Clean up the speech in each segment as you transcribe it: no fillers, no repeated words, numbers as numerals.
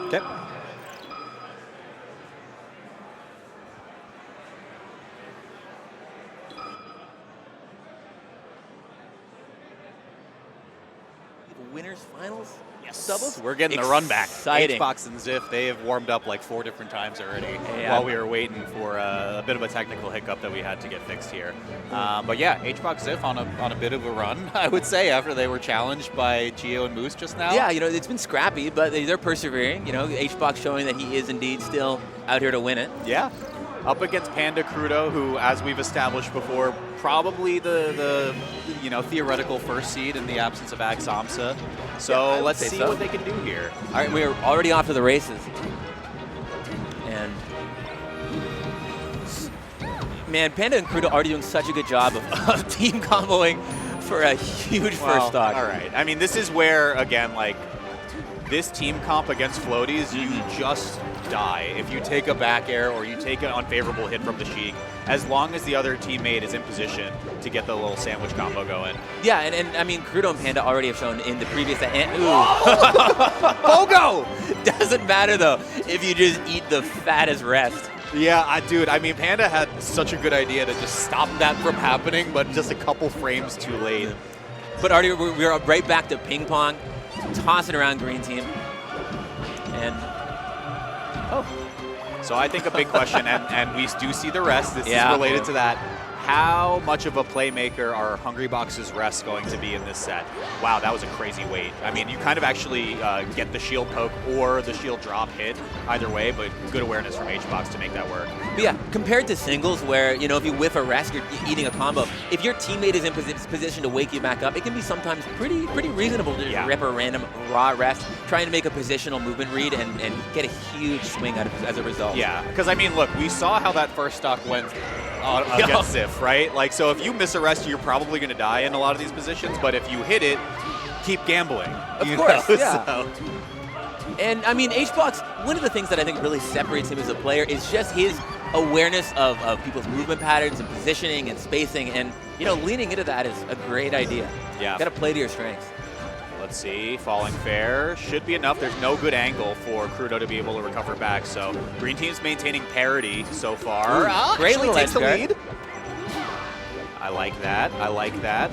Okay. Winners finals? Yes. Doubles? We're getting the run back. Exciting. HBox and Ziff, they have warmed up like 4 different times already while we were waiting for a bit of a technical hiccup that we had to get fixed here. But yeah, HBox Ziff on a bit of a run, I would say, after they were challenged by Geo and Moose just now. Yeah, you know, it's been scrappy, but they're persevering. You know, HBox showing that he is indeed still out here to win it. Yeah. Up against Panda Crudo, who, as we've established before, probably the you know, theoretical first seed in the absence of Axamsa. So let's see what they can do here. All right, we're already off to the races. And man, Panda and Crudo are already doing such a good job of team comboing for a huge first stock. All right. I mean, this is where, again, like, this team comp against floaties, you just die. If you take a back air or you take an unfavorable hit from the Sheik, as long as the other teammate is in position to get the little sandwich combo going. Yeah, and I mean, Crudo and Panda already have shown in the previous... Bogo! Doesn't matter, though, if you just eat the fattest rest. Yeah, dude, I mean, Panda had such a good idea to just stop that from happening, but just a couple frames too late. But already we're right back to ping pong, tossing around green team. And... So I think a big question, and we do see the rest, this is related to that. How much of a playmaker are Hungrybox's rest going to be in this set? Wow, that was a crazy wait. I mean, you kind of actually get the shield poke or the shield drop hit either way, but good awareness from HBox to make that work. But yeah, compared to singles where, you know, if you whiff a rest, you're eating a combo. If your teammate is in position to wake you back up, it can be sometimes pretty reasonable to just rip a random raw rest, trying to make a positional movement read and get a huge swing out of as a result. Yeah, because I mean, look, we saw how that first stock went against Ziff, right? Like, so if you miss a rest, you're probably going to die in a lot of these positions, but if you hit it, keep gambling. Of course, yeah. So. And I mean, HBox, one of the things that I think really separates him as a player is just his awareness of people's movement patterns and positioning and spacing, and leaning into that is a great idea. Yeah. Got to play to your strengths. Let's see, falling fair should be enough. There's no good angle for Crudo to be able to recover back. So green team's maintaining parity so far. Ooh, great actually little takes the edge lead. I like that. I like that.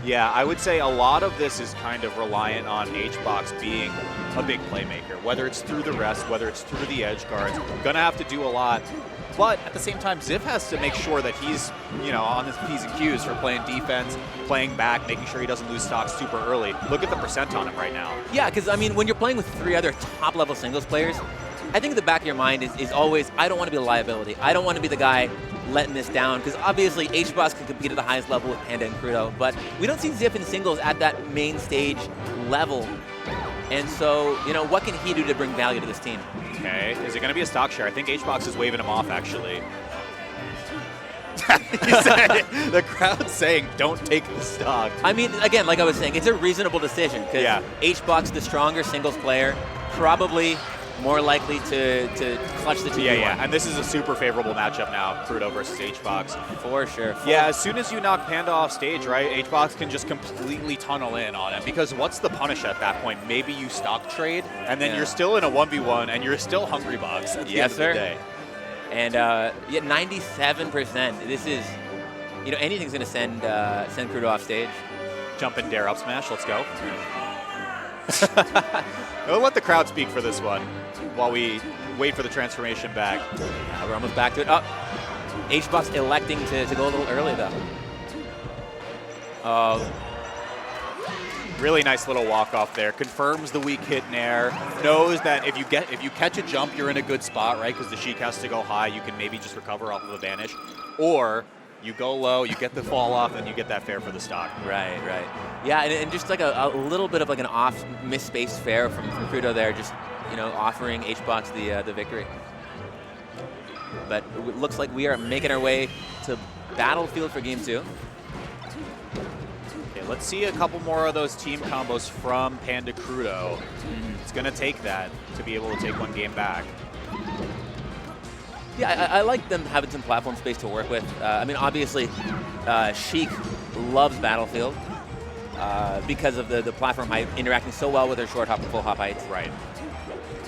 Yeah, I would say a lot of this is kind of reliant on HBox being a big playmaker, whether it's through the rest, whether it's through the edge guards. Gonna have to do a lot. But at the same time, Ziff has to make sure that he's, on his P's and Q's for playing defense, playing back, making sure he doesn't lose stock super early. Look at the percent on him right now. Yeah, because, I mean, when you're playing with 3 other top-level singles players, I think in the back of your mind is always, I don't want to be a liability. I don't want to be the guy letting this down, because obviously HBox can compete at the highest level with Panda and Crudo, but we don't see Ziff in singles at that main stage level. And so, what can he do to bring value to this team? Okay, is it going to be a stock share? I think HBox is waving him off, actually. The crowd's saying, don't take the stock. I mean, again, like I was saying, it's a reasonable decision, because HBox, the stronger singles player, probably more likely to clutch the 2v1. Yeah, and this is a super favorable matchup now, Crudo versus HBox. For sure. Yeah, as soon as you knock Panda off stage, right, HBox can just completely tunnel in on him, because what's the punish at that point? Maybe you stock trade, and then you're still in a 1v1, and you're still Hungry Box at the end of the day. And 97%. This is, anything's going to send Crudo off stage. Jump and dare up smash. Let's go. We'll let the crowd speak for this one while we wait for the transformation back. Yeah, we're almost back to it. Oh, HBox electing to go a little early, though. Really nice little walk-off there. Confirms the weak hit in air. Knows that if you catch a jump, you're in a good spot, right? Because the Sheik has to go high. You can maybe just recover off of a vanish. Or you go low, you get the fall off, and you get that fair for the stock. Right. Yeah, and just like a little bit of like an off misspaced fair from Crudo there, just offering HBox the victory. But it looks like we are making our way to Battlefield for Game 2. Okay, let's see a couple more of those team combos from Panda Crudo. It's going to take that to be able to take one game back. Yeah, I like them having some platform space to work with. I mean, obviously, Sheik loves Battlefield because of the platform height interacting so well with their short hop and full hop heights. Right.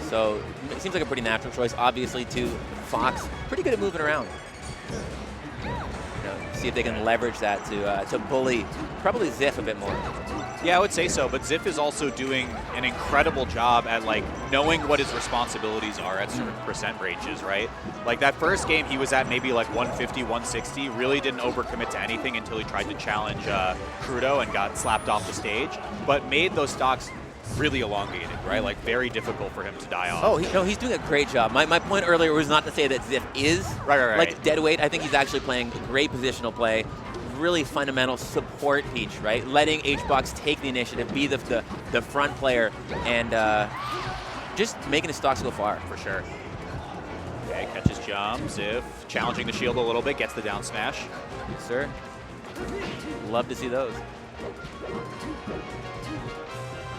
So it seems like a pretty natural choice. Obviously, too, Fox, pretty good at moving around. See if they can leverage that to bully probably Ziff a bit more. Yeah, I would say so, but Ziff is also doing an incredible job at knowing what his responsibilities are at certain percent ranges, right? Like that first game he was at maybe 150, 160, really didn't overcommit to anything until he tried to challenge Crudo and got slapped off the stage, but made those stocks really elongated, right? Very difficult for him to die off. Oh, he's doing a great job. My point earlier was not to say that Ziff is right. Dead weight. I think he's actually playing great positional play, really fundamental support peach, right? Letting HBox take the initiative, be the front player, and just making his stocks go far. For sure. Okay, catches jump. Ziff challenging the shield a little bit, gets the down smash. Yes, sir. Love to see those.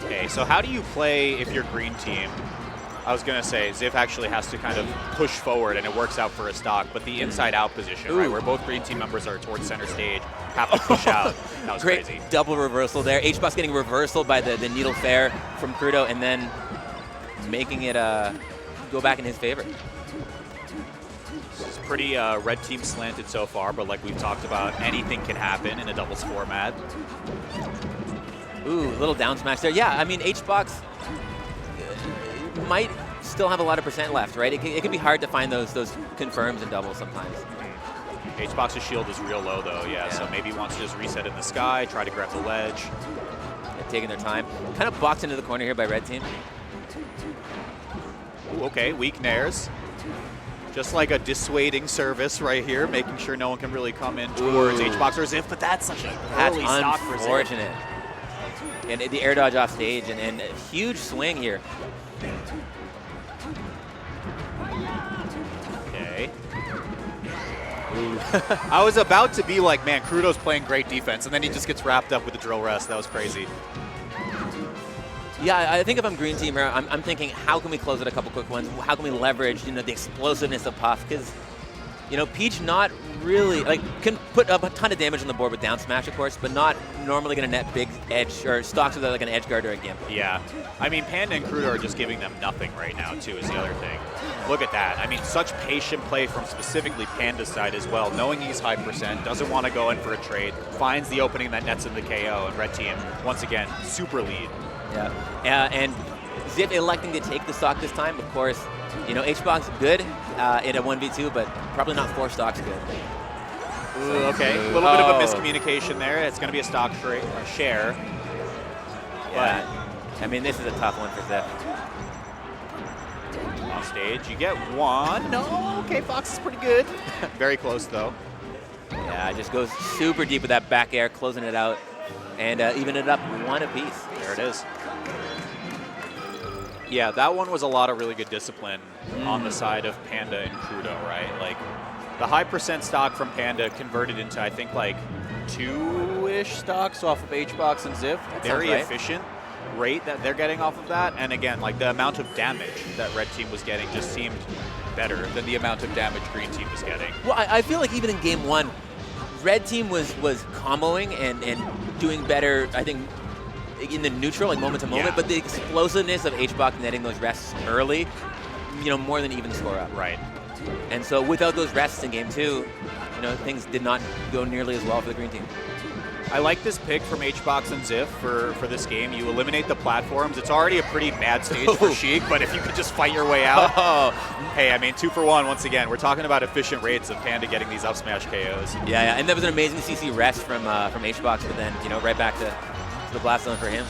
Okay, so how do you play if you're green team? I was going to say, Ziff actually has to kind of push forward, and it works out for a stock, but the inside-out position, right, where both green team members are towards center stage, have to push out. That was great crazy. Double reversal there. HBox getting reversal by the needle fair from Crudo, and then making it go back in his favor. This is pretty red team slanted so far, but like we've talked about, anything can happen in a doubles format. Ooh, little down smash there. Yeah, I mean, HBox might still have a lot of percent left, right? It can be hard to find those confirms in doubles sometimes. HBox's shield is real low, though, yeah, so maybe he wants to just reset in the sky, try to grab the ledge. Yeah, taking their time. Kind of boxed into the corner here by red team. Ooh, okay, weak nairs. Just like a dissuading service right here, making sure no one can really come in towards HBox or Ziff, but that's such an early stock for Ziff. Unfortunate. And the air dodge off stage, and a huge swing here. Okay. I was about to be like, man, Crudo's playing great defense, and then he just gets wrapped up with the drill rest. That was crazy. Yeah, I think if I'm green team here, I'm thinking, how can we close it a couple quick ones? How can we leverage, the explosiveness of Puff? Because, Peach not really, can put up a ton of damage on the board with down smash, of course, but not normally going to net big edge or stocks with like an edge guard or a gimp. Yeah. I mean, Panda and Crudo are just giving them nothing right now, too, is the other thing. Look at that. I mean, such patient play from specifically Panda's side as well, knowing he's high percent, doesn't want to go in for a trade, finds the opening that nets in the KO, and red team, once again, super lead. Yeah, and Zip electing to take the stock this time, of course. HBox good in a 1v2, but probably not 4 stocks good. Ooh, okay, a little bit of a miscommunication there. It's going to be a stock share. Yeah, I mean, this is a tough one for Zip. On stage, you get 1. No, okay, Fox is pretty good. Very close, though. Yeah, just goes super deep with that back air, closing it out, and even it up 1 apiece. There it is. Yeah, that one was a lot of really good discipline on the side of Panda and Crudo, right? Like, the high percent stock from Panda converted into, I think, like 2-ish stocks off of HBox and Ziv. Very efficient rate that they're getting off of that. And again, like the amount of damage that red team was getting just seemed better than the amount of damage green team was getting. Well, I feel like even in game 1, red team was comboing and doing better, I think, in the neutral, like moment to moment, but the explosiveness of HBox netting those rests early, more than even score up. Right. And so without those rests in game 2, things did not go nearly as well for the green team. I like this pick from HBox and Ziff for this game. You eliminate the platforms. It's already a pretty mad stage for Sheik, but if you could just fight your way out. Hey, I mean, 2 for 1 once again. We're talking about efficient rates of Panda getting these up smash KOs. Yeah, and that was an amazing CC rest from HBox, but then, right back to the blast zone for him.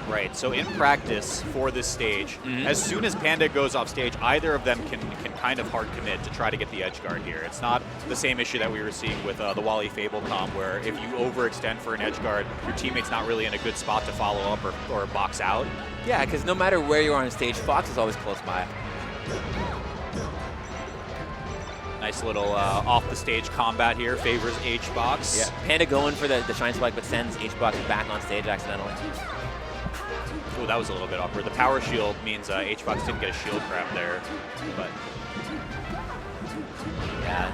Right, so in practice for this stage, as soon as Panda goes off stage, either of them can kind of hard commit to try to get the edge guard here. It's not the same issue that we were seeing with the Wally Fable comp, where if you overextend for an edge guard, your teammate's not really in a good spot to follow up or box out. Yeah, because no matter where you are on stage, Fox is always close by. Nice little off-the-stage combat here, favors HBox. Yeah, Panda going for the Shine Spike, but sends HBox back on stage accidentally. Oh, that was a little bit awkward. The power shield means HBox didn't get a shield grab there, but yeah.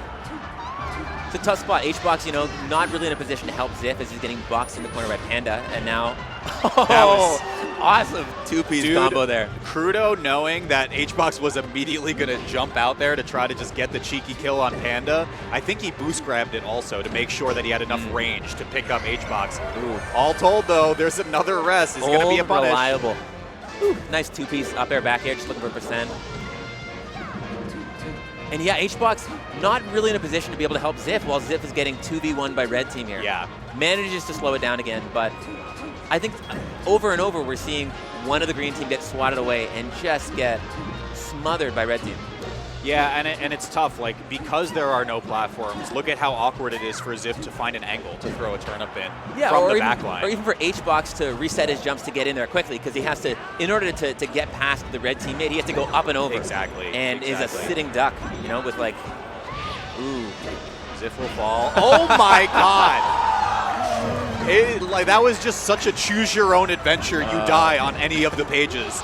It's a tough spot. HBox, not really in a position to help Ziff as he's getting boxed in the corner by Panda, and now, that was awesome 2-piece combo there. Crudo knowing that HBox was immediately going to jump out there to try to just get the cheeky kill on Panda. I think he boost grabbed it also to make sure that he had enough range to pick up HBox. All told, though, there's another rest. It's going to be a punish. Reliable. Nice 2-piece up air back air, just looking for percent. And yeah, HBox not really in a position to be able to help Ziff while Ziff is getting 2v1 by red team here. Yeah. Manages to slow it down again, but I think over and over we're seeing one of the green team get swatted away and just get smothered by red team. Yeah, and it's tough, like, because there are no platforms, look at how awkward it is for Ziff to find an angle to throw a turnip in from the back line. Or even for HBox to reset his jumps to get in there quickly, because he has to, in order to get past the red teammate, he has to go up and over. Exactly. And is a sitting duck, with like, Ziff will fall. Oh my god! That was just such a choose your own adventure. You die on any of the pages.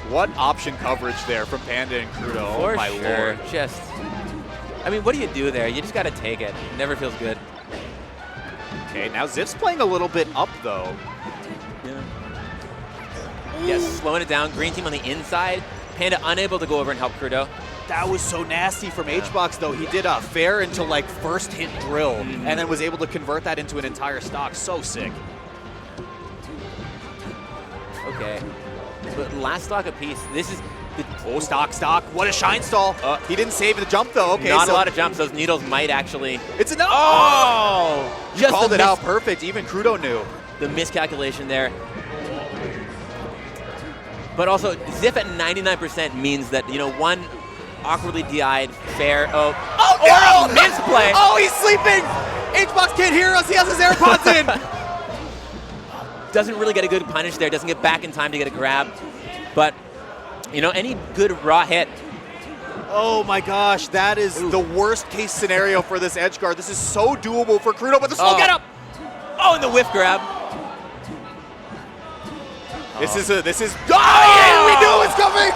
What option coverage there from Panda and Crudo. Oh my lord. Just, I mean, what do you do there? You just got to take it. It never feels good. Okay, now Ziff's playing a little bit up though. Yeah. Yes, slowing it down. Green team on the inside. Panda unable to go over and help Crudo. That was so nasty from HBox though. He did a fair into like first hit drill and then was able to convert that into an entire stock. So sick. Okay. But last stock apiece. This is the stock. What a shine stall. He didn't save the jump though. Okay, not a lot of jumps. Those needles might actually. It's enough. Oh! You called it out perfect. Even Crudo knew. The miscalculation there. But also, Ziff at 99% means that, one awkwardly DI'd fair. Or a misplay. Oh, he's sleeping. HBox can't hear us. He has his AirPods in. Doesn't really get a good punish there. Doesn't get back in time to get a grab. But, any good raw hit. Oh my gosh, that is the worst case scenario for this edge guard. This is so doable for Crudo, but the slow get up. Oh, and the whiff grab. This is. Oh yeah, we knew it was coming.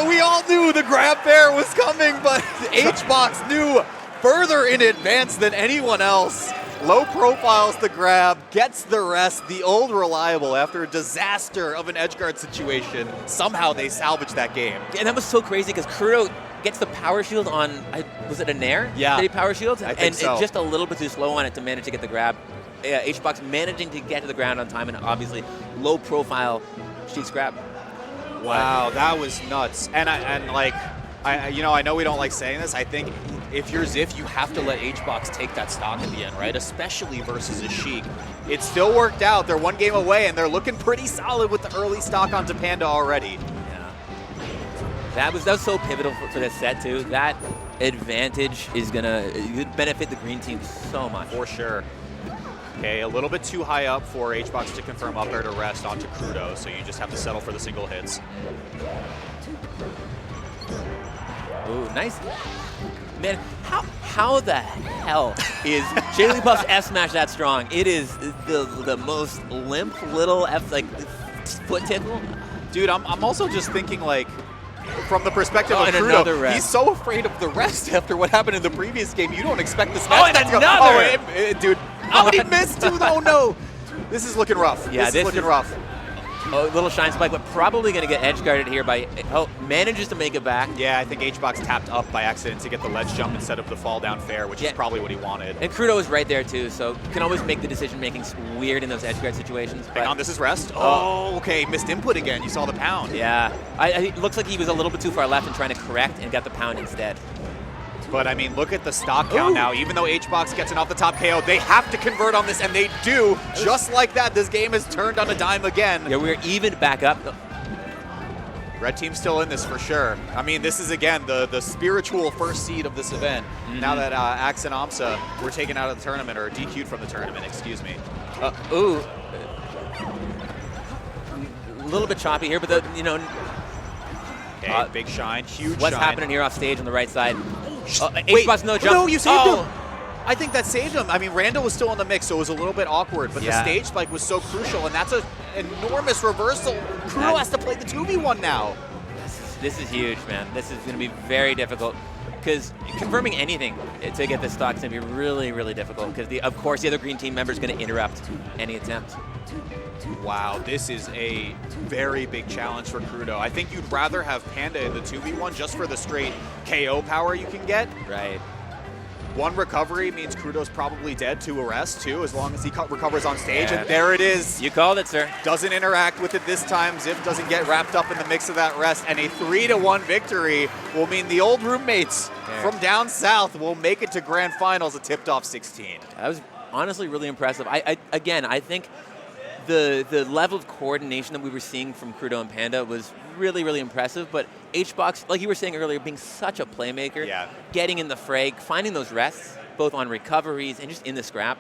We all knew the grab pair was coming, but HBox knew further in advance than anyone else. Low profiles the grab, gets the rest. The old reliable, after a disaster of an edgeguard situation, somehow they salvaged that game. And that was so crazy because Kuro gets the power shield on, was it a Nair? Yeah. Did he power shield? I think so. And just a little bit too slow on it to manage to get the grab. HBox managing to get to the ground on time, and obviously low profile Sheik's grab. Wow, that was nuts. And I know we don't like saying this. I think if you're Ziff, you have to let HBox take that stock at the end, right? Especially versus a Sheik. It still worked out. They're one game away, and they're looking pretty solid with the early stock onto Panda already. Yeah. That was so pivotal for this set too. That advantage is gonna benefit the green team so much. For sure. Okay, a little bit too high up for HBox to confirm up air to rest onto Crudo, so you just have to settle for the single hits. Ooh, nice. Man, how the hell is Jigglypuff's F smash that strong? It is the most limp little F, like, foot tickle. Dude, I'm also just thinking, like, from the perspective of and Crudo, another rest. He's so afraid of the rest after what happened in the previous game. You don't expect this Oh, match and to go. another! Dude. Oh, and he missed too. Oh, no. This is looking rough. Yeah, this is looking rough. Oh, little shine spike, but probably going to get edge guarded here by, manages to make it back. Yeah, I think HBox tapped up by accident to get the ledge jump instead of the fall down fair, which is probably what he wanted. And Crudo is right there too, so you can always make the decision making weird in those edge guard situations. Hang on, this is rest. Oh, okay, missed input again. You saw the pound. Yeah, it looks like he was a little bit too far left and trying to correct and got the pound instead. But, I mean, look at the stock count now. Even though HBox gets an off the top KO, they have to convert on this, and they do. Just like that, this game has turned on a dime again. Yeah, we're even back up. Red team's still in this for sure. I mean, this is, again, the spiritual first seed of this event. Now that Axe and Amsa were taken out of the tournament, or DQ'd from the tournament, excuse me. Ooh. A little bit choppy here, but, Okay, big shine, huge What's shine. happening here off stage on the right side? Wait, HBox no jump. No, you saved him. I think that saved him. I mean, Randall was still in the mix, so it was a little bit awkward, but the stage spike was so crucial, and that's an enormous reversal. Crudo has to play the 2v1 now. This is huge, man. This is going to be very difficult, because confirming anything to get this stock is going to be really, really difficult, because, of course, the other green team member is going to interrupt any attempt. Wow, this is a very big challenge for Crudo. I think you'd rather have Panda in the 2v1 just for the straight KO power you can get. Right. One recovery means Crudo's probably dead, 2 arrests too, as long as he recovers on stage. And there it is. You called it, sir. Doesn't interact with it this time. Ziff doesn't get wrapped up in the mix of that rest. And a 3-1 victory will mean the old roommates from down south will make it to grand finals, a tipped off 16. That was honestly really impressive. Again, I think the level of coordination that we were seeing from Crudo and Panda was really, really impressive, but HBox, like you were saying earlier, being such a playmaker, getting in the fray, finding those rests, both on recoveries and just in the scrap,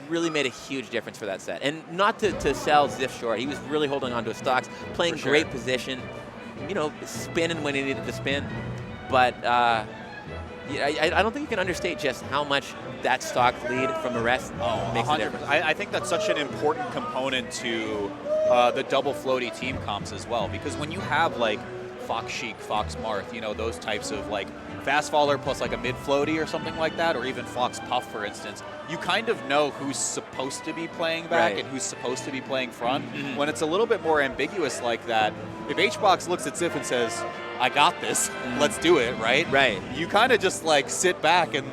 really made a huge difference for that set. And not to sell Ziff short, he was really holding on to his stocks, playing great position, spinning when he needed to spin, but I don't think you can understate just how much that stock lead from a rest makes a difference. I think that's such an important component to the double floaty team comps as well, because when you have like Fox Sheik, Fox Marth, those types of like fast faller plus like a mid floaty or something like that, or even Fox Puff, for instance, you kind of know who's supposed to be playing back and who's supposed to be playing front. When it's a little bit more ambiguous like that, if HBox looks at Ziff and says, I got this, let's do it, right? Right. You kind of just like sit back and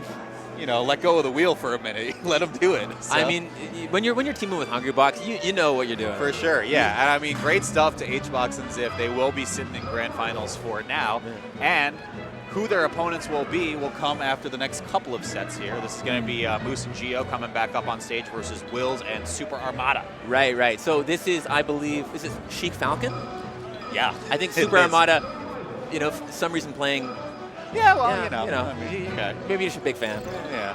let go of the wheel for a minute. Let them do it. So. I mean, when you're teaming with Hungrybox, you know what you're doing. For sure, yeah. And I mean, great stuff to HBox and Ziff. They will be sitting in grand finals for now. And who their opponents will be will come after the next couple of sets here. This is going to be Moose and Geo coming back up on stage versus Wills and Super Armada. Right. So this is, I believe, is this Sheik Falcon? Yeah. I think Super Armada, for some reason playing. Yeah, well, I mean, maybe you're just a big fan. Yeah.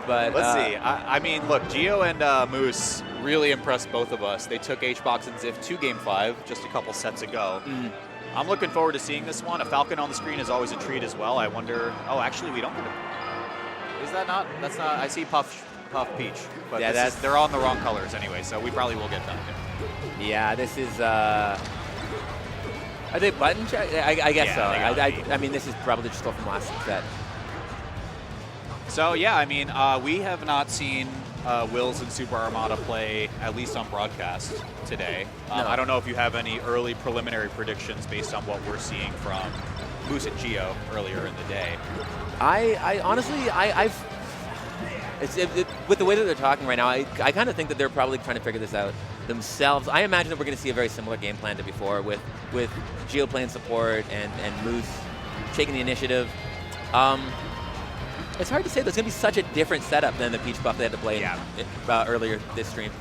But let's see. I mean, look, Geo and Moose really impressed both of us. They took HBox and Ziff to Game 5 just a couple sets ago. I'm looking forward to seeing this one. A Falcon on the screen is always a treat as well. I wonder. Oh, actually, we don't get it. Is that not? That's not. I see Puff Puff Peach. But yeah, they're on the wrong colors anyway, so we probably will get Falcon. Yeah, this is... are they button check? I guess so. I mean, this is probably just stuff from last set. So, yeah, I mean, we have not seen Wills and Super Armada play, at least on broadcast today. No. I don't know if you have any early preliminary predictions based on what we're seeing from Moose and Geo earlier in the day. I honestly, with the way that they're talking right now, I kind of think that they're probably trying to figure this out themselves. I imagine that we're going to see a very similar game plan to before, with Geo playing support and Moose taking the initiative. It's hard to say. There's going to be such a different setup than the Peach Buff they had to play earlier this stream.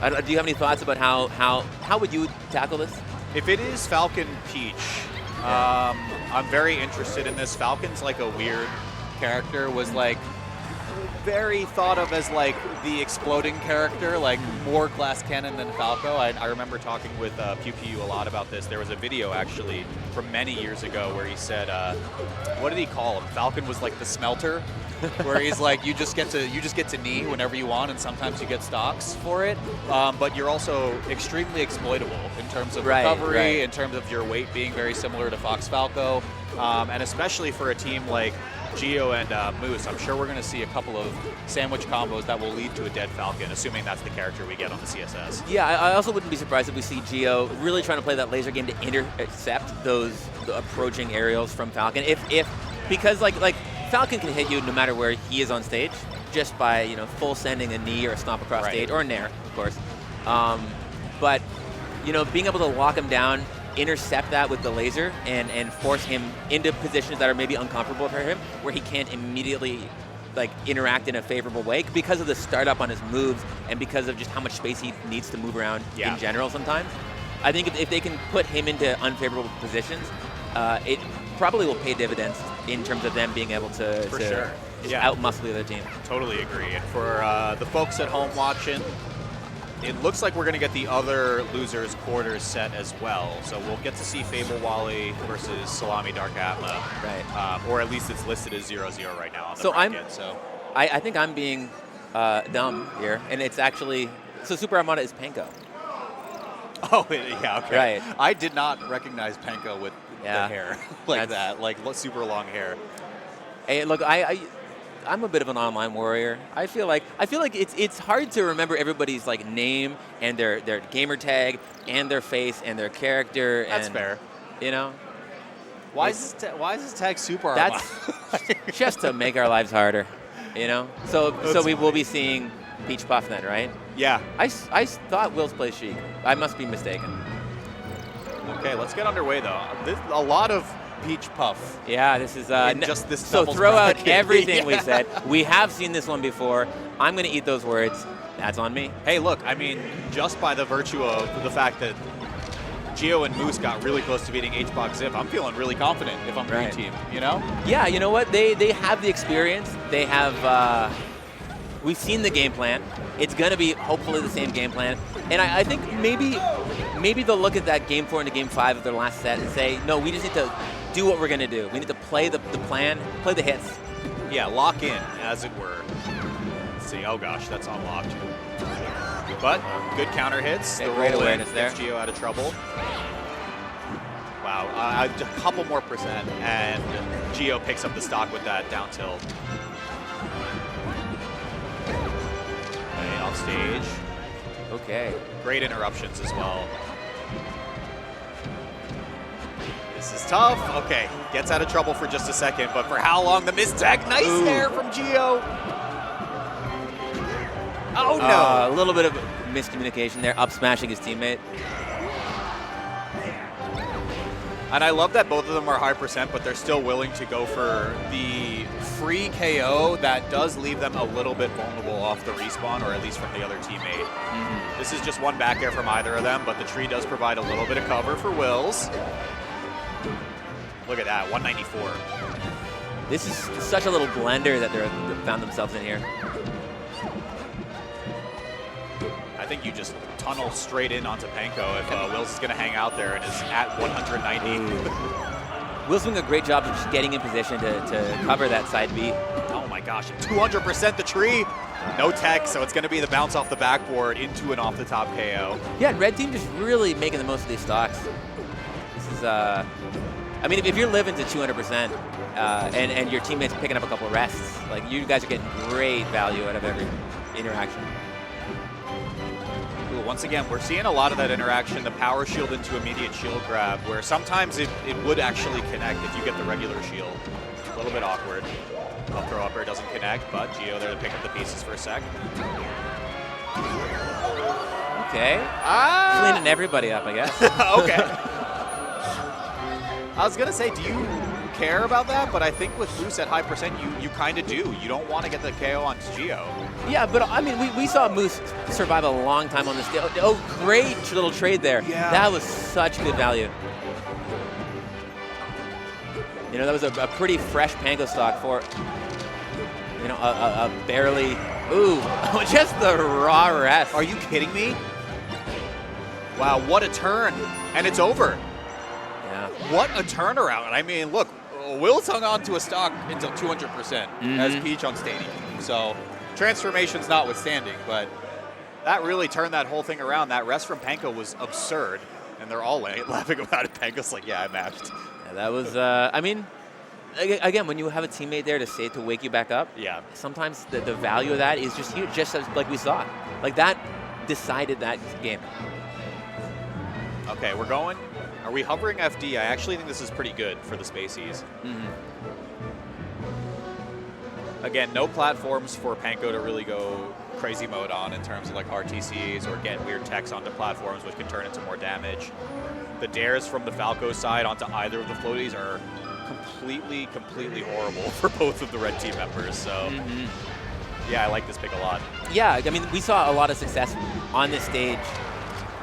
But, do you have any thoughts about how would you tackle this? If it is Falcon Peach, I'm very interested in this. Falcon's like a weird character, was like very thought of as like the exploding character, like more glass cannon than Falco. I remember talking with Pew Pew a lot about this. There was a video actually from many years ago where he said, what did he call him? Falcon was like the smelter, where he's like, you just get to knee whenever you want, and sometimes you get stocks for it, but you're also extremely exploitable in terms of recovery, in terms of your weight being very similar to Fox Falco, and especially for a team like Geo and Moose. I'm sure we're going to see a couple of sandwich combos that will lead to a dead Falcon, assuming that's the character we get on the CSS. Yeah, I also wouldn't be surprised if we see Geo really trying to play that laser game to intercept the approaching aerials from Falcon. Because like Falcon can hit you no matter where he is on stage, just by full sending a knee or a stomp across stage, or a nair, of course. But being able to lock him down, intercept that with the laser, and force him into positions that are maybe uncomfortable for him, where he can't immediately interact in a favorable way because of the startup on his moves and because of just how much space he needs to move around in general sometimes. I think if they can put him into unfavorable positions, it probably will pay dividends in terms of them being able to outmuscle the other team. Totally agree. And for the folks at home watching, it looks like we're going to get the other losers' quarters set as well. So we'll get to see Fable Wally versus Salami Dark Atma. Right. Or at least it's listed as 0-0 right now on the bracket. I think I'm being dumb here, and it's actually... So Super Armada is Panko. Oh, yeah, okay. Right. I did not recognize Panko with the hair like that, like super long hair. Hey, look, I'm a bit of an online warrior. I feel like it's hard to remember everybody's name and their gamer tag and their face and their character. That's fair. Why is this tag Super Armada? That's just to make our lives harder. So we will be seeing Peach Puff then, right? Yeah. I thought Will's plays Sheik. I must be mistaken. Okay, let's get underway though. A lot of Peach Puff. Yeah, this is just this. So throw out everything we said. We have seen this one before. I'm going to eat those words. That's on me. Hey, look, I mean, just by the virtue of the fact that Geo and Moose got really close to beating H-Box Zip, I'm feeling really confident if I'm green team, Yeah, you know what? They have the experience. They have, we've seen the game plan. It's going to be hopefully the same game plan. And I think maybe they'll look at that Game 4 into Game 5 of their last set and say, no, we just need to do what we're going to do. We need to play the plan, play the hits. Yeah, lock in, as it were. Let's see. Oh, gosh, that's unlocked. But good counter hits. The great awareness there. Geo out of trouble. Wow, a couple more percent, and Geo picks up the stock with that down tilt. Okay, off stage. Okay. Great interruptions as well. This is tough. Okay, gets out of trouble for just a second, but for how long? The mistag. Nice there from Geo. Oh, no. A little bit of miscommunication there, up smashing his teammate. And I love that both of them are high percent, but they're still willing to go for the free KO that does leave them a little bit vulnerable off the respawn, or at least from the other teammate. This is just one back air from either of them, but the tree does provide a little bit of cover for Wills. Look at that, 194. This is such a little blender that they're found themselves in here. I think you just tunnel straight in onto Panko if Wills is going to hang out there and is at 190. Will's doing a great job of just getting in position to cover that side B. Oh my gosh, 200% the tree. No tech, so it's going to be the bounce off the backboard into an off-the-top KO. Yeah, red team just really making the most of these stocks. This is, I mean, if you're living to 200% and your teammates picking up a couple rests, like you guys are getting great value out of every interaction. Ooh, once again, we're seeing a lot of that interaction, the power shield into immediate shield grab, where sometimes it would actually connect if you get the regular shield. A little bit awkward. Up throw up air doesn't connect, but Gio there to pick up the pieces for a sec. Okay. Cleaning everybody up, I guess. Okay. I was going to say, do you care about that? But I think with Moose at high percent, you kind of do. You don't want to get the KO on Gio. Yeah, but I mean, we saw Moose survive a long time on this deal. Oh, great little trade there. Yeah. That was such good value. You know, that was a pretty fresh Pango stock for, you know, a barely, ooh, just the raw rest. Are you kidding me? Wow, what a turn. And it's over. Yeah. What a turnaround. I mean, look, Will's hung on to a stock until 200% as Peach on Stadium. So transformations notwithstanding, but that really turned that whole thing around. That rest from Panko was absurd. And they're all laughing about it. Panko's like, yeah, I matched. Yeah, that was, I mean, again, when you have a teammate there to say to wake you back up, yeah, sometimes the value of that is just huge, just as like we saw. Like that decided that game. Okay, we're going. Are we hovering FD? I actually think this is pretty good for the Spaceys. Again, no platforms for Panko to really go crazy mode on in terms of like RTCs or get weird techs onto platforms, which can turn into more damage. The dares from the Falco side onto either of the floaties are completely horrible for both of the red team members. So, yeah, I like this pick a lot. Yeah, I mean, we saw a lot of success on this stage.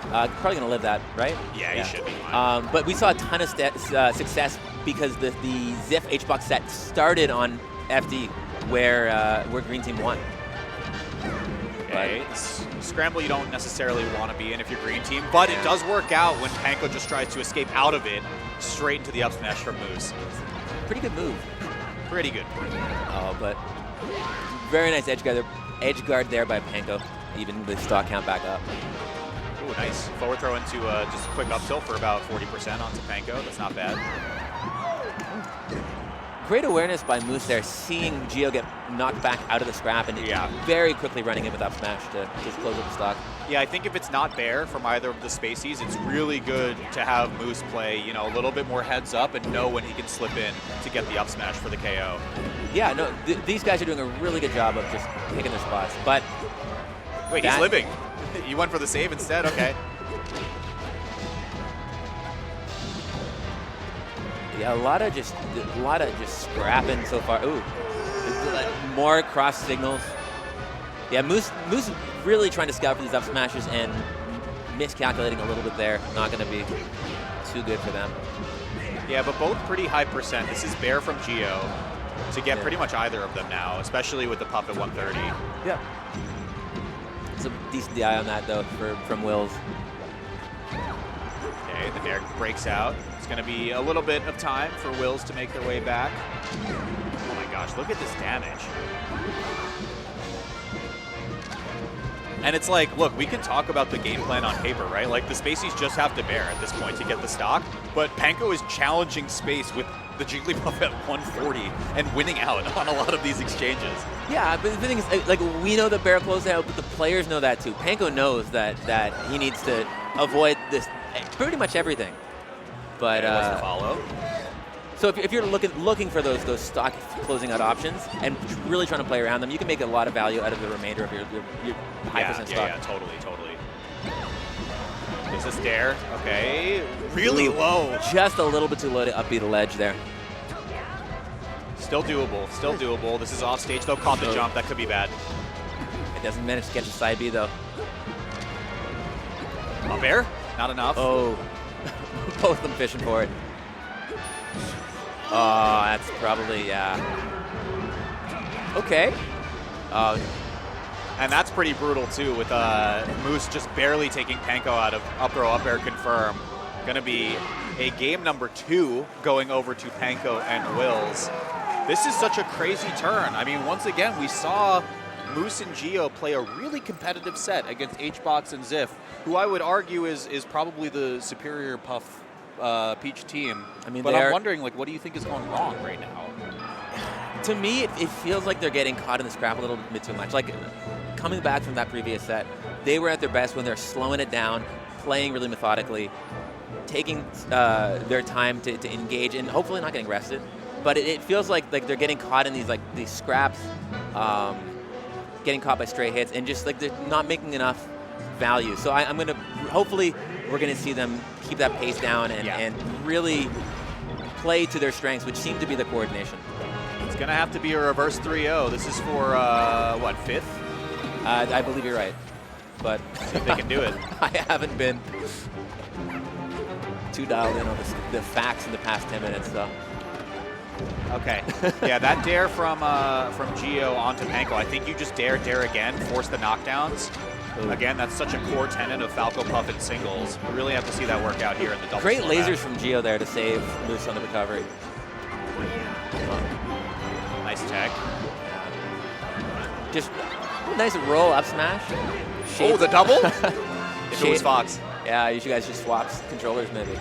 Probably going to live that, right? Yeah, he should be fine. But we saw a ton of success because the Ziff HBox set started on FD, where Green Team won. Okay, scramble you don't necessarily want to be in if you're Green Team, but it does work out when Panko just tries to escape out of it straight into the up smash from Moose. Pretty good move. Pretty good. Oh, but very nice edge guard there by Panko, even with stock count back up. Ooh, nice. Forward throw into just a quick up tilt for about 40% onto Panko. That's not bad. Great awareness by Moose there, seeing Gio get knocked back out of the scrap and very quickly running in with up smash to just close up the stock. Yeah, I think if it's not Bear from either of the Spaceys, it's really good to have Moose play, you know, a little bit more heads up and know when he can slip in to get the up smash for the KO. Yeah, no, these guys are doing a really good job of just picking their spots. But wait, he's living. You went for the save instead? Okay. Yeah, a lot of just scrapping so far. Ooh, more cross signals. Yeah, Moose really trying to scout for these up smashes and miscalculating a little bit there. Not going to be too good for them. Yeah, but both pretty high percent. This is Bear from Gio to get pretty much either of them now, especially with the puff at 130. Yeah. It's a decent DI on that though from Wills. Okay, the Bear breaks out. It's going to be a little bit of time for Wills to make their way back. Oh my gosh, look at this damage. And it's like, look, we can talk about the game plan on paper, right? Like, the Spaceys just have to Bear at this point to get the stock, but Panko is challenging space with the Jigglypuff at 140 and winning out on a lot of these exchanges. Yeah, but the thing is, like, we know that Bear closed out, but the players know that too. Panko knows that he needs to avoid this, pretty much everything. But the follow. So if you're looking for those stock closing out options and really trying to play around them, you can make a lot of value out of the remainder of your high percent stock. Yeah, totally. There's this dare. Okay, really low. Just a little bit too low to up B the ledge there. Still doable. This is off stage though. Caught the jump. That could be bad. It doesn't manage to catch a side B though. Up air? Not enough. Oh, both of them fishing for it. Oh, that's probably, yeah. Okay. And that's pretty brutal too, with Moose just barely taking Panko out of up throw, up air confirm. Gonna be a game number 2 going over to Panko and Wills. This is such a crazy turn. I mean, once again, we saw Moose and Geo play a really competitive set against HBox and Ziff, who I would argue is probably the superior Puff Peach team. I mean, but I'm wondering, like, what do you think is going wrong right now? To me, it feels like they're getting caught in the scrap a little bit too much. Like, coming back from that previous set, they were at their best when they're slowing it down, playing really methodically, taking their time to engage, and hopefully not getting rested. But it feels like they're getting caught in these scraps, getting caught by stray hits, and just like they're not making enough value. So I'm gonna, hopefully, we're gonna see them keep that pace down and really play to their strengths, which seem to be the coordination. It's gonna have to be a reverse 3-0. This is for what, 5th? I believe you're right, but see if they can do it. I haven't been too dialed in on the facts in the past 10 minutes, so. Okay. Yeah, that dare from Geo onto Panko. I think you just dare again, force the knockdowns. Ooh. Again, that's such a core tenet of Falco Puff in singles. We really have to see that work out here in the double. Great lasers from Geo there to save Moose on the recovery. Nice tech. Just nice roll up smash. Shades. Oh, the double? If it was Fox. Yeah, you guys just swap controllers maybe.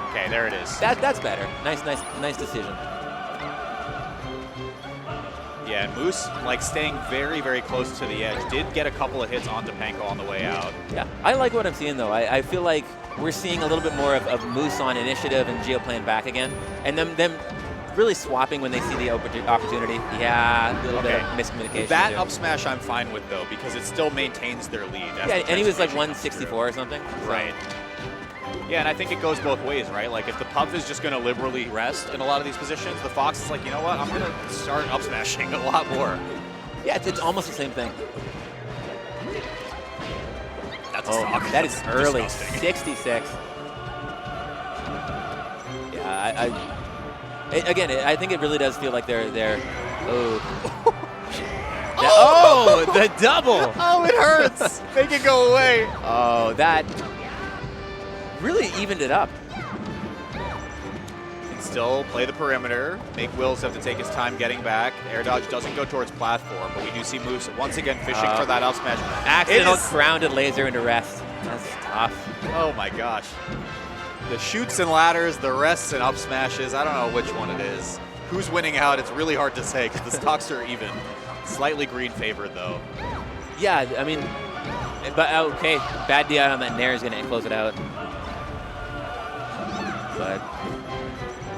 Okay, there it is. That's better. Nice decision. Yeah, and Moose, like, staying very, very close to the edge, did get a couple of hits onto Panko on the way out. Yeah, I like what I'm seeing, though. I feel like we're seeing a little bit more of Moose on initiative and Geo playing back again, and them really swapping when they see the opportunity. Yeah, a little bit of miscommunication. That up smash I'm fine with, though, because it still maintains their lead. Yeah, and he was like 164 or something. Right. Yeah, and I think it goes both ways, right? Like, if the Puff is just going to liberally rest in a lot of these positions, the Fox is like, you know what, I'm going to start up smashing a lot more. Yeah, it's almost the same thing. That's a stock. That is early. Disgusting. 66. Yeah, again, I think it really does feel like they're oh, the double. Oh, it hurts. Make it go away. Oh, that really evened it up. Can still play the perimeter, make Wills have to take his time getting back. Air dodge doesn't go towards platform, but we do see Moose once again fishing for that up smash. Accidental grounded laser into rest. That's tough. Oh my gosh. The shoots and ladders, the rests and up smashes, I don't know which one it is. Who's winning out? It's really hard to say because the stocks are even. Slightly green favored though. Yeah, I mean, but okay, bad DI on that Nair is going to close it out. But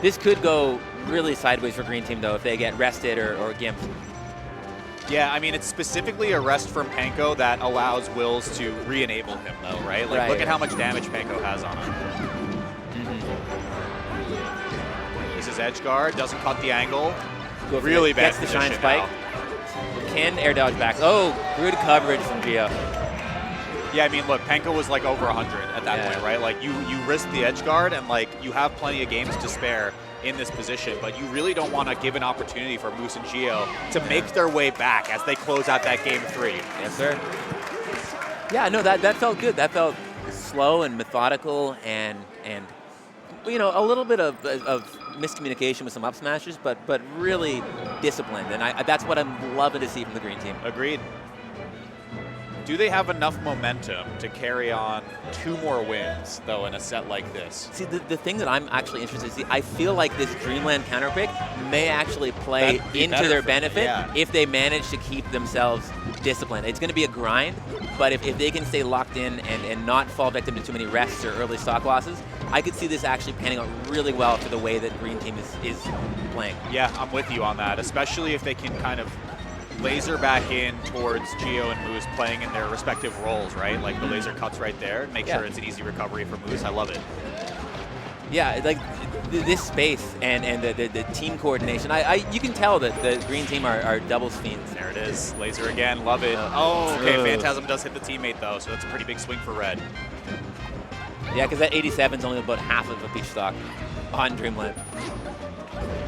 this could go really sideways for Green Team, though, if they get rested or gimped. Yeah, I mean, it's specifically a rest from Panko that allows Wills to re-enable him, though, right? Like, look at how much damage Panko has on him. This is edge guard, doesn't cut the angle. Really bad gets the shine spike. Now. Can air dodge back. Oh, good coverage from Geo. Yeah, I mean, look, Panko was like over 100 at that point, right? Like, you risk the edge guard, and like, you have plenty of games to spare in this position, but you really don't want to give an opportunity for Moose and Geo to make their way back as they close out that game 3. Yes, sir. Yeah, no, that felt good. That felt slow and methodical, and you know, a little bit of miscommunication with some up smashes, but really disciplined, and that's what I'm loving to see from the Green Team. Agreed. Do they have enough momentum to carry on 2 more wins, though, in a set like this? See, the thing that I'm actually interested to see, I feel like this Dreamland counter pick may actually play into their benefit if they manage to keep themselves disciplined. It's going to be a grind, but if they can stay locked in and not fall victim to too many rests or early stock losses, I could see this actually panning out really well for the way that Green Team is playing. Yeah, I'm with you on that, especially if they can kind of laser back in towards Geo and Moose playing in their respective roles, right? Like the laser cuts right there, make sure it's an easy recovery for Moose. I love it. Yeah, like this space and the team coordination. You can tell that the Green Team are doubles fiends. There it is, laser again, love it. Oh, okay, Phantasm does hit the teammate though, so that's a pretty big swing for Red. Yeah, because that 87 is only about half of a Peach stock on Dreamland.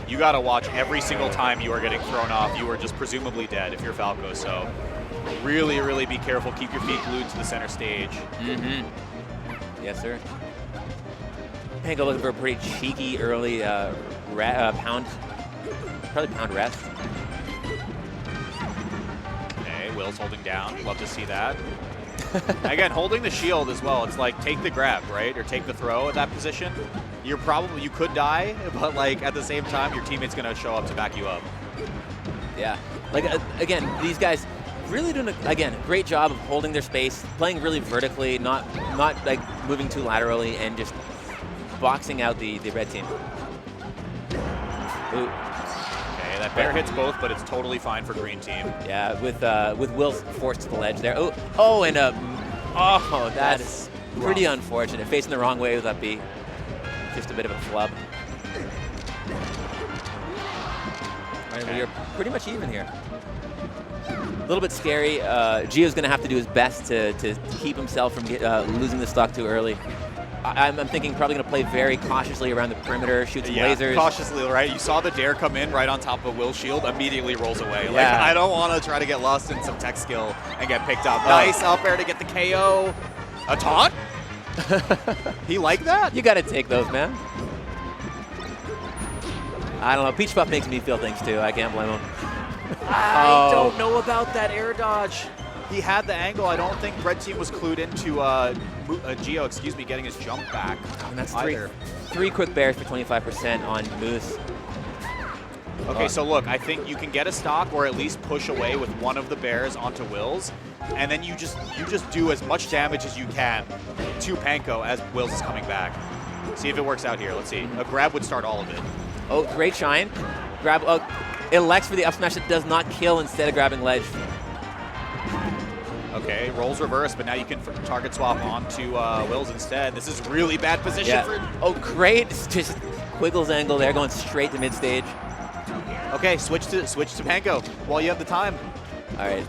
You got to watch every single time you are getting thrown off. You are just presumably dead if you're Falco. So really, really be careful. Keep your feet glued to the center stage. Yes, sir. Panko looking for a pretty cheeky early pound, probably pound rest. Okay, Will's holding down. Love to see that. Again, holding the shield as well. It's like take the grab, right? Or take the throw at that position. You could die, but like at the same time, your teammate's gonna show up to back you up. Yeah, like again, these guys really doing a great job of holding their space, playing really vertically, not like moving too laterally, and just boxing out the red team. Ooh. Okay, that bear hits both, but it's totally fine for green team. Yeah, with Will forced to the ledge there. Oh, and that's pretty unfortunate. Facing the wrong way with that B. Just a bit of a flub. Right, we are pretty much even here. A little bit scary. Gio's going to have to do his best to keep himself from losing the stock too early. I'm thinking probably going to play very cautiously around the perimeter, shoot some lasers. Cautiously, right? You saw the dare come in right on top of Will's shield, immediately rolls away. Yeah. Like, I don't want to try to get lost in some tech skill and get picked up. Nice up air to get the KO. A taunt? He like that? You got to take those, man. I don't know. Peach Puff makes me feel things too. I can't blame him. I don't know about that air dodge. He had the angle. I don't think red team was clued into Gio, getting his jump back. And that's three quick bears for 25% on Moose. Okay, so look, I think you can get a stock or at least push away with one of the bears onto Will's, and then you just do as much damage as you can to Panko as Will's is coming back. See if it works out here. Let's see. A grab would start all of it. Oh, great shine. Grab. It elects for the up smash that does not kill instead of grabbing ledge. Okay, rolls reverse, but now you can target swap onto Will's instead. This is really bad position for... Oh, great. It's just Quiggle's angle there, going straight to mid stage. Okay, switch to Panko while you have the time. All right.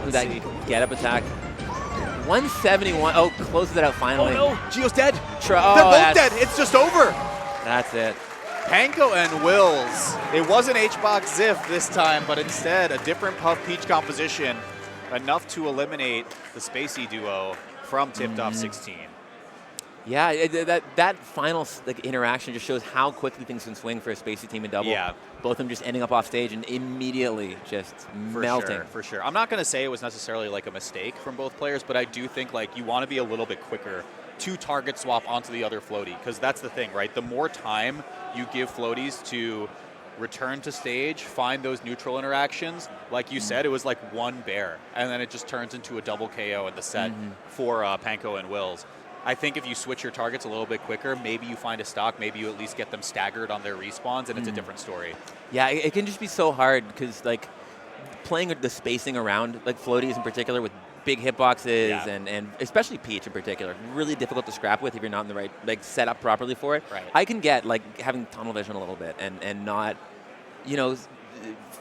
Ooh, that get up attack. 171. Oh, closes it out finally. Oh no, Gio's dead. They're both dead. It's just over. That's it. Panko and Wills. It wasn't H-Box Ziff this time, but instead a different Puff Peach composition, enough to eliminate the Spacey duo from tipped off 16. Yeah, that final interaction just shows how quickly things can swing for a Spacey team in double. Yeah. Both of them just ending up off stage and immediately just melting. For sure. I'm not going to say it was necessarily like a mistake from both players, but I do think like you want to be a little bit quicker to target swap onto the other floaty, because that's the thing, right? The more time you give floaties to return to stage, find those neutral interactions, like you said, it was like one bear, and then it just turns into a double KO in the set for Panko and Wills. I think if you switch your targets a little bit quicker, maybe you find a stock, maybe you at least get them staggered on their respawns, and it's a different story. Yeah, it can just be so hard, because like playing the spacing around, like floaties in particular with big hitboxes and especially Peach in particular, really difficult to scrap with if you're not in the right, like, set up properly for it. Right. I can get like having tunnel vision a little bit and not, you know,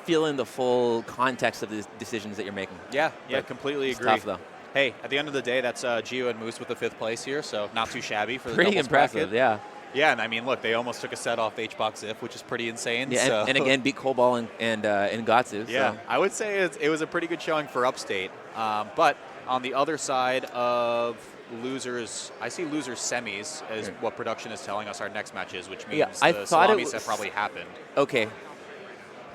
feeling the full context of the decisions that you're making. Yeah, but completely agree. Tough though. Hey, at the end of the day, that's Gio and Moose with the 5th place here, so not too shabby for the pretty doubles impressive, bracket. yeah. Yeah, and I mean, look, they almost took a set off H-Box Ziff, which is pretty insane. Yeah, so. and again, beat Cobalt and Gatsu. Yeah, so. I would say it was a pretty good showing for Upstate. But on the other side of losers, I see losers semis as what production is telling us our next match is, which means the Salami set probably happened. Okay.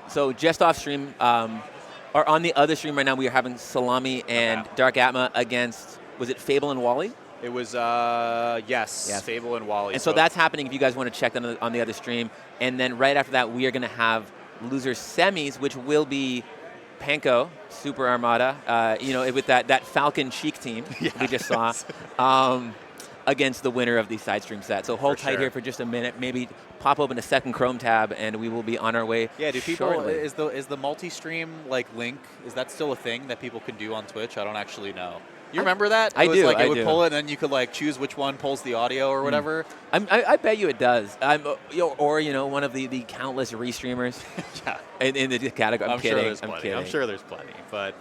So just off stream, or on the other stream right now, we are having Salami and Dark Atma against, was it Fable and Wally? It was, yes, Fable and Wally. And so that's happening if you guys want to check that on the other stream. And then right after that, we are going to have loser semis, which will be Panko, Super Armada, you know, with that Falcon Cheek team we just saw, against the winner of the side stream set. So hold tight here for just a minute, maybe pop open a second Chrome tab, and we will be on our way. Yeah, do people, shortly. is the multi-stream like link, is that still a thing that people can do on Twitch? I don't actually know. You remember that? I do. Like it would pull it, and then you could like choose which one pulls the audio or whatever. I bet you it does. Or you know, one of the countless restreamers. In the category. I'm kidding. I'm sure there's plenty. But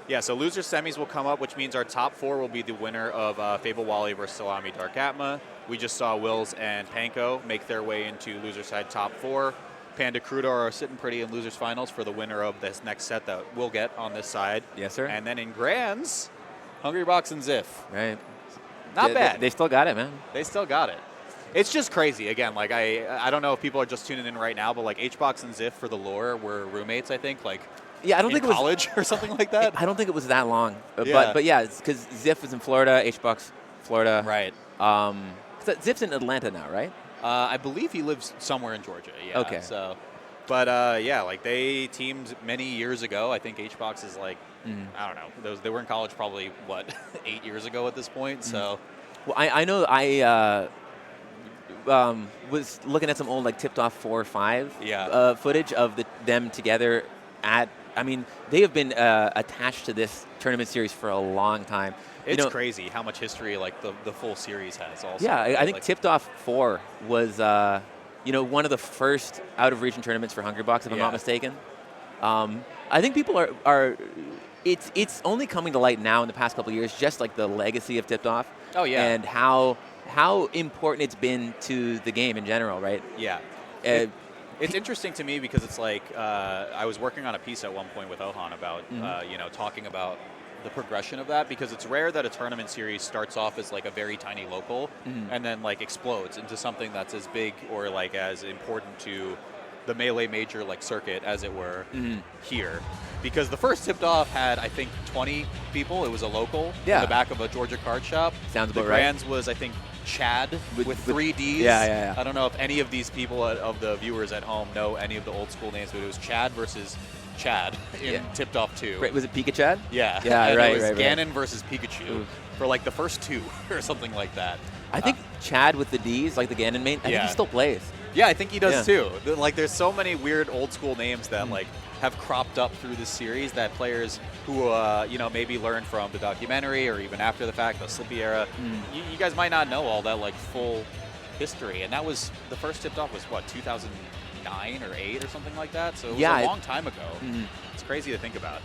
yeah, so loser semis will come up, which means our top 4 will be the winner of Fable Wally versus Salami Dark Atma. We just saw Wills and Panko make their way into loser side top 4. Panda Crudo are sitting pretty in losers finals for the winner of this next set that we'll get on this side. Yes, sir. And then in grands, Hungrybox and Ziff. Right. Not bad. They still got it, man. They still got it. It's just crazy. Again, like I don't know if people are just tuning in right now, but like HBox and Ziff for the lore were roommates, I think. Like yeah, I don't think it was college or something like that. I don't think it was that long. Yeah. But yeah, because Ziff was in Florida, HBox Florida. Right. Ziff's in Atlanta now, right? I believe he lives somewhere in Georgia. Yeah. Okay. So, but yeah, like they teamed many years ago. I think HBox is like I don't know. They were in college probably what 8 years ago at this point. So. Well, I know I was looking at some old like Tipped Off 4 or 5 footage of them together at. I mean, they have been attached to this tournament series for a long time. It's crazy how much history like the full series has. Also, yeah, right? I think like, Tipped Off 4 was one of the first out of region tournaments for Hungrybox, if I'm not mistaken. I think people are. It's only coming to light now in the past couple of years, just like the legacy of Tipped Off. Oh yeah. And how important it's been to the game in general, right? Yeah. It's interesting to me because it's like I was working on a piece at one point with Ohan about talking about the progression of that, because it's rare that a tournament series starts off as like a very tiny local and then like explodes into something that's as big or like as important to the Melee major like circuit as it were here. Because the first Tipped Off had, I think, 20 people. It was a local in the back of a Georgia card shop. Sounds about right. The Grands was, I think, Chad with 3 Ds. Yeah. I don't know if any of these people, of the viewers at home, know any of the old school names, but it was Chad versus Chad in Tipped Off 2. Right, was it Pika Chad? Yeah. Yeah, and right, it was right. Ganon versus Pikachu for like the first 2 or something like that. I think Chad with the Ds, like the Ganon main, I think he still plays. Yeah, I think he does too. Like, there's so many weird old school names that like have cropped up through this series that players who maybe learned from the documentary or even after the fact, the Slippy era, you guys might not know all that like full history. And that was the first Tipped Off was what 2009 or 8 or something like that. So it was a long time ago. It's crazy to think about.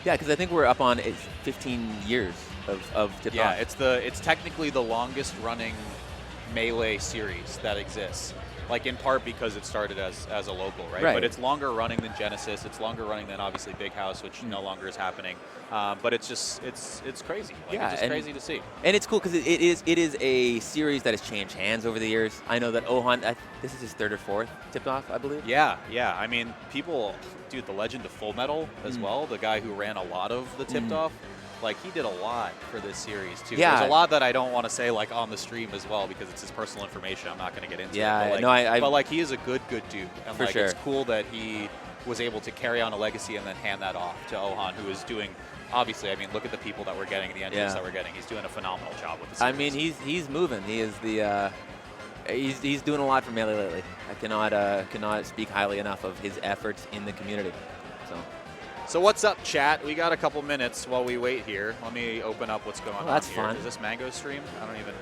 Yeah, because I think we're up on 15 years of Tipped Off. Yeah, it's technically the longest running Melee series that exists. Like in part because it started as a local, right? But it's longer running than Genesis. It's longer running than obviously Big House, which no longer is happening. But it's just it's crazy. Like, it's just crazy to see. And it's cool because it is a series that has changed hands over the years. I know that Ohan, this is his 3rd or 4th Tipped Off, I believe. Yeah. I mean, dude, the legend of Full Metal as well, the guy who ran a lot of the Tipped Off. Like, he did a lot for this series, too. Yeah. There's a lot that I don't want to say, like, on the stream as well, because it's his personal information. I'm not going to get into it. But, like, but, like, he is a good dude. And, for like, sure. It's cool that he was able to carry on a legacy and then hand that off to Ohan, who is doing, obviously, I mean, look at the people that we're getting, the entries that we're getting. He's doing a phenomenal job with the series. I mean, he's moving. He is the... He's doing a lot for Melee lately. I cannot speak highly enough of his efforts in the community. So what's up, chat? We got a couple minutes while we wait here. Let me open up what's going on that's here. Fun. Is this Mang0 stream? I don't even...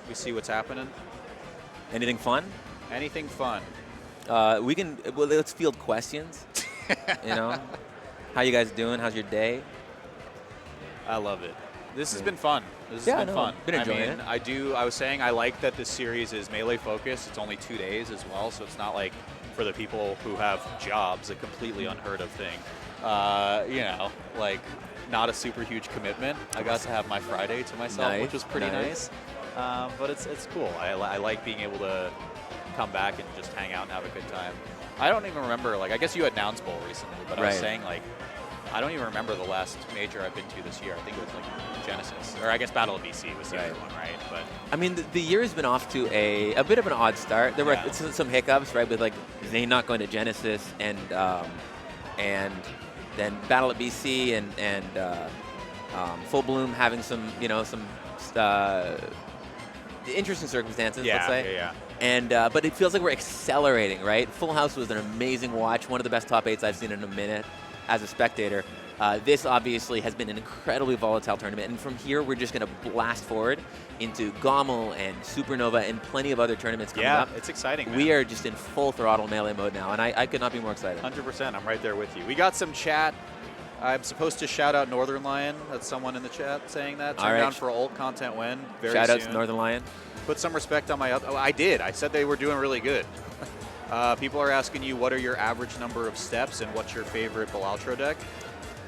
We see what's happening. Anything fun? Anything fun. Let's field questions. How you guys doing? How's your day? I love it. This has been fun. This has been fun. Been enjoying it. I was saying I like that this series is Melee focused. It's only 2 days as well, so it's not like for the people who have jobs, a completely unheard of thing. Like not a super huge commitment. I got to have my Friday to myself, which was pretty nice. But it's cool. I like being able to come back and just hang out and have a good time. I don't even remember, like, I guess you had Nouns Bowl recently, but I was saying, like, I don't even remember the last major I've been to this year. I think it was like Genesis, or I guess Battle of BC was the other one, right? But I mean, the year has been off to a bit of an odd start. There were some hiccups, right, with like Zane not going to Genesis and then Battle of BC and Full Bloom having some interesting circumstances. Let's say. And but it feels like we're accelerating, right? Full House was an amazing watch, one of the best top 8s I've seen in a minute as a spectator. This obviously has been an incredibly volatile tournament, and from here we're just going to blast forward into Gommel and Supernova and plenty of other tournaments coming up. Yeah, it's exciting, man. We are just in full throttle Melee mode now, and I could not be more excited. 100%, I'm right there with you. We got some chat. I'm supposed to shout out Northern Lion. That's someone in the chat saying that. Turn down for ult content win very soon. Shout out to Northern Lion. Put some respect on my other. Oh, I did. I said they were doing really good. People are asking you what are your average number of steps and what's your favorite Balatro deck?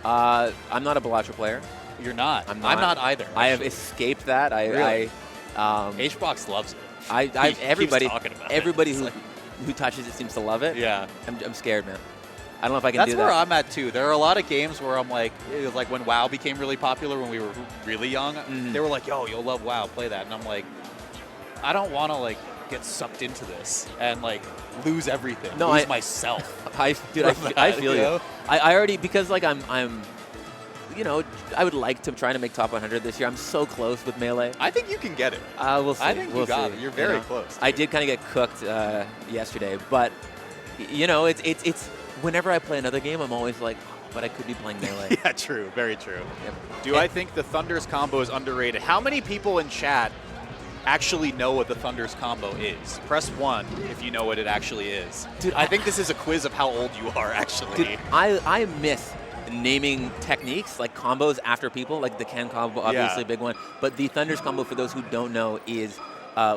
I'm not a Balatro player. You're not. I'm not. I'm not either. I have escaped that. Really? HBox loves it. Everybody Everybody who touches it seems to love it. Yeah. I'm scared, man. I don't know if I can do that. That's where I'm at too. There are a lot of games where I'm like when WoW became really popular when we were really young, they were like, yo, you'll love WoW, play that. And I'm like, I don't want to like get sucked into this and like lose everything, lose myself. I feel you. I already, because like I'm you know, I would like to try to make top 100 this year. I'm so close with Melee. I think you can get it. We'll see. I think you got it. You're very close. I did kind of get cooked yesterday, but you know, it's whenever I play another game, I'm always like, oh, but I could be playing Melee. Yeah, true. Very true. Yep. I think the Thunder's combo is underrated? How many people in chat actually know what the Thunder's combo is? Press 1 if you know what it actually is. Dude, I think this is a quiz of how old you are, actually. Dude, I miss naming techniques like combos after people, like the Ken combo, obviously a big one. But the Thunder's combo, for those who don't know, is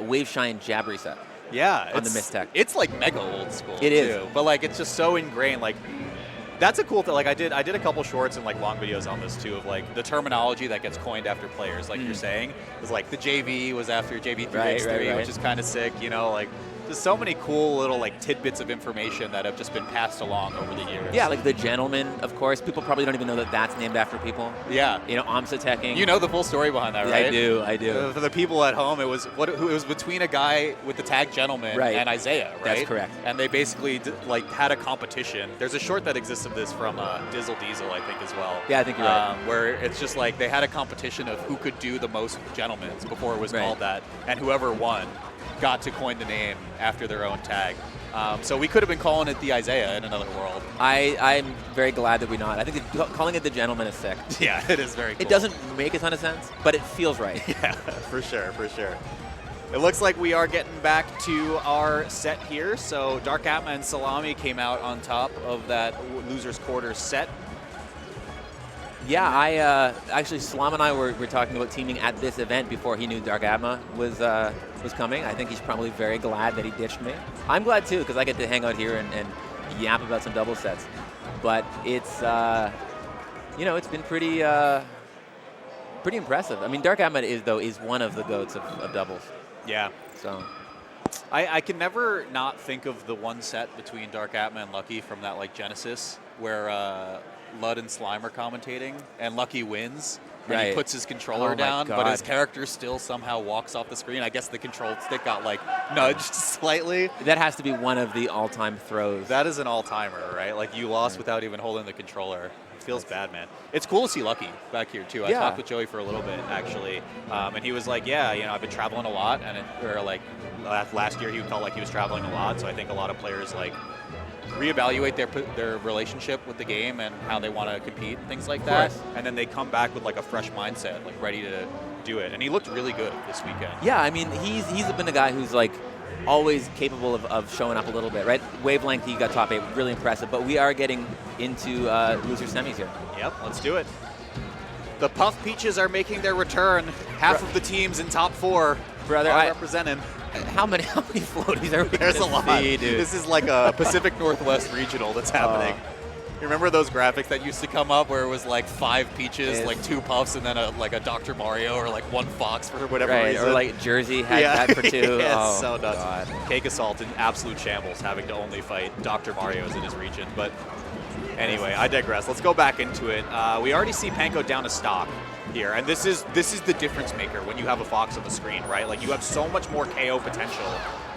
Wave Shine Jab Reset. Yeah, on the Mist Tech. It's like mega old school. It is, but like it's just so ingrained. Like that's a cool thing. Like I did a couple shorts and like long videos on this too of like the terminology that gets coined after players. Like you're saying, is like the JV was after JV3X3, which is kind of sick. You know, like. There's so many cool little like tidbits of information that have just been passed along over the years. Yeah, like the Gentleman, of course. People probably don't even know that that's named after people. Yeah. You know, Amsa teching. You know the full story behind that, right? I do. For the people at home, it was between a guy with the tag Gentleman and Isaiah, right? That's correct. And they basically like had a competition. There's a short that exists of this from Dizzle Diesel, I think, as well. Yeah, I think you're right. Where it's just like they had a competition of who could do the most Gentlemans before it was called that, and whoever won got to coin the name after their own tag. So we could have been calling it the Isaiah in another world. I'm very glad that we're not. I think calling it the Gentleman is sick. Yeah, it is very cool. It doesn't make a ton of sense, but it feels right. Yeah, for sure, for sure. It looks like we are getting back to our set here. So Dark Atma and Salami came out on top of that loser's quarters set. Yeah, actually, Salam and I were talking about teaming at this event before he knew Dark Atma was coming. I think he's probably very glad that he ditched me. I'm glad too, because I get to hang out here and yap about some double sets. But it's you know, it's been pretty impressive. I mean, Dark Atma is one of the goats of doubles. Yeah. So I can never not think of the one set between Dark Atma and Lucky from that like Genesis where Lud and Slime are commentating, and Lucky wins, and he puts his controller down, but his character still somehow walks off the screen. I guess the control stick got, like, nudged slightly. That has to be one of the all-time throws. That is an all-timer, right? Like, you lost without even holding the controller. It feels bad, man. It's cool to see Lucky back here, too. I talked with Joey for a little bit, actually, and he was like, yeah, you know, I've been traveling a lot, and last year he felt like he was traveling a lot, so I think a lot of players, like, reevaluate their relationship with the game and how they want to compete and things like that. And then they come back with like a fresh mindset, like ready to do it. And he looked really good this weekend. Yeah, I mean, he's been a guy who's like always capable of showing up a little bit, right? Wavelength, he got top 8, really impressive. But we are getting into loser semis here. Yep, let's do it. The Puff Peaches are making their return. Half of the teams in top 4 are representing. How many floaties are we There's a lot. See, dude? This is like a Pacific Northwest regional that's happening. You remember those graphics that used to come up where it was like 5 Peaches, like 2 Puffs, and then like a Dr. Mario or like 1 Fox for whatever reason? Or like Jersey had that for 2. Yeah, so nuts. God. Cake Assault in absolute shambles, having to only fight Dr. Marios in his region. But anyway, I digress. Let's go back into it. We already see Panko down a stock here, and this is the difference maker when you have a Fox on the screen, right? Like, you have so much more KO potential,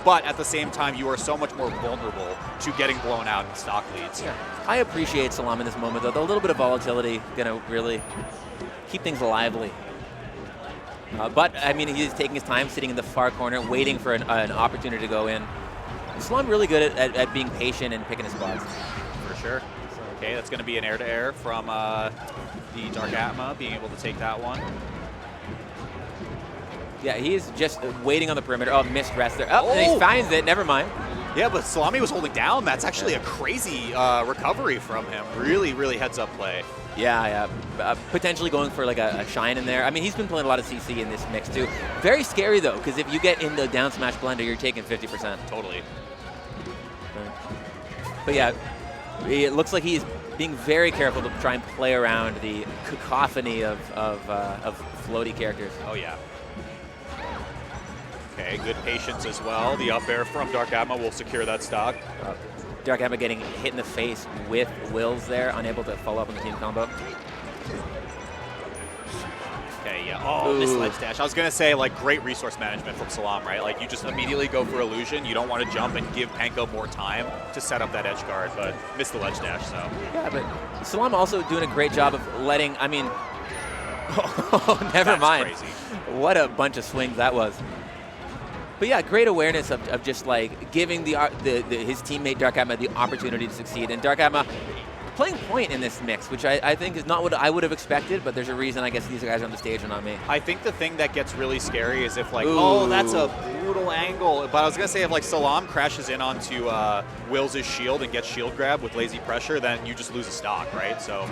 but at the same time, you are so much more vulnerable to getting blown out in stock leads. Yeah. I appreciate Salam in this moment, though. A little bit of volatility going to really keep things lively. But, I mean, he's taking his time, sitting in the far corner, waiting for an opportunity to go in. Salam really good at being patient and picking his spots. For sure. Okay, that's going to be an air-to-air from the Dark Atma, being able to take that one. Yeah, he's just waiting on the perimeter. Oh, missed rest there. Oh, and he finds it. Never mind. Yeah, but Salami was holding down. That's actually a crazy recovery from him. Really, really heads-up play. Yeah. Potentially going for like a shine in there. I mean, he's been playing a lot of CC in this mix, too. Very scary, though, because if you get in the down smash blender, you're taking 50%. Totally. But yeah, it looks like he's being very careful to try and play around the cacophony of floaty characters. Oh, yeah. Okay, good patience as well. The up air from Dark Atma will secure that stock. Dark Atma getting hit in the face with Wills there, unable to follow up on the team combo. Okay, yeah. Oh, this ledge dash. I was going to say, like, great resource management from Salam, right? Like, you just immediately go for illusion. You don't want to jump and give Panko more time to set up that edge guard, but missed the ledge dash, so. Yeah, but Salam also doing a great job of letting, I mean, never mind. Crazy. What a bunch of swings that was. But yeah, great awareness of just like giving his teammate Dark Atma the opportunity to succeed. And Dark Atma playing point in this mix, which I think is not what I would have expected, but there's a reason I guess these guys are on the stage and not me. I think the thing that gets really scary is if like, oh, that's a brutal angle. But I was going to say if like Salam crashes in onto Wills' shield and gets shield grab with lazy pressure, then you just lose a stock, right? So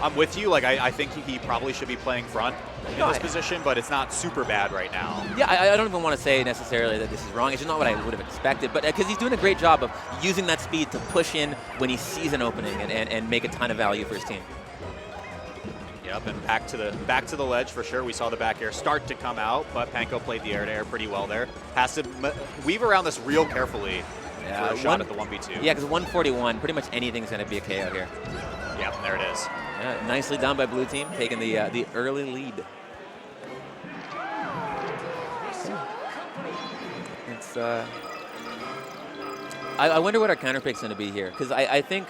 I'm with you. Like I think he probably should be playing front in this position, but it's not super bad right now. Yeah, I don't even want to say necessarily that this is wrong. It's just not what I would have expected, but because he's doing a great job of using that speed to push in when he sees an opening and make a ton of value for his team. Yep, and back to the ledge for sure. We saw the back air start to come out, but Panko played the air-to-air pretty well there. Has to weave around this real carefully for a shot at the 1v2. Yeah, because 141, pretty much anything's going to be a KO here. Yep, there it is. Yeah, nicely done by blue team, taking the early lead. It's I wonder what our counterpick's going to be here, because I think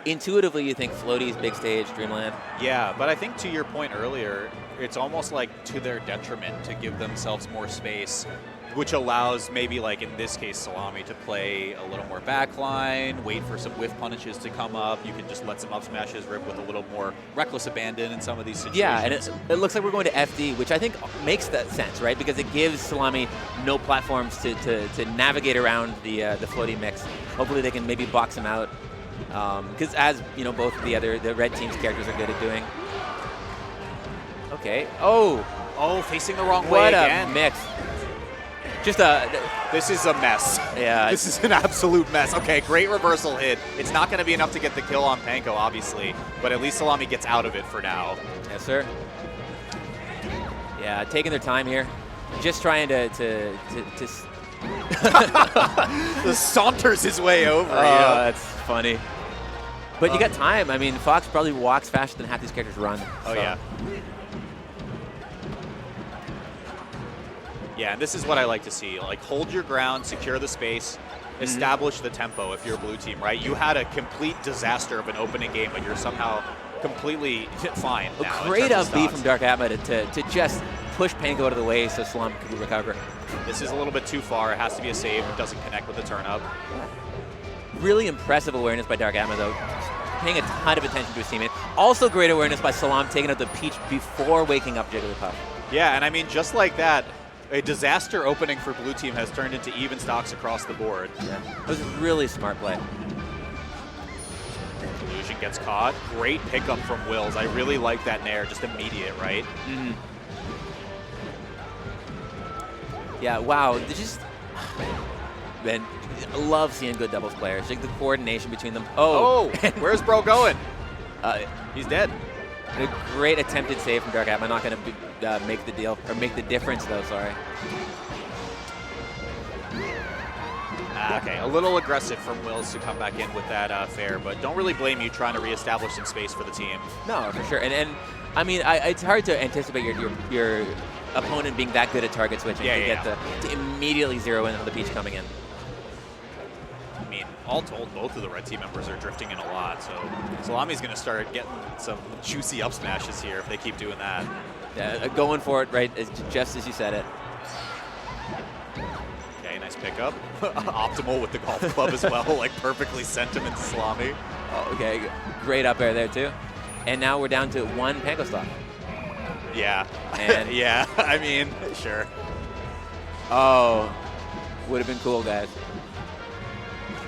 intuitively you think floaties, big stage, Dreamland. Yeah, but I think to your point earlier, it's almost like to their detriment to give themselves more space, which allows maybe like in this case Salami to play a little more backline, wait for some whiff punishes to come up. You can just let some up smashes rip with a little more reckless abandon in some of these situations. Yeah, and it looks like we're going to FD, which I think makes that sense, right? Because it gives Salami no platforms to navigate around the floaty mix. Hopefully they can maybe box him out. Because as you know, both the red team's characters are good at doing. Okay. Oh, facing the wrong way again. What a mix. This is a mess. Yeah. This is an absolute mess. Okay, great reversal hit. It's not going to be enough to get the kill on Panko, obviously, but at least Salami gets out of it for now. Yes, sir. Yeah, taking their time here. Just trying to the saunters his way over. Oh, yeah. That's funny. But you got time. I mean, Fox probably walks faster than half these characters run. Oh, yeah. Yeah, and this is what I like to see. Like, hold your ground, secure the space, establish the tempo if you're a blue team, right? You had a complete disaster of an opening game, but you're somehow completely fine now. A great up B from Dark Atma to just push Panko out of the way so Salam could recover. This is a little bit too far. It has to be a save. It doesn't connect with the turn up. Really impressive awareness by Dark Atma, though. Paying a ton of attention to his teammate. Also great awareness by Salam taking out the Peach before waking up Jigglypuff. Yeah, and I mean, just like that, a disaster opening for blue team has turned into even stocks across the board. Yeah. That was a really smart play. Illusion gets caught. Great pickup from Wills. I really like that nair, just immediate, right? Mm-hmm. Yeah, wow. They just... Man, I love seeing good doubles players. Like the coordination between them. Oh, where's bro going? He's dead. A great attempted save from Dark Atma. Not going to make the deal, or make the difference, though, sorry. Okay, a little aggressive from Wills to come back in with that fair, but don't really blame you trying to reestablish some space for the team. No, for sure. And I mean, it's hard to anticipate your opponent being that good at target switching to immediately zero in on the Peach coming in. I mean, all told, both of the red team members are drifting in a lot, so Salami's going to start getting some juicy up smashes here if they keep doing that. Yeah, going for it, right, just as you said it. Okay, nice pickup. Optimal with the golf club as well, like perfectly sent him into Salami. Oh, okay, great up air there too. And now we're down to one Panko stock. Yeah, and yeah, I mean, sure. Oh, would have been cool, guys.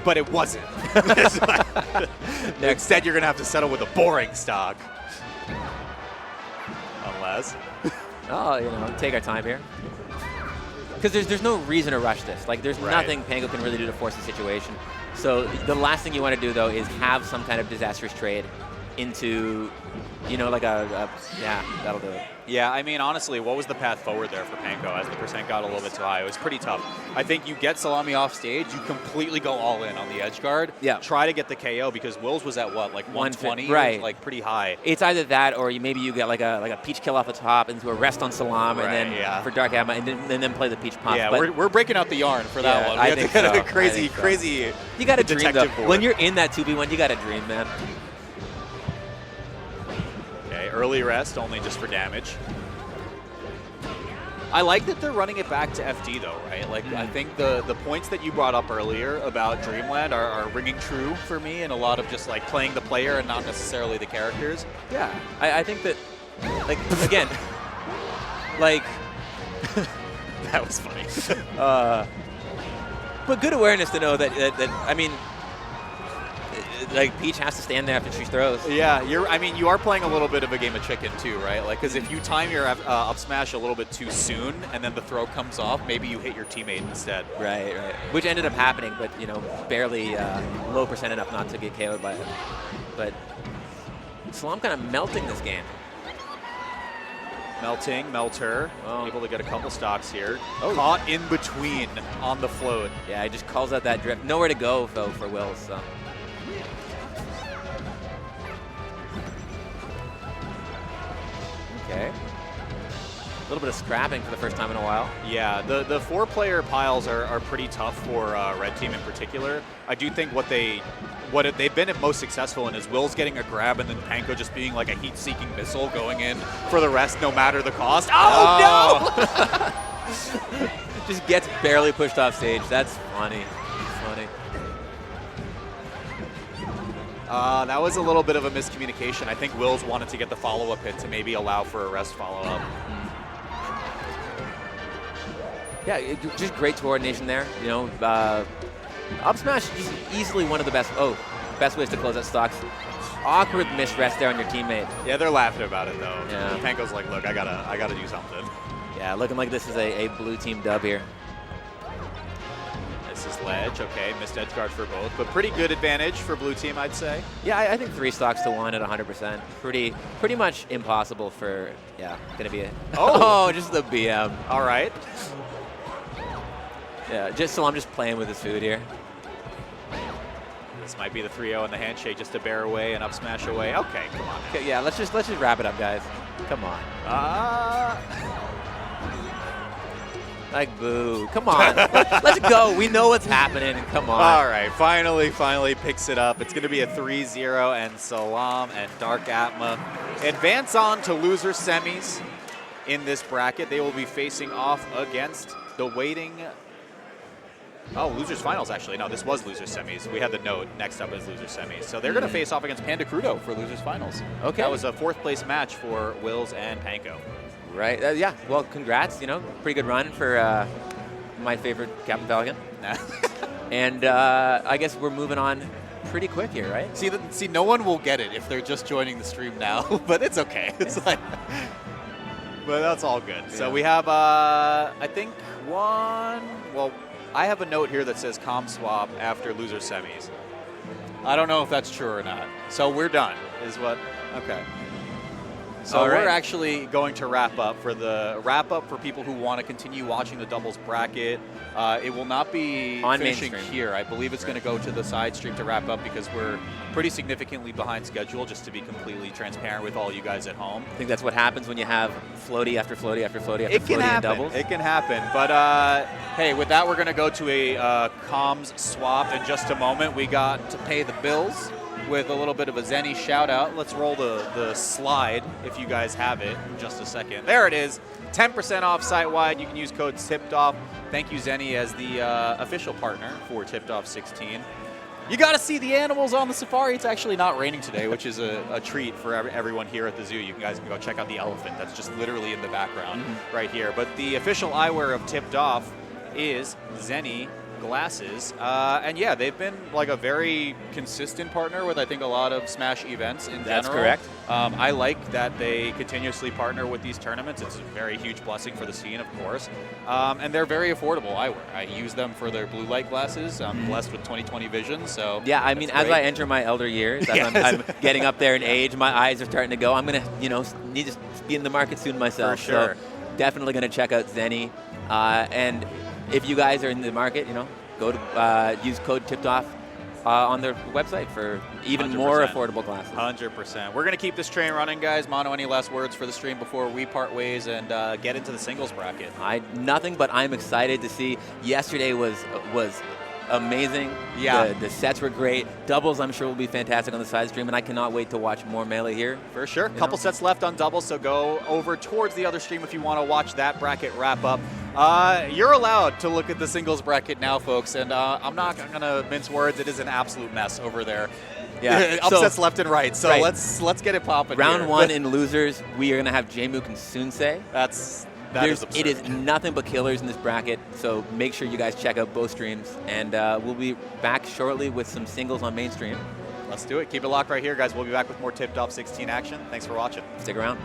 But it wasn't. Instead, you're going to have to settle with a boring stock. Unless. Oh, you know, take our time here. Because there's no reason to rush this. Like, there's nothing Panko can really do to force the situation. So the last thing you want to do, though, is have some kind of disastrous trade into, you know, like yeah, that'll do it. Yeah, I mean, honestly, what was the path forward there for Mang0 as the percent got a little bit too high? It was pretty tough. I think you get Salami off stage, you completely go all in on the edge guard. Yeah. Try to get the KO because Will's was at what, like 120? Right. Like pretty high. It's either that or maybe you get like a peach kill off the top into a rest on Salam and then for Dark Ammo and then play the peach pump. Yeah, we're breaking out the yarn for that one. We I have to get so. a crazy. You got to dream though. Board. When you're in that 2v1, you got to dream, man. Okay, early rest only just for damage. I like that they're running it back to FD though, right? Like I think the points that you brought up earlier about Dreamland are ringing true for me, and a lot of just like playing the player and not necessarily the characters. Yeah, I think that, like, again, like, that was funny. But good awareness to know that I mean, like Peach has to stand there after she throws. Yeah, I mean, you are playing a little bit of a game of chicken too, right? Like, because if you time your up smash a little bit too soon and then the throw comes off, maybe you hit your teammate instead. Right. Which ended up happening, but you know, barely low percent enough not to get KO'd by it. But Salam kind of melting this game. Melter, Oh. able to get a couple stocks here. Caught in between on the float. Yeah, he just calls out that drift. Nowhere to go though for Will. So. Okay. A little bit of scrapping for the first time in a while. Yeah, the 4-player piles are pretty tough for Red Team in particular. I do think what they've been most successful in is Will's getting a grab and then Mang0 just being like a heat-seeking missile going in for the rest no matter the cost. Oh, no! Just gets barely pushed off stage. That's funny. That was a little bit of a miscommunication. I think Will's wanted to get the follow-up hit to maybe allow for a rest follow-up. Yeah, just great coordination there. You know, up smash is easily one of the best ways to close out stocks. Awkward missed rest there on your teammate. Yeah, they're laughing about it though. Yeah. Mang0's like, look, I gotta do something. Yeah, looking like this is a blue team dub here. This is ledge, okay, missed edge guard for both, but pretty good advantage for blue team, I'd say. Yeah, I think 3 stocks to 1 at 100%. Pretty much impossible for, gonna be a, just the BM. All right. Yeah, so I'm just playing with his food here. This might be the 3-0 and the handshake just to bear away and up smash away. Okay, come on. Okay, yeah, let's just wrap it up, guys. Come on. Like, boo. Come on. Let's go. We know what's happening. Come on. All right. Finally picks it up. It's going to be a 3-0, and Salam and Dark Atma advance on to loser semis in this bracket. They will be facing off against the waiting... Oh, losers finals, actually. No, this was losers semis. We had the note. Next up is losers semis. So they're going to face off against Panda Crudo for losers finals. Okay. That was a 4th place match for Wills and Mang0. Right. Yeah. Well, congrats. You know, pretty good run for my favorite Captain Falcon. And I guess we're moving on pretty quick here, right? See, no one will get it if they're just joining the stream now, but it's okay. It's like, but that's all good. Yeah. So we have, I think I have a note here that says comm swap after loser semis. I don't know if that's true or not. So we're done, is what? Okay. So we're actually going to wrap up for people who want to continue watching the doubles bracket. It will not be on finishing mainstream here. I believe it's going to go to the side stream to wrap up because we're pretty significantly behind schedule, just to be completely transparent with all you guys at home. I think that's what happens when you have floaty after floaty after floaty after floaty in doubles. It can happen. But hey, with that, we're going to go to a comms swap in just a moment. We got to pay the bills with a little bit of a Zenny shout out. Let's roll the slide if you guys have it in just a second. There it is. 10% off site-wide. You can use code TIPPEDOFF. Thank you, Zenny, as the official partner for Tipped Off 16. You got to see the animals on the safari. It's actually not raining today, which is a treat for everyone here at the zoo. You guys can go check out the elephant that's just literally in the background right here. But the official eyewear of Tipped Off is Zenny glasses. And yeah, they've been like a very consistent partner with, I think, a lot of Smash events in That's general. correct. I like that they continuously partner with these tournaments. It's a very huge blessing for the scene, of course. And they're very affordable. I use them for their blue light glasses. I'm blessed with 20/20 vision, so yeah, I mean, as I enter my elder years, as I'm getting up there in age, my eyes are starting to go. I'm gonna, need to be in the market soon myself. For sure. So definitely gonna check out Zenny. And if you guys are in the market, go to use code TIPPEDOFF on their website for even 100%. more affordable glasses. 100%. We're going to keep this train running, guys. Mono, any last words for the stream before we part ways and Get into the singles bracket. Nothing, but I'm excited to see. Yesterday was amazing. Yeah. The sets were great. Doubles, I'm sure, will be fantastic on the side stream, and I cannot wait to watch more Melee here. For sure. Couple sets left on doubles, so go over towards the other stream if you want to watch that bracket wrap up. You're allowed to look at the singles bracket now, folks, and I'm not going to mince words. It is an absolute mess over there. Yeah. Upsets left and right, so Right. let's get it popping. Round here. one in losers, we are going to have Jmook and Sunsei. That is absurd. It is nothing but killers in this bracket, so make sure you guys check out both streams, and we'll be back shortly with some singles on mainstream. Let's do it. Keep it locked right here, guys. We'll be back with more Tipped Off 16 action. Thanks for watching. Stick around.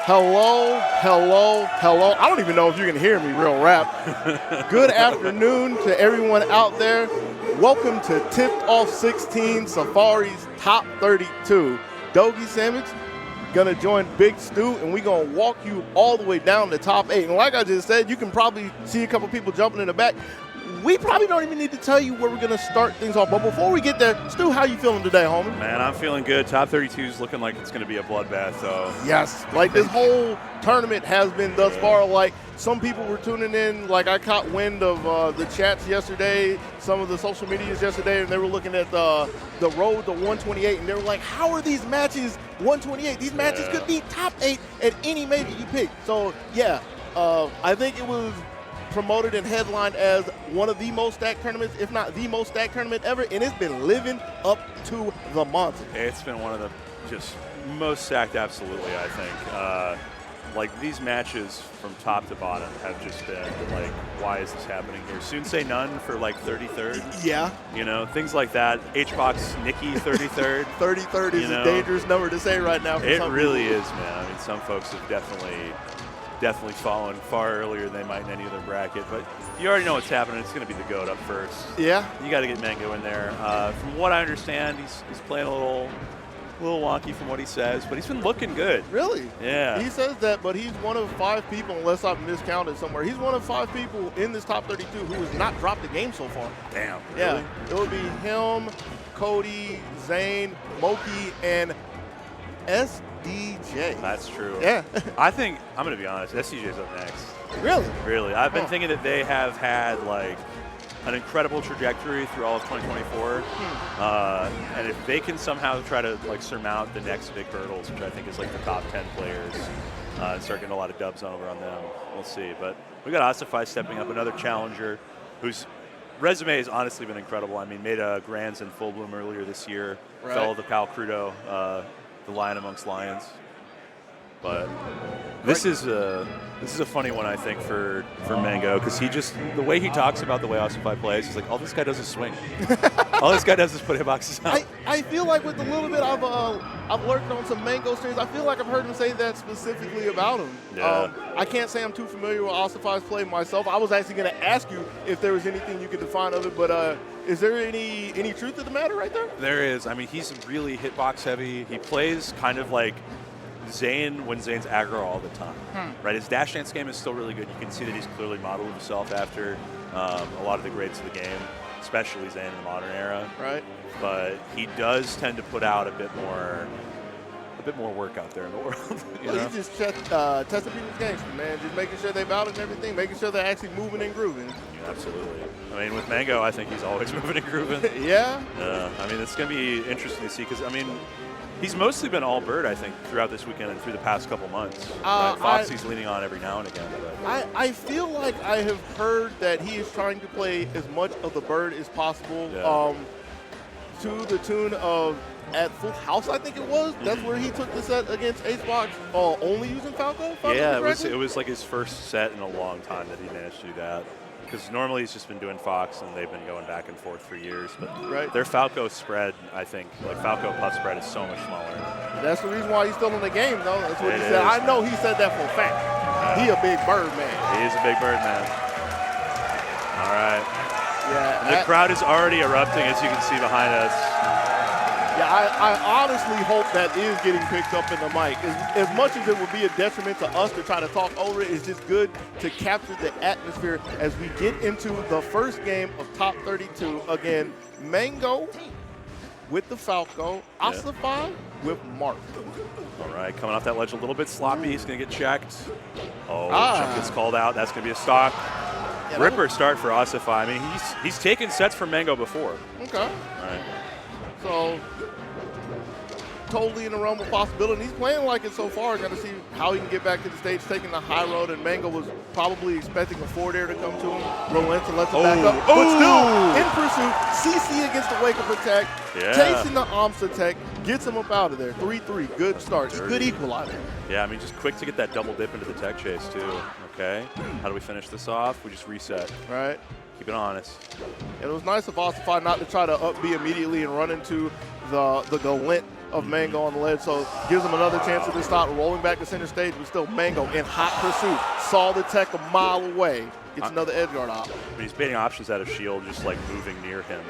Hello, hello, hello. I don't even know if you can hear me real rap. Good afternoon to everyone out there. Welcome to Tipped Off 16 Safari's Top 32. Dogysamich gonna join Big Stude, and we're gonna walk you all the way down the top 8. And like I just said, you can probably see a couple people jumping in the back. We probably don't even need to tell you where we're going to start things off. But before we get there, Stu, how you feeling today, homie? Man, I'm feeling good. Top 32 is looking like it's going to be a bloodbath. So yes, like this whole tournament has been thus far. Like some people were tuning in. Like I caught wind of the chats yesterday, some of the social medias yesterday, and they were looking at the road to 128, and they were like, "How are these matches 128? These matches could be top 8 at any major you pick." So yeah, I think it was promoted and headlined as one of the most stacked tournaments, if not the most stacked tournament ever, and it's been living up to the monster. It's been one of the just most stacked, absolutely, I think. Like these matches from top to bottom have just been like, why is this happening here? Soon say none for like 33rd. Yeah. You know, things like that. H-Box Nikki 33rd. 33rd is a dangerous number to say right now. For it some really people. is, man. I mean, some folks have definitely fallen far earlier than they might in any other bracket, but you already know what's happening. It's going to be the GOAT up first. Yeah. You got to get Mang0 in there. From what I understand, he's playing a little wonky from what he says, but he's been looking good. Really? Yeah. He says that, but he's one of 5 people, unless I've miscounted somewhere. He's one of 5 people in this top 32 who has not dropped a game so far. Damn. Yeah. Really? It would be him, Cody, Zane, Moki, and SDJ. That's true. Yeah. I think, I'm going to be honest, SDJ's up next. Really? Really. I've been thinking that they have had like an incredible trajectory through all of 2024. And if they can somehow try to like surmount the next big hurdles, which I think is like the top 10 players, and start getting a lot of dubs over on them, we'll see. But we got Asify stepping up, another challenger whose resume has honestly been incredible. I mean, made a Grands in Full Bloom earlier this year, fellow the Cal Crudo, the Lion amongst Lions. But this is a funny one, I think, for Mang0, because the way he talks about the way Asify plays, he's like, all this guy does is swing. All this guy does is put hitboxes out. I feel like with the little bit I've lurked on some Mang0 streams, I feel like I've heard him say that specifically about him. Yeah. I can't say I'm too familiar with Asify's play myself. I was actually going to ask you if there was anything you could define of it, but is there any truth to the matter right there? There is. I mean, he's really hitbox heavy. He plays kind of like Zane when Zane's aggro all the time, right? His dash dance game is still really good. You can see that he's clearly modeled himself after a lot of the greats of the game, especially Zane in the modern era. Right. But he does tend to put out a bit more work out there in the world. He's just testing people's games, man. Just making sure they're valid and everything, making sure they're actually moving and grooving. Yeah, absolutely. I mean, with Mang0, I think he's always moving and grooving. Yeah. I mean, it's going to be interesting to see because, I mean, he's mostly been all bird, I think, throughout this weekend and through the past couple months. Right? Foxy's leaning on every now and again. I feel like I have heard that he is trying to play as much of the bird as possible to the tune of at Full House, I think it was. That's where he took the set against Acebox, only using Falco? Yeah, it was like his first set in a long time that he managed to do that. Because normally he's just been doing Fox, and they've been going back and forth for years. But their Falco spread, I think, like Falco puff spread is so much smaller. That's the reason why he's still in the game, though. That's what he said. Is, I know he said that for a fact. He a big bird man. He is a big bird man. All right. Yeah. And the crowd is already erupting, as you can see behind us. Yeah, I honestly hope that is getting picked up in the mic. As much as it would be a detriment to us to try to talk over it, it's just good to capture the atmosphere as we get into the first game of top 32. Again, Mang0 with the Falco, Asify with Mark. All right, coming off that ledge a little bit sloppy. He's going to get checked. Jump gets called out. That's going to be a stock. Yeah, Ripper start for Asify. I mean, he's taken sets from Mang0 before. Okay. All right. So, totally in the realm of possibility. He's playing like it so far. Got to see how he can get back to the stage, taking the high road. And Mang0 was probably expecting a forward air to come to him. Relents and lets him back up. But still, in pursuit, CC against the wake-up attack. Chasing the Omps attack. Gets him up out of there. 3-3. Good start. Good equalizer. Yeah, I mean, just quick to get that double dip into the tech chase, too. Okay. How do we finish this off? We just reset. Right. Keep it honest. And it was nice of Ossify not to try to up B immediately and run into the glint of Mang0 on the ledge, so it gives him another chance at this stop, rolling back to center stage, but still Mang0 in hot pursuit. Saw the tech a mile away. Gets another edge guard op. But he's baiting options out of shield, just like moving near him,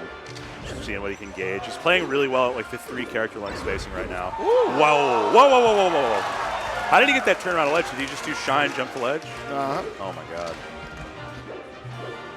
just seeing what he can gauge. He's playing really well at like the 3 character length spacing right now. Ooh. Whoa, whoa, whoa, whoa, whoa, whoa. How did he get that turnaround ledge? Did he just do shine, jump to ledge? Uh-huh. Oh my God.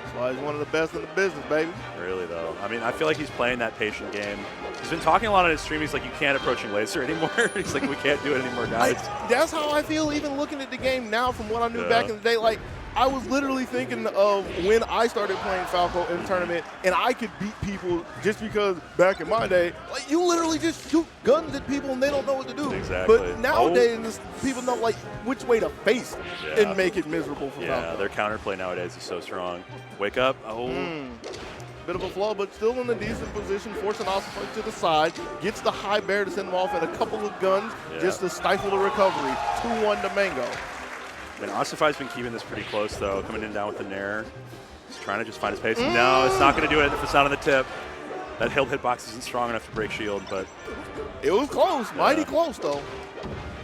That's why he's one of the best in the business, baby. Really though. I mean, I feel like he's playing that patient game. He's been talking a lot on his stream. He's like, you can't approaching laser anymore. He's like, we can't do it anymore, guys. That's how I feel even looking at the game now from what I knew back in the day. Like, I was literally thinking of when I started playing Falco in the tournament, and I could beat people just because back in my day, like, you literally just shoot guns at people and they don't know what to do. Exactly. But nowadays, people know like which way to face and make it miserable for Falco. Yeah, their counterplay nowadays is so strong. Wake up. Oh. Bit of a flaw, but still in a decent position, forcing Ossify to the side, gets the high bear to send him off, and a couple of guns just to stifle the recovery. 2-1 to Mang0. And Ossify's been keeping this pretty close, though, coming in down with the nair. He's trying to just find his pace. No, it's not going to do it if it's not on the tip. That hill hitbox isn't strong enough to break shield, but... It was close. Mighty close, though.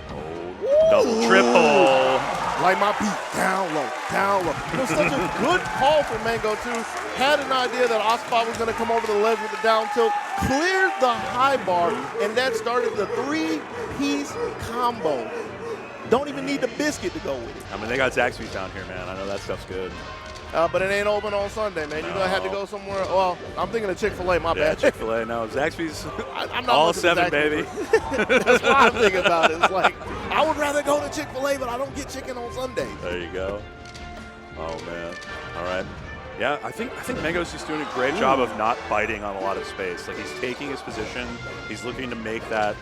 Oh, double, triple. Like my beat, down low, down low. It was such a good call for Mang0, too. Had an idea that Ossify was going to come over the ledge with the down tilt, cleared the high bar, and that started the 3-piece combo. Don't even need the biscuit to go with it. I mean, they got Zaxby's down here, man. I know that stuff's good. But it ain't open on Sunday, man. You're going to have to go somewhere. Well, I'm thinking of Chick-fil-A, my bad. Chick-fil-A. No, Zaxby's I'm not all 7, baby. That's why I'm thinking about it. It's like, I would rather go to Chick-fil-A, but I don't get chicken on Sunday. There you go. Oh, man. All right. Yeah, I think Mang0's just doing a great job of not biting on a lot of space. Like, he's taking his position. He's looking to make that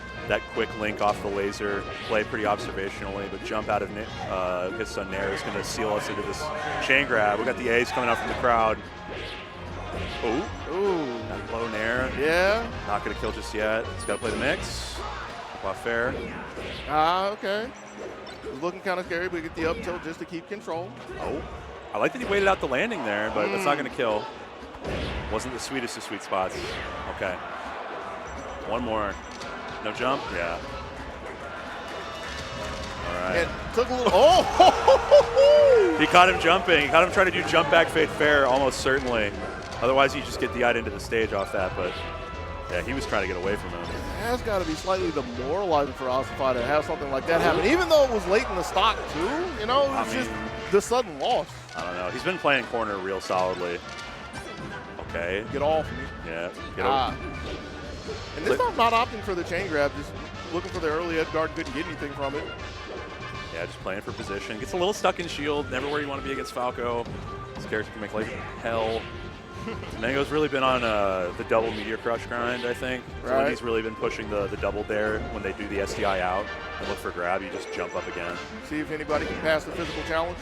quick link off the laser, play pretty observationally, but jump out of his son Nair is going to seal us into this chain grab. We got the A's coming out from the crowd. Ooh. That low Nair. Yeah. Not going to kill just yet. He's got to play the mix. Waff fair. Okay. It was looking kind of scary, but we get the up tilt just to keep control. Oh. I like that he waited out the landing there, but that's not going to kill. Wasn't the sweetest of sweet spots. Okay. One more. No jump? Yeah. All right. It took a little. Oh! He caught him jumping. He caught him trying to do jump back fade fair, almost certainly. Otherwise, you just get DI'd into the stage off that. But yeah, he was trying to get away from him. It has got to be slightly demoralizing for Ossify to have something like that happen, even though it was late in the stock too. You know, it was just the sudden loss. I don't know. He's been playing corner real solidly. Okay. Get off me. Yeah. Get over. And this time not opting for the chain grab, just looking for the early edge guard, couldn't get anything from it. Yeah, just playing for position. Gets a little stuck in shield, never where you want to be against Falco. This character can make life hell. Mang0's really been on the double Meteor Crush grind, I think. So when he's really been pushing the double dare when they do the SDI out and look for grab, you just jump up again. See if anybody can pass the physical challenge.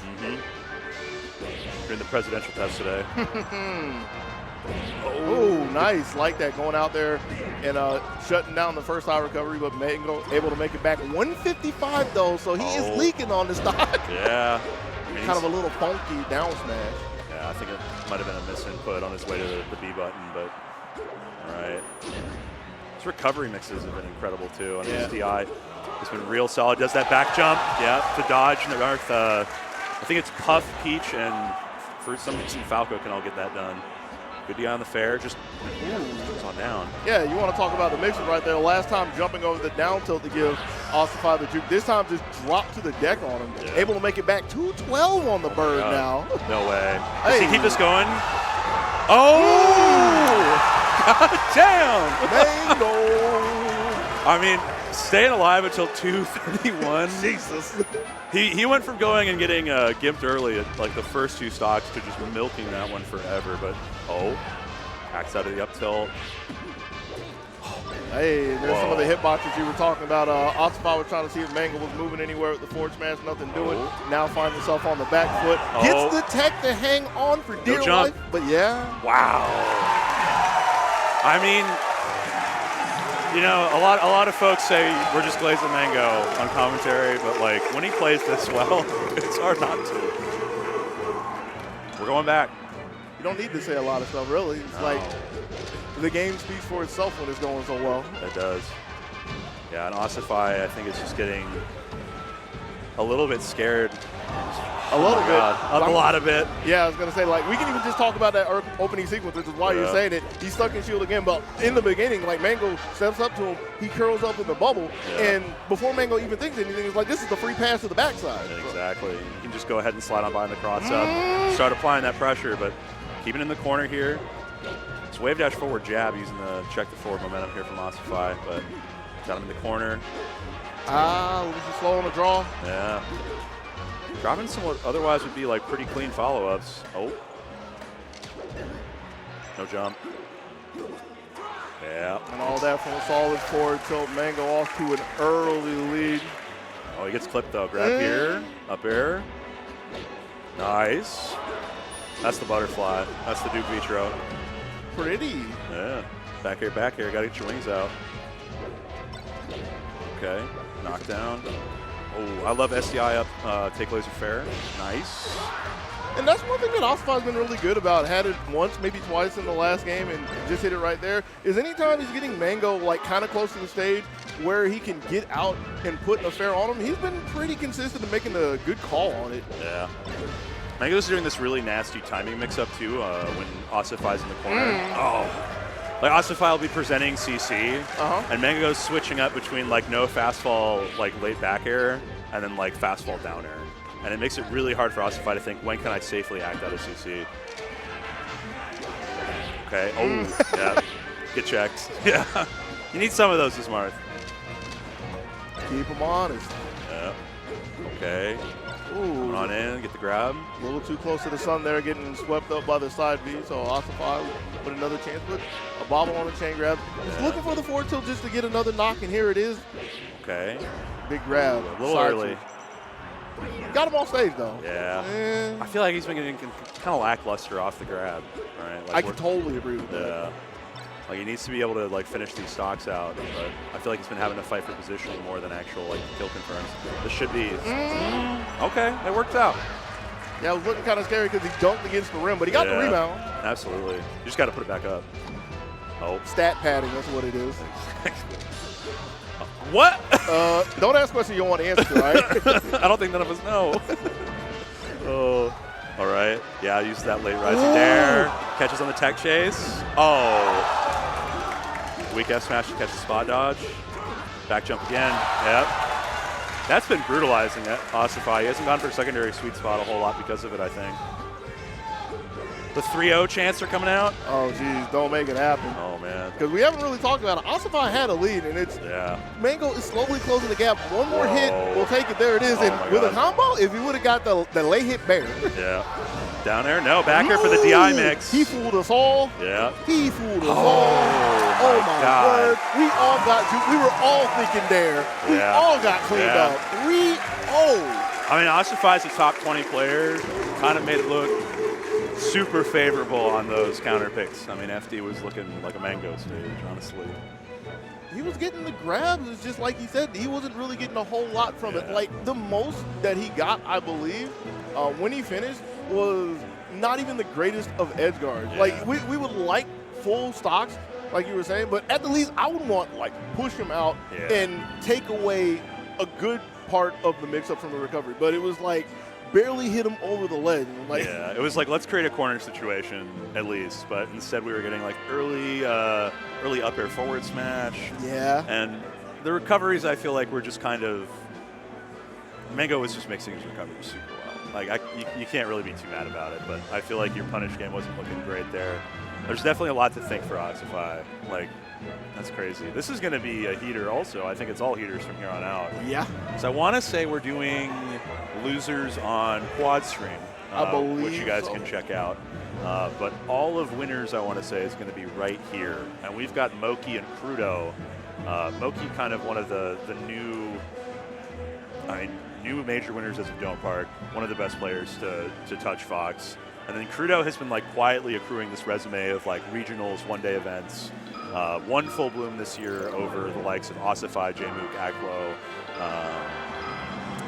You're in the presidential test today. Oh, nice. Like that, going out there and shutting down the first high recovery, but Mang0 able to make it back. 155, though, so he is leaking on the stock. Yeah. I mean, kind of a little funky down smash. Yeah, I think it might have been a misinput on his way to the B button, but all right. His recovery mixes have been incredible, too. On SDI, he's been real solid. Does that back jump, to dodge in the earth. I think it's Puff, Peach, and for some reason Falco can all get that done. Good DI on the fair, just on down. Yeah, you want to talk about the mixes right there. Last time jumping over the down tilt to give Ossify the juke. This time just dropped to the deck on him. Yeah. Able to make it back 212 on the bird now. No way. Does he keep this going? Oh! God damn! Mang0! I mean, staying alive until 231. Jesus. He went from going and getting gimped early at like the first 2 stocks to just milking that one forever. But hacks out of the up tilt. Hey, there's some of the hitboxes you were talking about. Ossify was trying to see if Mang0 was moving anywhere with the forward smash, nothing doing. Now finds himself on the back foot. Gets the tech to hang on for dear life, but Wow. I mean, you know, a lot of folks say we're just glazing Mang0 on commentary, but like when he plays this well, it's hard not to. We're going back. You don't need to say a lot of stuff, really. It's like the game speaks for itself when it's going so well. It does. Yeah, and Ossify, I think, is just getting a little bit scared. A little bit. A lot of it. Yeah, I was going to say, like, we can even just talk about that opening sequence, which is why you're saying it. He's stuck in shield again, but in the beginning, like, Mang0 steps up to him, he curls up in the bubble, and before Mang0 even thinks anything, it's like, this is the free pass to the backside. Exactly. You can just go ahead and slide on by in the cross up, start applying that pressure, but keeping in the corner here. It's wave dash forward jab using the check the forward momentum here from Ossify, but got him in the corner. A little too slow on the draw. Yeah. Dropping some what otherwise would be like pretty clean follow-ups. Oh. No jump. Yeah. And all that from a solid forward tilt. Mang0 off to an early lead. Oh, he gets clipped though. Grab here, up air. Nice. That's the butterfly. That's the Duke Vitro. Pretty. Yeah. Back air, back air. Gotta get your wings out. Okay. Knockdown. Oh, I love SDI up, take laser fair. Nice. And that's one thing that Ossify's been really good about. Had it once, maybe twice in the last game and just hit it right there. Is anytime he's getting Mang0 like kind of close to the stage where he can get out and put a fair on him, he's been pretty consistent in making a good call on it. Yeah. Mang0's doing this really nasty timing mix-up too when Ossify's in the corner. Oh. Like Ossify will be presenting CC, and Mang0's switching up between like no fast fall, like late back air, and then like fast fall down air. And it makes it really hard for Ossify to think, when can I safely act out of CC? Okay, oh, yeah, get checked. Yeah, you need some of those this Marth. Keep him honest. Yeah, okay. Ooh. Coming on in, get the grab. A little too close to the sun there, getting swept up by the side B, so Ossify with another chance, but a bobble on the chain grab. Just looking for the forward tilt just to get another knock, and here it is. Okay. Big grab. A little early. Got him on stage, though. Yeah. I feel like he's been getting kind of lackluster off the grab. Right? Like I can totally agree with that. Yeah. Like he needs to be able to like finish these stocks out, but I feel like he's been having to fight for position more than actual like kill confirms. This should be okay. It worked out. Yeah, it was looking kind of scary because he dunked against the rim, but he got the rebound. Absolutely. You just got to put it back up. Oh. Stat padding, that's what it is. What? Don't ask questions you don't want to answer, right? I don't think none of us know. Oh. All right. Yeah, I used that late rising dare. Catches on the tech chase. Oh. Weak F smash to catch the spot dodge. Back jump again. Yep. That's been brutalizing at Ossify. He hasn't gone for secondary sweet spot a whole lot because of it, I think. The 3-0 chants are coming out. Oh, geez. Don't make it happen. Oh, man. Because we haven't really talked about it. Ossify had a lead, and it's Mang0 is slowly closing the gap. One more hit, we'll take it. There it is. And with a combo, if he would have got the late hit bear. Yeah. Down there? No, back here for the DI mix. He fooled us all. Yeah. He fooled us all. Oh, my God. word. We all got we were all thinking there. We all got cleaned up. 3-0. I mean, Ossify's a top 20 player. Kind of made it look super favorable on those counter picks. I mean, FD was looking like a Mang0 stage, honestly. He was getting the grabs. It's just like he said, he wasn't really getting a whole lot from it. Like, the most that he got, I believe, when he finished was not even the greatest of edge guards. Like, we would like full stocks, like you were saying, but at the least, I would want, like, push him out and take away a good part of the mix-up from the recovery. But it was like, barely hit him over the ledge. Like, yeah, it was like, let's create a corner situation at least, but instead we were getting like early up air forward smash. Yeah. And the recoveries, I feel like, were just kind of, Mang0 was just mixing his recoveries super well. Like, you can't really be too mad about it, but I feel like your punish game wasn't looking great there. There's definitely a lot to think for Ossify. Like, that's crazy. This is going to be a heater also. I think it's all heaters from here on out. Yeah. So I want to say we're doing losers on quad stream, I believe which you guys can check out. But all of winners, I want to say, is going to be right here. And we've got Moki and Crudo. Moki kind of one of the new, new major winners as of Don't Park. One of the best players to touch Fox. And then Crudo has been like quietly accruing this resume of like regionals, one-day events. One full bloom this year over the likes of Ossify, Jmook, Aklo.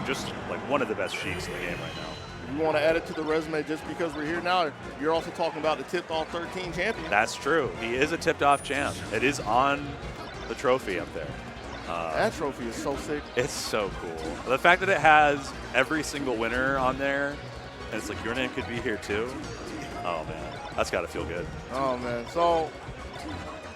Just like one of the best sheiks in the game right now. you want to add it to the resume just because we're here now, you're also talking about the tipped off 13 champion. That's true. He is a tipped off champ. It is on the trophy up there. That trophy is so sick. It's so cool. The fact that it has every single winner on there, and it's like your name could be here too. Oh man, that's got to feel good. Oh man. So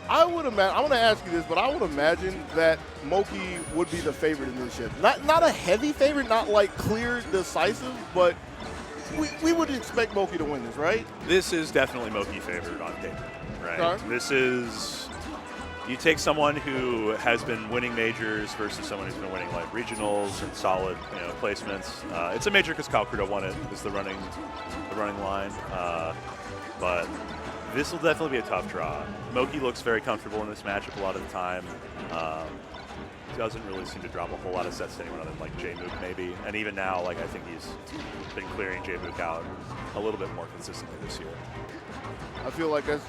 I would imagine, I want to ask you this, but I would imagine that Moki would be the favorite in this ship. Not a heavy favorite, not like clear, decisive, but we would expect Moki to win this, right? This is definitely Moki favored on paper, right? Okay. This is, you take someone who has been winning majors versus someone who's been winning like regionals and solid, placements. It's a major because Kyle Crudo won it. Is the running line, but this will definitely be a tough draw. Moki looks very comfortable in this matchup a lot of the time. Doesn't really seem to drop a whole lot of sets to anyone other than like J-Mook maybe. And even now, like I think he's been clearing J-Mook out a little bit more consistently this year. I feel like that's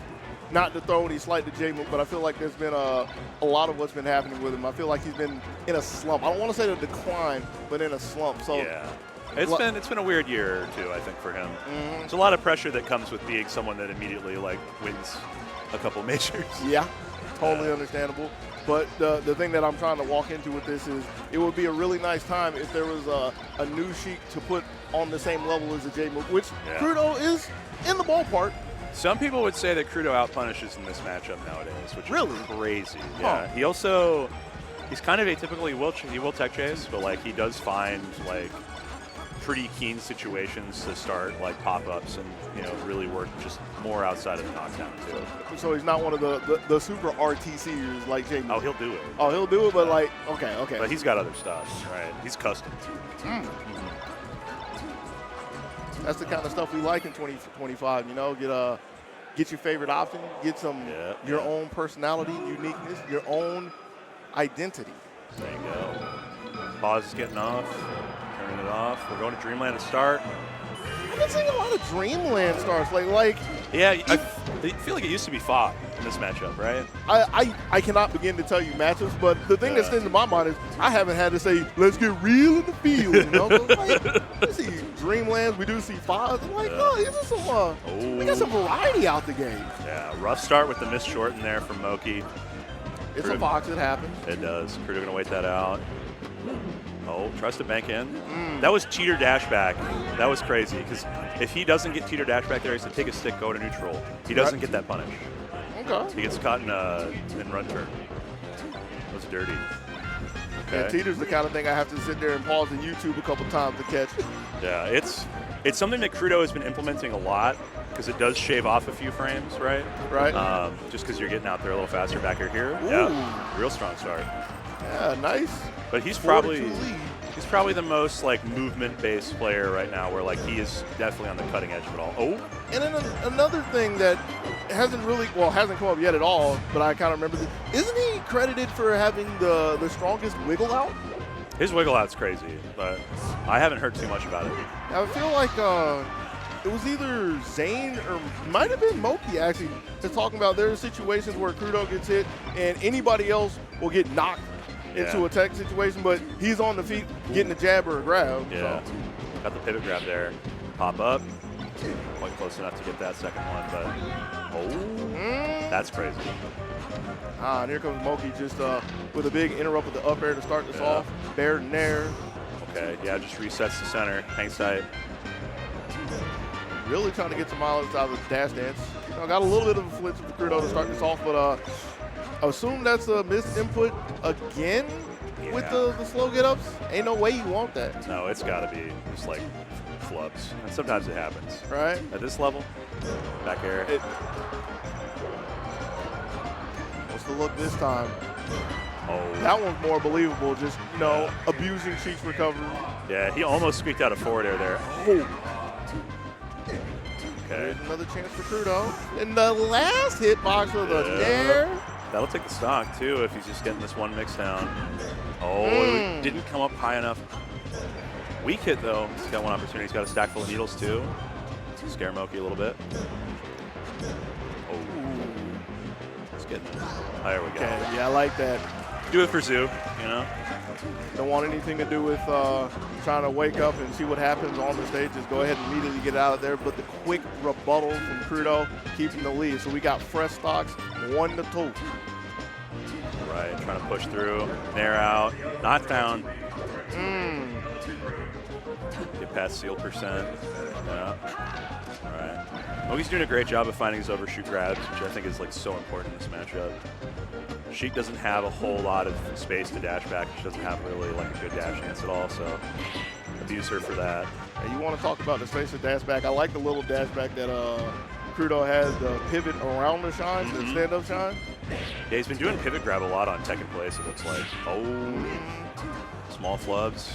not to throw any slight to J-Mook, but I feel like there's been a lot of what's been happening with him. I feel like he's been in a slump. I don't want to say the decline, but in a slump. So yeah. It's been a weird year or two, I think, for him. Mm-hmm. There's a lot of pressure that comes with being someone that immediately like wins a couple majors. Yeah, totally understandable. But the thing that I'm trying to walk into with this is it would be a really nice time if there was a new Sheik to put on the same level as a J-Mook, which Crudo is in the ballpark. Some people would say that Crudo outpunishes in this matchup nowadays, which really is crazy. Yeah, he also, he's kind of atypical. He will tech chase, but like he does find like pretty keen situations to start like pop-ups and really work just more outside of the knockdown too. So he's not one of the super RTCers like J-Mook. Oh, he'll do it. Oh, he'll do it, but like okay. But he's got other stuff, right? He's custom. That's the kind of stuff we like in 2025. Get your favorite option, get some your own personality, uniqueness, your own identity. There you go. Pause is getting off. Turning it off. We're going to Dreamland to start. I've been seeing a lot of Dreamland starts. Yeah, I feel like it used to be fought in this matchup, right? I cannot begin to tell you matchups, but the thing that stands in my mind is I haven't had to say, let's get real in the field. We see Dreamlands, we do see Foz. I'm like, no, these are some, we got some variety out the game. Yeah, rough start with the miss short in there from Moki. It's a Fox, it happens. It does. Crudo going to wait that out. Oh, tries to bank in. That was cheater dash back. That was crazy because if he doesn't get cheater dash back there, he has to take a stick, go to neutral. He doesn't get that punish. Okay. He gets caught in run turn. That was dirty. Okay. And teeter's the kind of thing I have to sit there and pause the YouTube a couple times to catch. Yeah, it's something that Crudo has been implementing a lot because it does shave off a few frames, right? Right. Just because you're getting out there a little faster back here. Ooh. Yeah, real strong start. Yeah, nice. But he's probably the most like movement-based player right now, where like he is definitely on the cutting edge of it all. Oh, and then another thing that hasn't come up yet at all, but I kind of remember this. Isn't he credited for having the strongest wiggle out? His wiggle out's crazy, but I haven't heard too much about it. I feel like it was either Zane or might have been Moki actually that's talking about there are situations where Crudo gets hit and anybody else will get knocked into a tech situation, but he's on the feet getting a jab or a grab. Yeah, so. Got the pivot grab there. Pop up. Quite close enough to get that second one, but that's crazy. And here comes Moki just with a big interrupt with the up air to start this off. Bared in there. Okay, yeah, just resets the center. Hangs tight. Really trying to get some mileage out of the dash dance. Got a little bit of a flinch with the Crudo to start this off, but I assume that's a missed input again with the slow get-ups. Ain't no way you want that. No, it's got to be just like flubs. And sometimes it happens. Right. At this level, back air. What's the look this time? Oh. That one's more believable, just, abusing Sheik's recovery. Yeah, he almost squeaked out a forward air there. Oh. Okay. There's another chance for Crudo. And the last hitbox with a dare. That'll take the stock, too, if he's just getting this one mix down. Oh, it didn't come up high enough. Weak hit, though. He's got one opportunity. He's got a stack full of needles, too. Scare Moki a little bit. Oh. It's getting there. Oh, there we go. Okay, yeah, I like that. Do it for Zoo, you know? Don't want anything to do with trying to wake up and see what happens on the stage. Just go ahead and immediately get out of there. But the quick rebuttal from Crudo keeping the lead. So we got fresh stocks, 1-2. Right, trying to push through, nair out, knock down. Get past seal percent. Yeah. All right. Mogi's doing a great job of finding his overshoot grabs, which I think is like so important in this matchup. Sheik doesn't have a whole lot of space to dash back. She doesn't have really like a good dash chance at all, so abuse her for that. And you want to talk about the space of dash back. I like the little dash back that Crudo has, the pivot around the shine, the stand-up shine. Yeah, he's been doing pivot grab a lot on Tekken Place, it looks like. Oh, small flubs.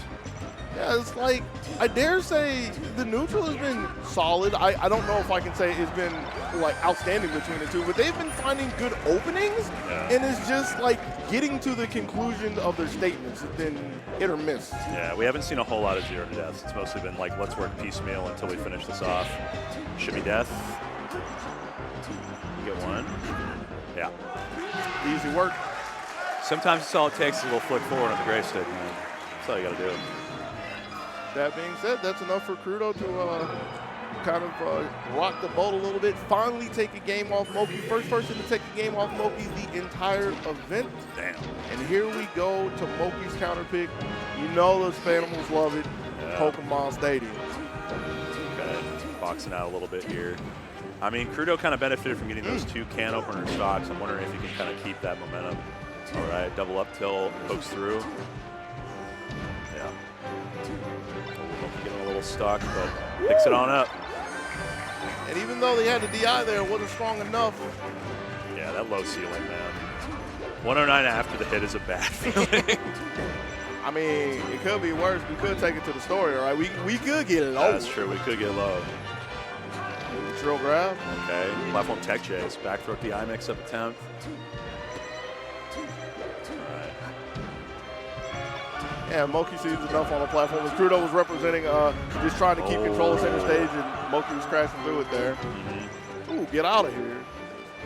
Yeah, it's like, I dare say the neutral has been solid. I don't know if I can say it's been like outstanding between the two, but they've been finding good openings, and it's just like getting to the conclusion of their statements. It's been hit or miss. Yeah, we haven't seen a whole lot of 0 to deaths. It's mostly been like, let's work piecemeal until we finish this off. Should be death. You get one. Yeah. Easy work. Sometimes it's all it takes is a little flick forward on the gray stick, man. That's all you got to do. That being said, that's enough for Crudo to kind of rock the boat a little bit, finally take a game off Moki. First person to take a game off Moki the entire event. Damn. And here we go to Moki's counter pick. You know those Phantomals love it. Yeah. Pokemon Stadium. Okay, boxing out a little bit here. I mean, Crudo kind of benefited from getting those 2 can opener stocks. I'm wondering if he can kind of keep that momentum. All right, double up tilt, pokes through. Yeah. Getting a little stuck, but picks it on up. And even though they had the DI there, it wasn't strong enough. Yeah, that low ceiling, man. 109 after the hit is a bad feeling. I mean, it could be worse. We could take it to the story, all right? We could get it low. That's true, we could get low. Drill grab. Okay, platform tech chase, back throw DI mix-up attempt. Yeah, Moki sees enough on the platform. As Crudo was representing, just trying to keep control of center stage, and Moki was crashing through it there. Ooh, get out of here.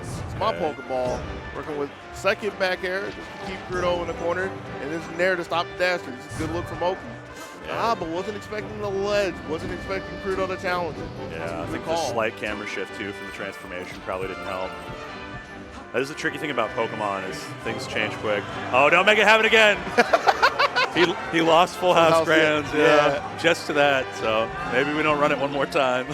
It's my Pokeball. Working with second back air just to keep Crudo in the corner, and then Nair to stop the dash. This is a good look for Moki. Yeah. But wasn't expecting the ledge. Wasn't expecting Crudo to challenge it. Yeah, I think the slight camera shift, too, from the transformation probably didn't help. That is the tricky thing about Pokemon is things change quick. Oh, don't make it happen again. He lost full house grands, just to that. So maybe we don't run it one more time.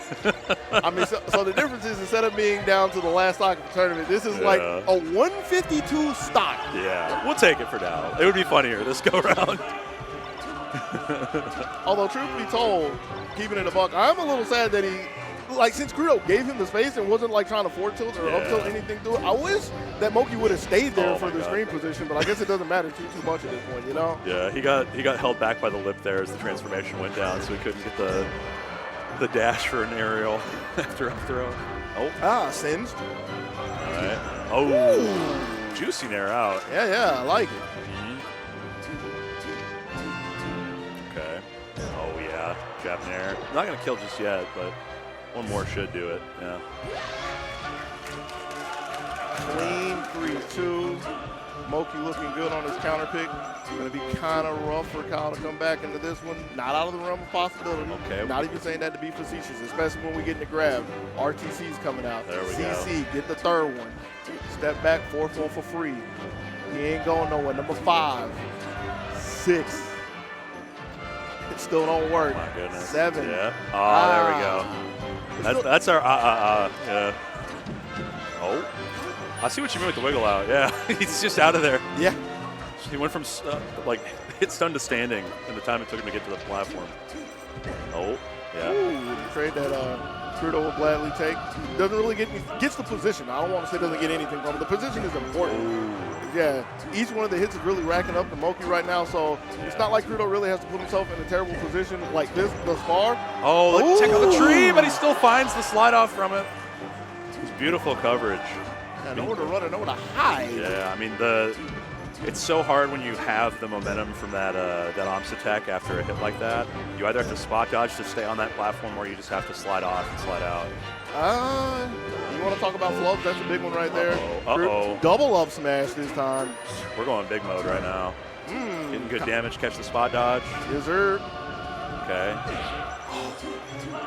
I mean, so the difference is instead of being down to the last stock of the tournament, this is like a 152 stock. Yeah, we'll take it for now. It would be funnier this go around. Although, truth be told, keeping it a buck, I'm a little sad that he, like, since Crudo gave him the space and wasn't like trying to forward tilt or up tilt anything through it, I wish that Moki would have stayed there for the screen position, but I guess it doesn't matter too much at this point, you know? Yeah, he got held back by the lip there as the transformation went down, so he couldn't get the dash for an aerial after up throw. Oh. Singed. All right. Oh, ooh. Juicy nair out. Yeah, I like it. Okay. Oh, yeah. Jab nair. Not going to kill just yet, but one more should do it. Yeah. Clean 3-2. Moki looking good on his counter pick. Going to be kind of rough for Kyle to come back into this one. Not out of the realm of possibility. Okay. Not even saying that to be facetious, especially when we get in the grab. RTC's coming out. There we CC, get the third one. Step back, fourth one for free. He ain't going nowhere. Number 5, 6. It still don't work. Oh my goodness. 7. Yeah. Oh, there we go. That's our yeah. Oh. I see what you mean with the wiggle out. Yeah, he's just out of there. Yeah. He went from like hit stun to standing in the time it took him to get to the platform. Oh, yeah. Ooh, the trade that Crudo will gladly take. Doesn't really gets the position. I don't want to say doesn't get anything from it. The position is important. Ooh. Yeah, each one of the hits is really racking up the Moki right now, so it's not like Crudo really has to put himself in a terrible position like this thus far. Oh, check out the tree, but he still finds the slide off from it. It's beautiful coverage. Yeah, nowhere to run and nowhere to hide. Yeah, I mean, the It's so hard when you have the momentum from that that OMS attack after a hit like that. You either have to spot dodge to stay on that platform, or you just have to slide off and slide out. You want to talk about flubs? That's a big one right there. Uh-oh. Double up smash this time. We're going big mode right now. Getting good damage, catch the spot dodge. Yes, sir. Okay.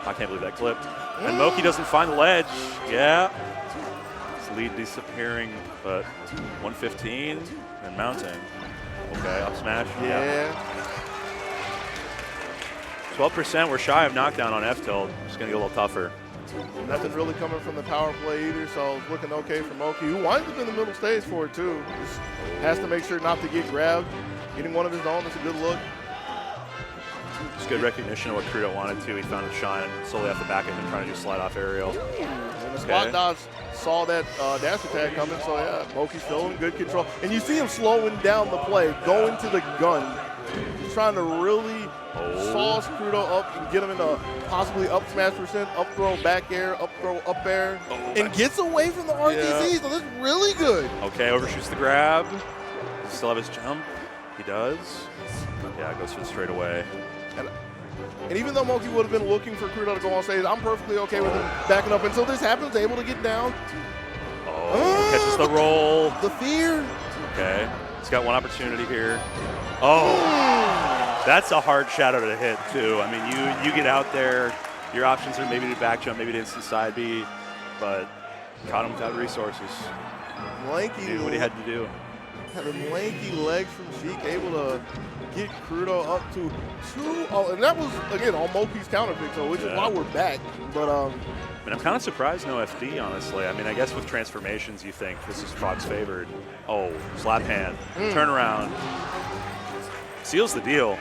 I can't believe that clipped. And MAINSTAGE doesn't find the ledge. Yeah. His lead disappearing, but 115 and mounting. Okay, up smash. Yeah. 12%, we're shy of knockdown on F-tilt. It's going to get a little tougher. Nothing really coming from the power play either, so it's looking okay for MAINSTAGE, who winds up in the middle stage for it too. Just has to make sure not to get grabbed. Getting one of his own, that's a good look. It's good recognition of what Crudo wanted to. He found a shine slowly off the back end and trying to do slide off aerial. And the spot dodge saw that dash attack coming, so yeah, MAINSTAGE's still in good control. And you see him slowing down the play, going to the gun. He's trying to really sauce Crudo up and get him in a possibly up smash percent, up throw, back air, up throw, up air, and gets away from the RTC, so this is really good. Okay, overshoots the grab. Does he still have his jump? He does. Yeah, goes for the straightaway. And even though MAINSTAGE would have been looking for Crudo to go on stage, I'm perfectly okay with him backing up until this happens, able to get down. Catches the roll. The fear. Okay, he's got one opportunity here. Oh, that's a hard shadow to hit too. I mean, you get out there, your options are maybe to back jump, maybe to instant side B, but caught him without resources. Lanky. Knew what he had to do. Had a lanky legs from Sheik, able to get Crudo up to 2-0. And that was, again, on MAINSTAGE's counter pick, so which is why we're back. But I mean, I'm kind of surprised no FD, honestly. I mean, I guess with transformations, you think this is Fox favored. Oh, slap hand, turnaround. Seals the deal.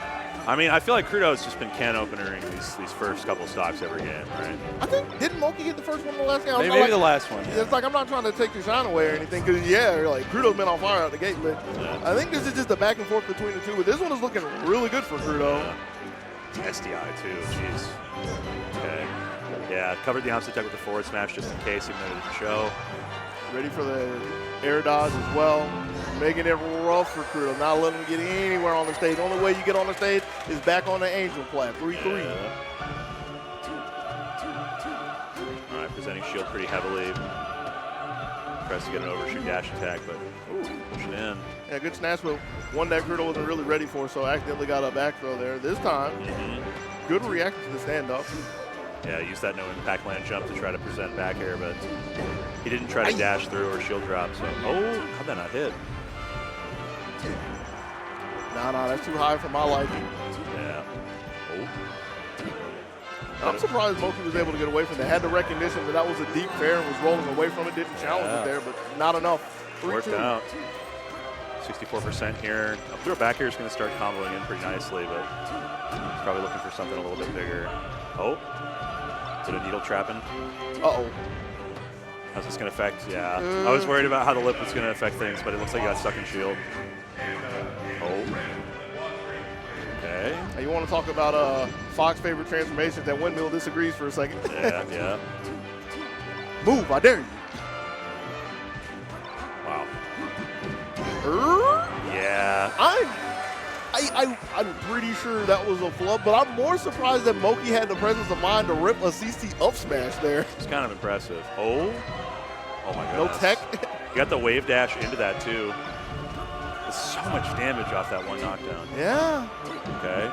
I mean, I feel like Crudo's just been can openering these first couple stocks every game, right? I think, didn't MAINSTAGE get the first one the last game? Maybe the last one. Yeah. It's like, I'm not trying to take the shine away or anything, because, yeah, like, Crudo's been on fire out the gate, but I think this is just a back and forth between the two. But this one is looking really good for Crudo. Yeah. SDI, too. Jeez. Okay. Yeah, covered the opposite attack with the forward smash just in case, even though it didn't show. Ready for the air dodge as well. Making it rough for Crudo, not letting him get anywhere on the stage. The only way you get on the stage is back on the Angel plat, 3-3. Yeah. All right, presenting shield pretty heavily. Tries to get an overshoot dash attack, but pushing in. Yeah, good snatch, but one that Crudo wasn't really ready for, so accidentally got a back throw there. This time, good reaction to the stand-up. Yeah, use that no impact land jump to try to present back air, but he didn't try to dash through or shield drop, so. Oh, how'd that not hit? No, that's too high for my liking. Yeah. I'm surprised MAINSTAGE was able to get away from that. Had the recognition that was a deep fair and was rolling away from it. Didn't challenge it there, but not enough. Worked out. 64% here. Up throw back here is going to start comboing in pretty nicely, but he's probably looking for something a little bit bigger. Oh. Is it a needle trapping? Uh-oh. How's this going to affect? Yeah. I was worried about how the lip was going to affect things, but it looks like he got stuck in shield. Oh. Okay. Hey, you want to talk about Fox favorite transformations? That windmill disagrees for a second. Yeah. Move, I dare you. Wow. Yeah. I'm pretty sure that was a flub, but I'm more surprised that MAINSTAGE had the presence of mind to rip a CC up smash there. It's kind of impressive. Oh my goodness. No tech. You got the wave dash into that too. There's so much damage off that one knockdown. Yeah. Okay.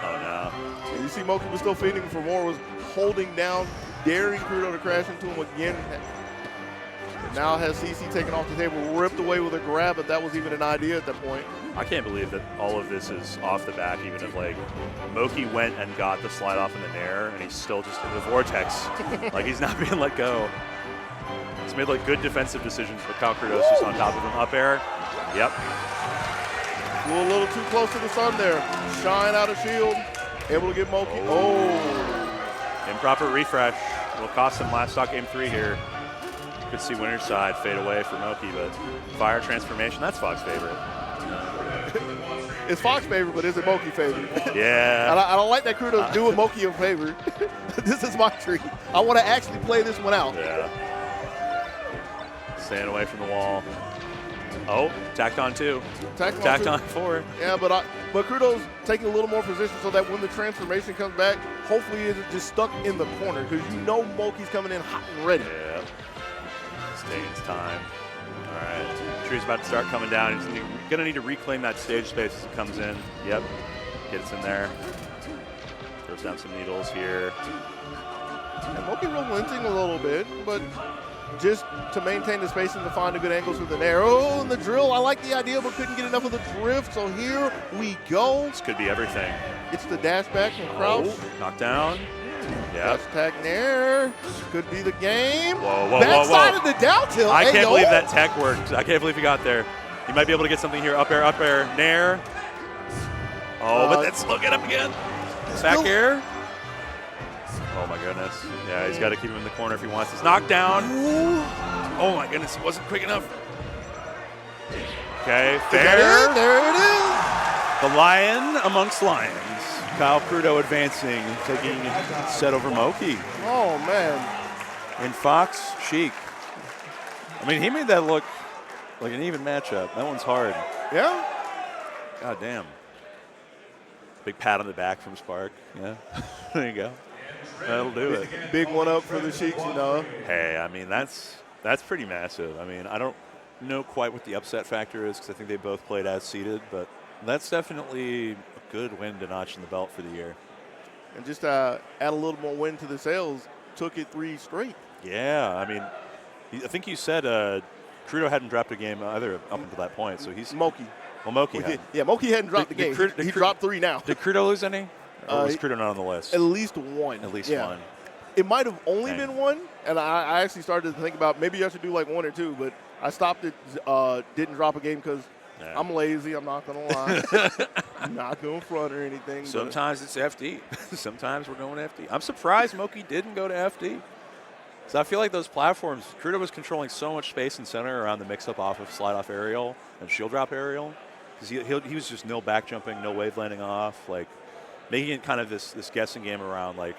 Oh no. And you see MAINSTAGE was still feeding for more, was holding down, daring Crudo to crash into him again. Now has CC taken off the table, ripped away with a grab, but that was even an idea at that point. I can't believe that all of this is off the back, even if like MAINSTAGE went and got the slide off in the nair and he's still just in the vortex. Like he's not being let go. He's made like good defensive decisions, but Kyle Crudo's just on top of him. Up air. Yep. Flew a little too close to the sun there. Shine out of shield. Able to get MAINSTAGE. Oh. Improper refresh. Will cost him last stock game 3 here. Could see winner's side fade away for MAINSTAGE, but fire transformation, that's Fox favorite. It's Fox favorite, but is it MAINSTAGE favorite? Yeah. I don't like that Crudo's doing MAINSTAGE a favor. This is my treat. I want to actually play this one out. Yeah. Staying away from the wall. Oh, tacked on 2. Tacked on 4. Yeah, but Crudo's taking a little more position so that when the transformation comes back, hopefully it's just stuck in the corner because you know Moki's coming in hot and ready. Yeah. Stage time. All right. Tree's about to start coming down. He's going to need to reclaim that stage space as it comes in. Yep. Gets in there. Throws down some needles here. And Moki relenting a little bit, but just to maintain the space and to find a good angle through the air. Oh, and the drill. I like the idea, but couldn't get enough of the drift. So here we go. This could be everything. It's the dash back from Crouch. Knockdown. Yeah. Tag Nair. Could be the game. Whoa, whoa, Backside of the down tilt. I can't believe that tech worked. I can't believe he got there. He might be able to get something here. Up air, Nair. Oh, but that's look at him again. Back air. Oh my goodness. Yeah, he's got to keep him in the corner if he wants this knockdown. Oh my goodness, he wasn't quick enough. Okay, fair. There it is. The lion amongst lions. Kyle Crudo advancing, taking set over Moki. Oh man. And Fox Sheik. I mean, he made that look like an even matchup. That one's hard. Yeah. God damn. Big pat on the back from Spark. Yeah. There you go. That'll do it. Big one up for the Sheiks, you know. Hey, I mean, that's pretty massive. I mean, I don't know quite what the upset factor is because I think they both played as seeded, but that's definitely a good win to notch in the belt for the year. And just add a little more wind to the sails, took it 3 straight. Yeah, I mean, I think you said Crudo hadn't dropped a game either up until that point, so he's Moki. Well, Moki had. Yeah, Moki hadn't dropped the game. He dropped 3 now. Did Crudo lose any? Or was Crudo not on the list? At least 1. At least 1. It might have only been 1, and I actually started to think about maybe I should do like 1 or 2, but I stopped it, didn't drop a game because I'm lazy. I'm not going to lie. I'm not going to front or anything. Sometimes it's FD. Sometimes we're going FD. I'm surprised Moki didn't go to FD. So I feel like those platforms, Crudo was controlling so much space in center around the mix-up off of slide-off aerial and shield drop aerial. Because he was just no back jumping, no wave landing off, like making it kind of this guessing game around, like,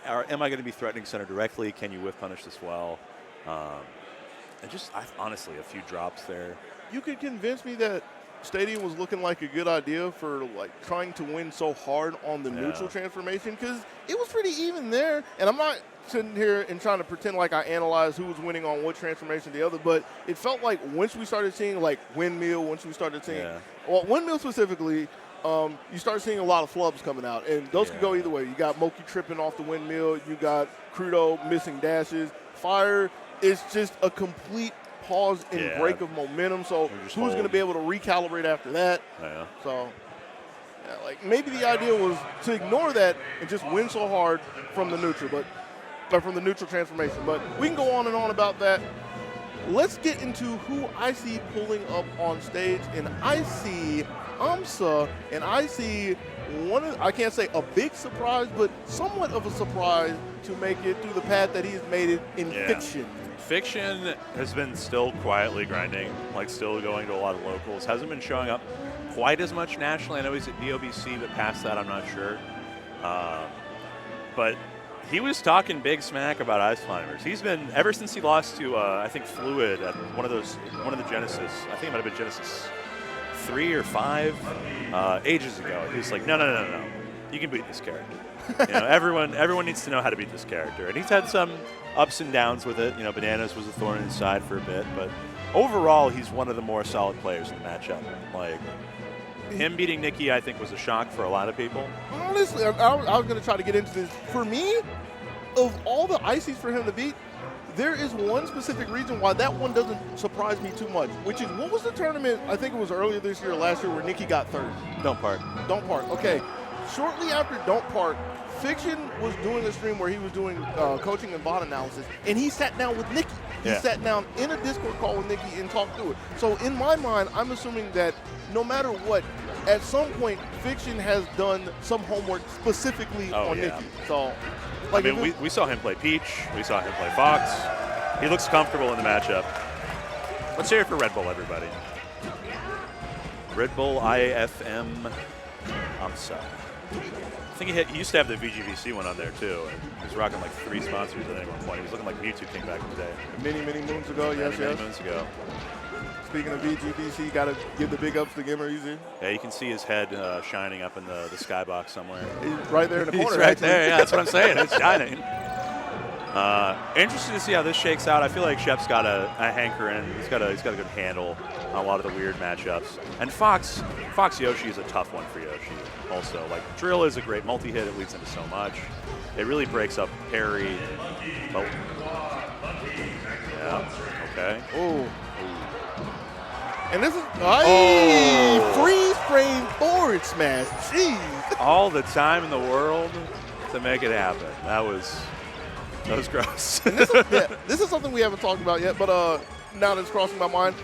am I going to be threatening center directly? Can you whiff punish this well? And just honestly, a few drops there. You could convince me that Stadium was looking like a good idea for like trying to win so hard on the neutral transformation because it was pretty even there. And I'm not sitting here and trying to pretend like I analyzed who was winning on what transformation the other, but it felt like once we started seeing like windmill, once we started seeing, well, windmill specifically, you start seeing a lot of flubs coming out, and those can go either way. You got Moki tripping off the windmill, you got Crudo missing dashes. Fire is just a complete pause and break of momentum, so who's going to be able to recalibrate after that? So, like maybe the idea was to ignore that and just win so hard from the neutral, from the neutral transformation. But we can go on and on about that. Let's get into who I see pulling up on stage, and I see AMSA, and I see I can't say a big surprise, but somewhat of a surprise to make it through the path that he's made it in Fiction. Fiction has been still quietly grinding, like still going to a lot of locals. Hasn't been showing up quite as much nationally. I know he's at DOBC, but past that, I'm not sure. But he was talking big smack about Ice Climbers. He's been, ever since he lost to, I think, Fluid at one of the Genesis, I think it might have been Genesis 3 or 5, ages ago. He was like, no. You can beat this character. You know, everyone needs to know how to beat this character. And he's had some ups and downs with it. You know, Bananas was a thorn in his side for a bit, but overall, he's one of the more solid players in the matchup. Like, him beating Nikki, I think, was a shock for a lot of people. Honestly, I was going to try to get into this. For me, of all the ices for him to beat, there is one specific reason why that one doesn't surprise me too much, which is what was the tournament, I think it was earlier this year or last year, where Nikki got 3rd? Don't Park. Don't Park, okay. Shortly after Don't Park, Fiction was doing a stream where he was doing coaching and VOD analysis, and he sat down with Nikki. He sat down in a Discord call with Nikki and talked through it. So in my mind, I'm assuming that no matter what, at some point, Fiction has done some homework specifically on Nikki. So, like, I mean, we saw him play Peach. We saw him play Fox. He looks comfortable in the matchup. Let's hear it for Red Bull, everybody. Red Bull IFM AMSA. I think he used to have the VGVC one on there too. And he was rocking like 3 sponsors at any one point. He was looking like Mewtwo King back in the day. Many moons ago, many moons ago. speaking of VGBC, got to give the big ups to Gimmer Easy. Yeah, you can see his head shining up in the skybox somewhere. He's right there in the corner. He's right actually. there. Yeah, that's what I'm saying. It's shining. Interested to see how this shakes out. I feel like Shep's got a hankering. He's got a good handle on a lot of the weird matchups. And Fox Yoshi is a tough one for Yoshi. Also, like Drill is a great multi-hit. It leads into so much. It really breaks up parry. Oh. Yeah. Okay. Oh. And this is freeze frame forward smash. Jeez. All the time in the world to make it happen. That was gross. This is something we haven't talked about yet, but now that it's crossing my mind.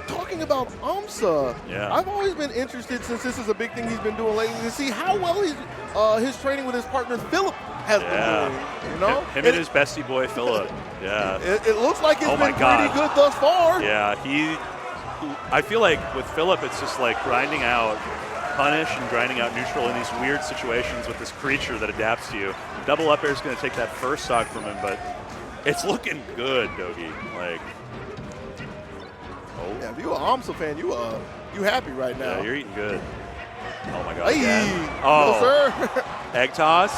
Talking about AMSA, yeah. I've always been interested, since this is a big thing he's been doing lately, to see how well his training with his partner Philip has been doing. You know, him and his bestie boy Philip. Yeah, it looks like it's been pretty good thus far. Yeah, I feel like with Philip, it's just like grinding out punish and grinding out neutral in these weird situations with this creature that adapts to you. Double up air is going to take that first stock from him, but it's looking good, Dogi. Like. Yeah, if you're an AMSA fan, you happy right now. Yeah, you're eating good. Oh my God. Hey, oh, no, sir. Egg toss.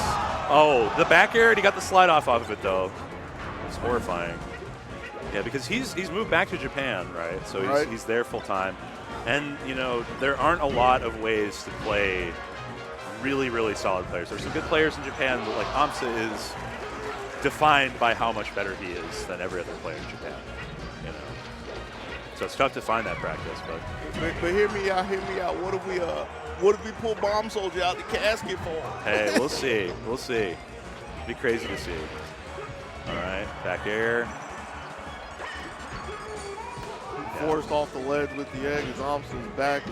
Oh, the back air, and he got the slide off of it though. It's horrifying. Yeah, because he's moved back to Japan, right? So he's there full time, and you know there aren't a lot of ways to play really, really solid players. There's some good players in Japan, but like AMSA is defined by how much better he is than every other player in Japan. So it's tough to find that practice, but hear me out. What if we pull Bomb Soldier out the casket for him? Hey, we'll see. We'll see. Be crazy to see. All right, back air. Forced off the ledge with the egg as AMSA's back.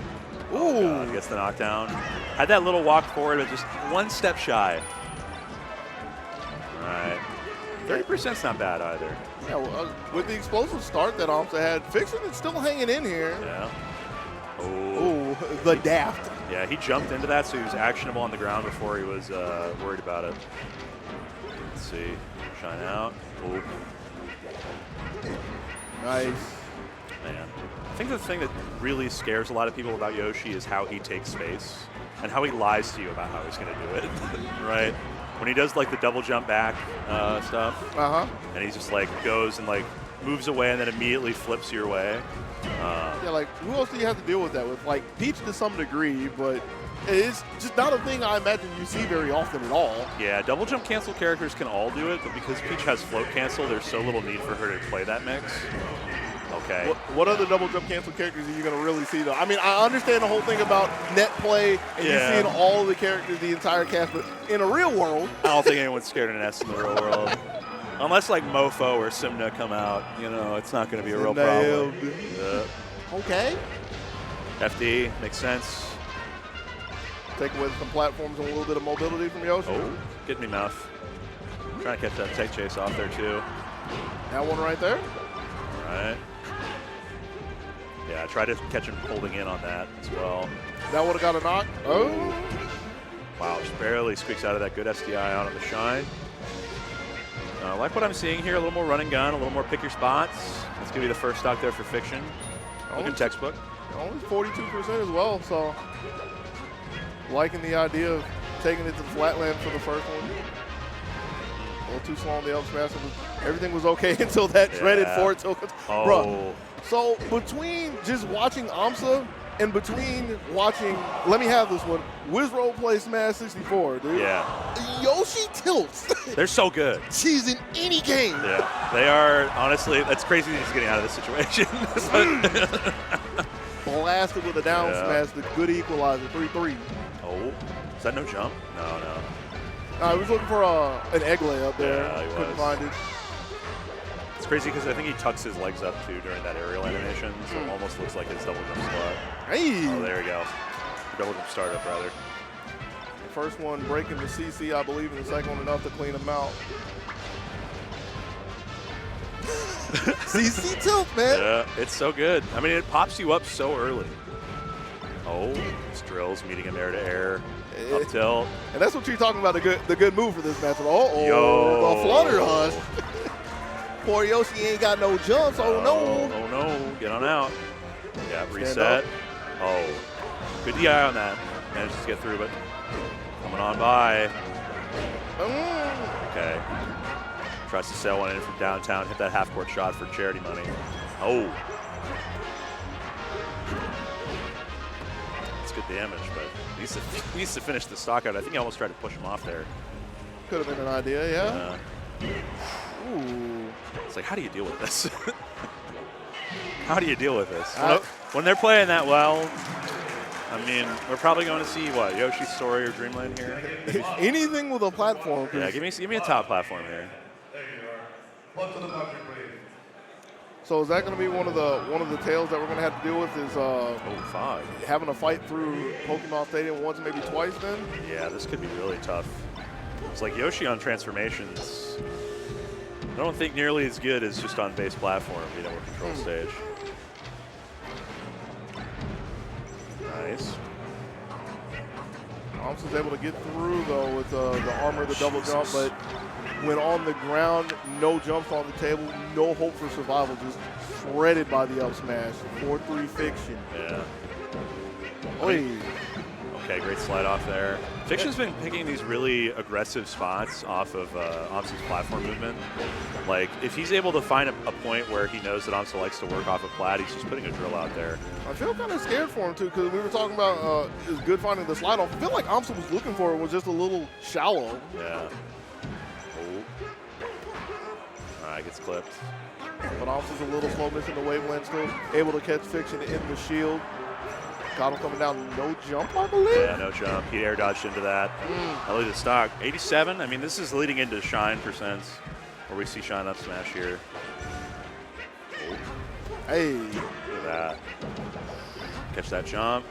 Ooh! Oh God, gets the knockdown. Had that little walk forward, but just one step shy. All right. 30%'s not bad either. Yeah, well, with the explosive start that AMSA had, Fiction is still hanging in here. Yeah. Oh, the daft. Yeah, he jumped into that, so he was actionable on the ground before he was worried about it. Let's see. Shine out. Ooh. Nice. Man. I think the thing that really scares a lot of people about Yoshi is how he takes space and how he lies to you about how he's going to do it, right? When he does like the double jump back stuff, and he just like goes and like moves away and then immediately flips your way. Yeah, like who else do you have to deal with that with? Like Peach to some degree, but it's just not a thing I imagine you see very often at all. Yeah, double jump cancel characters can all do it, but because Peach has float cancel, there's so little need for her to play that mix. Okay. What other double jump cancel characters are you going to really see, though? I mean, I understand the whole thing about net play and you seeing all of the characters, the entire cast, but in a real world. I don't think anyone's scared of an S in the real world. Unless, like, Mofo or Simna come out, you know, it's not going to be a real problem. Okay. FD, makes sense. Take away some platforms and a little bit of mobility from Yoshi. Oh, get me mouth. Trying to catch that tech chase off there, too. That one right there. All right. Yeah, try to catch him holding in on that as well. That would have got a knock. Oh. Wow, just barely squeaks out of that good SDI out on the shine. I like what I'm seeing here. A little more run and gun, a little more pick your spots. That's going to be the first stock there for Fiction. Looking textbook. Only 42% as well, so liking the idea of taking it to the flatland for the first one. A little too slow on the up smash. Everything was okay until that dreaded forward tilt. Oh. Bro, so between just watching AMSA and between watching, let me have this one, Wizro play Smash 64, dude. Yeah. Yoshi tilts. They're so good. She's in any game. Yeah. They are, honestly, that's crazy that he's getting out of this situation. Blasted with a down smash, the good equalizer, 3-3. Oh, is that no jump? No. I was looking for an egg layup there. Yeah, he couldn't was. find it. It's crazy because I think he tucks his legs up too during that aerial animation, so it almost looks like his double jump spot. Hey! Oh, there we go. Double jump startup, rather. First one breaking the CC, I believe, and the second one enough to clean him out. CC tilt, man. Yeah, it's so good. I mean, it pops you up so early. Oh, it's drills meeting him air to air. Up tilt. And that's what you're talking about, the good move for this matchup. Uh-oh, Yo. the flutter hush. Poor Yoshi ain't got no jumps. Oh, no. Oh, no. Get on out. Yeah, reset. Oh, good DI on that. Managed to get through, but coming on by. Okay. Tries to sail one in from downtown, hit that half-court shot for charity money. Oh. That's good damage, but he needs to finish the stock out. I think he almost tried to push him off there. Could have been an idea, yeah. Ooh. It's like, how do you deal with this? How do you deal with this? When they're playing that well, I mean, we're probably going to see, what, Yoshi's Story or Dreamland here? Anything with a platform. Yeah, give me a top platform here. So is that going to be one of the tales that we're going to have to deal with is having a fight through Pokemon Stadium once, maybe twice then? Yeah, this could be really tough. It's like Yoshi on transformations. I don't think nearly as good as just on base platform, with control stage. Nice. Thompson was able to get through though with the armor, the double jump, but when on the ground, no jumps on the table, no hope for survival, just shredded by the up smash. 4-3 Fiction. Yeah. Oy. Okay, great slide off there. Fiction's been picking these really aggressive spots off of Amsa's platform movement. Like, if he's able to find a point where he knows that Amsa likes to work off a plat, he's just putting a drill out there. I feel kind of scared for him, too, because we were talking about it's good finding the slide off. I feel like Amsa was looking for it was just a little shallow. Yeah. Oh. All right, gets clipped. But Amsa's a little slow, missing the waveland still. Able to catch Fiction in the shield. Got him coming down, no jump, I believe? Yeah, no jump. He air dodged into that. I look at the stock. 87. I mean, this is leading into Shine %, where we see Shine up smash here. Oh. Hey. Look at that. Catch that jump.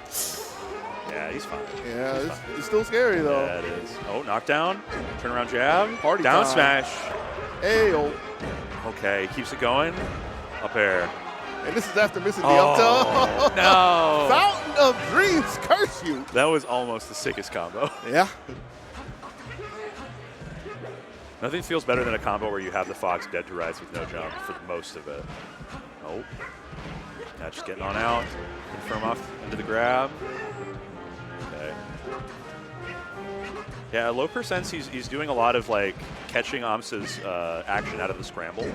Yeah, he's fine. Yeah, it's still scary, though. Yeah, it is. Oh, knockdown. Turnaround jab. Party down time. smash. Hey, oh. Okay, keeps it going. Up air. And this is after missing the up tilt. No. Fountain of Dreams, curse you. That was almost the sickest combo. Yeah. Nothing feels better than a combo where you have the Fox dead to rights with no jump for most of it. Oh. Now just getting on out. Confirm off into the grab. Okay. Yeah, low percents, he's doing a lot of like catching Amsa's action out of the scramble,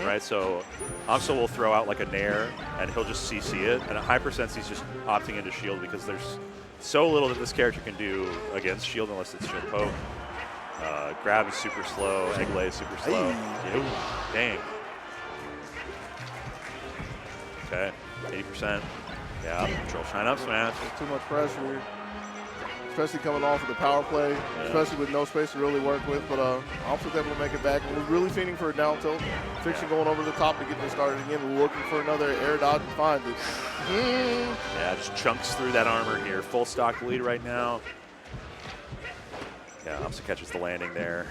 right? So Amsa will throw out like a nair and he'll just CC it. And at high percents, he's just opting into shield because there's so little that this character can do against shield unless it's shield poke. Grab is super slow, egg lay is super slow. Ooh, dang. Okay, 80%. Yeah, control shine up smash. Too much pressure. Especially coming off of the power play, especially with no space to really work with. But Amsa was able to make it back. And was really feeding for a down tilt. Fiction going over the top to get this started again, looking for another air dodge and finds it. Yeah, just chunks through that armor here. Full stock lead right now. Yeah, Amsa catches the landing there.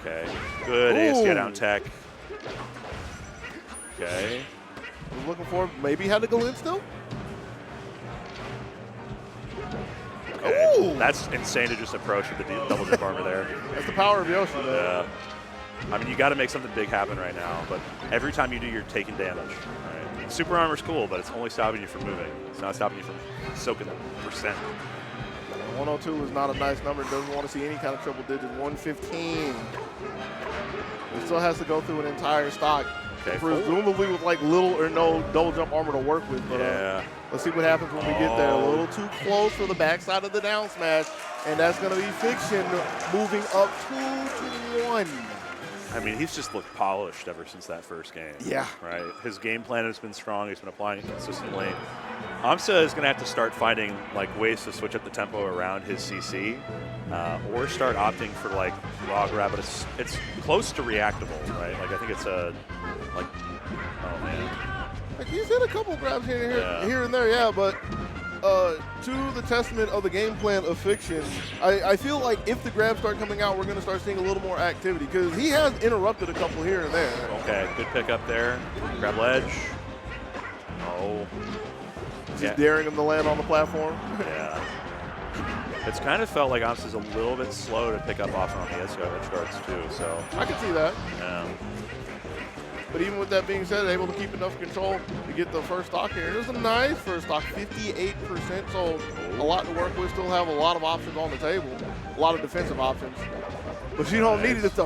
Okay, good ASD down tech. Okay. Was looking for, maybe had to go in still. Okay. Ooh. That's insane to just approach with the double dip armor there. That's the power of Yoshi, man. Yeah. I mean, you got to make something big happen right now, but every time you do, you're taking damage. Right? Super armor's cool, but it's only stopping you from moving. It's not stopping you from soaking the percent. 102 is not a nice number. Doesn't want to see any kind of triple digits. 115. It still has to go through an entire stock. Okay, presumably with like little or no double jump armor to work with. But let's see what happens when we get there. A little too close for the backside of the down smash. And that's going to be Fiction moving up 2-1. I mean, he's just looked polished ever since that first game. Yeah. Right? His game plan has been strong. He's been applying it consistently. Amsa is going to have to start finding like ways to switch up the tempo around his CC or start opting for like raw grab, but it's close to reactable, right? Like I think it's a, like, oh man. Like he's hit a couple grabs here and there, yeah, but to the testament of the game plan of Fiction, I feel like if the grabs start coming out, we're going to start seeing a little more activity because he has interrupted a couple here and there. Okay, good pick up there. Grab ledge. Oh. Just daring him to land on the platform. Yeah. It's kind of felt like Amsa's a little bit slow to pick up off on the edge guards too, so. I can see that. Yeah. But even with that being said, able to keep enough control to get the first stock here. It was a nice first stock, 58%, so a lot to work with. Still have a lot of options on the table, a lot of defensive options. But you don't need it if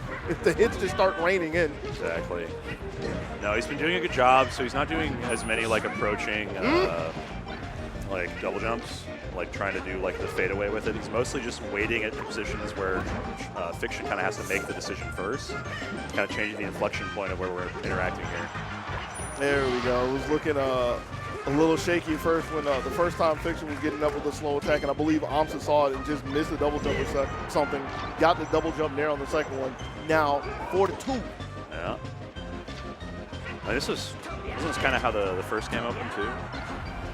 the hits just start raining in. Exactly. No, he's been doing a good job, so he's not doing as many like approaching like double jumps, like trying to do like the fadeaway with it. He's mostly just waiting at positions where Fiction kind of has to make the decision first, kind of changing the inflection point of where we're interacting here. There we go. It was looking a little shaky first when the first time Fiction was getting up with a slow attack, and I believe Amsa saw it and just missed the double jump or something. Got the double jump there on the second one. Now 4-2. Yeah. And this was kind of how the first game opened too.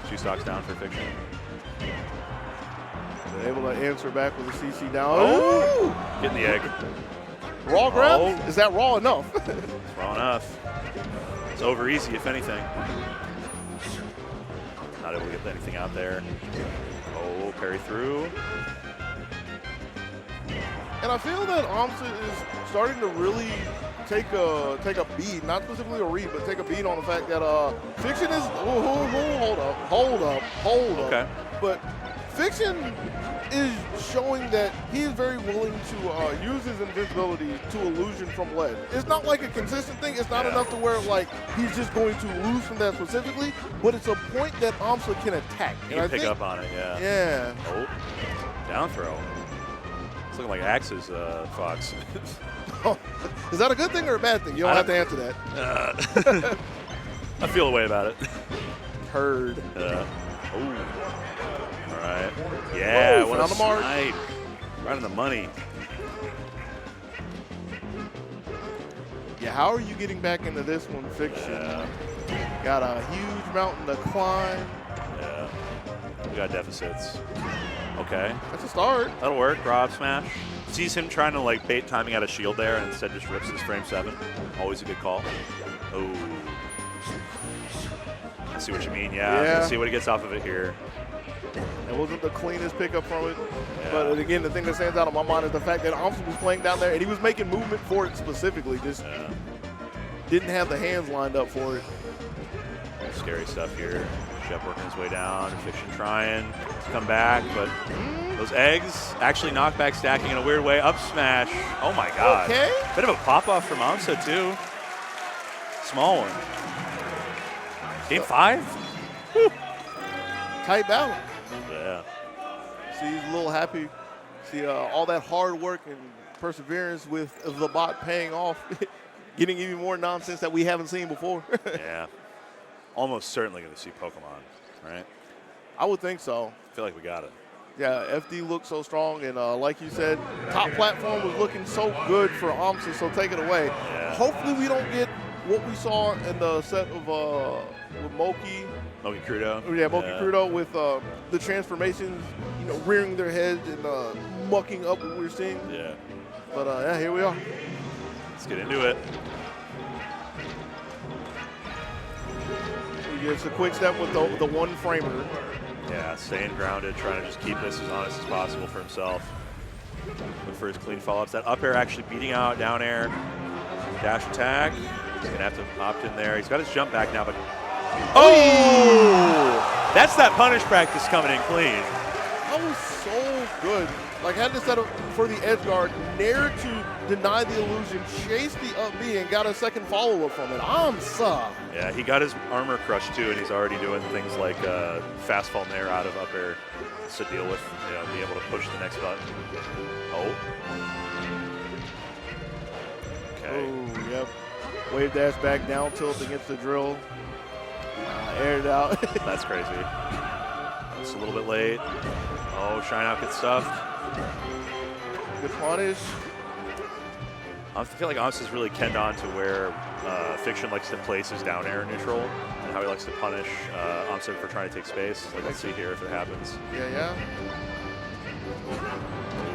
2 stocks down for Fiction. They're able to answer back with a CC down. Oh! Getting the egg. Raw grab? Is that raw enough? It's raw enough. It's over easy, if anything. Not able to get anything out there. Oh, parry through. And I feel that Amsa is starting to really take a beat, not specifically a read, but take a beat on the fact that Fiction is hold up. Okay. But Fiction is showing that he is very willing to use his invincibility to illusion from ledge. It's not like a consistent thing. It's not enough to where like he's just going to lose from that specifically, but it's a point that Amsa can attack. He can pick up on it, yeah. Yeah. Oh, down throw. It's looking like Axe's Fox. Is that a good thing or a bad thing? You don't have to answer that. I feel a way about it. Heard. All right. Yeah, what a slide. Right on the money. Yeah, how are you getting back into this one, Fiction? Got a huge mountain to climb. Yeah. We got deficits. Okay. That's a start. That'll work. Rob smash. Sees him trying to like bait timing out a shield there and instead just rips his frame 7. Always a good call. Oh. I see what you mean, yeah. Let's see what he gets off of it here. It wasn't the cleanest pickup from it. But again, the thing that stands out in my mind is the fact that Amsa was playing down there and he was making movement for it specifically. Just didn't have the hands lined up for it. Scary stuff here. Shep working his way down. Fiction trying to come back, but those eggs actually knockback stacking in a weird way. Up smash. Oh my god. Okay. Bit of a pop-off from Amsa too. Small one. Game 5? Whew. Tight battle. Yeah. See, he's a little happy. See, all that hard work and perseverance with the bot paying off, getting even more nonsense that we haven't seen before. Yeah. Almost certainly going to see Pokemon, right? I would think so. I feel like we got it. Yeah, FD looked so strong, and like you said, top platform was looking so good for Amsa, so take it away. Yeah. Hopefully we don't get what we saw in the set of with Moki. Moki Crudo. Yeah, Moki Crudo with the transformations, you know, rearing their heads and mucking up what we're seeing. Yeah. But yeah, here we are. Let's get into it. It's a quick step with the one framer. Yeah, staying grounded, trying to just keep this as honest as possible for himself. Look for his clean follow-ups. That up air actually beating out down air. Dash attack. He's going to have to opt in there. He's got his jump back now, but... Oh! That's that punish practice coming in clean. That was so good. Like, had to set up for the edge guard, nair to deny the illusion, chase the up B, and got a second follow-up from it. Amsa. Yeah, he got his armor crushed too, and he's already doing things like fast fall nair out of up air to deal with, you know, be able to push the next button. Oh. Okay. Oh, yep. Wave dash back down tilt against the drill. Aired out. That's crazy. It's a little bit late. Oh, Shine Out gets stuffed. Good punish. I feel like Amsa's really kenned on to where Fiction likes to place his down air neutral and how he likes to punish Amsa for trying to take space. Like, let's see here if it happens. Yeah.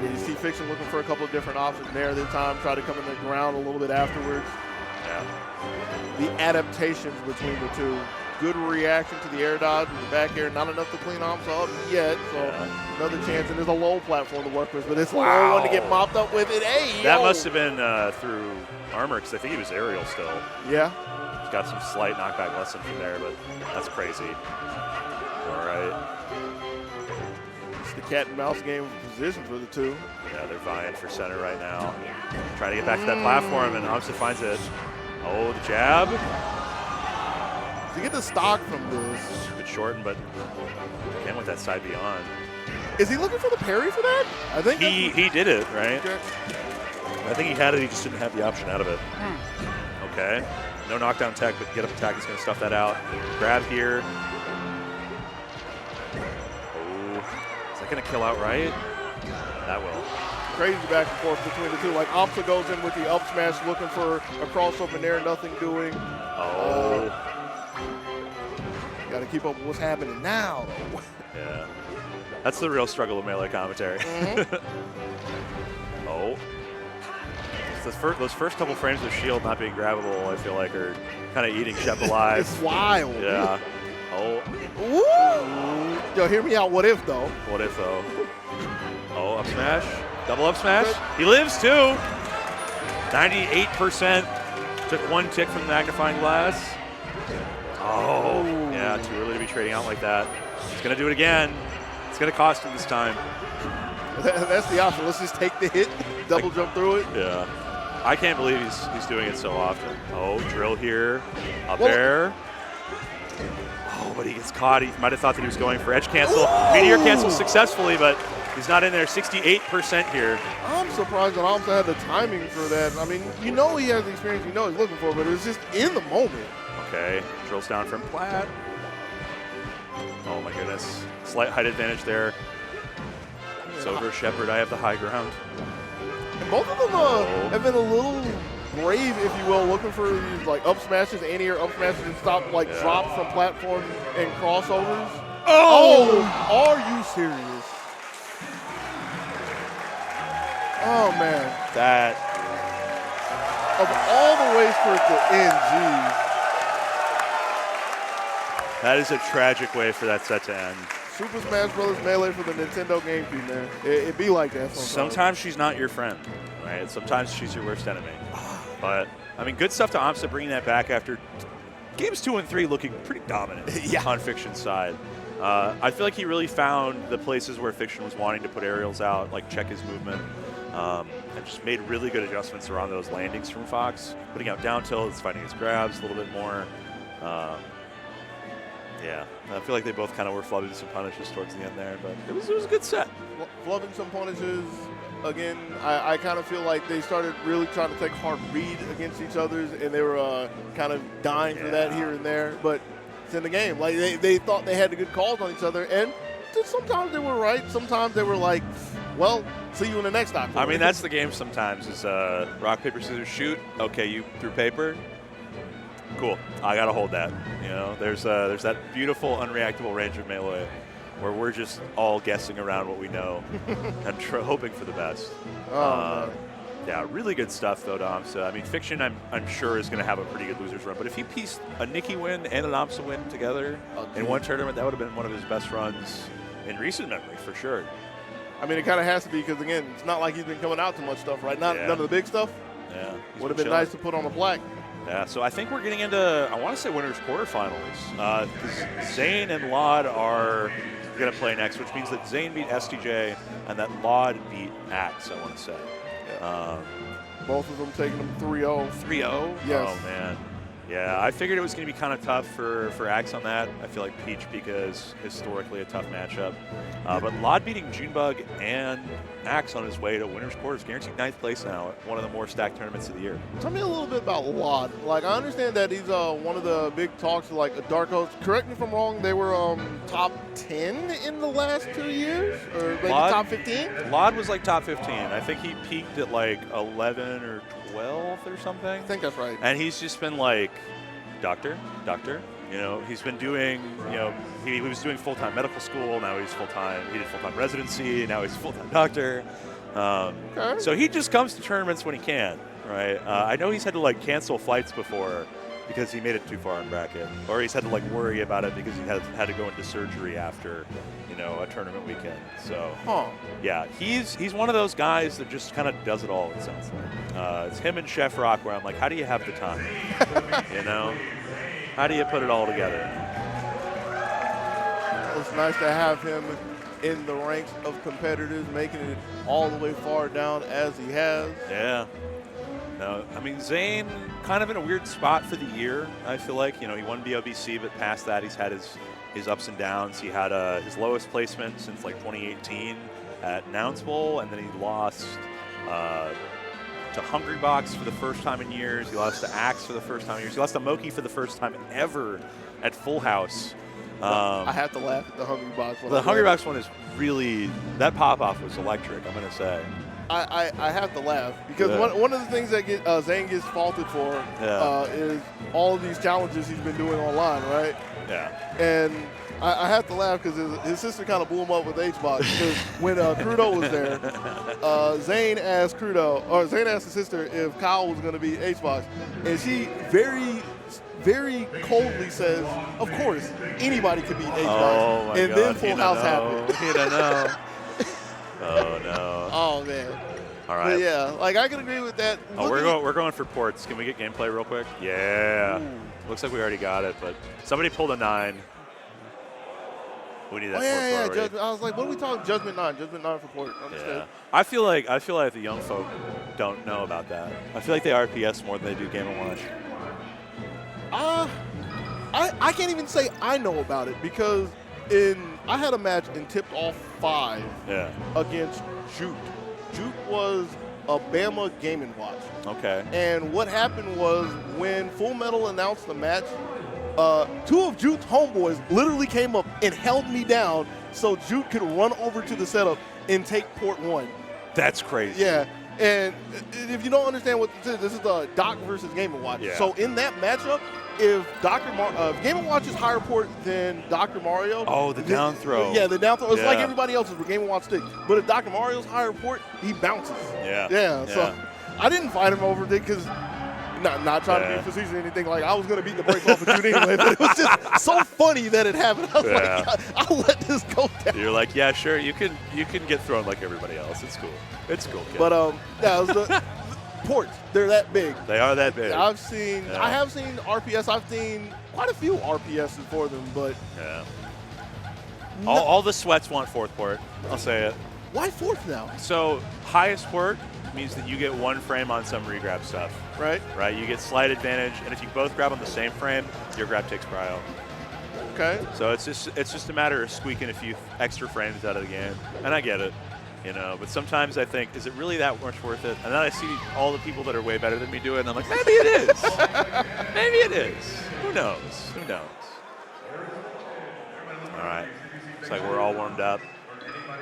You see Fiction looking for a couple of different options there this time, try to come in the ground a little bit afterwards. Yeah. The adaptations between the two. Good reaction to the air dodge and the back air. Not enough to clean Amsa up yet, so another chance. And there's a low platform to work with, but it's a low one to get mopped up with it. Hey, that must have been through armor, because I think he was aerial still. Yeah. got some slight knockback lesson from there, but that's crazy. All right. It's the cat and mouse game of position for the two. Yeah, they're vying for center right now. Trying to get back to that platform, and Amsa finds it. Oh, the jab. To get the stock from this. Good shorten, but again with that side beyond. Is he looking for the parry for that? I think he did it, right? Okay. I think he had it, he just didn't have the option out of it. Okay. No knockdown tech, but get up attack is going to stuff that out. Grab here. Oh, is that going to kill outright? That will. Crazy back and forth between the two. Like Amsa goes in with the up smash looking for a crossover there, nothing doing. Oh. Got to keep up with what's happening now. Yeah. That's the real struggle of Melee commentary. Oh. Those first couple frames of shield not being grabbable, I feel like, are kind of eating Shep alive. It's wild. Yeah. Oh. Woo! Yo, hear me out. What if, though? What if, though? Oh, up smash. Double up smash. He lives, too. 98%. Took one tick from the magnifying glass. Oh. Yeah, too early to be trading out like that. He's going to do it again. It's going to cost him this time. That's the option. Let's just take the hit, double jump through it. Yeah. I can't believe he's doing it so often. Oh, drill here. Up air. Oh, but he gets caught. He might have thought that he was going for edge cancel. Meteor cancel successfully, but he's not in there. 68% here. I'm surprised that Amsa had the timing for that. I mean, you know he has the experience you know he's looking for, but it was just in the moment. Okay, drills down from Platt. Oh my goodness. Slight height advantage there. It's over Shepard. I have the high ground. And both of them have been a little brave, if you will, looking for these like up smashes, anti-air up smashes, and stop like drops from platforms and crossovers. Oh, are you serious? Oh man, That. of all the ways for it to end, geez. That is a tragic way for that set to end. Super Smash Bros. Melee for the Nintendo GameCube, man. It be like that sometimes. Sometimes she's not your friend, right? Sometimes she's your worst enemy. But, I mean, good stuff to Amsa bringing that back after games 2 and 3 looking pretty dominant on Fiction's side. I feel like he really found the places where Fiction was wanting to put aerials out, like check his movement, and just made really good adjustments around those landings from Fox. Putting out down tilts, finding his grabs a little bit more. Yeah, I feel like they both kind of were flubbing some punishes towards the end there, but it was a good set. Flubbing some punishes. Again, I kind of feel like they started really trying to take hard read against each other, and they were kind of dying for that here and there. But it's in the game. Like they thought they had the good calls on each other, and sometimes they were right. Sometimes they were like, well, see you in the next time. I mean, that's the game sometimes is rock, paper, scissors, shoot. Okay, you threw paper. Cool. I got to hold that. You know, there's that beautiful unreactable range of Melee where we're just all guessing around what we know and hoping for the best. Yeah, really good stuff, though, to Amsa. I mean, Fiction, I'm sure, is going to have a pretty good loser's run. But if he pieced a Nikki win and an Amsa win together in one tournament, that would have been one of his best runs in recent memory, for sure. I mean, it kind of has to be because, again, it's not like he's been coming out too much stuff, right? None of the big stuff. Yeah. Would have been nice to put on a plaque. Yeah, so I think we're getting into, I want to say, winners quarterfinals. Because Zane and Laud are going to play next, which means that Zane beat STJ and that Laud beat Axe, I want to say. Yeah. Both of them taking them 3-0. 3-0? Yes. Oh, man. Yeah, I figured it was going to be kind of tough for Axe on that. I feel like Peach because historically a tough matchup. But Laud beating Junebug and Axe on his way to winners quarters, guaranteed 9th place now at one of the more stacked tournaments of the year. Tell me a little bit about Laud. Like, I understand that he's one of the big talks of, like, a Dark Horse. Correct me if I'm wrong, they were top 10 in the last 2 years? Or maybe top 15? Laud was like top 15. I think he peaked at like 11 or 12th or something. I think that's right. And he's just been like, doctor. You know, he's been doing, you know, he was doing full-time medical school. Now he's full-time. He did full-time residency. Now he's a full-time doctor. So he just comes to tournaments when he can, right? I know he's had to like cancel flights before because he made it too far in bracket, or he's had to like worry about it because he had to go into surgery after, you know, a tournament weekend. So yeah, he's one of those guys that just kind of does it all. It sounds like it's him and Chef Rock, where I'm like, how do you have the time? You know, how do you put it all together? It's nice to have him in the ranks of competitors, making it all the way far down as he has. Yeah. No, I mean, Zane kind of in a weird spot for the year, I feel like. You know, he won BOBC, but past that, he's had his ups and downs. He had his lowest placement since like 2018 at Nouns Bowl, and then he lost to Hungrybox for the first time in years. He lost to Axe for the first time in years. He lost to Moki for the first time ever at Full House. I have to laugh at the Hungrybox one. The Hungrybox one is really, that pop-off was electric, I'm going to say. I have to laugh because one of the things that Zane gets faulted for is all of these challenges he's been doing online, right? Yeah. And I have to laugh because his sister kind of blew him up with HBox because when Crudo was there, Zane asked his sister if Kyle was going to be HBox, and she very coldly says, "Of course, anybody could be HBox." Oh my and God, then Full House happened. He don't know. Oh no. Oh man. All right. But yeah, like I can agree with that. Oh, we're going for ports. Can we get gameplay real quick? Yeah. Ooh. Looks like we already got it, but somebody pulled a 9. We need that port yeah. already. Judgment. I was like, what are we talking? Judgment 9 for port. Understood. Yeah. I feel like the young folk don't know about that. I feel like they RPS more than they do Game & Watch. I can't even say I know about it because I had a match in Tipped Off 5 against Jute. Jute was a Bama Game & Watch. Okay. And what happened was when Full Metal announced the match, 2 of Jute's homeboys literally came up and held me down so Jute could run over to the setup and take port 1. That's crazy. Yeah. And if you don't understand what this is the Doc versus Game & Watch. Yeah. So in that matchup, if Game & Watch is higher port than Dr. Mario. Oh, the down throw. Yeah, the down throw. It's like everybody else's with Game & Watch stick. But if Dr. Mario's higher port, he bounces. Yeah. So I didn't fight him over it because not trying to be facetious or anything. Like I was going to beat the brakes off of Jude anyway. But it was just so funny that it happened. I was like, I'll let this go down. You're like, yeah, sure. You can get thrown like everybody else. It's cool. It's cool, kid. But it was the ports. They're that big. They are that big. I have seen RPS. I've seen quite a few RPSs for them, but all the sweats want 4th port. I'll say it. Why 4th now? So highest port means that you get 1 frame on some regrab stuff. Right. Right. You get slight advantage, and if you both grab on the same frame, your grab takes prio. Okay. So it's just a matter of squeaking a few extra frames out of the game, and I get it. You know, but sometimes I think, is it really that much worth it? And then I see all the people that are way better than me do it, and I'm like, maybe it is. Maybe it is. Who knows? Who knows? All right. Looks like we're all warmed up.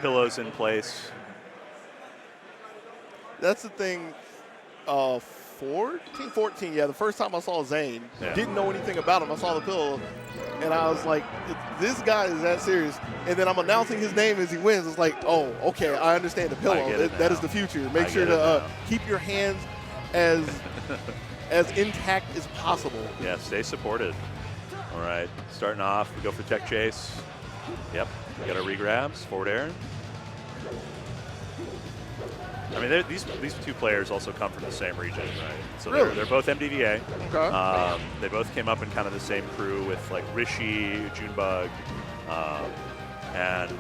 Pillows in place. That's the thing. 14, yeah, the first time I saw Zane, didn't know anything about him. I saw the pillow, and I was like, this guy is that serious. And then I'm announcing his name as he wins. It's like, oh, okay, I understand the pillow. That is the future. Make sure to keep your hands as intact as possible. Yeah, stay supported. All right, starting off, we go for tech chase. Yep, we got our regrabs, forward air. I mean, these 2 players also come from the same region, right? So they're both MDVA. Okay. They both came up in kind of the same crew with like Rishi, Junebug, and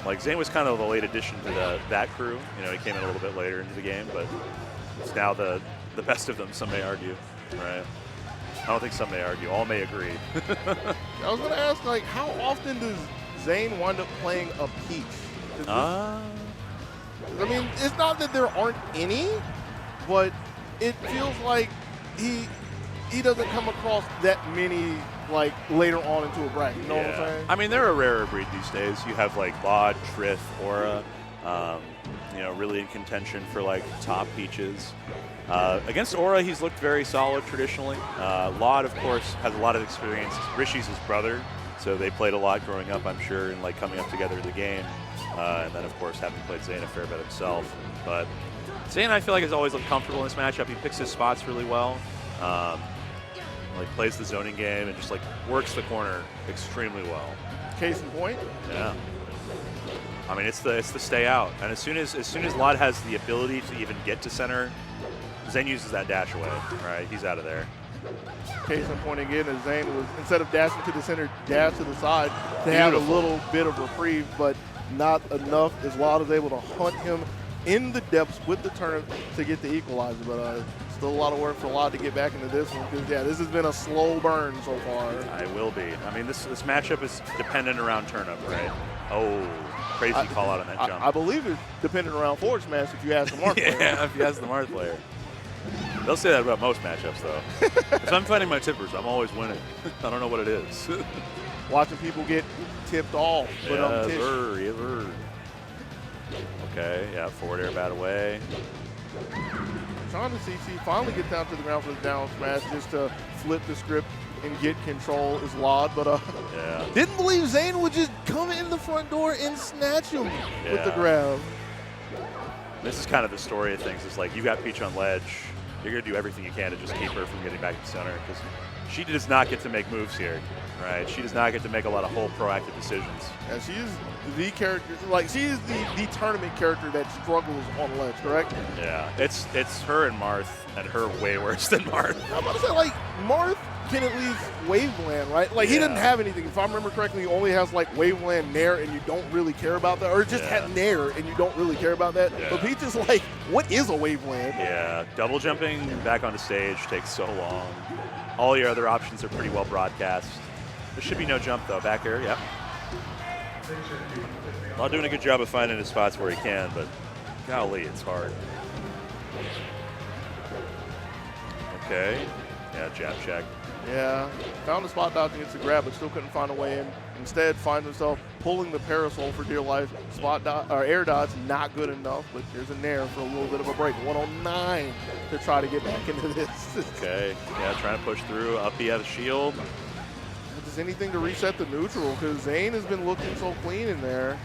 like Zane was kind of the late addition to that crew. You know, he came in a little bit later into the game, but it's now the best of them. Some may argue, right? I don't think some may argue. All may agree. I was going to ask, like, how often does Zane wind up playing a Peach? I mean, it's not that there aren't any, but it feels like he doesn't come across that many, like, later on into a bracket. You know what I'm saying? I mean, they're a rarer breed these days. You have, like, Bod, Trith, Aura, you know, really in contention for, like, top Peaches. Against Aura, he's looked very solid traditionally. Laud, of course, has a lot of experience. Rishi's his brother, so they played a lot growing up, I'm sure, and, like, coming up together in the game. And then, of course, having played Zane a fair bit himself. But Zane, I feel like, has always looked comfortable in this matchup. He picks his spots really well. Like plays the zoning game and just like works the corner extremely well. Case in point. Yeah. I mean, it's the stay out, and as soon as Lod has the ability to even get to center, Zane uses that dash away. Right, he's out of there. Case in point again, as Zane was, instead of dashing to the center, dash to the side. They had a little bit of reprieve, but not enough as Lod is able to hunt him in the depths with the turn to get the equalizer. But still a lot of work for Lod to get back into this one, because yeah, this has been a slow burn so far. I will be. I mean, this matchup is dependent around turnup, right? Oh, crazy call out on that jump. I believe it's dependent around forward smash if you ask the Marth player. Yeah, if you ask the Marth player. They'll say that about most matchups, though. If I'm fighting my tippers, I'm always winning. I don't know what it is. Watching people get tipped off. But okay, yeah, forward air bat away. Trying to see finally get down to the ground for the down smash just to flip the script and get control is Lod, but didn't believe Zane would just come in the front door and snatch him with the grab. This is kind of the story of things. It's like you got Peach on ledge. You're going to do everything you can to just keep her from getting back to center, because she does not get to make moves here, right? She does not get to make a lot of whole proactive decisions. And she is the character, like she is the tournament character that struggles on ledge, correct? Yeah, it's her and Marth, and her way worse than Marth. I'm about to say, like, Marth can at least waveland, right? Like, he didn't have anything. If I remember correctly, he only has, like, waveland nair, and you don't really care about that. Or just had nair, and you don't really care about that. But Peach is like, what is a waveland? Yeah, double jumping back onto stage takes so long. All your other options are pretty well broadcast. There should be no jump, though. Back air, yep. Not doing a good job of finding his spots where he can, but golly, it's hard. Okay. Yeah, jab check. Yeah, found a spot dodge against the grab, but still couldn't find a way in. Instead, finds himself pulling the parasol for dear life. Air dodge, not good enough, but there's a nair for a little bit of a break. 109 to try to get back into this. Okay, yeah, trying to push through. Up he has a shield. Does anything to reset the neutral, because Zane has been looking so clean in there.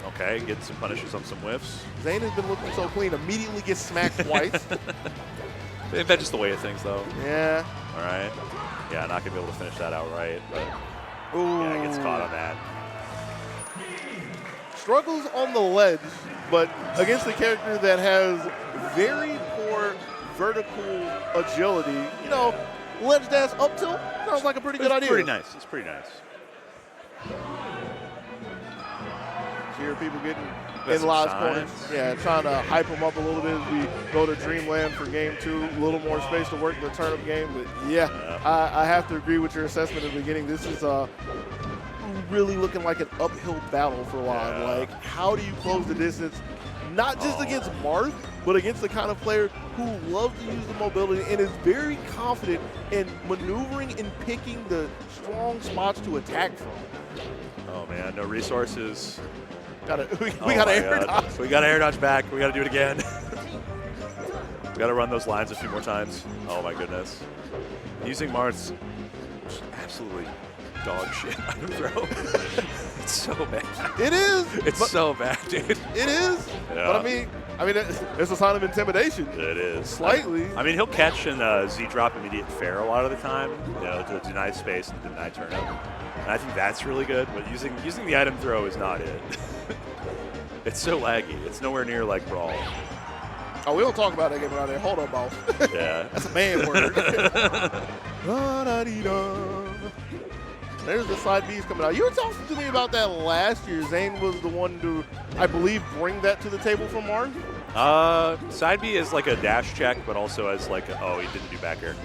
Okay, get some punishes on some whiffs. Zane has been looking so clean, immediately gets smacked twice. That's just the way of things, though. Yeah. All right. Yeah, not going to be able to finish that outright, but yeah, gets caught on that. Struggles on the ledge, but against a character that has very poor vertical agility, you know, ledge dash up tilt sounds like a pretty good idea. Pretty nice. It's pretty nice. Here, people getting in Lod's corners. Yeah, trying to hype them up a little bit as we go to Dreamland for game 2. A little more space to work the turnip game. But yeah, I have to agree with your assessment at the beginning. This is really looking like an uphill battle for Lod. Like, how do you close the distance? Not just against Marth, but against the kind of player who loves to use the mobility and is very confident in maneuvering and picking the strong spots to attack from. Oh, man, no resources. We got to air dodge. We got to air dodge back. We got to do it again. We got to run those lines a few more times. Oh, my goodness. Using Marth's absolutely dog shit item throw. It's so bad. It is. It's so bad, dude. It is. Yeah. But I mean, it's a sign of intimidation. It is. Slightly. I mean, he'll catch and Z-drop immediate fair a lot of the time, you know, to deny space and deny turn-up. And I think that's really good, but using the item throw is not it. It's so laggy. It's nowhere near like Brawl. Oh, we don't talk about that game around there. Hold up, boss. Yeah. That's a man word. There's the side B's coming out. You were talking to me about that last year. Zane was the one to, I believe, bring that to the table for Marth. Side B is like a dash check, but also as like, he didn't do back air.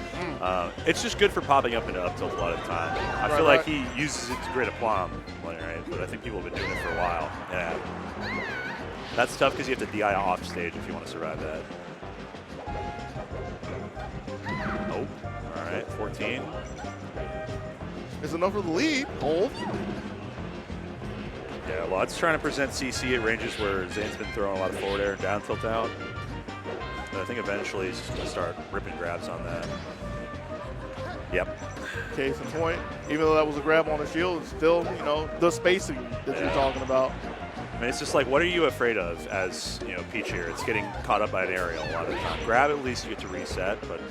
It's just good for popping up into up tilt a lot of the time. I feel like he uses it to great aplomb, right? But I think people have been doing it for a while. Yeah. That's tough because you have to DI off stage if you want to survive that. Oh, all right, 14. It's enough for the lead. Hold. Yeah, Lod's trying to present CC at ranges where Zane's been throwing a lot of forward air and down tilt out. But I think eventually he's just going to start ripping grabs on that. Yep. Case in point, even though that was a grab on the shield, it's still, you know, the spacing that you're talking about. I mean, it's just like, what are you afraid of as, you know, Peach here? It's getting caught up by an aerial a lot of the time. Grab, at least you get to reset, but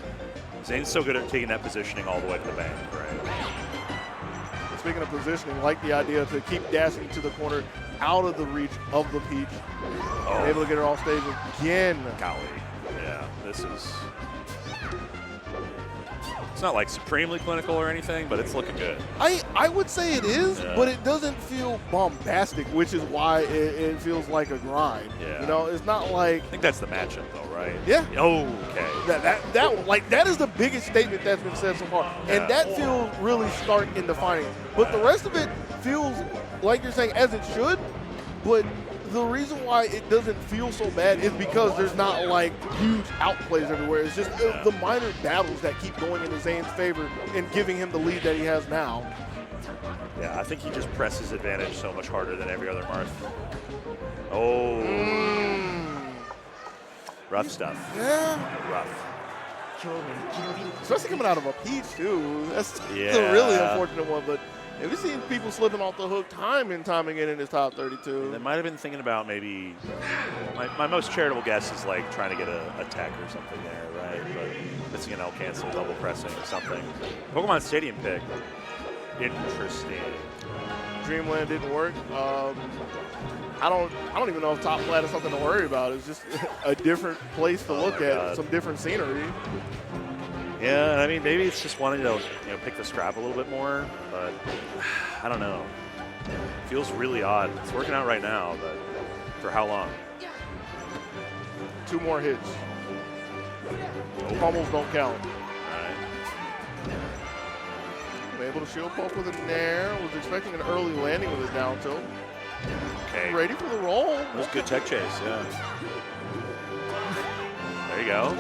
Zane's so good at taking that positioning all the way to the bank, right? Speaking of positioning, like the idea to keep dashing to the corner out of the reach of the Peach. Oh. Able to get her off stage again. Golly. Yeah, this is... It's not like supremely clinical or anything, but it's looking good. I would say it is, Yeah. but it doesn't feel bombastic, which is why it feels like a grind. Yeah. You know, it's not like... I think that's the matchup, though, right? Yeah. Oh, okay. That is the biggest statement that's been said so far. Yeah. And that feels really stark and defining. But the rest of it feels like you're saying as it should, but the reason why it doesn't feel so bad is because there's not like huge outplays everywhere. It's just the minor battles that keep going in Zane's favor and giving him the lead that he has now. Yeah, I think he just presses advantage so much harder than every other Marth. Oh. Rough stuff. Yeah. Rough. Especially coming out of a Peach, too. That's a Yeah. really unfortunate one. But have you seen people slipping off the hook time and time again in his top 32? They might have been thinking about maybe, my most charitable guess is like trying to get a tech or something there, right? But missing an L cancel, double pressing or something. Pokemon Stadium pick. Interesting. Dreamland didn't work. I don't even know if top flat is something to worry about. It's just a different place to look at, God. some different scenery. Yeah, I mean, maybe it's just wanting to pick the scrap a little bit more, but I don't know. Feels really odd. It's working out right now, but for how long? 2 more hits. Pummels don't count. All right. Able to shield poke with a nair. Was expecting an early landing with his down tilt. Okay. Ready for the roll. That was good tech chase, yeah. There you go.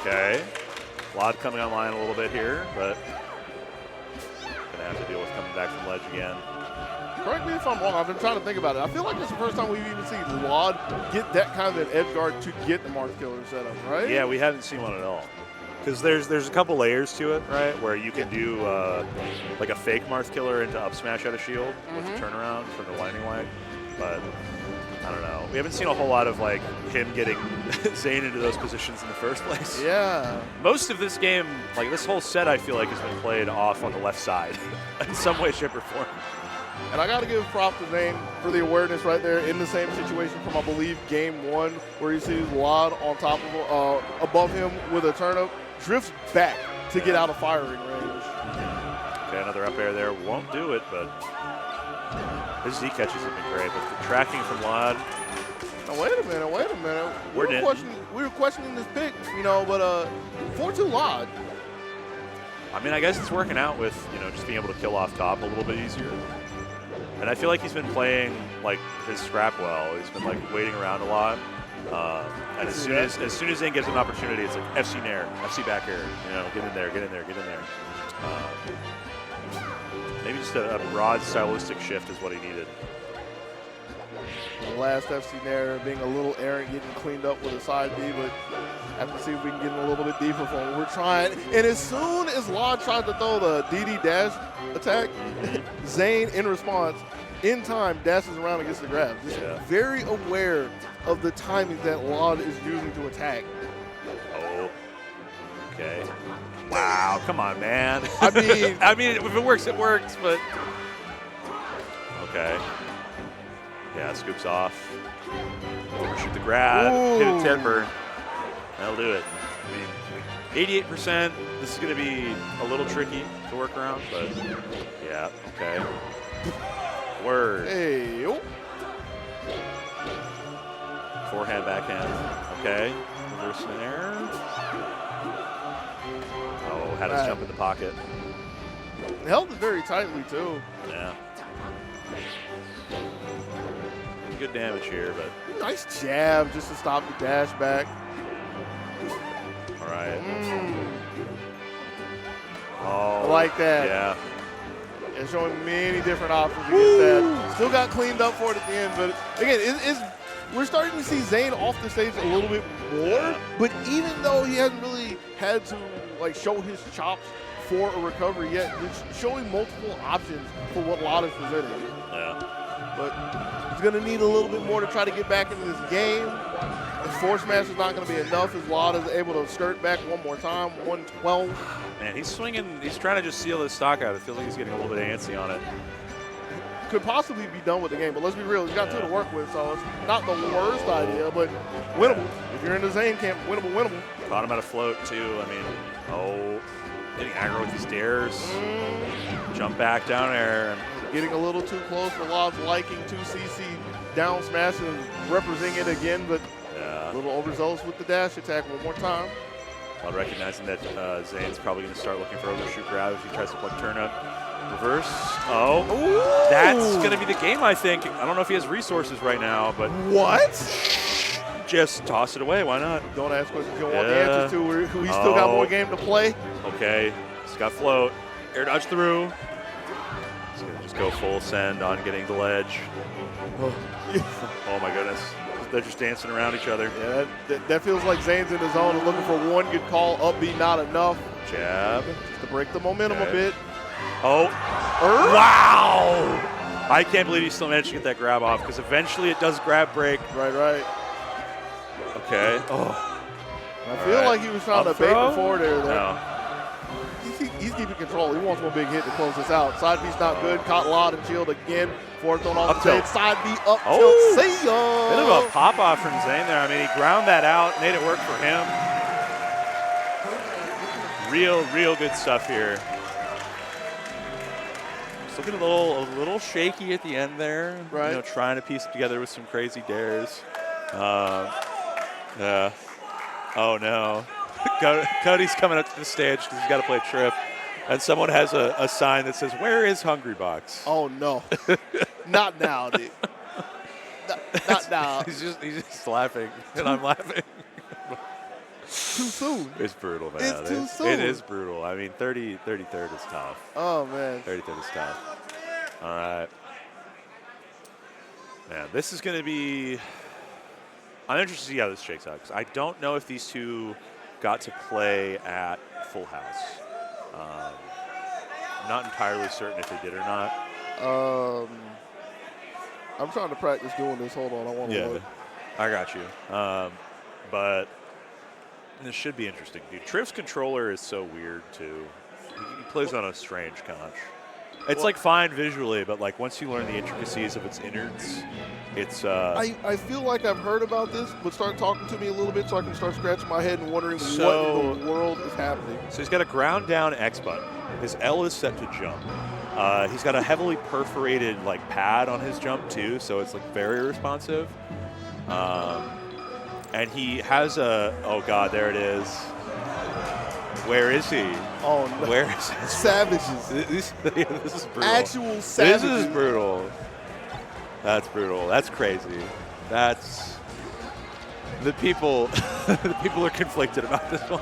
Okay. Lod coming online a little bit here, but gonna have to deal with coming back from ledge again. Correct me if I'm wrong. I've been trying to think about it. I feel like it's the first time we've even seen Lod get that kind of an edge guard to get the Marth Killer setup, right? Yeah, we haven't seen one at all. Because there's a couple layers to it, right? Where you can do like a fake Marth Killer into up smash out of shield with the turnaround from the Lightning Wag. But I don't know. We haven't seen a whole lot of like him getting Zane into those positions in the first place. Yeah. Most of this game, like this whole set, I feel like has been played off on the left side in some way, shape, or form. And I got to give props to Zane for the awareness right there in the same situation from, I believe, game 1, where he sees Lod on top of, above him with a turnip, drifts back to get out of firing range. Okay, another up air there. Won't do it, but his Z catches have been great. But the tracking from Lod. Now, wait a minute. We were questioning this pick, but 4-2 Lod. I mean, I guess it's working out with, just being able to kill off top a little bit easier. And I feel like he's been playing, like, his scrap well. He's been, like, waiting around a lot. And as soon as Zane gives an opportunity, it's like FC Nair, FC back air. Get in there. Maybe just a broad stylistic shift is what he needed. The last FC Nair being a little errant, getting cleaned up with a side B, but have to see if we can get in a little bit deeper for him. We're trying, and as soon as Lod tried to throw the DD dash attack, Zane, in response, in time, dashes around and gets the grab. Just very aware of the timing that Lod is using to attack. Oh, okay. Wow, come on, man. I mean, if it works, it works, but okay. Yeah, scoops off. Overshoot the grab. Ooh. Hit a temper. That'll do it. I mean, 88%. This is going to be a little tricky to work around, but yeah, okay. Word. Hey, yo. Forehand, backhand. Okay. Reverse snare. Oh, had us jump in the pocket. Held it very tightly, too. Yeah. Good damage here, but nice jab just to stop the dash back. All right. I like that. Yeah. And showing many different options against that. Still got cleaned up for it at the end, but again, we're starting to see Zane off the stage a little bit more, but even though he hasn't really had to like show his chops for a recovery yet, it's showing multiple options for what Lod is presenting. Yeah. But he's going to need a little bit more to try to get back into this game. Force smash is not going to be enough as Lod is able to skirt back one more time. 112. Man, he's swinging. He's trying to just seal this stock out. It feels like he's getting a little bit antsy on it. Could possibly be done with the game, but let's be real. He's got two to work with, so it's not the worst idea, but winnable. If you're in the Zane camp, winnable. Caught him at a float, too. I mean, getting aggro with these dares. Jump back down air. Getting a little too close for Lod's liking. 2cc down smash and representing it again, but a little overzealous with the dash attack one more time. While recognizing that Zane's probably going to start looking for overshoot grab if he tries to plug turn up. Reverse. Oh, that's going to be the game, I think. I don't know if he has resources right now, but. What? Just toss it away. Why not? Don't ask questions you don't want the answers to. We still got more game to play. Okay. He's got float. Air dodge through. He's going to just go full send on getting the ledge. Oh, my goodness. They're just dancing around each other. Yeah, that feels like Zane's in the zone and looking for one good call. Up B not enough. Jab. Just to break the momentum a bit. Oh. Wow. I can't believe he still managed to get that grab off because eventually it does grab break. Right. Okay. I feel like he was trying to bait the forward air there. No. He's keeping control. He wants one big hit to close this out. Side B's not good. Caught Lod and shield again. Forward thrown off the stage. Side B up tilt. See ya. Bit of a pop off from Zane there. I mean, he ground that out, made it work for him. Real good stuff here. Just looking a little shaky at the end there. Right. You know, trying to piece it together with some crazy dares. Yeah. Oh no. Cody's coming up to the stage because he's got to play Trip. And someone has a sign that says, "Where is Hungry Box?" Oh no. Not now, dude. Not now. He's just laughing, and I'm laughing. Too soon. It's brutal, man. It's too soon. It is brutal. I mean, 33rd is tough. Oh, man. 33rd is tough. All right. Man, this is going to be – I'm interested to see how this shakes out because I don't know if these two got to play at Full House. I'm not entirely certain if they did or not. I'm trying to practice doing this. Hold on. I want to look. I got you. But this should be interesting, dude. Triff's controller is so weird, too. He plays on a strange conch. It's like fine visually, but like once you learn the intricacies of its innards, it's. I feel like I've heard about this, but start talking to me a little bit so I can start scratching my head and wondering what in the world is happening. So he's got a ground down X button. His L is set to jump. He's got a heavily perforated like pad on his jump too, so it's like very responsive. And he has oh God, there it is. Where is he? Oh no. Where is he? Savages. This is brutal. Actual savages. This is brutal. That's brutal. That's crazy. That's the people. The people are conflicted about this one.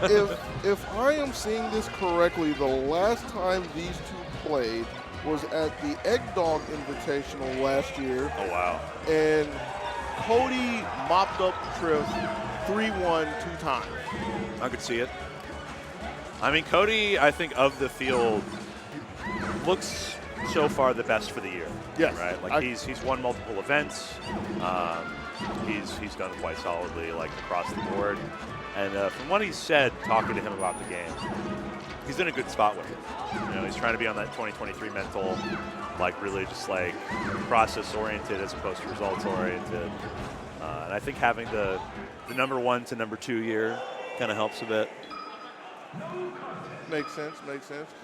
If I am seeing this correctly, the last time these two played was at the Eggdog Invitational last year. Oh wow. And Cody mopped up Triff 3-1 2 times. I could see it. I mean, Cody, I think of the field, looks so far the best for the year. Yes. Right. Like he's won multiple events. He's done quite solidly, like across the board. And from what he said, talking to him about the game, he's in a good spot with it. You know, he's trying to be on that 2023 mental, like really just like process oriented as opposed to results oriented. And I think having the number 1 to number 2 year kind of helps a bit. Makes sense.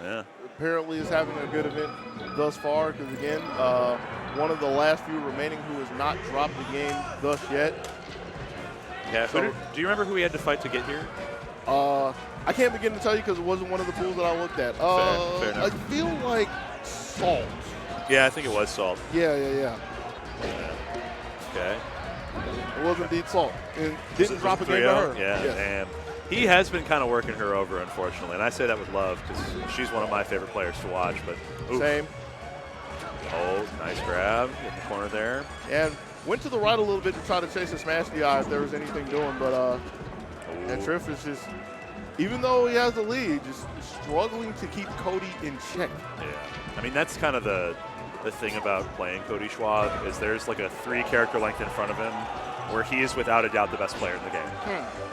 Yeah. Apparently is having a good event thus far because, again, one of the last few remaining who has not dropped the game thus yet. Yeah. So, do you remember who he had to fight to get here? I can't begin to tell you because it wasn't one of the pools that I looked at. Fair enough. I feel like Salt. Yeah, I think it was Salt. Yeah. Okay. It was indeed Salt. And didn't drop a game to her. Yeah, yes. Damn. He has been kind of working her over, unfortunately, and I say that with love because she's one of my favorite players to watch. But oof. Same. Oh, nice grab in the corner there. And went to the right a little bit to try to chase a smash DI if there was anything doing, but and Triff is just, even though he has the lead, just struggling to keep Cody in check. Yeah, I mean that's kind of the thing about playing Cody Schwab is there's like a 3 character length in front of him, where he is without a doubt the best player in the game.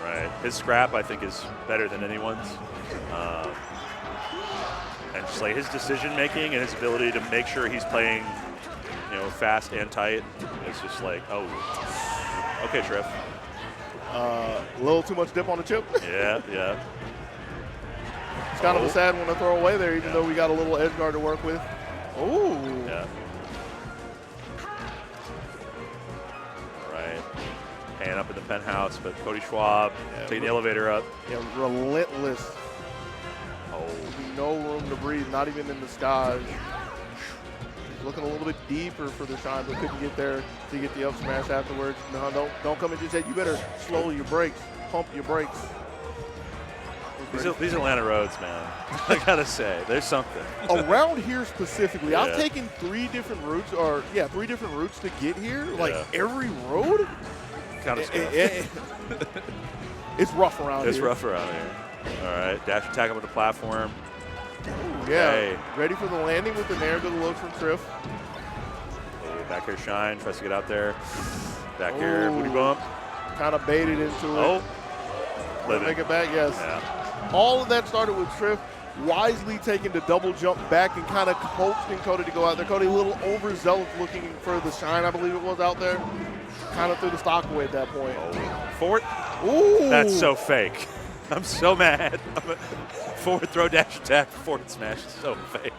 Right? His scrap, I think, is better than anyone's. And just like his decision making and his ability to make sure he's playing, you know, fast and tight is just like, oh, okay, Triff. A little too much dip on the chip. Yeah, yeah. It's kind of a sad one to throw away there, even though we got a little edge guard to work with. Ooh. Yeah. All right. Hand up in the penthouse, but Cody Schwab taking the elevator up. Yeah, relentless. Oh. No room to breathe, not even in the skies. Looking a little bit deeper for the shine, but couldn't get there to get the up smash afterwards. No, don't come and just say, you better slow your brakes, pump your brakes. These Atlanta roads, man. I gotta say, there's something. Around here specifically, I've taken 3 different routes, to get here. Like every road, Kind of it's rough around here. It's rough around here. All right, dash attack up with the platform. Ooh, yeah, ready for the landing with the nair. Good looks from Triff. Hey, back here, Shine tries to get out there. Back here, booty bump. Kind of baited into it. Make it back, yes. Yeah. All of that started with Triff wisely taking the double jump back and kind of coaxing Cody to go out there. Cody a little overzealous looking for the shine, I believe it was out there. Kind of threw the stock away at that point. Forward. Ooh. That's so fake. I'm so mad. Forward throw dash attack, forward smash is so fake.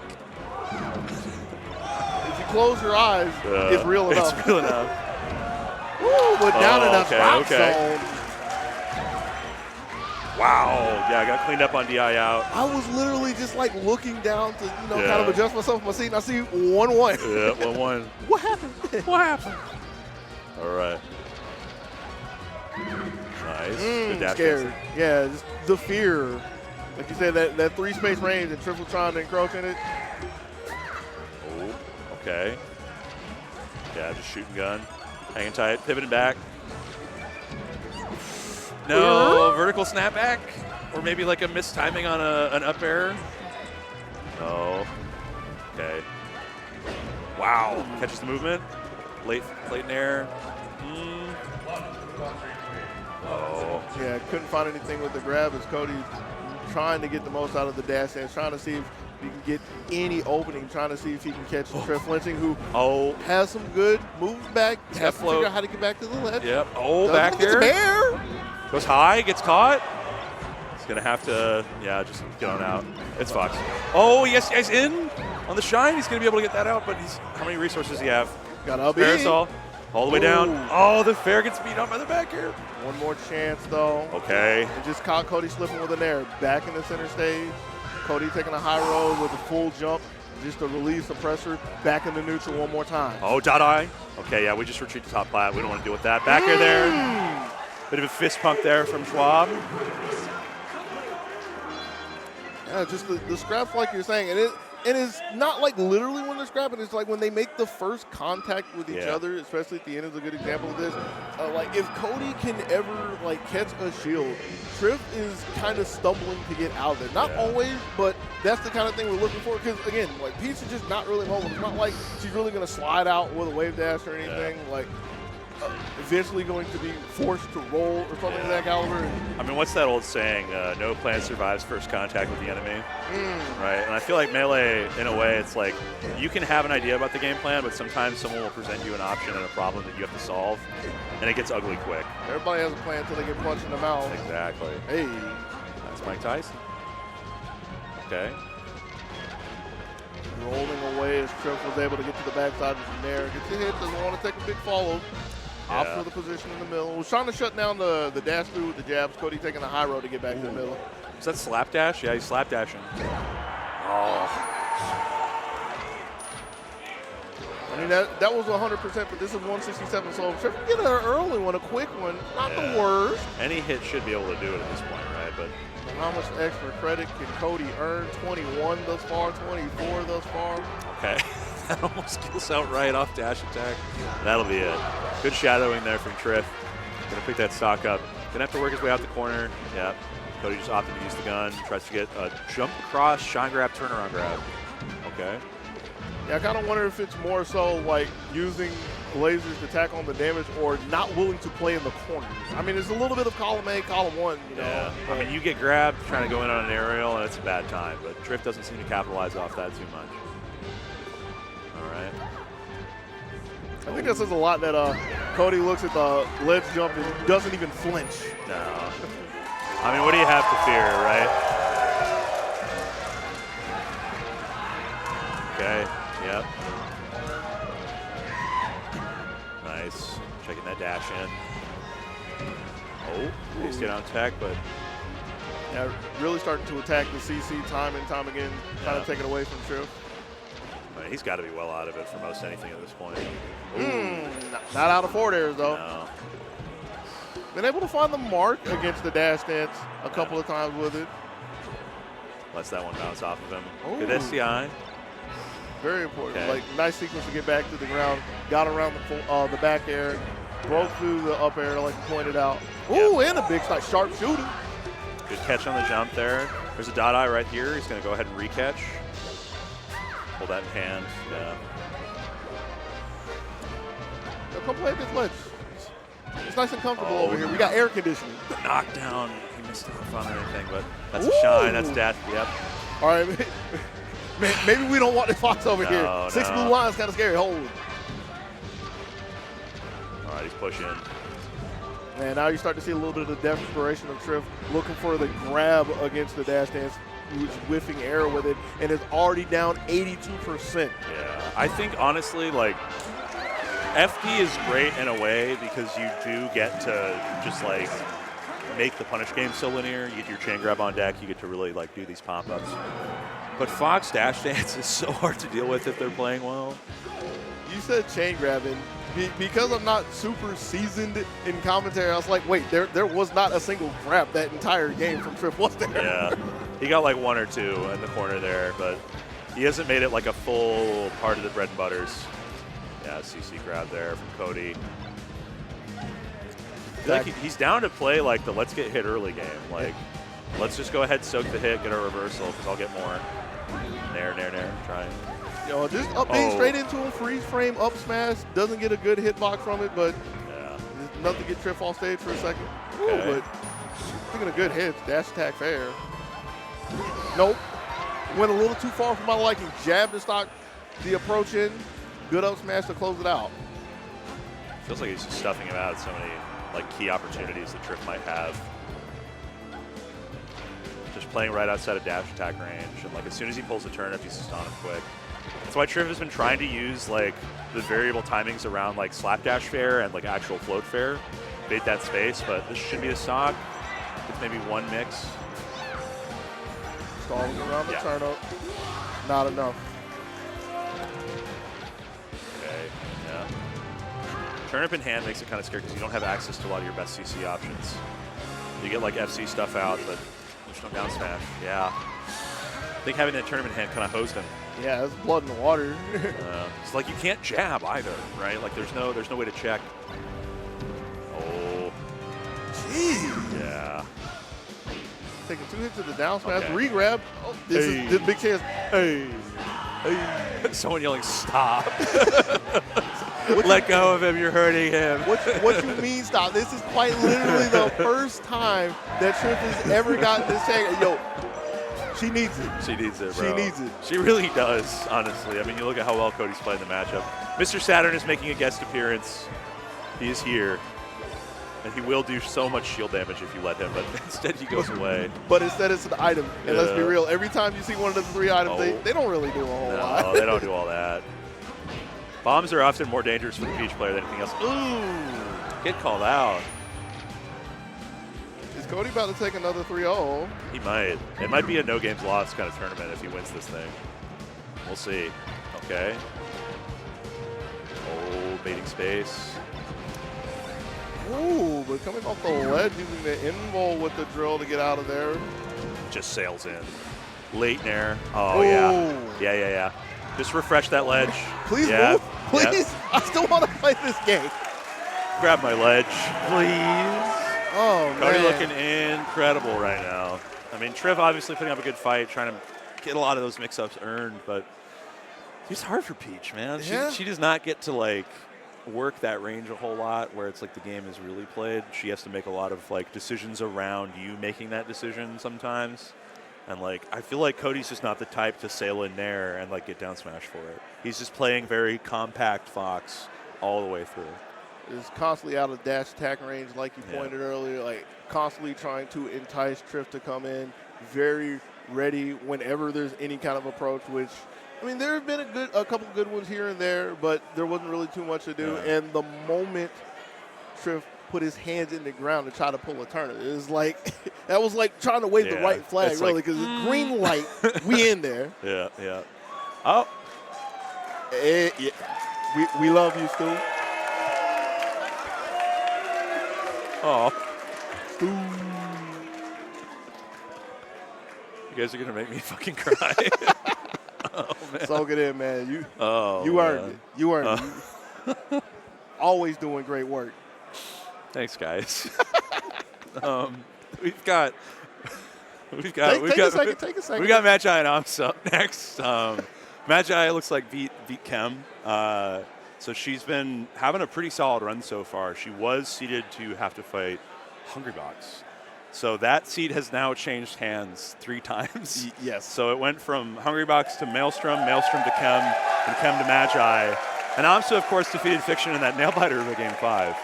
If you close your eyes, it's real enough. It's real enough. Woo, but down in that rock zone. Wow. Yeah, I got cleaned up on DI out. I was literally just like looking down to, kind of adjust myself in my seat, and I see 1-1. Yeah, 1-1. What happened? What happened? All right. Nice. Good dash scared. cancel. Yeah, just the fear. Like you said, that 3-space range and Triff trying to encroach in it. Oh, okay. Yeah, just shooting gun. Hanging tight, pivoting back. No, vertical snapback? Or maybe like a missed timing on an up air? No. Okay. Wow. Catches the movement. Late in air. Oh. Yeah, couldn't find anything with the grab as Cody's trying to get the most out of the dash dance, trying to see if he can get any opening, trying to see if he can catch Triff flinching, who has some good moves back, has to figure out how to get back to the ledge. Yep. Oh, back there. Goes high, gets caught. He's going to have to, just get on out. It's Fox. Oh, yes, he's in on the shine. He's going to be able to get that out, but how many resources does he have? Got a Parasol. All the way down. Oh, the fair gets beat up by the back here. One more chance, though. Okay. And just caught Cody slipping with an air. Back in the center stage. Cody taking a high road with a full jump just to release the pressure. Back in the neutral one more time. Oh, dot eye. Okay, yeah, we just retreat to top plat. We don't want to deal with that. Back air there. Bit of a fist pump there from Schwab. Yeah, just the scraps like you're saying. And it is not like literally when they're scrapping. It's like when they make the first contact with each other, especially at the end is a good example of this. Like if Cody can ever like catch a shield, Triff is kind of stumbling to get out of there. Not always, but that's the kind of thing we're looking for. Because again, like Peach is just not really mobile. It's not like she's really going to slide out with a wave dash or anything. Like eventually going to be forced to roll or something of that caliber. I mean, what's that old saying? No plan survives first contact with the enemy, right? And I feel like Melee, in a way, it's like you can have an idea about the game plan, but sometimes someone will present you an option and a problem that you have to solve, and it gets ugly quick. Everybody has a plan until they get punched in the mouth. Exactly. Hey. That's Mike Tyson. Okay. Rolling away as Triff was able to get to the backside from there. Gets a hit, doesn't want to take a big follow. Opts for the position in the middle. Was trying to shut down the dash through with the jabs. Cody taking the high road to get back to the middle. Is that slap dash? Yeah, he's slap dashing. Oh. I mean, that was 100%, but this is 167. So if Triff can get an early one, a quick one, not the worst. Any hit should be able to do it at this point, right? But how much extra credit can Cody earn? 21 thus far, 24 thus far. Okay. That almost kills out right off dash attack. That'll be it. Good shadowing there from Triff. Gonna pick that stock up. Gonna have to work his way out the corner. Yeah. Cody just opted to use the gun. Tries to get a jump across, shine grab, turnaround grab. Okay. Yeah, I kind of wonder if it's more so like using lasers to tack on the damage or not willing to play in the corners. I mean, it's a little bit of column A, column 1, you know. Yeah. I mean, you get grabbed trying to go in on an aerial, and it's a bad time. But Triff doesn't seem to capitalize off that too much. All right. I think that says a lot that Cody looks at the ledge jump and doesn't even flinch. No. I mean, what do you have to fear, right? Okay. Yep. Nice. Checking that dash in. Oh, he's getting on tech, but yeah, really starting to attack the CC time and time again, kind of taking away from Triff. I mean, he's got to be well out of it for most anything at this point. Not out of forward airs, though. No. Been able to find the mark against the dash dance a couple of times with it. Lets that one bounce off of him. Ooh. Good SCI. Very important. Okay. Like, nice sequence to get back to the ground. Got around the back air. Broke through the up air, like you pointed out. Ooh, and a big shot. Sharp shooting. Good catch on the jump there. There's a dot eye right here. He's going to go ahead and recatch. Hold that in hand. Yeah. Come play this ledge. It's nice and comfortable over here. We got air conditioning. The knockdown. He missed off on anything, but that's a shine. That's death. Yep. All right. Maybe we don't want this fox over here. Six blue lines kind of scary. Hold. All right, he's pushing. And now you start to see a little bit of the desperation of Triff looking for the grab against the dash dance, who's whiffing air with it, and is already down 82%. Yeah, I think honestly, like, FD is great in a way because you do get to just like make the punish game so linear. You get your chain grab on deck, you get to really like do these pop-ups. But Fox dash dance is so hard to deal with if they're playing well. You said chain grabbing. Because I'm not super seasoned in commentary, I was like, wait, there was not a single grab that entire game from Triff, was there? Yeah, he got like one or two in the corner there, but he hasn't made it like a full part of the bread and butters. Yeah, CC grab there from Cody. I feel like he's down to play like the let's get hit early game. Like, let's just go ahead, soak the hit, get a reversal, because I'll get more. Nair, trying. Yo, just up being straight into him, freeze frame, up smash, doesn't get a good hitbox from it, but enough to get Triff off stage for a second. Okay. Ooh, but thinking of good hits, dash attack fair. Nope. Went a little too far for my liking. Jab to stock the approach in. Good up smash to close it out. Feels like he's just stuffing him out at so many like key opportunities that Triff might have. Just playing right outside of dash attack range, and like as soon as he pulls the turnip, he's just on him quick. That's why Triff has been trying to use like the variable timings around like slapdash fair and like actual float fair, bait that space. But this should be the stock. It's maybe one mix. Stalling around the turnip. Not enough. Okay, yeah. Turnip in hand makes it kind of scary because you don't have access to a lot of your best CC options. You get like FC stuff out, but there's no down smash. Yeah. I think having that turnip in hand kind of hosed him. Yeah, that's blood in the water. It's like you can't jab either, right? Like there's no way to check. Oh. Jeez. Yeah. Taking 2 hits to the down smash, re-grab. Oh, this is big chance. Hey. Someone yelling, stop. Let go of him, you're hurting him. What you mean stop? This is quite literally the first time that Triff has ever gotten this check. Yo, she needs it. She needs it, bro. She needs it. She really does, honestly. I mean, you look at how well Cody's played the matchup. Mr. Saturn is making a guest appearance. He is here. And he will do so much shield damage if you let him, but instead he goes away. But instead it's an item. And let's be real, every time you see one of the 3 items, they don't really do a whole lot. No, they don't do all that. Bombs are often more dangerous for the Peach player than anything else. Ooh, get called out. Is Cody about to take another 3-0? He might. It might be a no games lost kind of tournament if he wins this thing. We'll see. Okay. Oh, baiting space. Ooh, but coming off the ledge, using the invul with the drill to get out of there. Just sails in. Late nair. Oh, yeah. Yeah. Just refresh that ledge. Please move. Please. I still want to play this game. Grab my ledge, please. Oh, Cody man. looking incredible right now. I mean, Triff obviously putting up a good fight, trying to get a lot of those mix-ups earned, but It's hard for Peach, man. Yeah. She does not get to like work that range a whole lot where it's like the game is really played. She has to make a lot of like decisions around you making that decision sometimes. And like I feel like Cody's just not the type to sail in there and like get down smash for it. He's just playing very compact Fox all the way through. Is constantly out of dash attack range, like you pointed earlier, like constantly trying to entice Triff to come in, very ready whenever there's any kind of approach, which, I mean, there have been a couple good ones here and there, but there wasn't really too much to do. Yeah. And the moment Triff put his hands in the ground to try to pull a turner, it was like, that was like trying to wave the right flag, it's really, like, because it's green light, we in there. Yeah, yeah. Oh. We love you, Stu. Oh. You guys are going to make me fucking cry. Oh, man. Soak it in, man. You man. earned it. You earned it. Always doing great work. Thanks, guys. We've got Take a second. We got Magi and Amsa up next. Magi looks like beat Chem. So she's been having a pretty solid run so far. She was seeded to have to fight Hungrybox. So that seed has now changed hands 3 times. Yes. So it went from Hungrybox to Maelstrom, Maelstrom to Chem, and Chem to Magi. And Amsa, of course, defeated Fiction in that Nailbiter of Game 5.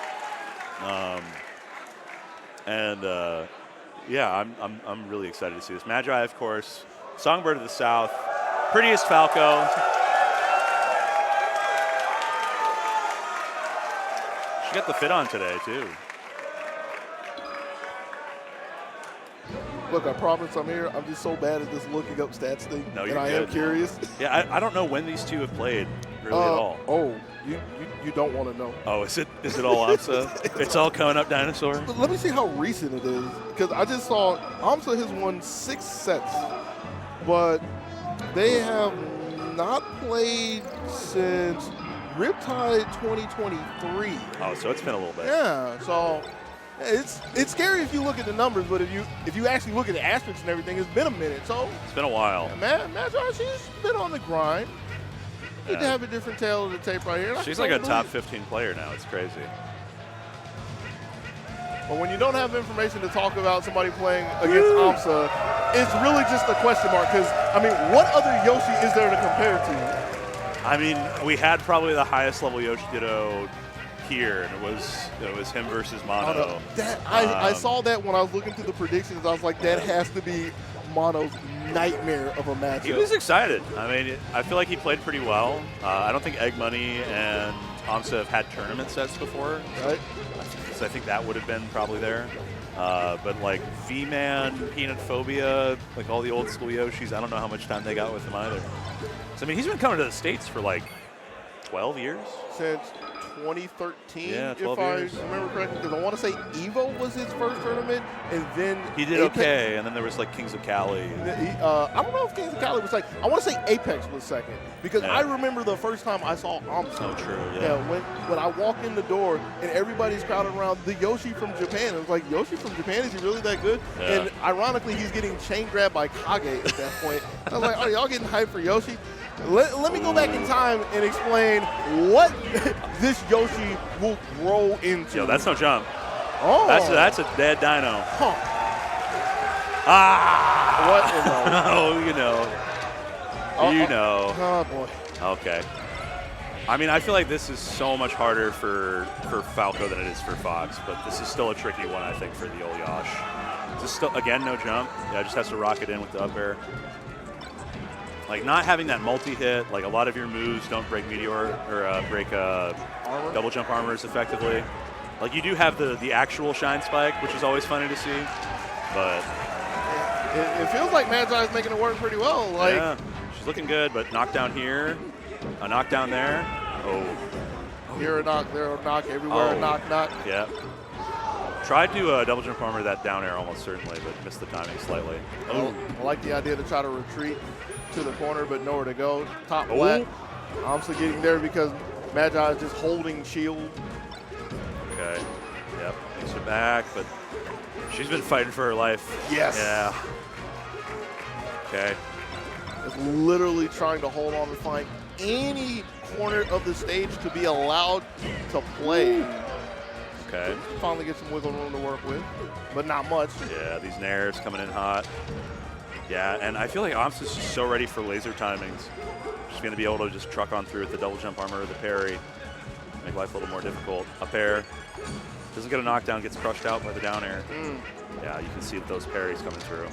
Yeah, I'm really excited to see this. Magi, of course, Songbird of the South, prettiest Falco. She got the fit on today, too. Look, I promise I'm here. I'm just so bad at this looking up stats thing. No, and you're I good. am curious. Yeah, I don't know when these two have played really at all. Oh, you don't want to know. Oh, is it all Amsa? It's all coming up dinosaur? Let me see how recent it is, because I just saw Amsa has won 6 sets, but they have not played since Riptide 2023. Oh, so it's been a little bit. Yeah, so it's scary if you look at the numbers, but if you actually look at the asterisks and everything, it's been a minute. So It's been a while. Magi, she's been on the grind. Need to have a different tail of the tape right here. She's like a top 15 player now. It's crazy. But when you don't have information to talk about somebody playing against Amsa, it's really just a question mark. Because, I mean, what other Yoshi is there to compare to? I mean, we had probably the highest level Yoshi Ditto here, and it was him versus Mono. I saw that when I was looking through the predictions. I was like, that has to be Mono's nightmare of a matchup. He was excited. I mean, I feel like he played pretty well. I don't think Egg Money and Amsa have had tournament sets before. Right. So I think that would have been probably there. But like V-Man, Peanut Phobia, like all the old school Yoshis, I don't know how much time they got with him either. So I mean, he's been coming to the States for like 12 years? Since 2013, yeah, 12 if I years. remember correctly, because I want to say EVO was his first tournament, and then He did Apex, okay, and then there was like Kings of Cali. I don't know if Kings of Cali was second. I want to say Apex was second, because Yeah. I remember the first time I saw Amsa. Oh, true, yeah. When I walked in the door and everybody's crowded around the Yoshi from Japan. It was like, Yoshi from Japan, is he really that good? Yeah. And ironically, he's getting chain grabbed by Kage at that point. I was like, are y'all getting hyped for Yoshi? Let me go back in time and explain what this Yoshi will grow into. Yo, that's no jump. Oh. That's a dead dino. Huh. Ah! What in the... Oh, you know. You know. Oh, boy. Okay. I mean, I feel like this is so much harder for Falco than it is for Fox, but this is still a tricky one, I think, for the old Yosh. Just still, again, no jump. Yeah, just has to rock it in with the up air. Like, not having that multi-hit, like a lot of your moves don't break Meteor or break double jump armors effectively. Like, you do have the actual Shine Spike, which is always funny to see, but... It feels like Magi is making it work pretty well. Like, yeah, she's looking good, but knockdown here, a knockdown there. Oh. Here a knock, there a knock, everywhere a knock. Yeah. Tried to double jump armor that down air almost certainly, but missed the timing slightly. Oh. I like the idea to try to retreat to the corner, but nowhere to go. Top flat. Amsa getting there because Magi is just holding shield. Okay. Yep. Makes her back, but she's been fighting for her life. Yes. Yeah. Okay. Is literally trying to hold on and find any corner of the stage to be allowed to play. Okay. Finally get some wiggle room to work with, but not much. Yeah, these nairs coming in hot. Yeah, and I feel like Ops is just so ready for laser timings. Just going to be able to just truck on through with the double jump armor or the parry. Make life a little more difficult. Up air. Doesn't get a knockdown, gets crushed out by the down air. Yeah, you can see those parries coming through.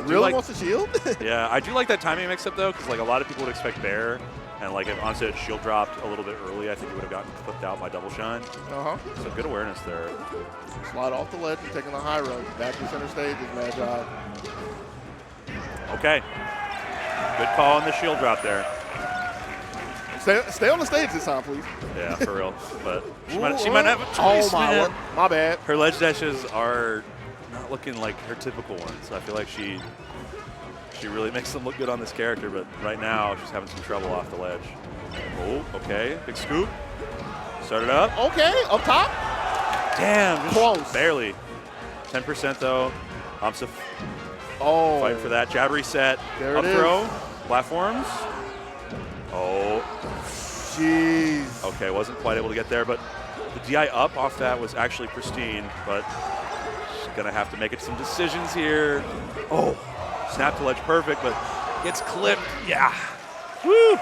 Really wants to shield? Yeah, I do like that timing mix-up, though, because like a lot of people would expect Bear. And like if Onset shield dropped a little bit early, I think he would have gotten clipped out by double shine. So good awareness there. Slide off the ledge and taking the high road. Back to center stage is Magi. Okay. Good call on the shield drop there. Stay on the stage this time, please. Yeah, for real. But she might have a choice, man. My bad. Her ledge dashes are not looking like her typical ones. I feel like she really makes them look good on this character, but right now she's having some trouble off the ledge. Oh, okay. Big scoop. Start it up. Okay, up top. Damn, just close. Barely. 10% though. Amsa fighting for that. Jab reset. There up it throw. is. Platforms. Oh. Jeez. Okay, wasn't quite able to get there, but the DI up off that was actually pristine, but she's gonna have to make some decisions here. Oh. Snap to ledge perfect, but gets clipped. Yeah. Woo!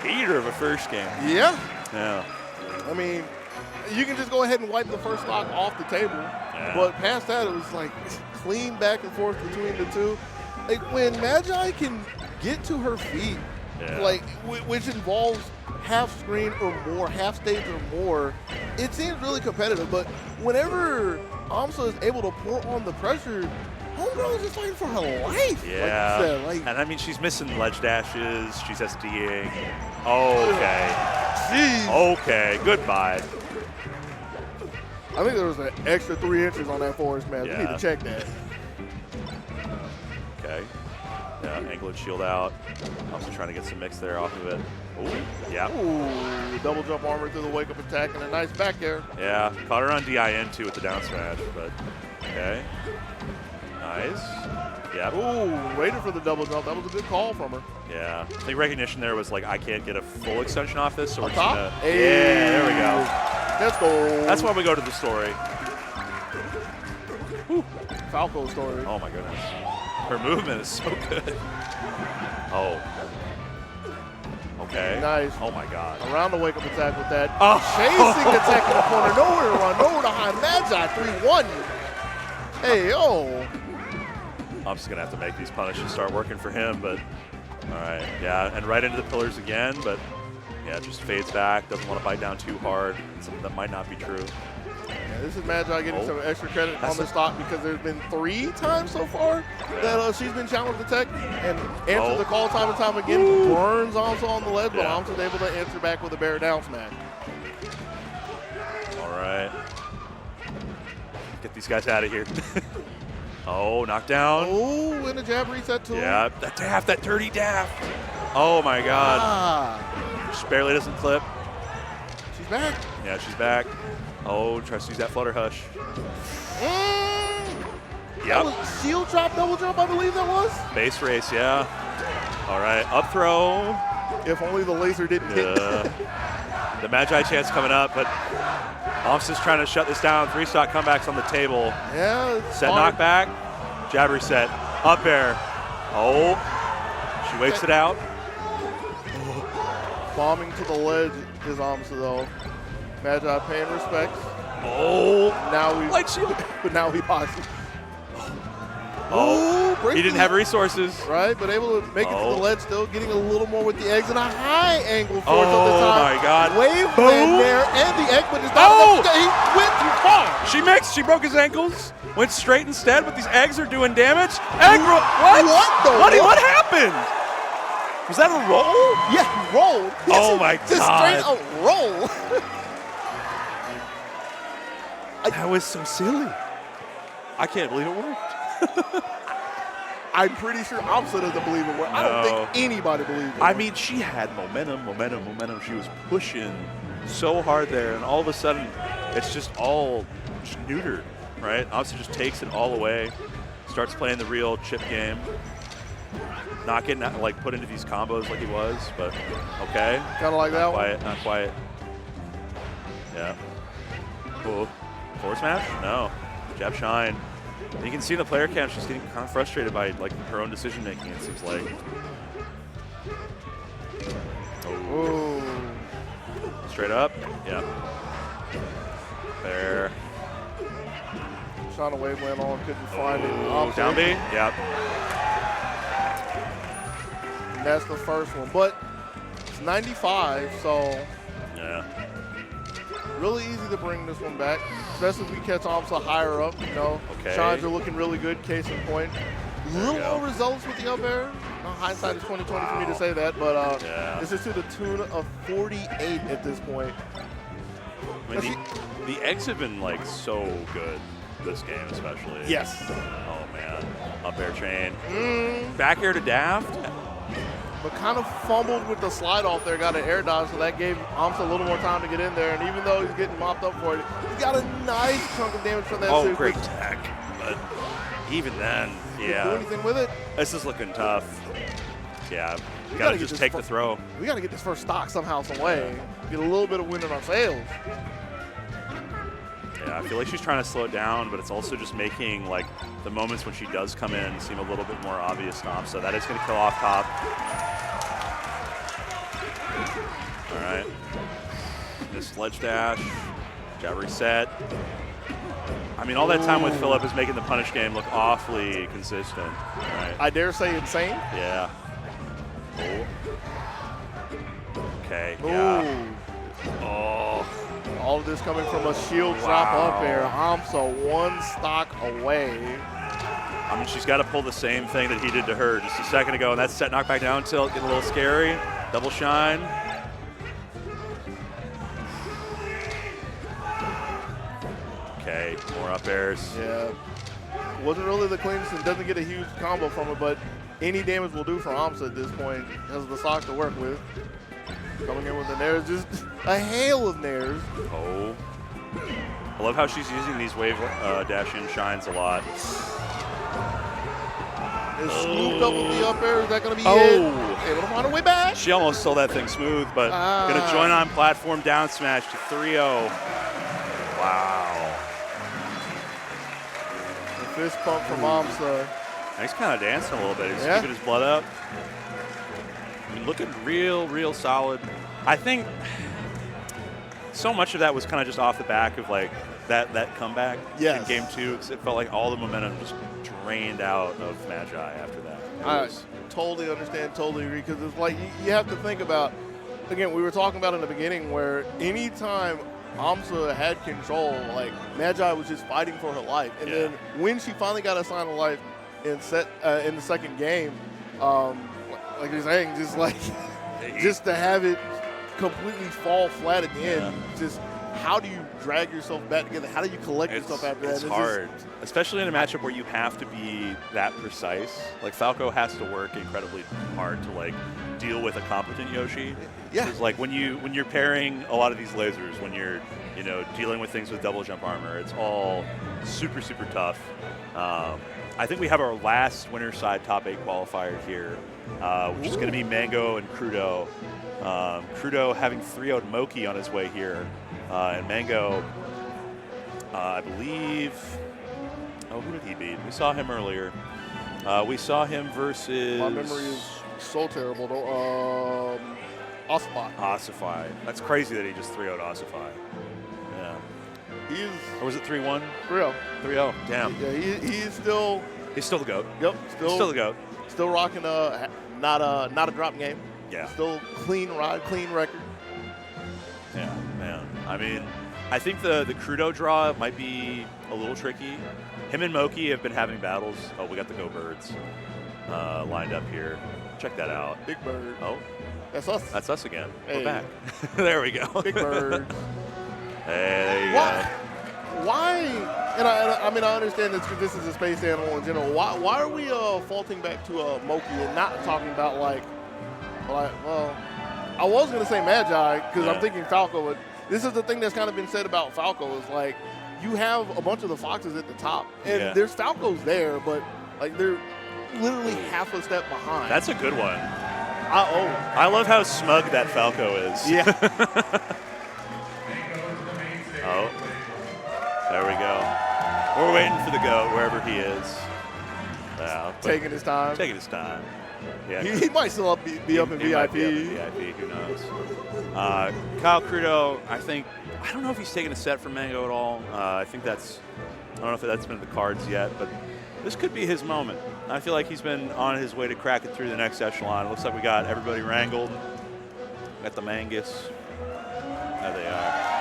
Heater of a first game. Yeah. Yeah. I mean, you can just go ahead and wipe the first stock off the table. Yeah. But past that, it was like clean back and forth between the two. Like when Magi can get to her feet, like which involves half screen or more, half stage or more, it seems really competitive. But whenever Amsa is able to pour on the pressure, Homegirl is just fighting for her life. Yeah. Like you said, like, and I mean, she's missing ledge dashes. She's SDing. Okay. Jeez. Okay. Goodbye. I think there was an extra 3 inches on that forest match. Yeah. We need to check that. Okay. Yeah, angle and shield out. Also trying to get some mix there off of it. Ooh, yeah. Ooh, double jump armor through the wake up attack and a nice back air. Yeah, caught her on DIN too with the down smash, but okay. Nice. Yeah. Ooh, waited for the double jump. That was a good call from her. Yeah. I think recognition there was like, I can't get a full extension off this, so we're just top? gonna. Hey. Yeah, there we go. Let's go. That's why we go to the story. Falco story. Oh my goodness. Her movement is so good. Oh. Okay. Nice. Oh my god. Around the wake up attack with that. Oh. Chasing the tech in the corner. Nowhere to run. Nowhere to hide. Magi 3-1. Hey, yo. I'm just going to have to make these punishes start working for him, but all right. Yeah, and right into the pillars again, but yeah, just fades back. Doesn't want to bite down too hard. Something that might not be true. Yeah, this is Magi getting some extra credit on the stock because there's been 3 times so far that she's been challenged to tech and answered the call time and time again. Ooh. Burns also on the ledge, but Amsa's able to answer back with a bear down smash. All right. Get these guys out of here. Oh, knockdown. Oh, and a jab reset too. Yeah, that daft, that dirty daft. Oh my god. Just barely doesn't clip. She's back. Yeah, she's back. Oh, tries to use that flutter hush. Yep. Shield drop, double jump, I believe that was. Base race, yeah. All right, up throw. If only the laser didn't hit. The Magi chance coming up, but Amsa's trying to shut this down. 3-stock comebacks on the table. Yeah. Set knockback. Jab reset. Up air. Oh. She wakes it out. Bombing to the ledge is Amsa though. Magi paying respects. Oh. Now we light shield. But now he boxes. Oh. He didn't have resources. Right, but able to make it to the ledge still, getting a little more with the eggs and a high angle force of the time. Oh my god. Wave in there and the egg, but it's not he went too far. She broke his ankles, went straight instead, but these eggs are doing damage. Egg roll. What happened? Was that a roll? Yeah, he rolled. Oh my god. Just straight up roll. That was so silly. I can't believe it worked. I'm pretty sure Amsa doesn't believe it worked. I don't think anybody believes it. I mean, she had momentum. She was pushing so hard there, and all of a sudden, it's just all just neutered, right? Amsa just takes it all away, starts playing the real chip game. not getting like put into these combos like he was, but okay. Kind of like that one. Not quite. Yeah. Cool. Forward smash? No. Jab shine. And you can see the player cam, she's getting kind of frustrated by like her own decision making, it seems like. Ooh. Straight up. Yeah. There. Trying to wave land on, couldn't find it. Down B? Yep. And that's the first one. But it's 95, so Yeah. really easy to bring this one back, especially if we catch Amsa higher up, you know. Okay. Shines are looking really good, case in point. Little low results with the up air. Hindsight is 20/20 for me to say that, but this is to the tune of 48 at this point. I mean, the eggs have been like so good this game, especially. Yes. Oh man, up air chain, back air to Daft. But kind of fumbled with the slide off there, got an air dodge, so that gave Amsa a little more time to get in there. And even though he's getting mopped up for it, he got a nice chunk of damage from that. Oh, great tech, but even then, yeah. Do anything with it? This is looking tough. Yeah, you gotta just take the throw. We gotta get this first stock somehow, some way. Get a little bit of wind in our sails. Yeah, I feel like she's trying to slow it down, but it's also just making like the moments when she does come in seem a little bit more obvious now. So that is going to kill off top. All right. This ledge dash, jab reset. I mean, all that time with Philip is making the punish game look awfully consistent. All right. I dare say insane. Yeah. Oh. Okay. Ooh. Yeah. Oh. All of this coming from a shield drop up there. Amsa one stock away. I mean, she's got to pull the same thing that he did to her just a second ago, and that's set knockback down tilt, getting a little scary. Double shine. Okay, more up airs. Yeah. Wasn't really the cleanest and doesn't get a huge combo from it, but any damage will do for Amsa at this point. Has the stock to work with. Coming in with the nairs, just a hail of nairs. Oh. I love how she's using these wave dash-in shines a lot. It's scooped up with the up air. Is that going to be it? Able to find a way back. She almost stole that thing smooth, but going to join on platform down smash to 3-0. Wow. The fist pump from Amsa. He's kind of dancing a little bit. He's keeping his blood up. I mean, looking real solid. I think so much of that was kind of just off the back of like that comeback in game 2. It felt like all the momentum just drained out of Magi after that. I totally understand, totally agree, because it's like you have to think about, again, we were talking about in the beginning where anytime Amsa had control, like Magi was just fighting for her life. And then when she finally got a sign of life in the second game, like you're saying, just like just to have it completely fall flat at the end, just how do you drag yourself back together? How do you collect yourself after that? It's hard, especially in a matchup where you have to be that precise. Like Falco has to work incredibly hard to like deal with a competent Yoshi. Yeah. It's like when you're pairing a lot of these lasers, when you're dealing with things with double jump armor, it's all super tough. I think we have our last winner side top 8 qualifier here, which is going to be Mang0 and Crudo. Crudo having 3-0'd Moki on his way here. And Mang0, I believe, who did he beat? We saw him earlier. We saw him versus... My memory is so terrible, though. Ossify. That's crazy that he just 3-0'd Ossify. Yeah. Or was it 3-1? 3-0. 3-0, damn. Yeah, he is still... He's still the GOAT. Yep. Still the GOAT. Still rocking not a drop game. Yeah. Still clean ride, clean record. Yeah, man. I mean, I think the Crudo draw might be a little tricky. Him and Moki have been having battles. Oh, we got the Go Birds lined up here. Check that out. Big Bird. Oh. That's us. That's us again. Hey. We're back. There we go. Big Bird. Hey, there you go. Why? And I mean, I understand this is a space animal in general. Why are we faulting back to Moki and not talking about like, well, I was going to say Magi because I'm thinking Falco. But this is the thing that's kind of been said about Falco is like, you have a bunch of the foxes at the top, and there's Falcos there, but like literally half a step behind. That's a good one. Oh. I love how smug that Falco is. Yeah. Oh, there we go. We're waiting for the goat wherever he is. Taking his time. Taking his time. Yeah. He might still be up in He VIP. might be up in VIP, who knows? Kyle Crudo, I don't know if he's taken a set from Mang0 at all. I don't know if that's been in the cards yet, but this could be his moment. I feel like he's been on his way to crack it through the next echelon. It looks like we got everybody wrangled. Got the Mangus. There they are.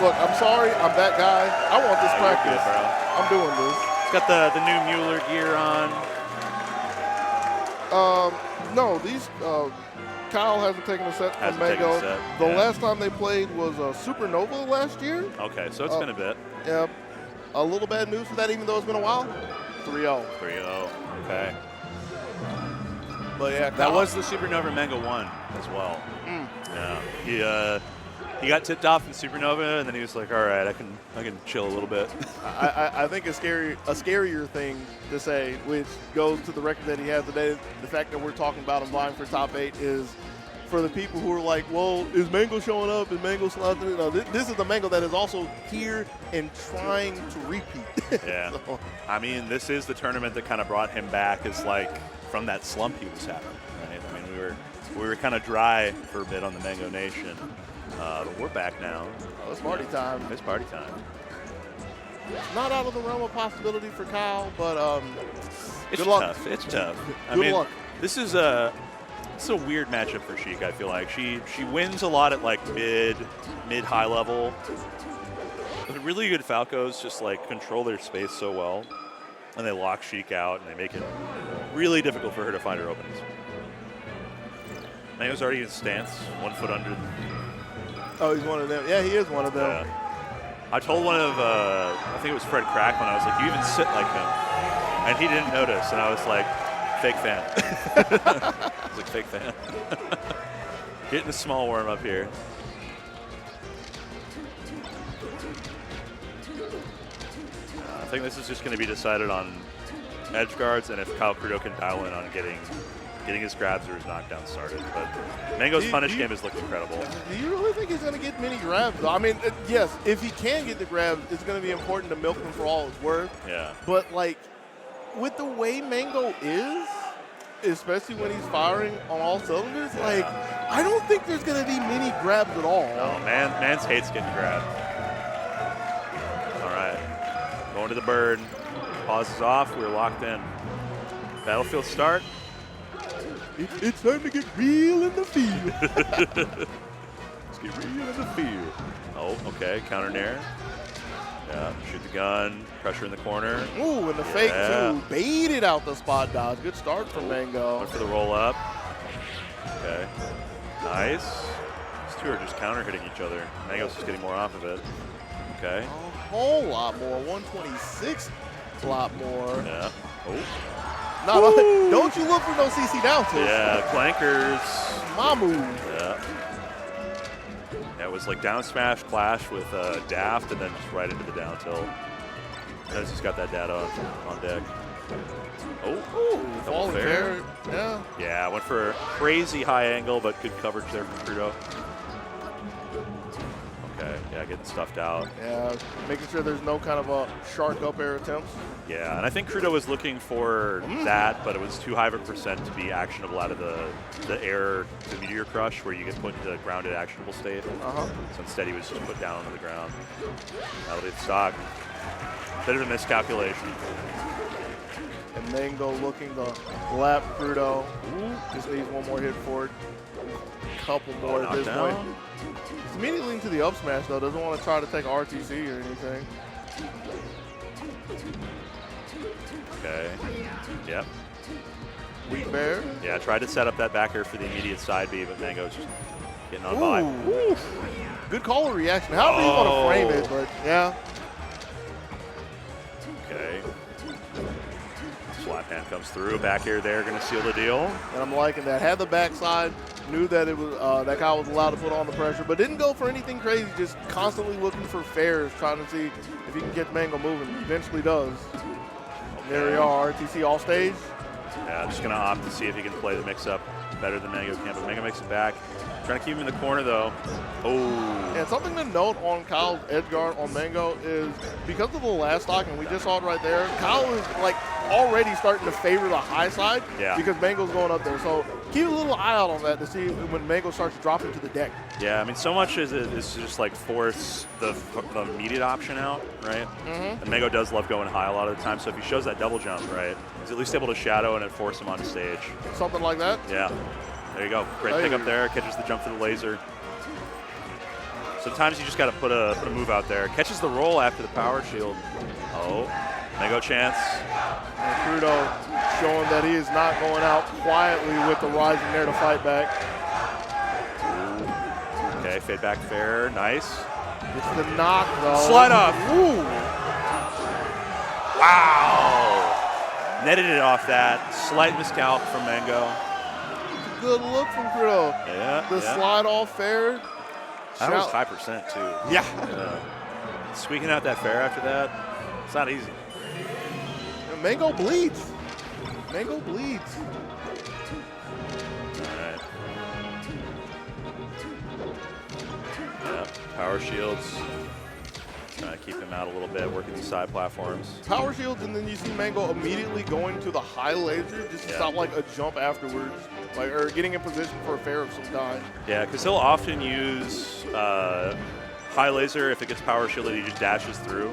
Look, I'm sorry, I'm that guy. I want this practice. Good, bro. I'm doing this. He's got the new Mueller gear on. No, these Kyle hasn't taken a set from Mang0. The last time they played was Supernova last year. Okay, so it's been a bit. Yeah, a little bad news for that, even though it's been a while. 3-0. 3-0. Okay. But yeah, that was the Supernova Mang0 won as well. Yeah. He got tipped off in Supernova, and then he was like, "All right, I can chill a little bit." I think a scarier thing to say, which goes to the record that he has today, the fact that we're talking about him vying for top 8 is for the people who are like, "Well, is Mang0 showing up? Is Mang0 sliding?" No, this is the Mang0 that is also here and trying to repeat. Yeah. So. I mean, this is the tournament that kind of brought him back as like from that slump he was having. Right? I mean, we were kind of dry for a bit on the Mang0 Nation. But we're back now. Oh, it's party time. It's party time. Not out of the realm of possibility for Kyle, but it's good luck. Tough. It's tough. Good luck. This is a weird matchup for Sheik. I feel like she wins a lot at like mid high level. But really good Falcos just like control their space so well, and they lock Sheik out and they make it really difficult for her to find her openings. Mang0's already in stance, 1 foot under. Oh, he's one of them. Yeah, he is one of them. Yeah. I told one of, I think it was Fred Crackman, I was like, "You even sit like him." And he didn't notice, and I was like, "Fake fan." I was like, "Fake fan." Getting a small warm up here. I think this is just going to be decided on edge guards and if Kyle Crudo can dial in on getting his grabs or his knockdown started. But Mang0's punish game has looked incredible. Do you really think he's going to get many grabs, though? I mean, yes, if he can get the grabs, it's going to be important to milk him for all it's worth. Yeah. But, like, with the way Mang0 is, especially when he's firing on all cylinders, like, I don't think there's going to be many grabs at all. No, Mans hates getting grabbed. All right. Going to the bird. Pauses off. We're locked in. Battlefield start. It's time to get real in the field. Let's get real in the field. Oh, okay. Counter nair. Yeah, shoot the gun. Pressure in the corner. Ooh, and the fake, too. Baited out the spot dodge. Good start from Mang0. Went for the roll up. Okay. Nice. These two are just counter hitting each other. Mang0's just getting more off of it. Okay. A whole lot more. 126. A lot more. Yeah. Oh. No, don't you look for no CC down tilt. Yeah, clankers. My move. Yeah. It was like down smash clash with Daft and then just right into the down tilt. Notice he's got that data on deck. Oh, falling fair. Yeah. Yeah, went for a crazy high angle, but good coverage there from Crudo. Okay, yeah, getting stuffed out. Yeah, making sure there's no kind of a shark up air attempts. Yeah, and I think Crudo was looking for that, but it was too high of a percent to be actionable out of the air to Meteor Crush, where you get put into grounded actionable state. So instead, he was just put down on the ground. Elevated stock. Bit of a miscalculation. And Mang0 looking to lap Crudo. Just needs one more hit for it. Couple more at this point. He's immediately into the up smash, though. Doesn't want to try to take RTC or anything. Okay. Yep. Weak bear. Yeah, tried to set up that back air for the immediate side B, but Mang0's just getting on by. Good call or reaction. However you want to frame it, but yeah. Okay. Slap hand comes through. Back air there, going to seal the deal. And I'm liking that. Had the backside, knew that it was that guy was allowed to put on the pressure, but didn't go for anything crazy. Just constantly looking for fairs, trying to see if he can get Mang0 moving. Eventually does. There we are, RTC all stage. Yeah, I'm just going to opt to see if he can play the mix-up better than Mang0 can, but Mang0 makes it back. Trying to keep him in the corner, though. Oh. And something to note on Kyle's edge guard on Mang0 is because of the last stock, and we just saw it right there, Kyle is like already starting to favor the high side because Mang0's going up there. So keep a little eye out on that to see when Mang0 starts dropping to the deck. Yeah, I mean, so much is just like force the immediate option out, right? And Mang0 does love going high a lot of the time, so if he shows that double jump, right, he's at least able to shadow and force him on stage. Something like that? Yeah. There you go. Great pick up there. Catches the jump for the laser. Sometimes you just got to put a move out there. Catches the roll after the power shield. Oh, Mang0 chance. And Crudo showing that he is not going out quietly with the rising there to fight back. Ooh. Okay, fade back fair. Nice. It's the knock, though. Slide off. Ooh. Wow. Netted it off that. Slight miscalc from Mang0. Good look from Crudo. Yeah. The slide off fair. That was high percent, too. Yeah. Squeaking out that fair after that, it's not easy. And Mang0 bleeds. Mang0 bleeds. All right. Yeah, power shields. Trying to keep him out a little bit, working these side platforms. Power shields, and then you see Mang0 immediately going to the high laser just to stop like a jump afterwards, like or getting in position for a fair of some kind. Yeah, because he'll often use high laser if it gets power shielded, he just dashes through,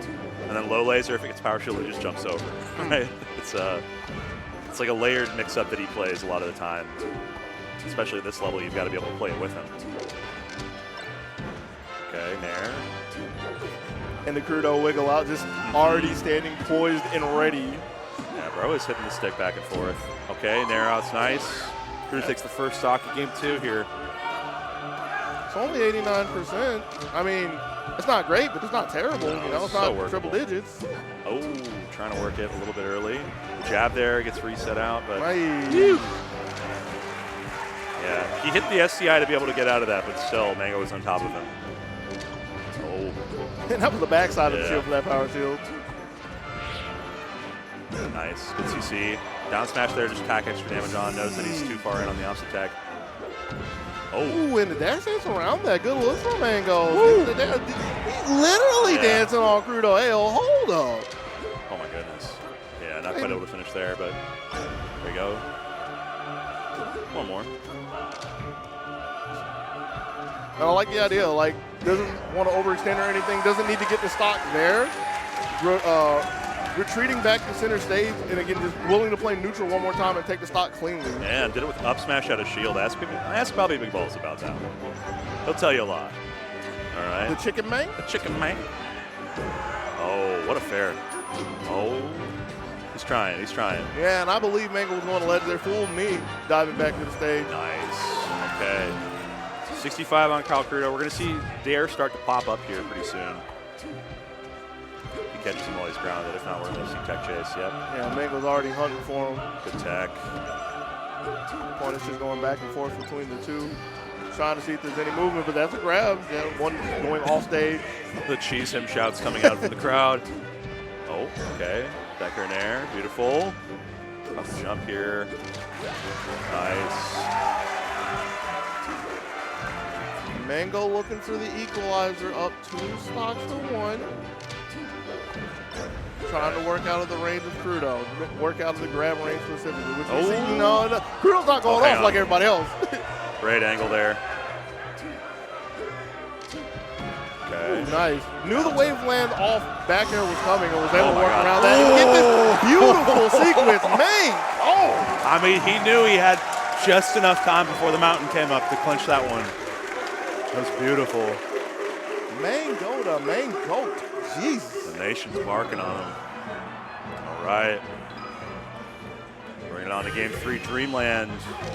and then low laser if it gets power shielded, he just jumps over. Right? It's like a layered mix-up that he plays a lot of the time. Especially at this level, you've got to be able to play it with him. Okay, Nair. And the Crudo wiggle out, just already standing poised and ready. Yeah, bro is hitting the stick back and forth. Okay, Nair out's nice. Crudo takes the first stock of game 2 here. It's only 89%. I mean, it's not great, but it's not terrible. No, you know, it's so not triple digits. Oh, trying to work it a little bit early. The jab there gets reset out, but yeah, he hit the SCI to be able to get out of that, but still, Mang0 was on top of him. Oh. And that was the backside of the shield for that power shield. Nice, good CC. Down smash there, just tack extra damage on. Knows that he's too far in on the opposite tech. Oh. Ooh, and the dash dance around that. Good look from Mang0. He's literally dancing on Crudo. Hey, hold up. Oh my goodness. Yeah, not quite able to finish there, but there you go. One more. And I like the idea. Like, doesn't want to overextend or anything. Doesn't need to get the stock there. Retreating back to center stage, and again, just willing to play neutral one more time and take the stock cleanly. And did it with up smash out of shield. Ask Bobby Big Balls about that. He'll tell you a lot. All right. The chicken Mang? The chicken Mang. Oh, what a fair. Oh, he's trying. He's trying. Yeah, and I believe Mang0 was going to ledge there. Fooled me diving back to the stage. Nice. Okay. 65 on Kyle Crudo. We're going to see Dare start to pop up here pretty soon. He catches him while he's grounded. If not, we're going to see tech chase. Yep. Yeah, Mang0's already hunting for him. Good tech. Opponent's just going back and forth between the two. Trying to see if there's any movement, but that's a grab. Yeah, one going off stage. The cheese him shouts coming out from the crowd. Oh, okay. Decker in air. Beautiful. Off the jump here. Nice. Mang0 looking for the equalizer, up 2 stocks to 1. Trying to work out of the range of Crudo. Work out of the grab range specifically. Which we see, no, Crudo's not going off like everybody else. Great angle there. Okay. Ooh, nice. Knew the waveland off back air was coming and was able to work around that. And get this beautiful sequence. Mang0. I mean, he knew he had just enough time before the mountain came up to clinch that one. That was beautiful. Mang0 to Mang0. Jesus. The nation's marking on him. All right. Bringing it on to game 3, Dreamland.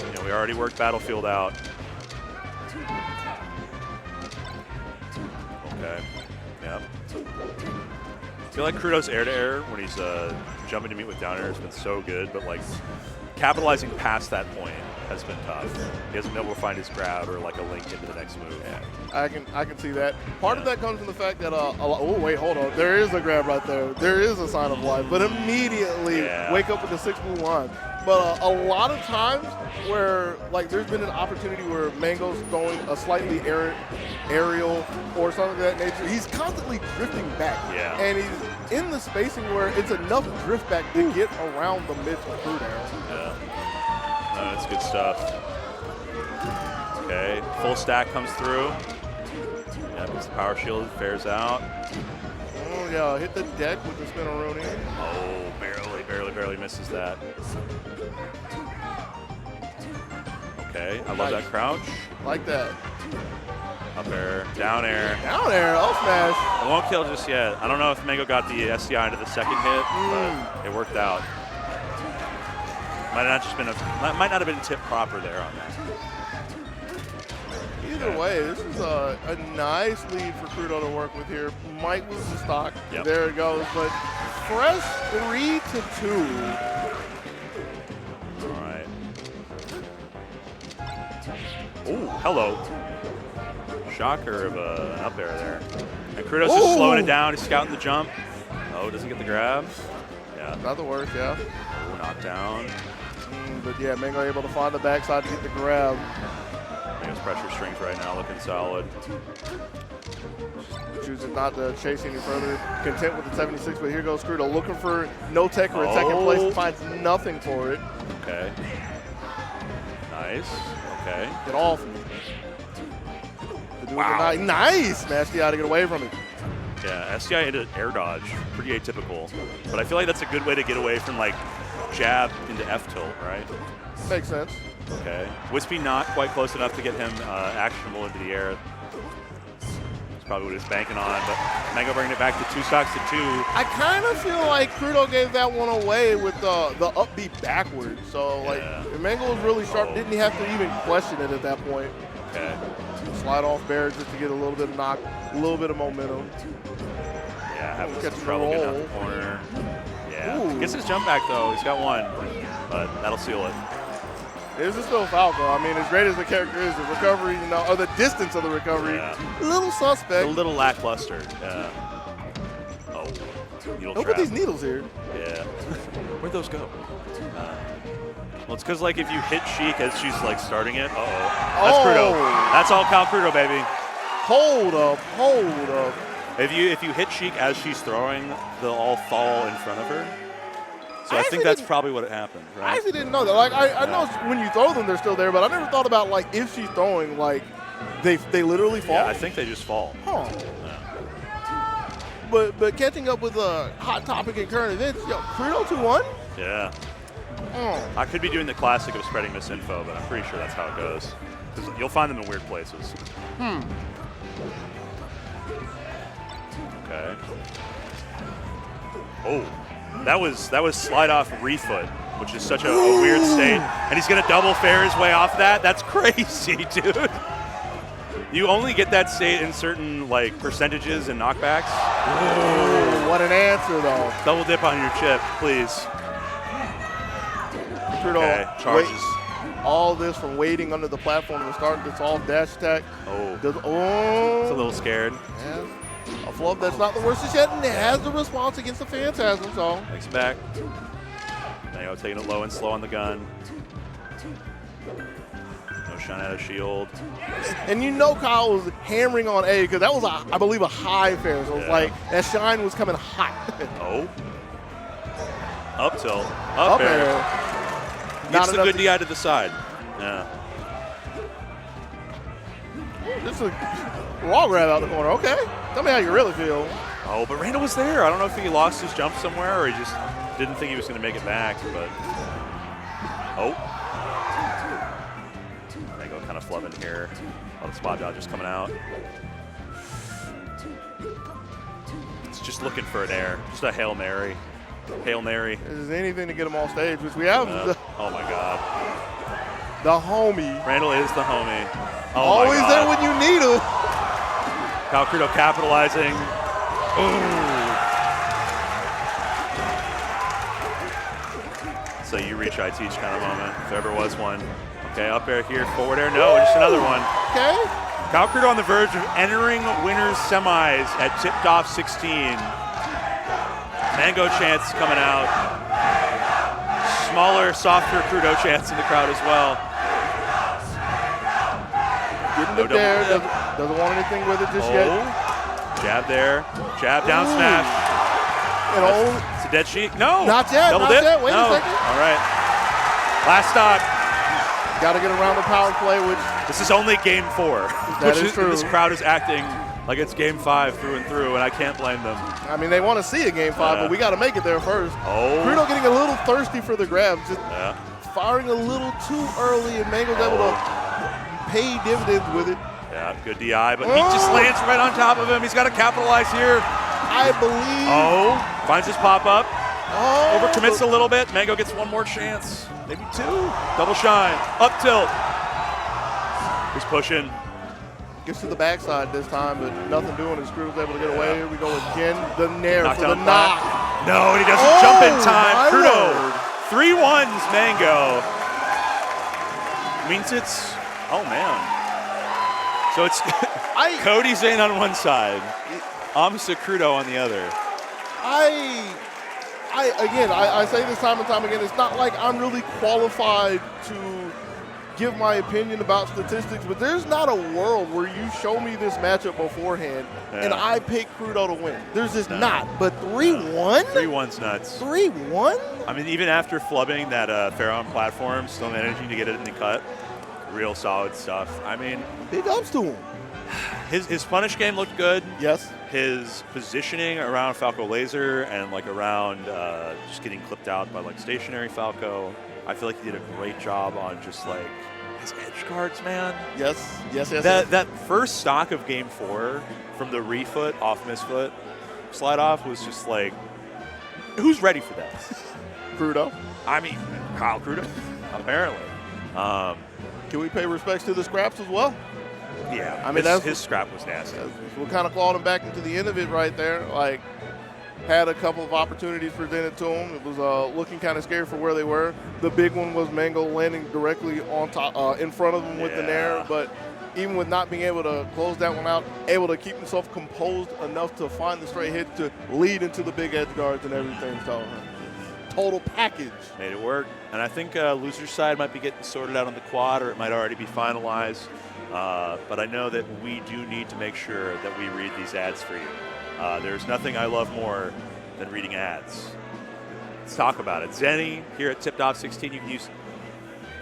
You know, we already worked Battlefield out. Okay. Yep. I feel like Crudo's air-to-air when he's jumping to meet with down air has been so good, but like capitalizing past that point has been tough. He hasn't been able to find his grab or like a link into the next move. Yeah. I can see that. Part of that comes from the fact that oh wait, hold on, there is a grab right there. There is a sign of life, but immediately wake up with the 6 blue line. But a lot of times where like there's been an opportunity where Mang0's throwing a slightly aerial or something of that nature, he's constantly drifting back. Yeah. And he's in the spacing where it's enough drift back to get around the mid through there. Yeah. No, that's good stuff. Okay, full stack comes through. Yeah, gets the power shield, fares out. Oh yeah, hit the deck with the spinneroonie. Oh, barely misses that. Okay, I love that crouch. Like that. Up air, down air. Down air, up smash. It won't kill just yet. I don't know if Mang0 got the SDI into the second hit, but it worked out. Might not have been tip proper there on that. Either way, this is a nice lead for Crudo to work with here. Might lose the stock. Yep. There it goes. But fresh 3-2. All right. Oh, hello. Shocker of an up air there. And Crudo's just slowing it down. He's scouting the jump. Oh, doesn't get the grab. Yeah. Not the worst, yeah. Oh, knockdown. But yeah, Mang0 able to find the backside to get the grab. Mang0's pressure strings right now looking solid. Chooses not to chase any further. Content with the 76, but here goes Crudo looking for no tech or a second place and finds nothing for it. Okay. Nice. Okay. Get off. Wow. Nice! Smash the eye to get away from it. Yeah, SDI into air dodge. Pretty atypical. But I feel like that's a good way to get away from like jab into F tilt, right? Makes sense. Okay. Wispy not quite close enough to get him actionable into the air. That's probably what he's banking on, but Mang0 bringing it back to 2 stocks to 2. I kind of feel like Crudo gave that one away with the upbeat backwards. So, like, if Mang0 was really sharp, didn't he have to even question it at that point? Okay. Slide off bear just to get a little bit of knock, a little bit of momentum. Yeah, having some trouble getting out the corner. Yeah. Ooh. Gets his jump back, though. He's got one, but that'll seal it. This is still Falco. I mean, as great as the character is, the recovery, you know, or the distance of the recovery, a little suspect. A little lackluster. Yeah. Oh, needle Look trap. at these needles here. Yeah. Where'd those go? Well, it's because like if you hit Sheik as she's like starting it, that's Crudo. That's all Cal Crudo, baby. Hold up, hold up. If you hit Sheik as she's throwing, they'll all fall in front of her. So I think that's probably what happened, right? I actually didn't know that. Like I know when you throw them, they're still there, but I never thought about like if she's throwing, like they literally fall. Yeah, I think they just fall. Huh. Yeah. But catching up with a hot topic in current events, yo, Crudo 2-1. Yeah. I could be doing the classic of spreading misinfo, but I'm pretty sure that's how it goes. Because you'll find them in weird places. Okay. Oh, that was slide off refoot, which is such a weird state. And he's going to double fair his way off that? That's crazy, dude. You only get that state in certain like percentages and knockbacks. Ooh, what an answer, though. Double dip on your chip, please. Okay, charges. All this from waiting under the platform to start this all dash attack. It's a little scared. Yeah. A flub that's not the worst as yet, and it has the response against the Phantasm, so. Takes it back. Mang0 taking it low and slow on the gun. No shine out of shield. And you know Kyle was hammering on A, because that was, I believe, a high fair. So it was like, that shine was coming hot. Up tilt. Up air. Gets the good DI to the side. Yeah. This is a raw grab out the corner. Okay. Tell me how you really feel. Oh, but Randall was there. I don't know if he lost his jump somewhere or he just didn't think he was going to make it back, but. Mang0 kind of flubbing here. Oh, the spot dodge is coming out. It's just looking for an air. Just a Hail Mary. Hail Mary. Is anything to get him off stage, which we have. Oh my God. The homie. Randall is the homie. Oh always there when you need him. Cal Crudo capitalizing. So you reach, I teach kind of moment, if there ever was one. Okay, up air here, forward air. No, just another one. Okay. Crudo on the verge of entering winners semis at tipped off 16. Mang0 chants coming out. Smaller, softer Crudo chants in the crowd as well. Getting it there. Doesn't want anything with it just yet. Jab there. Jab down smash. It's a dead sheet. No. Not yet. Double not dip. yet. Wait no. a second. All right. Last stock. Got to get around the power play, which this is only game 4. That is true. This crowd is acting like it's game 5 through and through, and I can't blame them. I mean, they want to see a game 5, but we got to make it there first. Crudo getting a little thirsty for the grabs, just firing a little too early, and Mang0's able to pay dividends with it. Yeah, good DI, but he just lands right on top of him. He's got to capitalize here. I believe. Finds his pop-up. Overcommits a little bit. Mang0 gets one more chance. Maybe 2. Double shine. Up tilt. He's pushing. Gets to the backside this time, but nothing doing as Crudo's able to get away. Here we go again. The nair for the knock. No, and he doesn't jump in time. Crudo. 3-1s Mang0. Means it's, oh man. So it's Cody Zane on one side, Amsa Crudo on the other. I say this time and time again, it's not like I'm really qualified to give my opinion about statistics, but there's not a world where you show me this matchup beforehand and I pick Crudo to win. There's just not. But 3-1? 3-1's nuts. 3-1? I mean, even after flubbing that Pharaoh platform, still managing to get it in the cut. Real solid stuff. I mean, big ups to him. His punish game looked good. Yes. His positioning around Falco Laser and like around just getting clipped out by like stationary Falco, I feel like he did a great job on just like his edge guards, man. Yes. That first stock of game 4 from the refoot off misfoot slide off was just like, who's ready for that? Crudo. I mean, Kyle Crudo, apparently. Can we pay respects to the scraps as well? Yeah, I mean, his scrap was nasty. We kind of clawed him back into the end of it right there. Like, had a couple of opportunities presented to him. It was looking kind of scary for where they were. The big one was Mang0 landing directly on top, in front of him with the nair. But even with not being able to close that one out, able to keep himself composed enough to find the straight hit to lead into the big edge guards and everything. So, total package. Made it work. And I think loser's side might be getting sorted out on the quad, or it might already be finalized. But I know that we do need to make sure that we read these ads for you. There's nothing I love more than reading ads. Let's talk about it. Zenny here at Tipped Off 16. You can use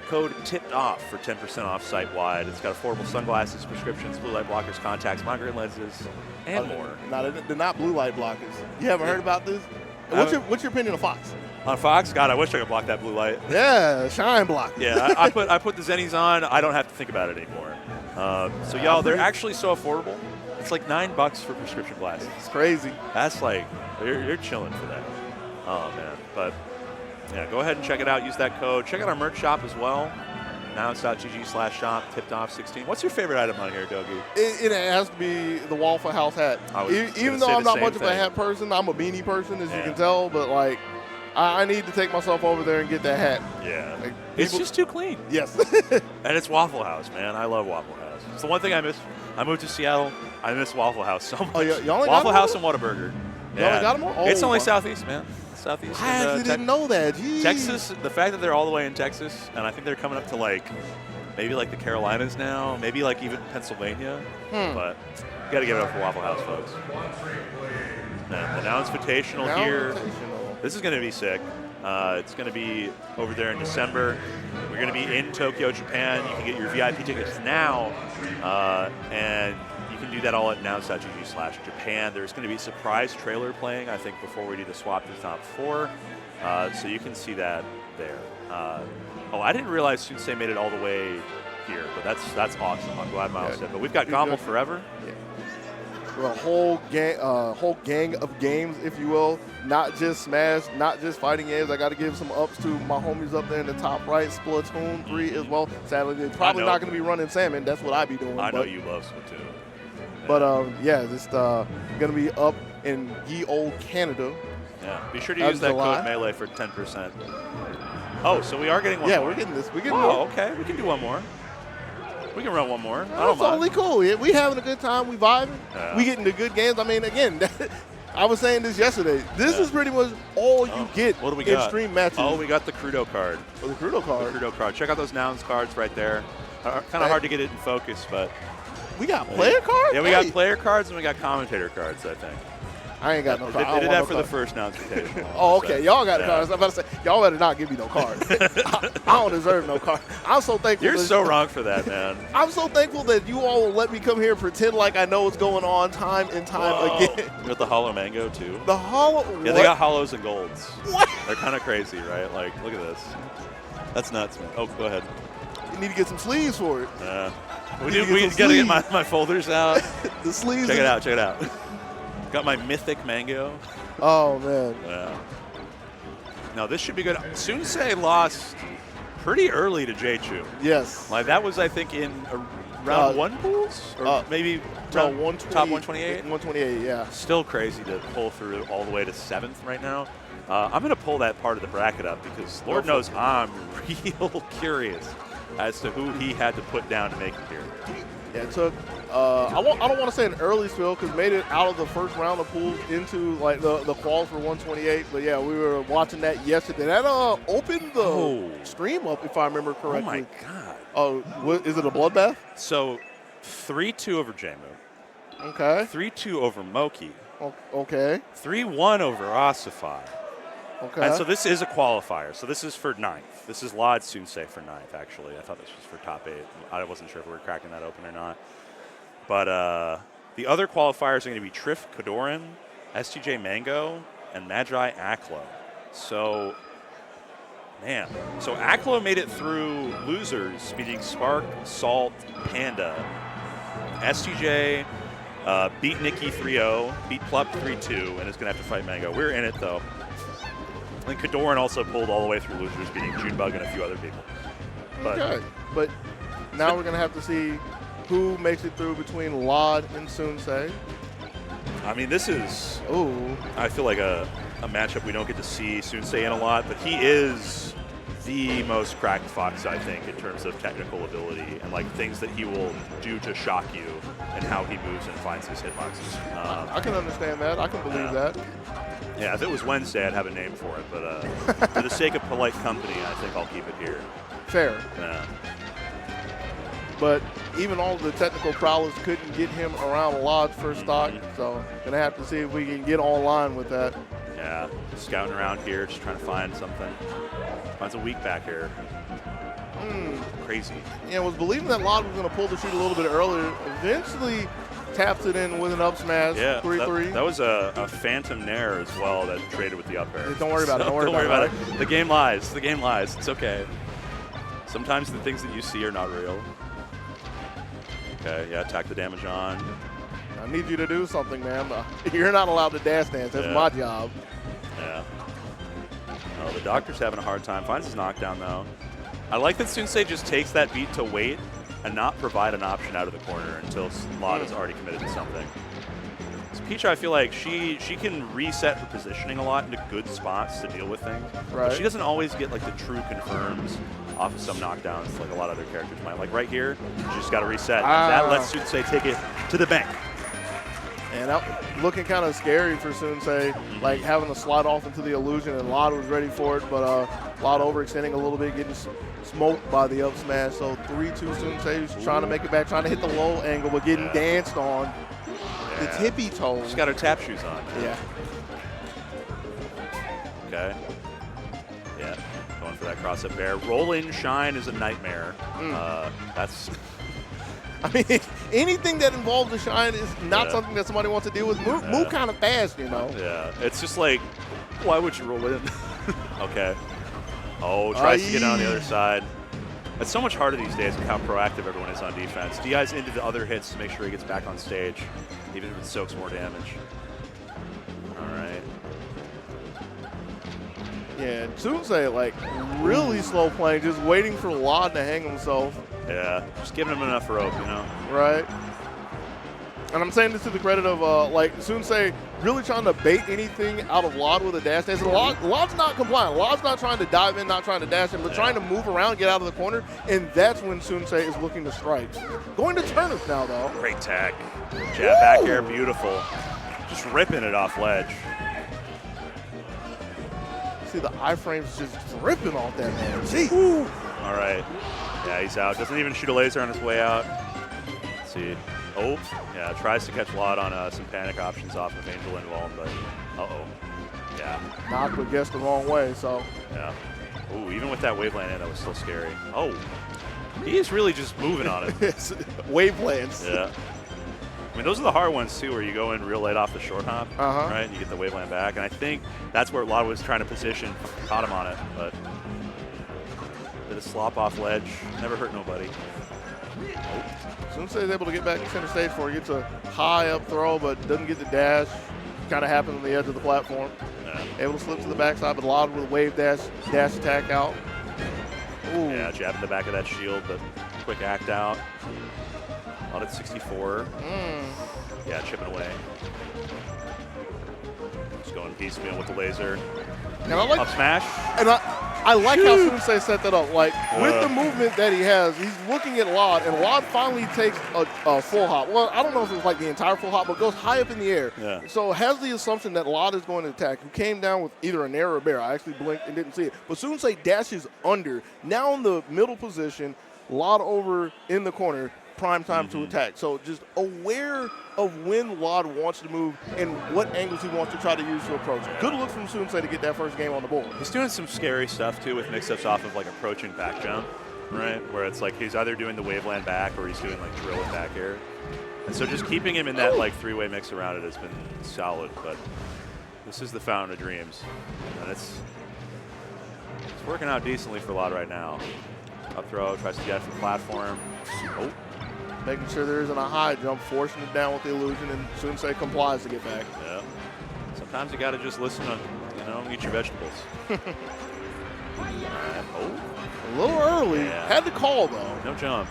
code Tipped Off for 10% off site-wide. It's got affordable sunglasses, prescriptions, blue light blockers, contacts, migraine lenses, and more. No, they're not blue light blockers. You haven't heard about this? What's your opinion of Fox? On Fox? God, I wish I could block that blue light. Yeah, shine block. Yeah, I put the Zennies on. I don't have to think about it anymore. So y'all, they're actually so affordable. It's like $9 for prescription glasses. It's crazy. That's like, you're chilling for that. Oh man, but yeah, go ahead and check it out. Use that code. Check out our merch shop as well. Nouns.gg/shop, tipped off 16. What's your favorite item on here, Dogie? It has to be the Waffle House hat. Even though I'm not much of a hat person, I'm a beanie person, as you can tell. But like, I need to take myself over there and get that hat. Yeah, like, it's just too clean. Yes. And it's Waffle House, man. I love Waffle House. It's the one thing I miss. I moved to Seattle. I miss Waffle House so much. Oh, y'all Waffle House and Whataburger. Y'all got them all? It's only Southeast, man. Southeast. I actually didn't know that. Jeez. Texas, the fact that they're all the way in Texas, and I think they're coming up to like, maybe like the Carolinas now, maybe like even Pennsylvania. But you got to give it up for Waffle House, folks. And the Nouns Invitational here. This is going to be sick. It's going to be over there in December. We're going to be in Tokyo, Japan. You can get your VIP tickets now, and you can do that all at nouns.gg/Japan. There's going to be a surprise trailer playing, I think, before we do the swap to the top 4. So you can see that there. I didn't realize Stude made it all the way here, but that's awesome. I'm glad Miles did. But we've got Gomble forever. Yeah. A whole gang of games, if you will. Not just Smash, not just fighting games. I got to give some ups to my homies up there in the top right. Splatoon 3 as well. Sadly, they're probably not going to be running Salmon. That's what I be doing. I know you love Splatoon. But yeah, just going to be up in ye old Canada. Yeah, be sure to use that code Melee for 10% Oh, so we are getting one more. Yeah, we're getting this. We get Oh, more. okay. We can do one more. We can run one more. I That's don't mind. totally cool. We having a good time. We vibing. Yeah. We getting the good games. I mean, again, I was saying this yesterday. This is pretty much all you get What do we in got? stream matches. Oh, we got the Crudo card. For the Crudo card. The Crudo card. Check out those Nouns cards right there. Kind of hard to get it in focus, but We got player cards? yeah, we got player cards and we got commentator cards, I think. I ain't got no They, cards. they did that for the first Nouns Invitational. Oh, okay. Y'all got the Yeah. cards. I'm about to say, y'all better not give me no cards. I don't deserve no card. I'm so thankful. You're that- so wrong for that, man. I'm so thankful that you all will let me come here and pretend like I know what's going on time and time Whoa. again. You got the Hollow Mango, too. The hollow. Yeah, they got hollows and golds. What? They're kind of crazy, right? Like, look at this. That's nuts, man. Oh, go ahead. You need to get some sleeves for it. Yeah. You We need to got get to some get sleeves. my folders out. The sleeves. Check it out. Check it out. Got my mythic mango. Oh man. Yeah. No, this should be good. Sunsei lost pretty early to J-Chu. Yes. Like, that was, I think, in round one pools? Or maybe No, round- 120, top 128? 128. Yeah. Still crazy to pull through all the way to 7th right now. I'm going to pull that part of the bracket up because Lord knows I'm real curious as to who he had to put down to make it here. Yeah, it took. I don't want to say an early spill because made it out of the first round of pools into like the quals for 128. But yeah, we were watching that yesterday. That opened the stream up if I remember correctly. Oh my God. Oh, is it a bloodbath? So 3-2 over Jamu, Okay. 3-2 over Moki, Okay. 3-1 over Asafai. Okay. And so this is a qualifier. So this is for 9th. This is Lod Sunsei for 9th, actually. I thought this was for top 8. I wasn't sure if we were cracking that open or not. But the other qualifiers are going to be Trif Kodorin, STJ Mango, and Magi Aklo. So, man. So Aklo made it through losers, beating Spark, Salt, Panda. STJ beat Nikki 3-0, beat Plup 3-2, and is going to have to fight Mango. We're in it, though. And Kodorin also pulled all the way through losers, beating Junebug and a few other people. But okay. But now we're gonna have to see who makes it through between Lod and Sunsei. I mean, this is, Ooh. I feel like a matchup we don't get to see Sunsei in a lot, but he is the most cracked fox, I think, in terms of technical ability and like things that he will do to shock you and how he moves and finds his hitboxes. I can understand that. I can believe that. Yeah, if it was Wednesday, I'd have a name for it, but for the sake of polite company, I think I'll keep it here. Fair. Yeah. But even all the technical prowess couldn't get him around Lod's first stock. So gonna have to see if we can get online with that. Yeah, scouting around here, just trying to find something. Finds a weak back here. Crazy. Yeah, was believing that Lod was gonna pull the shoot a little bit earlier. Eventually taps it in with an up smash. Yeah, 3-3. that was a Phantom Nair as well that traded with the up air. Don't worry about it. So Don't worry about it. The game lies. The game lies. It's okay. Sometimes the things that you see are not real. Okay, yeah, attack the damage on. I need you to do something, man. You're not allowed to dash dance. That's my job. Yeah. Oh, the Doctor's having a hard time. Finds his knockdown, though. I like that Sunsei just takes that beat to wait and not provide an option out of the corner until Lod is already committed to something. So Peach, I feel like she can reset her positioning a lot into good spots to deal with things. Right. But she doesn't always get like the true confirms off of some knockdowns like a lot of other characters might. Like right here, she just got to reset. And that lets Sunsei take it to the bank. And that looking kind of scary for Sunsei, like having to slide off into the illusion, and Lod was ready for it, but Lod overextending a little bit, getting smoked by the up smash. So 3-2 Sunsei, who's trying to make it back, trying to hit the low angle, but getting danced on. The tippy toe. She's got her tap shoes on. Yeah. Okay. Yeah, going for that cross-up bear. Roll-in shine is a nightmare. That's... I mean, anything that involves a shine is not something that somebody wants to deal with. Move kind of fast, you know. Yeah, it's just like, why would you roll in? Okay. Oh, tries to get on the other side. It's so much harder these days with how proactive everyone is on defense. DI's into the other hits to make sure he gets back on stage, even if it soaks more damage. All right. Yeah, Sunsei, like, really slow playing, just waiting for Lod to hang himself. Yeah, just giving him enough rope, you know? Right. And I'm saying this to the credit of, like, Sunsei really trying to bait anything out of Lod with a dash dance. And Lod's not compliant. Lod's not trying to dive in, not trying to dash in, but trying to move around, get out of the corner. And that's when Sunsei is looking to strike. Going to turnips now, though. Great tag. Jab back here, beautiful. Just ripping it off ledge. See the iframes just dripping off that man. Gee. All right. Yeah, he's out. Doesn't even shoot a laser on his way out. Let's see. Oh, yeah, tries to catch Lod on some panic options off of Angel and Walt, but uh-oh. Yeah. Knocked, but guessed the wrong way, so. Yeah. Ooh, even with that waveland in, that was still scary. Oh, he is really just moving on it. Wavelands. Yeah. I mean, those are the hard ones, too, where you go in real late off the short hop, right? And you get the waveland back. And I think that's where Lod was trying to position, caught him on it, but bit of slop off ledge, never hurt nobody. Sunsei is able to get back to center stage for it. Gets a high up throw, but doesn't get the dash. Kind of happens on the edge of the platform. Yeah. Able to slip to the backside, but Lod with a wave dash attack out. Ooh. Yeah, jab in the back of that shield, but quick act out. Lod at 64. Yeah, chipping away. Just going piecemeal with the laser. And I like up smash. And I like how Sunsei set that up. Like, with the movement that he has, he's looking at Lod, and Lod finally takes a full hop. Well, I don't know if it was like the entire full hop, but goes high up in the air. Yeah. So has the assumption that Lod is going to attack, who came down with either a nair or a bear. I actually blinked and didn't see it. But Sunsei dashes under. Now in the middle position, Lod over in the corner, prime time to attack. So just aware of when Lod wants to move and what angles he wants to try to use to approach. Good look from Sunsei to get that first game on the board. He's doing some scary stuff, too, with mix-ups off of, like, approaching back jump, right? Where it's like he's either doing the waveland back or he's doing, like, drill and back air. And so just keeping him in that, like, three-way mix around it has been solid. But this is the fountain of dreams. And it's working out decently for Lod right now. Up throw, tries to get from the platform. Oh. Making sure there isn't a high jump, forcing it down with the illusion, and Sunsei complies to get back. Yeah. Sometimes you got to just listen to, eat your vegetables. Oh. A little early. Yeah. Had the call, though. No jump.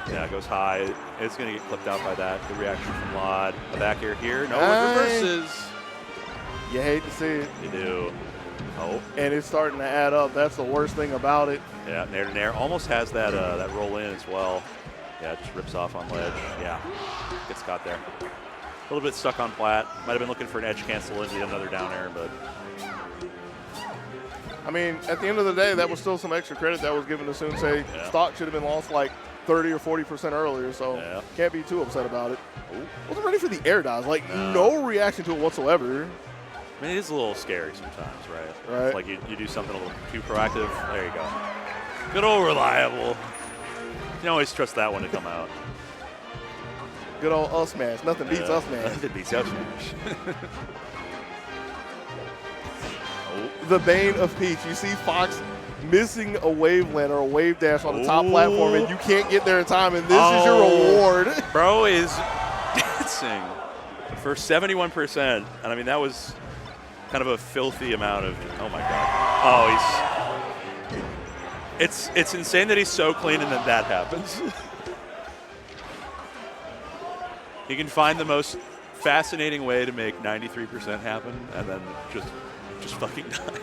Yeah, it goes high. It's going to get clipped out by that. Good reaction from Lod. A back air here. No, it reverses. You hate to see it. You do. Oh. And it's starting to add up. That's the worst thing about it. Yeah, nair to nair. Almost has that that roll in as well. Yeah, just rips off on ledge. Yeah, gets caught there. A little bit stuck on flat. Might have been looking for an edge cancel and get another down air, but. I mean, at the end of the day, that was still some extra credit that was given to Sunsei. Yeah. Stock should have been lost like 30 or 40% earlier, so can't be too upset about it. Ooh. Wasn't ready for the air dives. Like, no reaction to it whatsoever. I mean, it is a little scary sometimes, right? Right. It's like you do something a little too proactive. There you go. Good old reliable. You can always trust that one to come out. Good old us smash. Nothing beats us smash. Nothing beats us smash. The bane of Peach. You see Fox missing a waveland or a wave dash on the top platform, and you can't get there in time, and this is your reward. Bro is dancing for 71%. And I mean, that was kind of a filthy amount of, oh my God. Oh, it's insane that he's so clean and that happens. He can find the most fascinating way to make 93% happen and then just fucking die.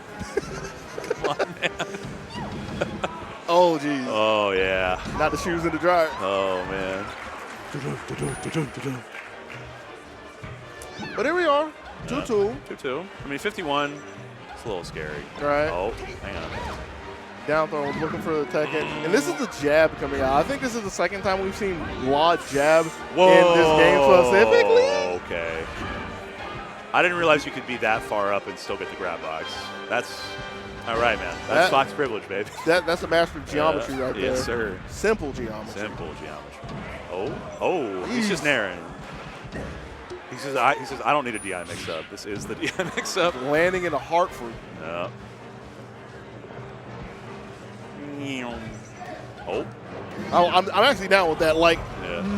Come on, man. Oh, geez. Oh, yeah. Not the shoes in the dryer. Oh, man. But here we are. 2-2. 2-2. I mean, 51, it's a little scary. Right. Oh, hang on. Down throw, looking for the tech hit. And this is the jab coming out. I think this is the second time we've seen Lod jab in this game specifically. Okay. I didn't realize you could be that far up and still get the grab box. That's all right, man. That's Fox privilege, baby. That's a master of geometry right there. Yes, sir. Simple geometry. Simple geometry. Oh, he's just naring. He says, I don't need a DI mix-up. This is the DI mix-up. Landing into Hartford. Yeah. Oh. I'm actually down with that. Like,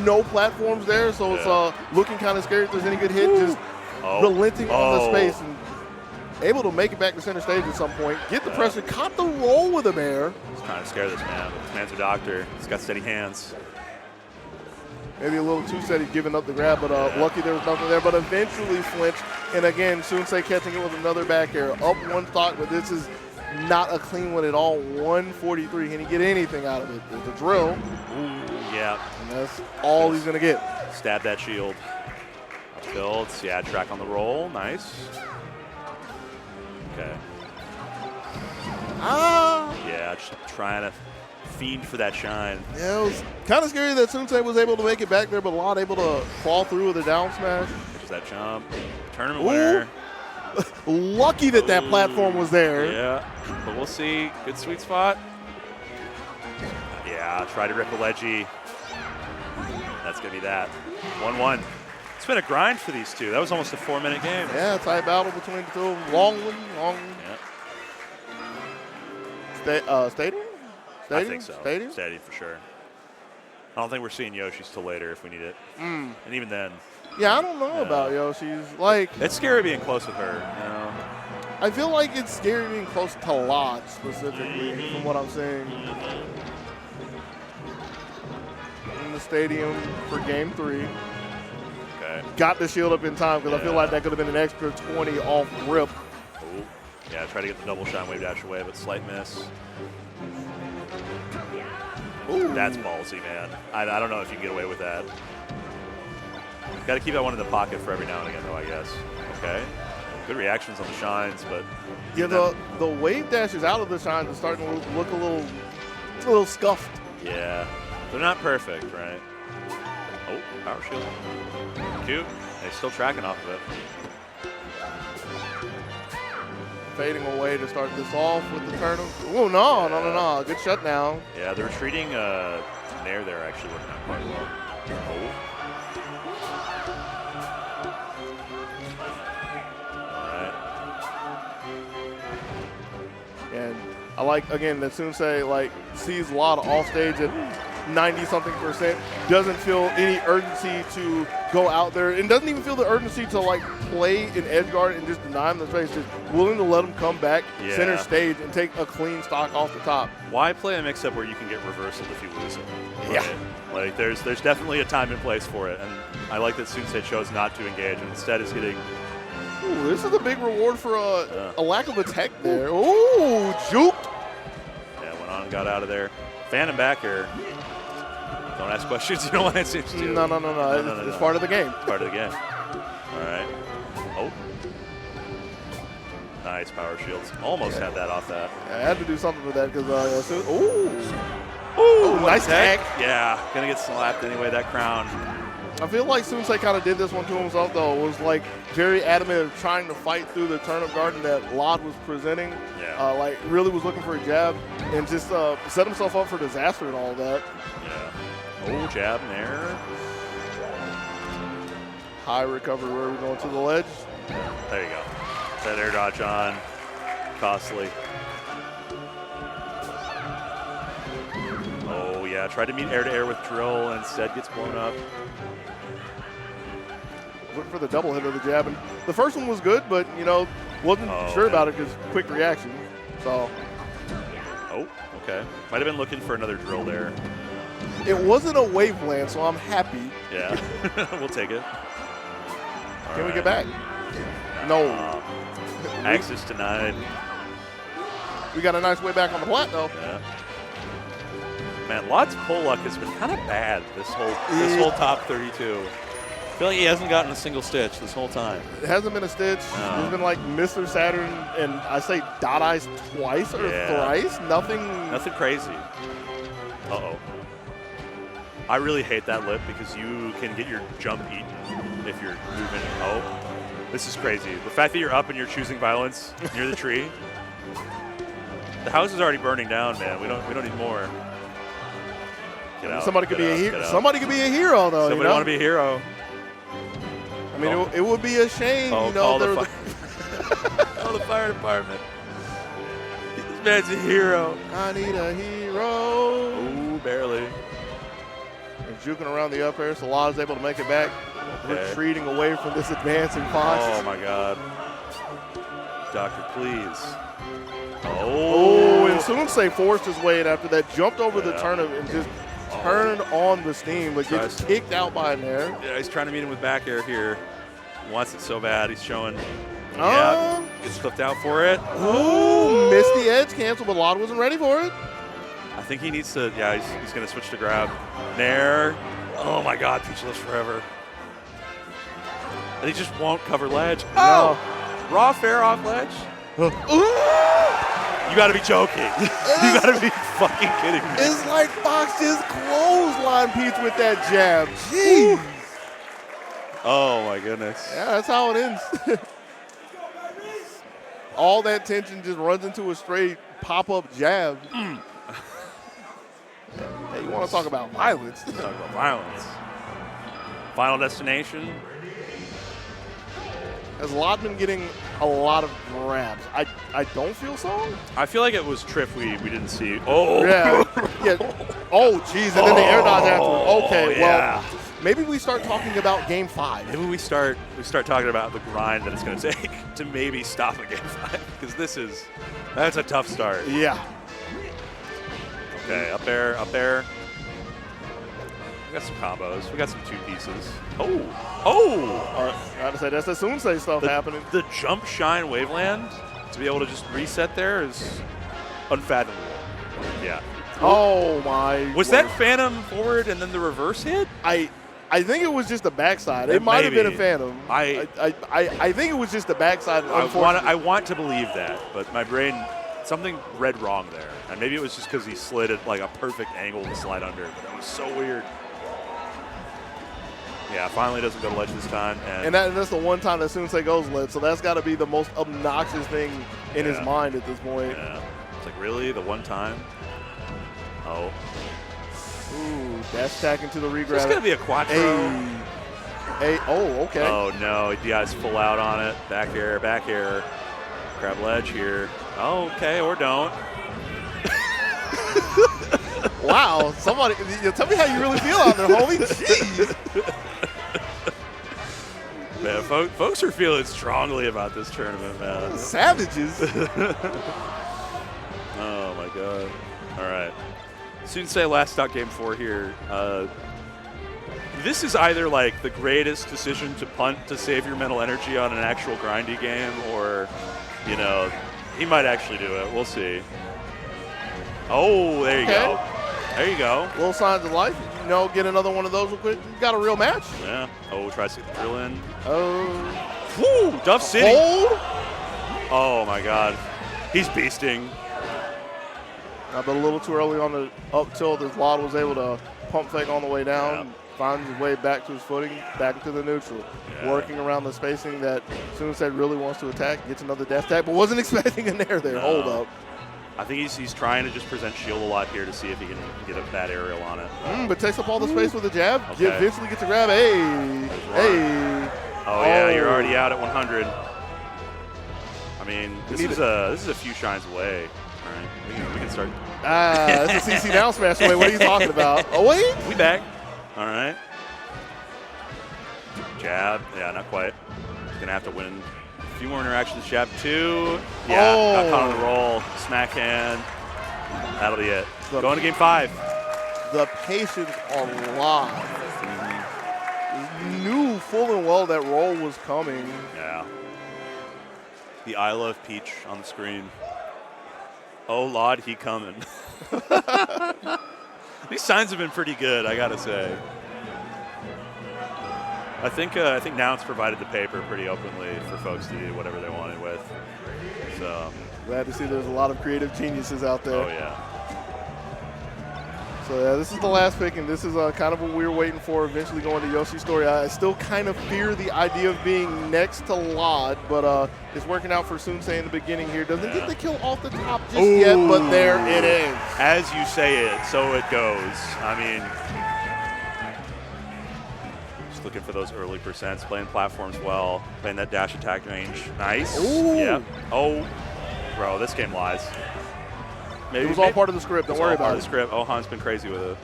no platforms there, so it's looking kind of scary if there's any good hit. Just relenting on the space and able to make it back to center stage at some point. Get the pressure, caught the roll with him there. He's trying to scare this man, but this man's a doctor. He's got steady hands. Maybe a little too steady giving up the grab, but lucky there was nothing there. But eventually flinched, and again, Sunsei catching it with another back air. Up one stock, but this is not a clean one at all. 143. Can he get anything out of it? There's a drill. Ooh, yeah. And that's all he's going to get. Stab that shield. Builds. Yeah, track on the roll. Nice. Okay. Yeah, just trying to fiend for that shine. Yeah, it was kind of scary that Sunsei was able to make it back there, but Lot able to fall through with a down smash. There's that jump. Tournament winner. Lucky that that platform was there. Yeah, but we'll see. Good sweet spot. Yeah, try to rip a ledgy. That's going to be that. 1-1. It's been a grind for these two. That was almost a 4-minute game. Yeah, tight battle between the two. Long one. Yeah. Stadium? I think so. Stadium? Stadium for sure. I don't think we're seeing Yoshi's till later if we need it. And even then. Yeah, I don't know about Yoshi's. Like, it's scary being close with her, you know. I feel like it's scary being close to Lot specifically, from what I'm seeing. In the stadium for game 3. Okay. Got the shield up in time because I feel like that could have been an extra 20 off rip. Ooh. Yeah, try to get the double shine wave dash away, but slight miss. Ooh. That's ballsy, man. I don't know if you can get away with that. Got to keep that one in the pocket for every now and again, though, I guess. Okay. Good reactions on the shines, but yeah, the wave dashes out of the shines are starting to look a little scuffed. Yeah, they're not perfect, right? Oh, power shield. Cute. They're still tracking off of it. Fading away to start this off with the turn. Oh, no. Good shutdown. Yeah, the retreating Nair there actually working out quite well. Oh. And I like, again, that Sunsei sees a lot of off stage at 90-something%, doesn't feel any urgency to go out there, and doesn't even feel the urgency to play in edge guard and just deny him the space, just willing to let him come back center stage and take a clean stock off the top. Why play a mix-up where you can get reversal if you lose it? Right? Yeah. Like, there's definitely a time and place for it, and I like that Sunsei chose not to engage and instead is getting... Ooh, this is a big reward for a lack of a tech there. Ooh, juked. Yeah, went on and got out of there. Phantom back here. Don't ask questions you don't want answers to. No. It's part of the game. It's part of the game. All right. Oh. Nice power shields. Almost had that off that. Yeah, I had to do something with that because ooh, nice tech. Yeah, gonna get slapped anyway, that crown. I feel like Sunsei kind of did this one to himself, though. It was very adamant of trying to fight through the turnip garden that Lod was presenting. Yeah. Really was looking for a jab and just set himself up for disaster and all that. Yeah. Oh, jab in there. High recovery. Where are we going to the ledge? There you go. That air dodge on. Costly. Oh, yeah. Tried to meet air-to-air with drill and instead gets blown up. Looking for the double hit of the jab. And the first one was good, but, wasn't sure about it because quick reaction. So. Oh, okay. Might have been looking for another drill there. It wasn't a waveland, so I'm happy. Yeah, we'll take it. Can we get back? No. Access denied. We got a nice way back on the plat, though. Yeah. Man, Lod's pull luck has been kind of bad this whole top 32. I feel like he hasn't gotten a single stitch this whole time. It hasn't been a stitch. No. There's been Mr. Saturn and I say dot eyes twice or thrice. Nothing crazy. Uh-oh. I really hate that lip because you can get your jump eaten if you're moving. Oh, this is crazy. The fact that you're up and you're choosing violence near the tree. The house is already burning down, man. We don't need more. Get out. Somebody could be a hero. Somebody could be a hero, though. Somebody want to be a hero. I mean, it would be a shame. Call the fire department. This man's a hero. I need a hero. Ooh, barely. And juking around the up air, so Lod's able to make it back. Okay. Retreating away from this advancing Fox. Oh, my God. Doctor, please. Oh, and Sunsei forced his way in after that, jumped over the turnip and just turn on the steam, but gets kicked out by an air. Yeah, he's trying to meet him with back air here. Wants it so bad. He's showing. Gets flipped out for it. Ooh, missed the edge cancel, but Lod wasn't ready for it. I think he needs to, he's going to switch to grab. Nair. Oh my God, Peach lives forever. And he just won't cover ledge. Oh! No. Raw fair off ledge? You got to be joking. You got to be fucking kidding me. It's like Fox just clothesline Peach with that jab. Jeez. Oh my goodness. Yeah, that's how it ends. All that tension just runs into a straight pop-up jab. Hey, you want to talk about violence? Talk about violence. Final destination. Has Lod been getting a lot of grabs? I don't feel so. I feel like it was Triff we didn't see. Oh. Yeah. Oh, geez. And then the air dodge afterward. Okay, yeah. Well, maybe we start talking about Game 5. Maybe we start talking about the grind that it's going to take to maybe stop a Game 5, because that's a tough start. Yeah. Okay, up there. We got some combos. We got some two pieces. Oh! I gotta say, that's the Sunsei stuff happening. The jump shine waveland, to be able to just reset there is unfathomable. Yeah. Oh my. Was that Phantom forward and then the reverse hit? I think it was just the backside. It might have been a Phantom. I think it was just the backside. I want to believe that, but my brain, something read wrong there. And maybe it was just because he slid at like a perfect angle to slide under. But that was so weird. Yeah, finally doesn't go to ledge this time. And that's the one time that Sunsei goes ledge, so that's got to be the most obnoxious thing in his mind at this point. Yeah. It's like, really? The one time? Oh. Ooh, dash attack into the regrab. It's going to be a quattro. Oh, okay. Oh, no. Diaz full out on it. Back air. Grab ledge here. Oh, okay, or don't. Wow, somebody, tell me how you really feel out there, homie. Jeez. Man, folks are feeling strongly about this tournament, man. Savages. Oh, my God. All right. Sunsei last stock game 4 here. This is either like the greatest decision to punt to save your mental energy on an actual grindy game, or, you know, he might actually do it. We'll see. Oh, there you go. There you go. Little signs of life. You know, get another one of those real quick. You got a real match. Yeah. Oh, tries to get the drill in. Oh. Woo! Duff City. Hold. Oh, my God. He's beasting. But a little too early on the up tilt as Lod was able to pump fake on the way down. Yeah. Finds his way back to his footing, back into the neutral. Yeah. Working around the spacing that Sunsei really wants to attack. Gets another dash attack, but wasn't expecting an air there. No. Hold up. I think he's trying to just present shield a lot here to see if he can get a bad aerial on it. But takes up all the space with a jab. Okay. Eventually gets a grab. Hey. Oh, yeah, you're already out at 100. I mean, this is a few shines away. All right, we can start. That's a CC down smash away. What are you talking about? Oh, wait. We back. All right. Jab. Yeah, not quite. He's going to have to win a few more interactions. Jab 2. Yeah, got caught on the roll. Smack hand. That'll be it. Going to game 5. The patience are live. Knew full and well that roll was coming. Yeah. The I love Peach on the screen. Oh, Lord, he coming. These signs have been pretty good, I gotta say. I think Nouns provided the paper pretty openly for folks to do whatever they wanted with. So glad to see there's a lot of creative geniuses out there. Oh yeah. So yeah, this is the last pick, and this is kind of what we were waiting for. Eventually going to Yoshi's story. I still kind of fear the idea of being next to Lod, but it's working out for Sunsei in the beginning here. Doesn't get the kill off the top just yet, but there it is. As you say it, so it goes. I mean, just looking for those early percents, playing platforms well, playing that dash attack range. Nice. Ooh. Yeah. Oh, bro, this game lies. Maybe, it was all part of the script. Don't worry about it. Part of the script. Oh, Han's been crazy with it.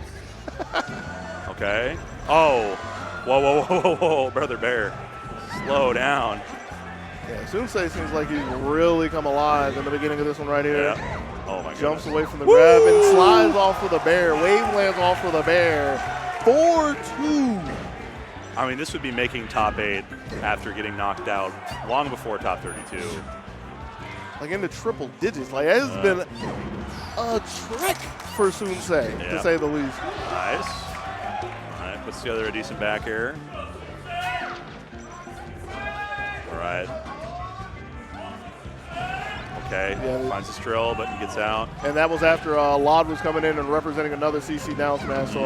Okay. Oh. Whoa, Brother Bear. Slow down. Yeah, Sunsei seems like he's really come alive in the beginning of this one right here. Yeah. Oh my god. Jumps away from the grab and slides off with a bear. Wave lands off with a bear. 4-2. I mean, this would be making top 8 after getting knocked out long before top 32. Like in the triple digits. Like it has been a trick for Sunsei, to say the least. Nice. All right, puts together a decent back air. All right. Okay, finds his drill, but he gets out. And that was after Lod was coming in and representing another CC down smash. So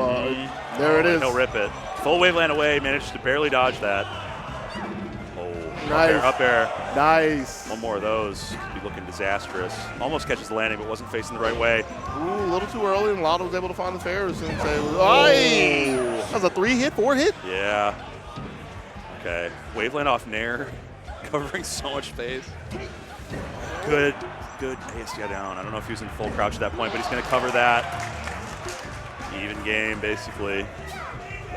there it is. He'll rip it. Full wave land away, managed to barely dodge that. Oh, nice. Up air. Nice. One more of those. Could be looking disastrous. Almost catches the landing, but wasn't facing the right way. Ooh, a little too early, and Lod was able to find the fair as soon as they that was a 3-hit, 4-hit? Yeah. Okay. Wave land off Nair, covering so much space. Good ASDI down. I don't know if he was in full crouch at that point, but he's going to cover that. Even game, basically.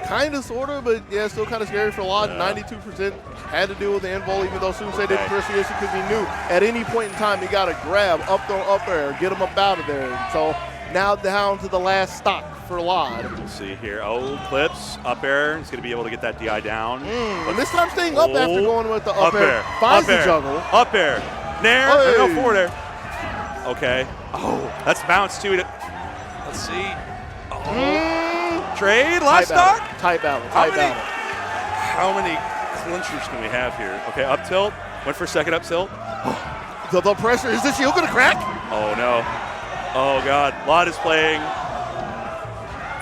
Kind of, sort of, but yeah, still kind of scary for Lod. 92% had to deal with the invul, even though Sunsei didn't press the issue because he knew at any point in time he got to grab, up throw, up air, get him up out of there. So now down to the last stock for Lod. We'll see here. Oh, clips, up air. He's going to be able to get that DI down. And this time staying up after going with the up air. Finds the juggle. Up air. Nair. Hey. No, forward air. Okay. Oh, that's bounce too. Let's see. Oh. Trade, last stock. Tight battle. How many clinchers can we have here? Okay, up tilt. Went for second up tilt. The pressure. Is this shield going to crack? Oh, no. Oh, God. Lod is playing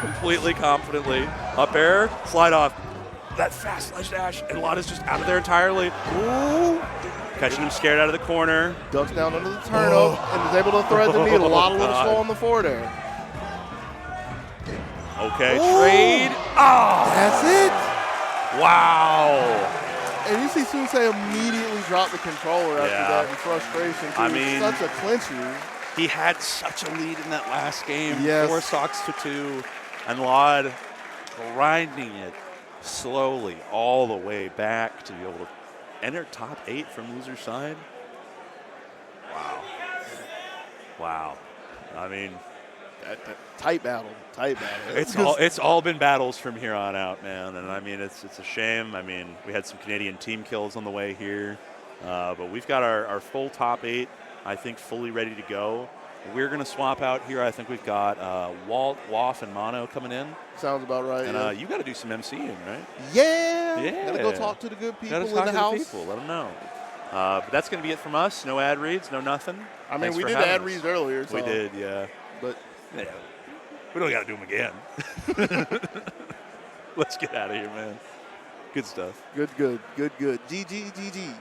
completely confidently. Up air, slide off. That fast ledge dash, and Lod is just out of there entirely. Ooh. Catching him scared out of the corner. Ducks down under the turnip and is able to thread the needle. A lot of little slow on the forward air. Okay, trade. Oh! That's it. Wow. And you see Sunsei immediately drop the controller after that in frustration. I mean, such a clincher. He had such a lead in that last game. Yes. 4 stocks to 2. And Lod grinding it slowly all the way back to be able to enter top 8 from loser side. Wow. Wow. I mean, tight battle. It's all been battles from here on out, man. And I mean, it's a shame. I mean, we had some Canadian team kills on the way here, but we've got our full top 8, I think, fully ready to go. We're going to swap out here. I think we've got Walt, Waff, and MAINSTAGE coming in. Sounds about right. And you got to do some MCing, right? Yeah. Got to go talk to the good people in the house. Let them know. But that's going to be it from us. No ad reads, no nothing. I mean, we did ad reads earlier. So. We did, yeah. But yeah, we don't got to do them again. Let's get out of here, man. Good stuff. Good. GG.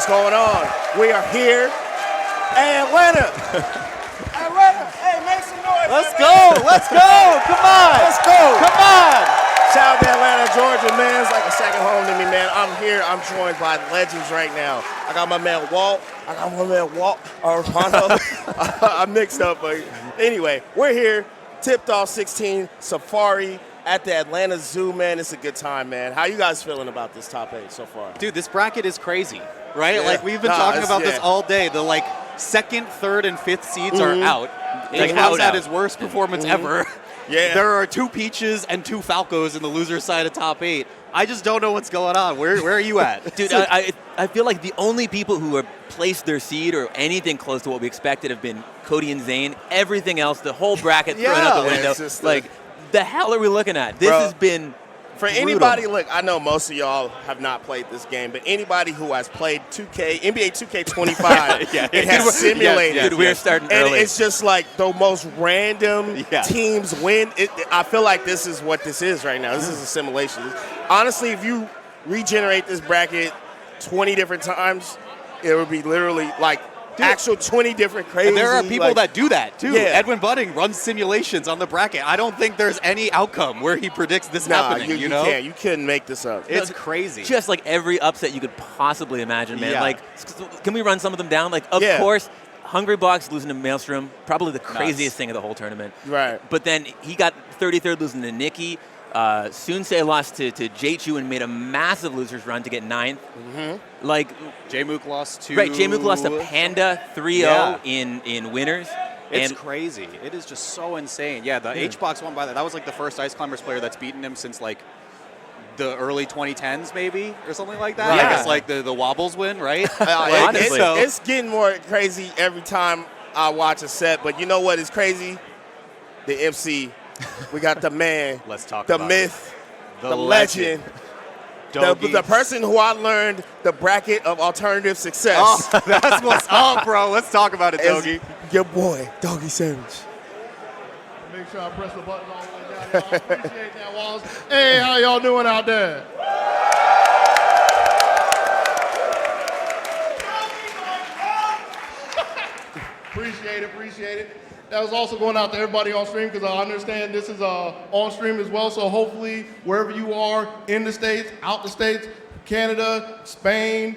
What's going on? We are here. Hey, Atlanta. Atlanta. Hey, make some noise. Let's go. Let's go. Come on. Let's go. Come on. Shout out to Atlanta, Georgia, man. It's like a second home to me, man. I'm here. I'm joined by legends right now. I got my man Walt. I got my man Walt. I mixed up, but anyway, we're here. Tipped off 16 Safari at the Atlanta Zoo, man. It's a good time, man. How you guys feeling about this top 8 so far? Dude, this bracket is crazy, right? Yeah. Like, we've been talking about this all day. The, like, 2nd, 3rd, and 5th seeds are out. Like, House had his worst performance ever. Yeah. There are 2 Peaches and 2 Falcos in the loser side of top 8. I just don't know what's going on. Where are you at? Dude, I feel like the only people who have placed their seed or anything close to what we expected have been Cody and Zane. Everything else, the whole bracket thrown out the window. Like, the hell are we looking at? This has been for brutal. anybody, look, I know most of y'all have not played this game, but anybody who has played NBA 2K25, it has simulated. Dude, we're starting and early. it's just like the most random teams win. I feel like this is what this is right now. This is a simulation. Honestly, if you regenerate this bracket 20 different times, it would be literally like actual 20 different crazy. And there are people like, that do that, too. Yeah. Edwin Budding runs simulations on the bracket. I don't think there's any outcome where he predicts this happening, you know? You couldn't make this up. It's crazy. Just like every upset you could possibly imagine, man. Yeah. Like, can we run some of them down? Like, of course, Hungry Box losing to Maelstrom, probably the craziest thing of the whole tournament. Right. But then he got 33rd losing to Nikki. Sunsei lost to J-Chu and made a massive losers run to get 9th. Like, J-Mook lost to... Right, J-Mook lost to Panda 3-0 in winners. It's crazy. It is just so insane. Yeah, the H-Box won by that. That was like the first Ice Climbers player that's beaten him since like the early 2010s maybe or something like that. Right. I guess like the Wobbles win, right? Honestly. It's getting more crazy every time I watch a set, but you know what is crazy? The MC. We got the man, Let's talk the about myth, it. the legend, Dogy. the person who I learned the bracket of alternative success. Oh, that's what's up, bro. Let's talk about it, is Dogy. your boy, Dogysamich. Make sure I press the button all the way down. Y'all. Appreciate that, Wallace. Hey, how y'all doing out there? Appreciate it. That was also going out to everybody on stream because I understand this is on stream as well. So hopefully wherever you are in the States, out the States, Canada, Spain,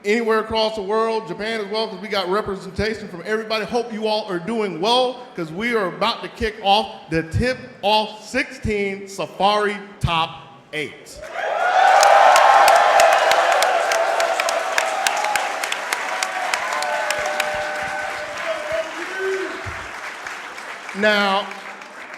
anywhere across the world, Japan as well, because we got representation from everybody. Hope you all are doing well because we are about to kick off the Tip Off 16 Safari Top 8. Now,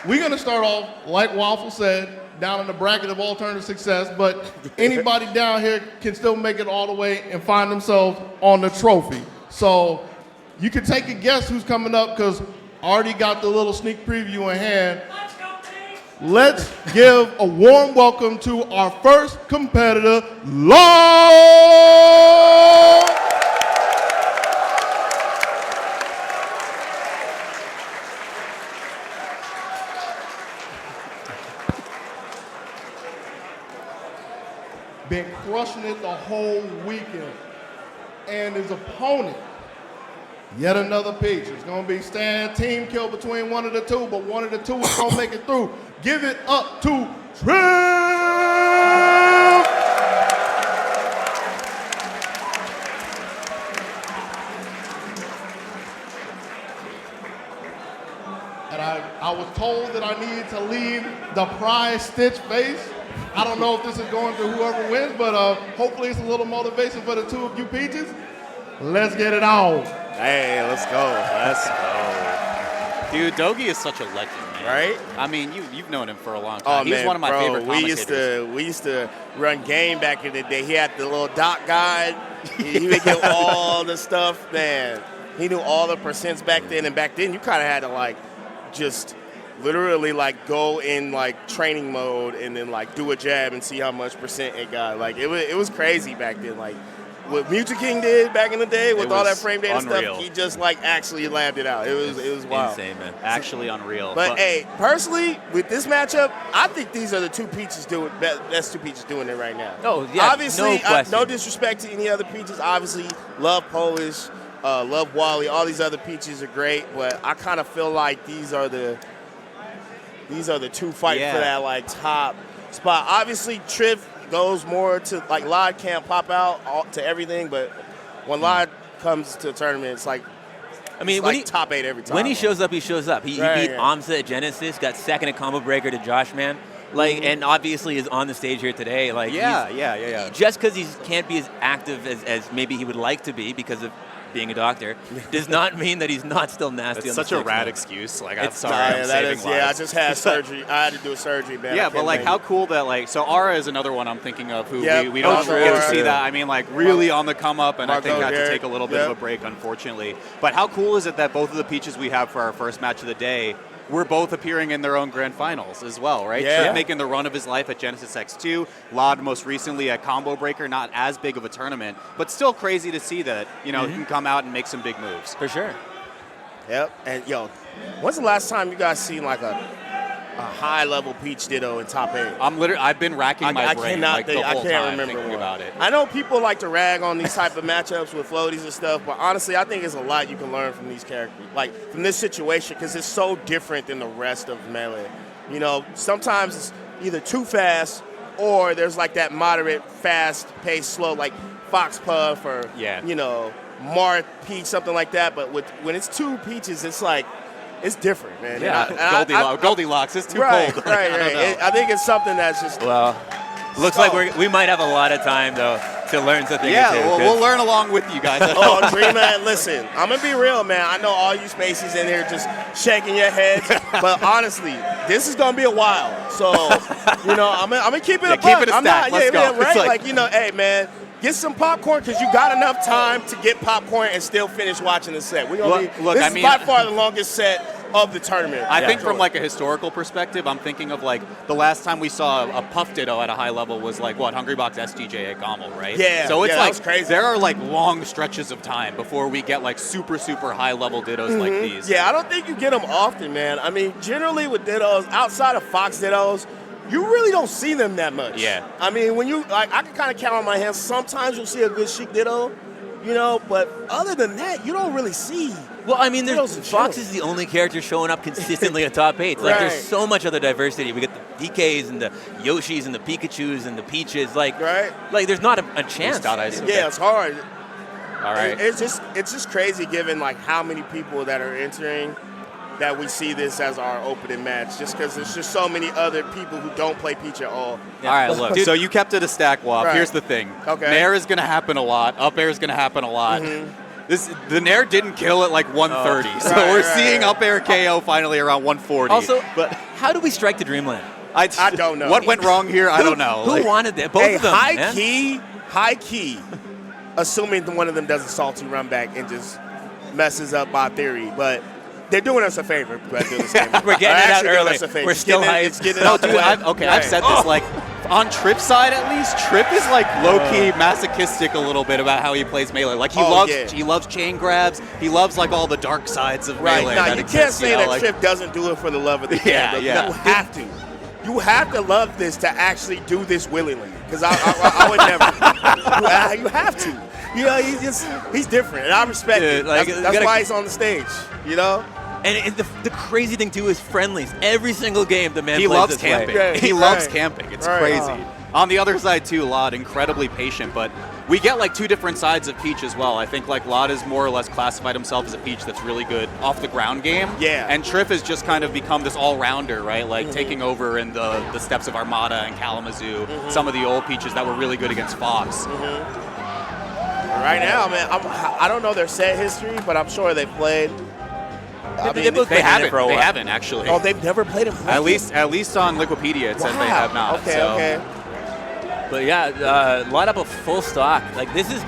we're going to start off, like Waffle said, down in the bracket of alternative success, but anybody down here can still make it all the way and find themselves on the trophy. So you can take a guess who's coming up because I already got the little sneak preview in hand. Let's give a warm welcome to our first competitor, Long! Been crushing it the whole weekend. And his opponent, yet another peach. It's going to be stand team kill between one of the two, but one of the two is going to make it through. Give it up to Trim! And I was told that I needed to leave the prize stitch face. I don't know if this is going to whoever wins, but hopefully it's a little motivation for the two of you peaches. Let's get it on. Hey, let's go. Let's go. Dude, Dogy is such a legend, man. Right? I mean, you've known him for a long time. Oh, He's man, one of my favorite we commentators. used to run game back in the day. He had the little dot guide. He would get all the stuff, man. He knew all the percents back then, and back then you kind of had to like just literally like go in like training mode and then like do a jab and see how much percent it got. Like it was crazy back then. Like what Muta King did back in the day with all that was frame data unreal. stuff, he just like actually labbed it out. It was wild. Insane, man. Actually unreal. But hey, personally, with this matchup, I think these are the two peaches best two peaches doing it right now. Oh, yeah, Obviously, no question. no disrespect to any other peaches. Obviously, love Polish, love Wally. All these other peaches are great, but I kind of feel like these are the two fighting for that like top spot. Obviously, Triff goes more to like Lod can't pop out to everything, but when Lod comes to a tournament, it's like top 8 every time. When he shows up, he shows up. He beat Amsa at Genesis, got second at Combo Breaker to Josh, man. Like, and obviously is on the stage here today. Like, just because he can't be as active as maybe he would like to be because of being a doctor, does not mean that he's not still nasty. It's on such the a rad man. excuse. Like, I'm It's sorry, I'm saving lives. I just had surgery. I had to do a surgery, man. Yeah, but like, how cool that like, so Ara is another one I'm thinking of who we Oh, don't sure. get to see that. I mean, like really on the come up, and I think Marco had to Garrett. take a little bit of a break, unfortunately. But how cool is it that both of the peaches we have for our first match of the day were both appearing in their own grand finals as well, right? Yeah. Triff making the run of his life at Genesis X2, Lod most recently at Combo Breaker, not as big of a tournament, but still crazy to see that, you know, he can come out and make some big moves. For sure. Yep. And yo, when's the last time you guys seen like a high level peach ditto in top 8? I've been racking my brain like the whole time remember thinking one. about it. I know people like to rag on these type of matchups with floaties and stuff, but honestly, I think there's a lot you can learn from these characters, like from this situation, because it's so different than the rest of Melee. You know, sometimes it's either too fast or there's like that moderate, fast pace, slow, like Fox Puff or you know, Marth Peach, something like that. But when it's two peaches, it's like it's different, man. Yeah, Goldilocks. It's too cold. I think it's something that's just looks like we might have a lot of time though to learn something. Yeah, we'll learn along with you guys. Dreamland, listen, I'm gonna be real, man. I know all you spaces in here just shaking your heads, but honestly, this is gonna be a while. So, you know, I'm gonna keep it a buck. Keep it a stack. Let's go. Right? Like, you know, hey, man. Get some popcorn because you got enough time to get popcorn and still finish watching the set. This is by far the longest set of the tournament. I think from like a historical perspective, I'm thinking of like the last time we saw a Puff Ditto at a high level was like Hungrybox STJ at Gommel, right? Yeah. So it's like that was crazy. there are like long stretches of time before we get like super high level Dittos like these. Yeah, I don't think you get them often, man. I mean, generally with Dittos, outside of Fox Dittos, you really don't see them that much. Yeah. I mean, when you like, I can kind of count on my hands. Sometimes you'll see a good Sheik Ditto, you know, but other than that, you don't really see. Well, I mean, Dittos Fox is the only character showing up consistently at top 8. Like, there's so much other diversity. We get the DKs and the Yoshis and the Pikachus and the Peaches. Like, like there's not a chance. Yeah, it's hard. All right. It's just crazy given like how many people that are entering that we see this as our opening match, just because there's just so many other people who don't play Peach at all. Yeah. All right, look. So you kept it a stack, Waff. Right. Here's the thing. Okay. Nair is going to happen a lot. Up air is going to happen a lot. The Nair didn't kill at like 130, so we're seeing up air KO finally around 140. Also, but how do we strike the Dreamland? I don't know. What went wrong here? I don't know. Who wanted that? Both of them. High key, assuming one of them does a salty run back and just messes up my theory, but they're doing us a favor by doing this game. We're getting it out early. We're still hyped. No, dude, I've said this, like, on Tripp's side at least, Tripp is like low-key masochistic a little bit about how he plays Melee. Like, he loves chain grabs. He loves, like, all the dark sides of Melee. Now, you can't say that Tripp doesn't do it for the love of the game. Yeah. You have to. You have to love this to actually do this willingly, because I would never. You have to. You know, he's different, and I respect it. Like, that's why he's on the stage, you know? And the crazy thing, too, is friendlies. Every single game, the man he plays loves this camping. way. He loves camping. It's crazy. On the other side, too, Lod, incredibly patient, but we get, like, two different sides of Peach as well. I think, like, Lod has more or less classified himself as a Peach that's really good off the ground game. Yeah. And Triff has just kind of become this all-rounder, right? Like, taking over in the steps of Armada and Kalamazoo, some of the old Peaches that were really good against Fox. Right now, man, I don't know their set history, but I'm sure they played. They haven't actually. Oh, they've never played him. At least on Liquipedia, it says they have not. Okay. But yeah, line up a full stock. Like, this is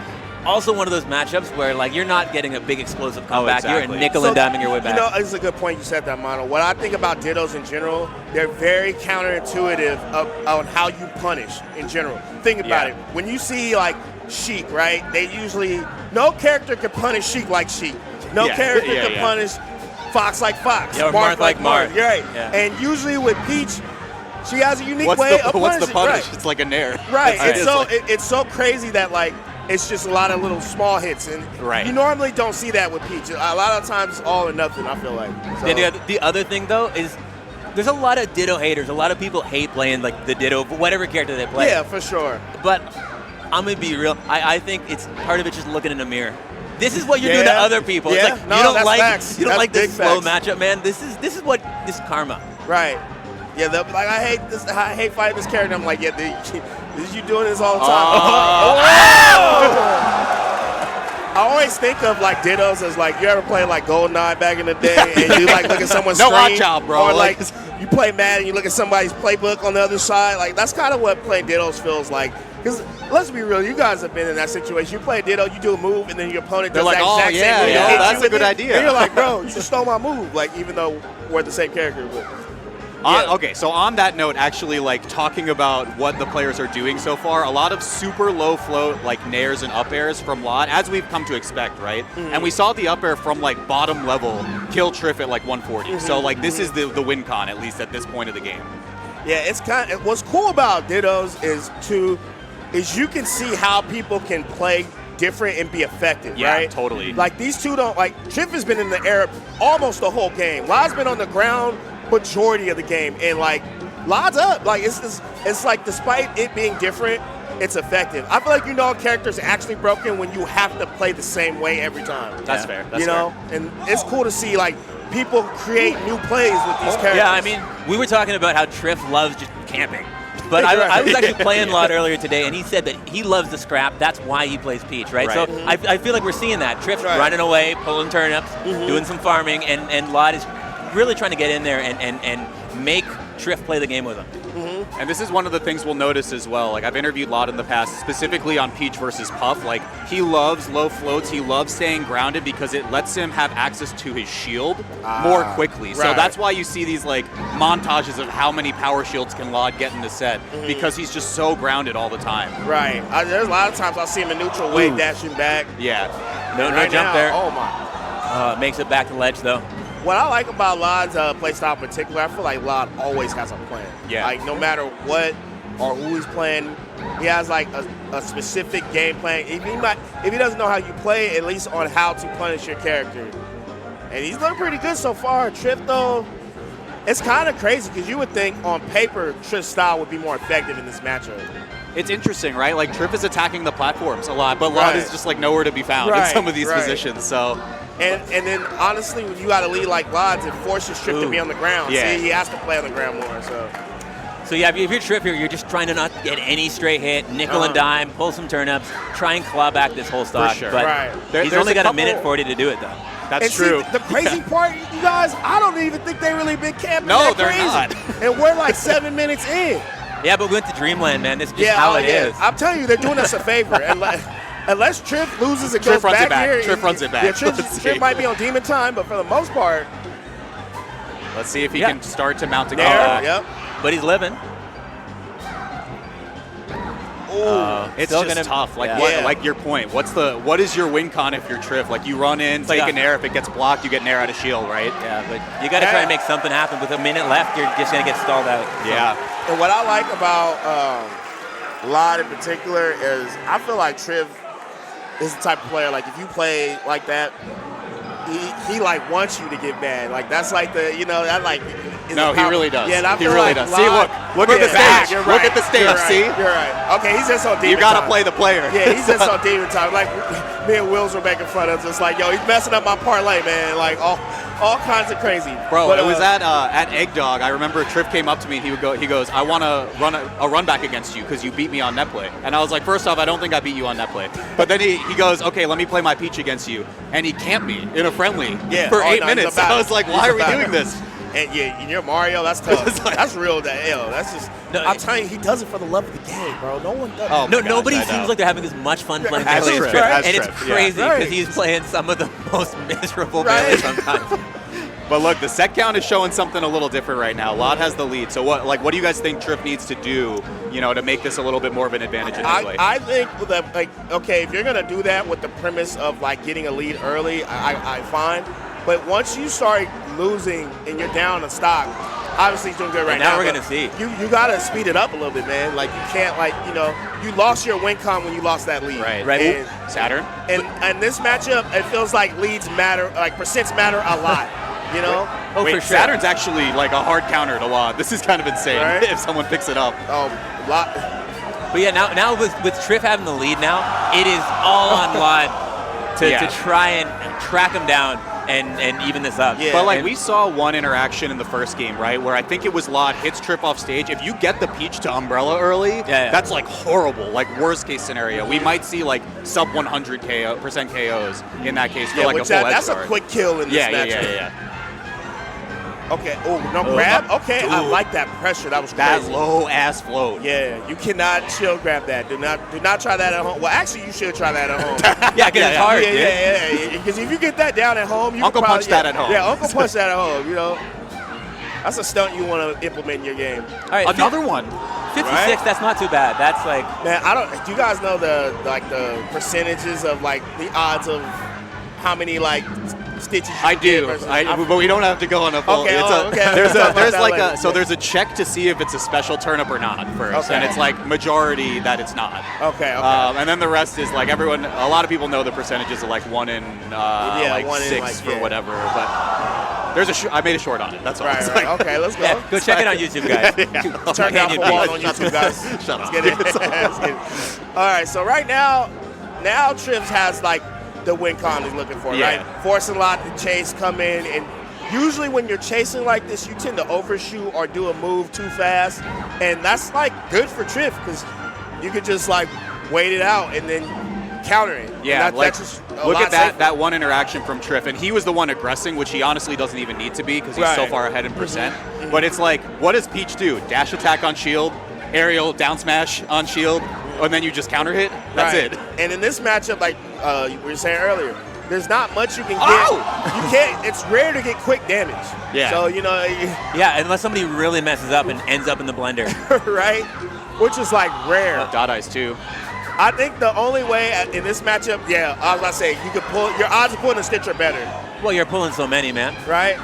also one of those matchups where, like, you're not getting a big explosive comeback. Exactly. You're nickel and diming your way back. You know, it's a good point you said that, Mono. What I think about Dittos in general, they're very counterintuitive on how you punish in general. Think about it. When you see, like, Sheik, right? They usually, no character can punish Sheik like Sheik. No character can punish Fox like Fox. Yeah, or Marth like Marth. Right. Yeah. And usually with Peach, she has a unique way of punishing. What's the punish? Right. It's like a nair. Right. It's so crazy that like it's just a lot of little small hits, and you normally don't see that with Peach. A lot of times it's all or nothing, I feel like. So. The other thing though is there's a lot of Ditto haters. A lot of people hate playing like the Ditto, whatever character they play. Yeah, for sure. But I'm gonna be real. I think it's part of it just looking in a mirror. This is what you're doing to other people. Yeah. It's like No, you don't that's like facts. you don't That's like this big slow facts. matchup, man. This is karma. Right. Yeah, like I hate this. I hate fighting this character. I'm like, yeah, this is you doing this all the time. I always think of like Dittos as like, you ever play like GoldenEye back in the day, and you like look at someone's No, screen, watch out, bro. or like you play Madden, and you look at somebody's playbook on the other side. Like that's kind of what playing Dittos feels like. Because let's be real, you guys have been in that situation. You play Ditto, you do a move, and then your opponent does like, that oh, exact yeah, same move. yeah, Hits that's you a good with it, idea. And you're like, bro, you just stole my move. Like even though we're the same character, but. Okay, so on that note, actually, like talking about what the players are doing so far, a lot of super low float, like nairs and up airs from Lot, as we've come to expect, right? And we saw the up air from like bottom level kill Triff at like 140. So like this is the win con, at least at this point of the game. Yeah, it's kind of, what's cool about Dittos is you can see how people can play different and be effective, Yeah, right? totally. Like these two don't, like Triff has been in the air almost the whole game. Lod's been on the ground majority of the game, and like Lod's up. Like it's like despite it being different, it's effective. I feel like a character's actually broken when you have to play the same way every time. That's fair. That's and it's cool to see like people create new plays with these characters. Yeah, I mean, we were talking about how Triff loves just camping. But I was actually playing Lot earlier today, and he said that he loves the scrap. That's why he plays Peach, right? So I feel like we're seeing that. Triff's running away, pulling turnips, doing some farming, and Lot is really trying to get in there and make Triff play the game with him. And this is one of the things we'll notice as well. Like I've interviewed Lot in the past, specifically on Peach versus Puff. Like he loves low floats. He loves staying grounded because it lets him have access to his shield more quickly. So that's why you see these like montages of how many power shields can Lot get in the set because he's just so grounded all the time. Right. There's a lot of times I see him in neutral wave dashing back. Yeah. No Right jump now, there. Oh my. Makes it back to ledge though. What I like about Lod's play style in particular, I feel like Lod always has a plan. Yeah. Like no matter what or who he's playing, he has like a specific game plan. If he doesn't know how you play, at least on how to punish your character. And he's looked pretty good so far. Triff though, it's kind of crazy because you would think on paper Triff's style would be more effective in this matchup. It's interesting, right? Like Triff is attacking the platforms a lot, but Lot is just like nowhere to be found in some of these positions. So. And then honestly, when you got a lead like Lod's, it forces Triff to be on the ground. Yeah. See, he has to play on the ground more. So yeah, if you're Triff here, you're just trying to not get any straight hit, nickel and dime, pull some turnips, try and claw back this whole stock. For sure. But he's only got a minute 40 to do it though. That's true. See, the crazy part, you guys, I don't even think they really been camping that they're crazy. not. And we're like 7 minutes in. Yeah, but we went to Dreamland, man. This is just how it is. I'm telling you, they're doing us a favor. Unless Triff loses and goes runs back it back. here. Triff runs it back. Yeah, Let's see. Triff might be on demon time, but for the most part. Let's see if he can start to mount a There, comeback. But he's living. It's Still just gonna, tough. Like like your point. What is your win con if you're Triff? Like you run in, take an air. If it gets blocked, you get an air out of shield, right? Yeah, but you got to try and make something happen. With a minute left, you're just gonna get stalled out. Yeah. And what I like about Lod in particular is I feel like Triff is the type of player, like if you play like that, he like wants you to get bad. Like that's like the, that like. No, he really does. Yeah, and I he feel really like does. Lod, See, look at the stage. You're Look right. at the stage. You're right. See, you're right. Okay, he's just on demon you got to time. play the player. Yeah, he's just on demon time. Like me and Wills were making fun of us. It's like, yo, he's messing up my parlay, man. Like all kinds of crazy. Bro, but, it was at Egg Dog. I remember Triff came up to me and he goes, I want to run a run back against you because you beat me on net play. And I was like, first off, I don't think I beat you on net play. But then he goes, okay, let me play my Peach against you. And he camped me in a friendly for 8 minutes. I was like, why are we doing this? And you're Mario, that's tough. That's real. That's just. I'm telling you, he does it for the love of the game, bro. No one does. Oh, nobody seems like they're having as much fun playing As Triff, Triff, and it's crazy because he's playing some of the most miserable melee sometimes. But look, the set count is showing something a little different right now. Lod has the lead. So what do you guys think Triff needs to do, to make this a little bit more of an advantage in his way? I think that, okay, if you're gonna do that with the premise of getting a lead early, I fine. But once you start losing and you're down a stock, obviously he's doing good right now. Now we're gonna see. You gotta speed it up a little bit, man. You can't you lost your win con when you lost that lead. Right. And, Saturn. And this matchup, it feels like leads matter, percents matter a lot. Oh, Wait, for sure. Saturn's actually a hard counter to Lod. This is kind of insane Right? if someone picks it up. Oh, lot. But yeah, now with Triff having the lead now, it is all on Lod to try and track him down and even this up. Yeah. But we saw one interaction in the first game, right, where I think it was Lod hits Triff off stage. If you get the Peach to Umbrella early, that's horrible, worst case scenario. We might see sub 100% KOs in that case for a full edge That's guard. a quick kill in this matchup. Yeah. Okay. Oh, no grab. Okay, I like that pressure. That was crazy. That low ass float. Yeah, you cannot shield grab that. Do not try that at home. Well, actually, you should try that at home. Yeah, because it's hard. Yeah. Because if you get that down at home, you Uncle can probably, punch that at home. Yeah, Uncle punch that at home. That's a stunt you want to implement in your game. All right, Another one. 56. Right? That's not too bad. That's Man, I don't. Do you guys know the percentages of the odds of how many stitches you I get do, versus- but we don't have to go on a full. Okay, There's there's a check to see if it's a special turnip or not first, Okay. and it's majority that it's not. Okay. And then the rest is everyone. A lot of people know the percentages of 1 in 6 for whatever, but there's I made a short on it. That's all. Right. Okay, let's go. go check it on YouTube, guys. Turn down for Walt on YouTube, guys. Shut up. Let's get it. Let's get it. All right, so right now Trips has the win con he's looking for, right? Forcing a lot to chase, come in, and usually when you're chasing like this, you tend to overshoot or do a move too fast, and that's good for Triff because you could just wait it out and then counter it. Yeah, that's just look at that one interaction from Triff, and he was the one aggressing, which he honestly doesn't even need to be because he's so far ahead in percent. Mm-hmm. But it's what does Peach do? Dash attack on shield, aerial down smash on shield, and then you just counter hit? That's it. And in this matchup, we were saying earlier, there's not much you can get. Oh! You can't. It's rare to get quick damage. Yeah. So Yeah, unless somebody really messes up and ends up in the blender. right? Which is rare. Dot eyes too. I think the only way in this matchup, I was about to say, you could pull. Your odds of pulling a stitch are better, Well, you're pulling so many, man. right?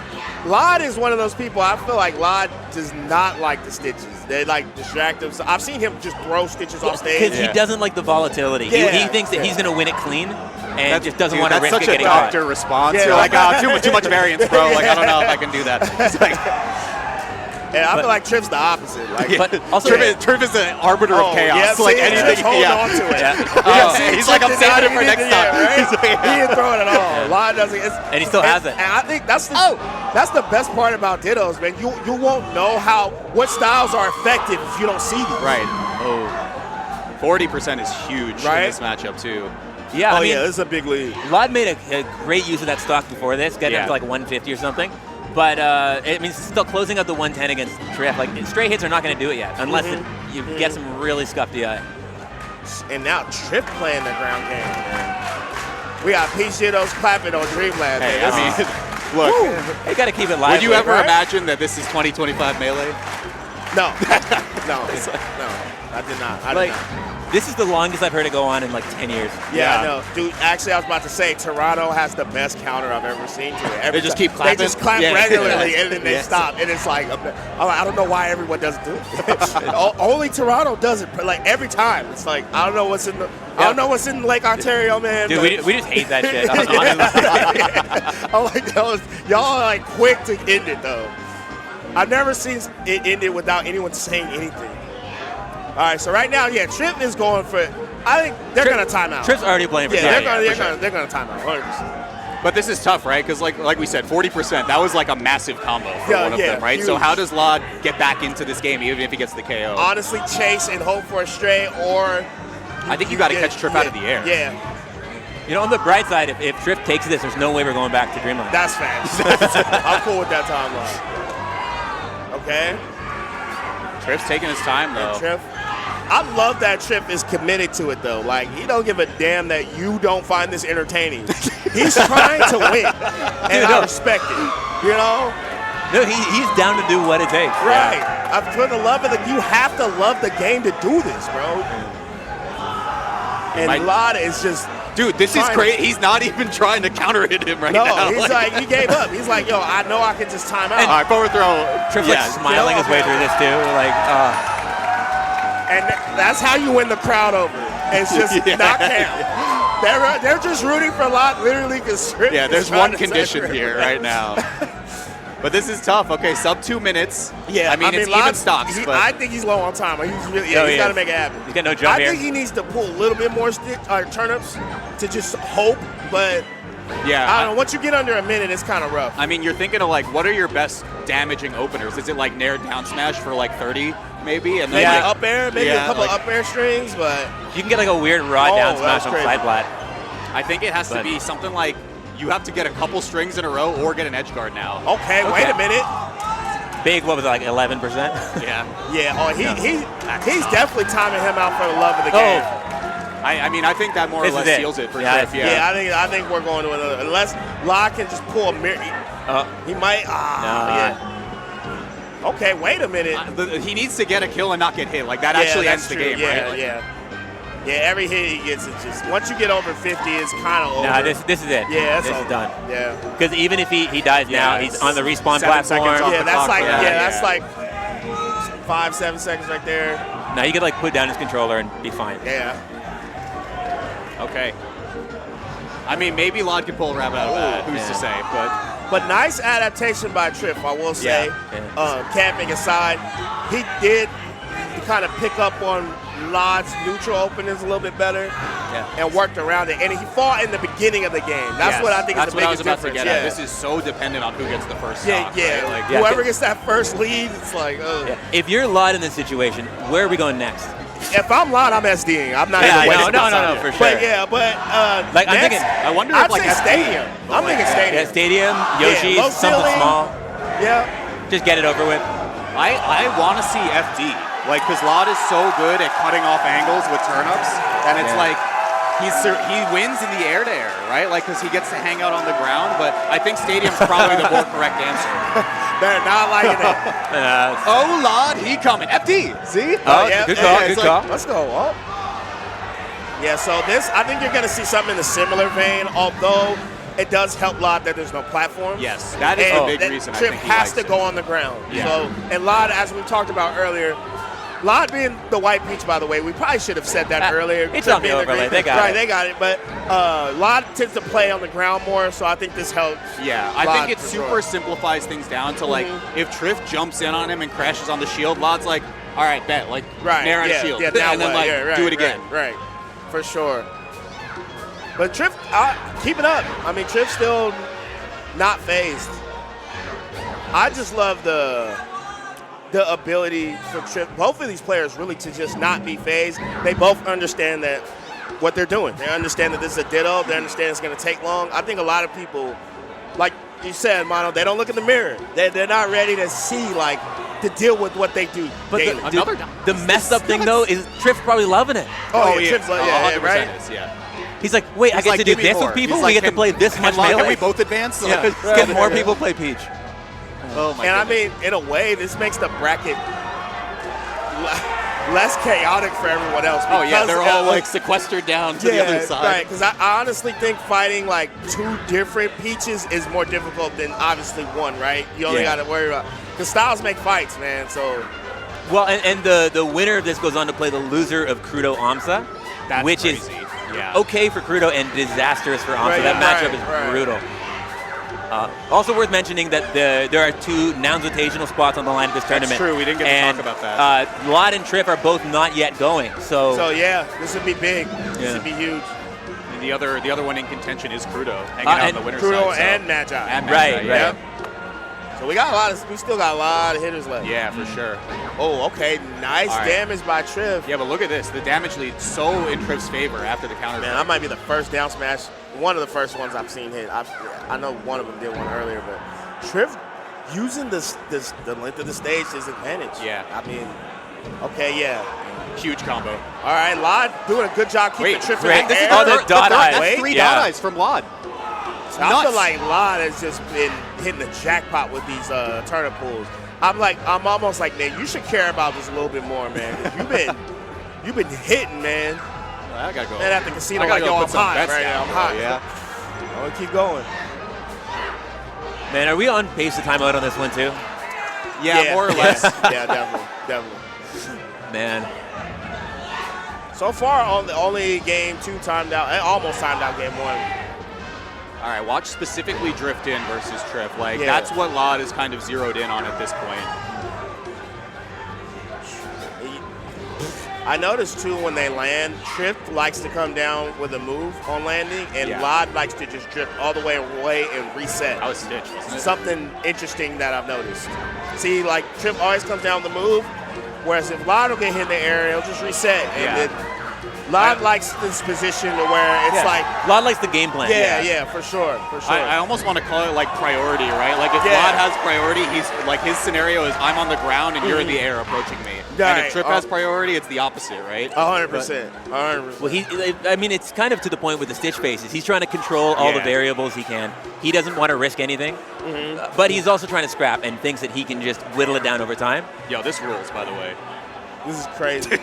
Lod is one of those people. I feel like Lod does not like the stitches. They distract him. So I've seen him just throw stitches off stage. Because he doesn't like the volatility. Yeah. He thinks that he's going to win it clean and just doesn't want to That's risk such it a getting caught. doctor response. Yeah. You're too much variance, bro. I don't know if I can do that. It's And I feel like Tripp's the opposite. But also, Triff is the arbiter of chaos. Yeah, see, anything. Tripp's holding on to it. He's I'm saving it for next time. Right? He didn't throw it at all. Lod doesn't. And he still has it. And I think that's the best part about Dittos, man. You won't know what styles are effective if you don't see these. Right. Oh. 40% is huge in this matchup too. yeah, I mean, this is a big lead. Lod made a great use of that stock before this, getting up to 150 or something. But it means still closing out the 110 against Triff. Straight hits are not going to do it yet, unless you get some really scuffed DI. And now Triff playing the ground game, man. We got Peach Dittos clapping on Dreamland. Hey, I mean, look. You got to keep it live. Would you ever imagine that this is 2025 Melee? No. No, I did not. I did not. This is the longest I've heard it go on in 10 years. Yeah, no, dude. Actually, I was about to say Toronto has the best counter I've ever seen to it. They just keep clapping. They just clap regularly and then they stop, and it's I don't know why everyone doesn't do it. Only Toronto does it. Every time, it's I don't know what's in the. I don't know what's in Lake Ontario, man. Dude, we just hate that shit. I'm like, y'all are quick to end it though. I've never seen it ended without anyone saying anything. All right, so right now, Tripp is going for. I think they're going to time out. Tripp's already playing for they're going to time out. 100%. But this is tough, right? Because like we said, 40%. That was a massive combo for one of them, right? Huge. So how does Lod get back into this game, even if he gets the KO? Honestly, chase and hope for a stray, or I think you got to catch Tripp out of the air. Yeah. On the bright side, if Tripp takes this, there's no way we're going back to Dreamland. That's fast. I'm cool with that timeline. Okay. Tripp's taking his time though. I love that Tripp is committed to it though. He don't give a damn that you don't find this entertaining. He's trying to win, and I respect it. You know? No, he's down to do what it takes. Right. For the love of you have to love the game to do this, bro. And Lod is just. Dude, this is crazy. He's not even trying to counter hit him right now. No, he's like, he gave up. He's like, yo, I know I can just time out. All right, forward throw. Tripp's like smiling his way through this too. Like, And that's how you win the crowd over. It's just not count. They're just rooting for Lod literally because yeah, there's one condition here right now. But this is tough. Okay, sub 2 minutes. Yeah, I mean it's even stocks. But I think he's low on time. He's really, he's got to make it happen. He's got no jump I here. think he needs to pull a little bit more turnips to just hope. But yeah, I don't know. Once you get under a minute, it's kind of rough. I mean, you're thinking of like, what are your best damaging openers? Is it like Nair down smash for like 30, maybe? And then maybe like, up air, maybe a couple of up air strings, but you can get like a weird raw down smash on side flat. I think it has to be something like you have to get a couple strings in a row or get an edge guard now. Okay, wait a minute. Big, what was it, like 11%? Yeah. Yeah. Oh, he's definitely timing him out for the love of the game. I mean, I think that more or less seals it for Triff. Yeah, I think we're going to another. Unless Lod can just pull a mirror. He might. Yeah. Okay, wait a minute. He needs to get a kill and not get hit. Like that actually ends the game, yeah, right? Yeah, every hit he gets is just once you get over 50, it's kind of over. Nah, this is it. Yeah, this is done. Yeah. Because even if he dies now, he's on the respawn platform. Yeah, that's like 5-7 seconds right there. Now he could like put down his controller and be fine. Yeah. Okay. I mean, maybe Lod can pull a rabbit out of that. Who's to say? But nice adaptation by Triff, I will say. Camping aside, he did kind of pick up on Lod's neutral openings a little bit better and worked around it. And he fought in the beginning of the game. That's what I think is the biggest difference. This is so dependent on who gets the first stock. Right? Like, whoever gets that first lead, it's like, If you're Lod in this situation, where are we going next? If I'm Lod, I'm SDing. I'm not even waiting. No, for sure. But like next, I'm thinking, I wonder if like Stadium. I'm thinking Stadium. Yeah, Stadium, Yoshi, something small. Yeah. Just get it over with. I want to see FD. Like, because Lod is so good at cutting off angles with turnips, and it's like he wins in the air-to-air, right? Like, because he gets to hang out on the ground. But I think Stadium's probably the more correct answer. They're not liking it. Oh, Lod, he coming. FD, see? Good call, good call. Let's go, Walt. Yeah, so this, I think you're going to see something in a similar vein, although it does help Lod that there's no platform. Yes, that is a big reason. Triff has to go on the ground. Yeah. So, and Lod, as we talked about earlier, Lod being the white peach, by the way, we probably should have said that earlier. It's on the overlay. They got it. They got it. But Lod tends to play on the ground more, so I think this helps. Yeah, I think it super simplifies things down to like if Triff jumps in on him and crashes on the shield, Lod's like, all right, bet, like Nair on shield, and then like do it again. Right, for sure. But Triff, keep it up. I mean, Triff's still not phased. I just love the ability for Triff, both of these players really to just not be phased. They both understand that what they're doing. They understand that this is a ditto. They understand it's going to take long. I think a lot of people, like you said, Mono, they don't look in the mirror. They're not ready to see, like, to deal with what they do daily. The messed up thing, though, is Triff's probably loving it. Triff's 100% right? is, He's like, wait, I get to do this with people? We get to play this much melee? Can we both advance? Can more people play Peach? Oh my I mean, in a way, this makes the bracket less chaotic for everyone else. Oh yeah, they're all like sequestered down to the other side. Right, because I honestly think fighting like two different Peaches is more difficult than obviously one, right? You only got to worry about, because styles make fights, man, so. Well, and the winner of this goes on to play the loser of Crudo Amsa, which is okay for Crudo and disastrous for Amsa. That matchup is brutal. Also worth mentioning that there are two Nouns Invitational spots on the line of this tournament. That's true. We didn't get to talk about that. Lod and Triff are both not yet going. So yeah, this would be big. This would be huge. And the other one in contention is Crudo, hanging out on the winner's side. Crudo and Magi. Right. Yep. So we still got a lot of hitters left. Yeah, for sure. Oh, okay. Nice damage by Triff. Yeah, but look at this. The damage lead so in Triff's favor after the counter. Man, I might be the first down smash. One of the first ones I've seen hit. I know one of them did one earlier, but Triff using the length of the stage to his advantage. Yeah. I mean, okay, yeah. Huge combo. All right, Lod doing a good job keeping Triff in the air. The dot eyes. That's 3 dot eyes from Lod. So I feel like Lod has just been hitting the jackpot with these turnip pulls. I'm almost like, man, you should care about this a little bit more, man. 'Cause you've been hitting, man. I gotta go. And at the casino, I gotta like, go yo, put I'm some hot bets right down, now. I'm bro, hot. Yeah. I'm gonna keep going. Man, are we on pace to timeout on this one too? Yeah, more or less. Yeah, definitely. Man. So far, only game 2 timed out, almost timed out game 1. All right, watch specifically Drift In versus Triff. Like, Yeah. that's what Lod is kind of zeroed in on at this point. I noticed too when they land, Triff likes to come down with a move on landing, and Lod likes to just drift all the way away and reset. That was Stitch, wasn't it? Something interesting that I've noticed. See, like Triff always comes down with the move, whereas if Lod will get hit in the air, he'll just reset. And then Lod likes this position to where it's like Lod likes the game plan. Yeah, for sure. I almost want to call it like priority, right? Like if Lod has priority, he's like his scenario is I'm on the ground and you're in the air approaching me. And if Triff has priority, it's the opposite, right? 100%. 100%. Well, I mean, it's kind of to the point with the Stitch phases. He's trying to control all the variables he can. He doesn't want to risk anything, but he's also trying to scrap and thinks that he can just whittle it down over time. Yo, this rules, by the way. This is crazy.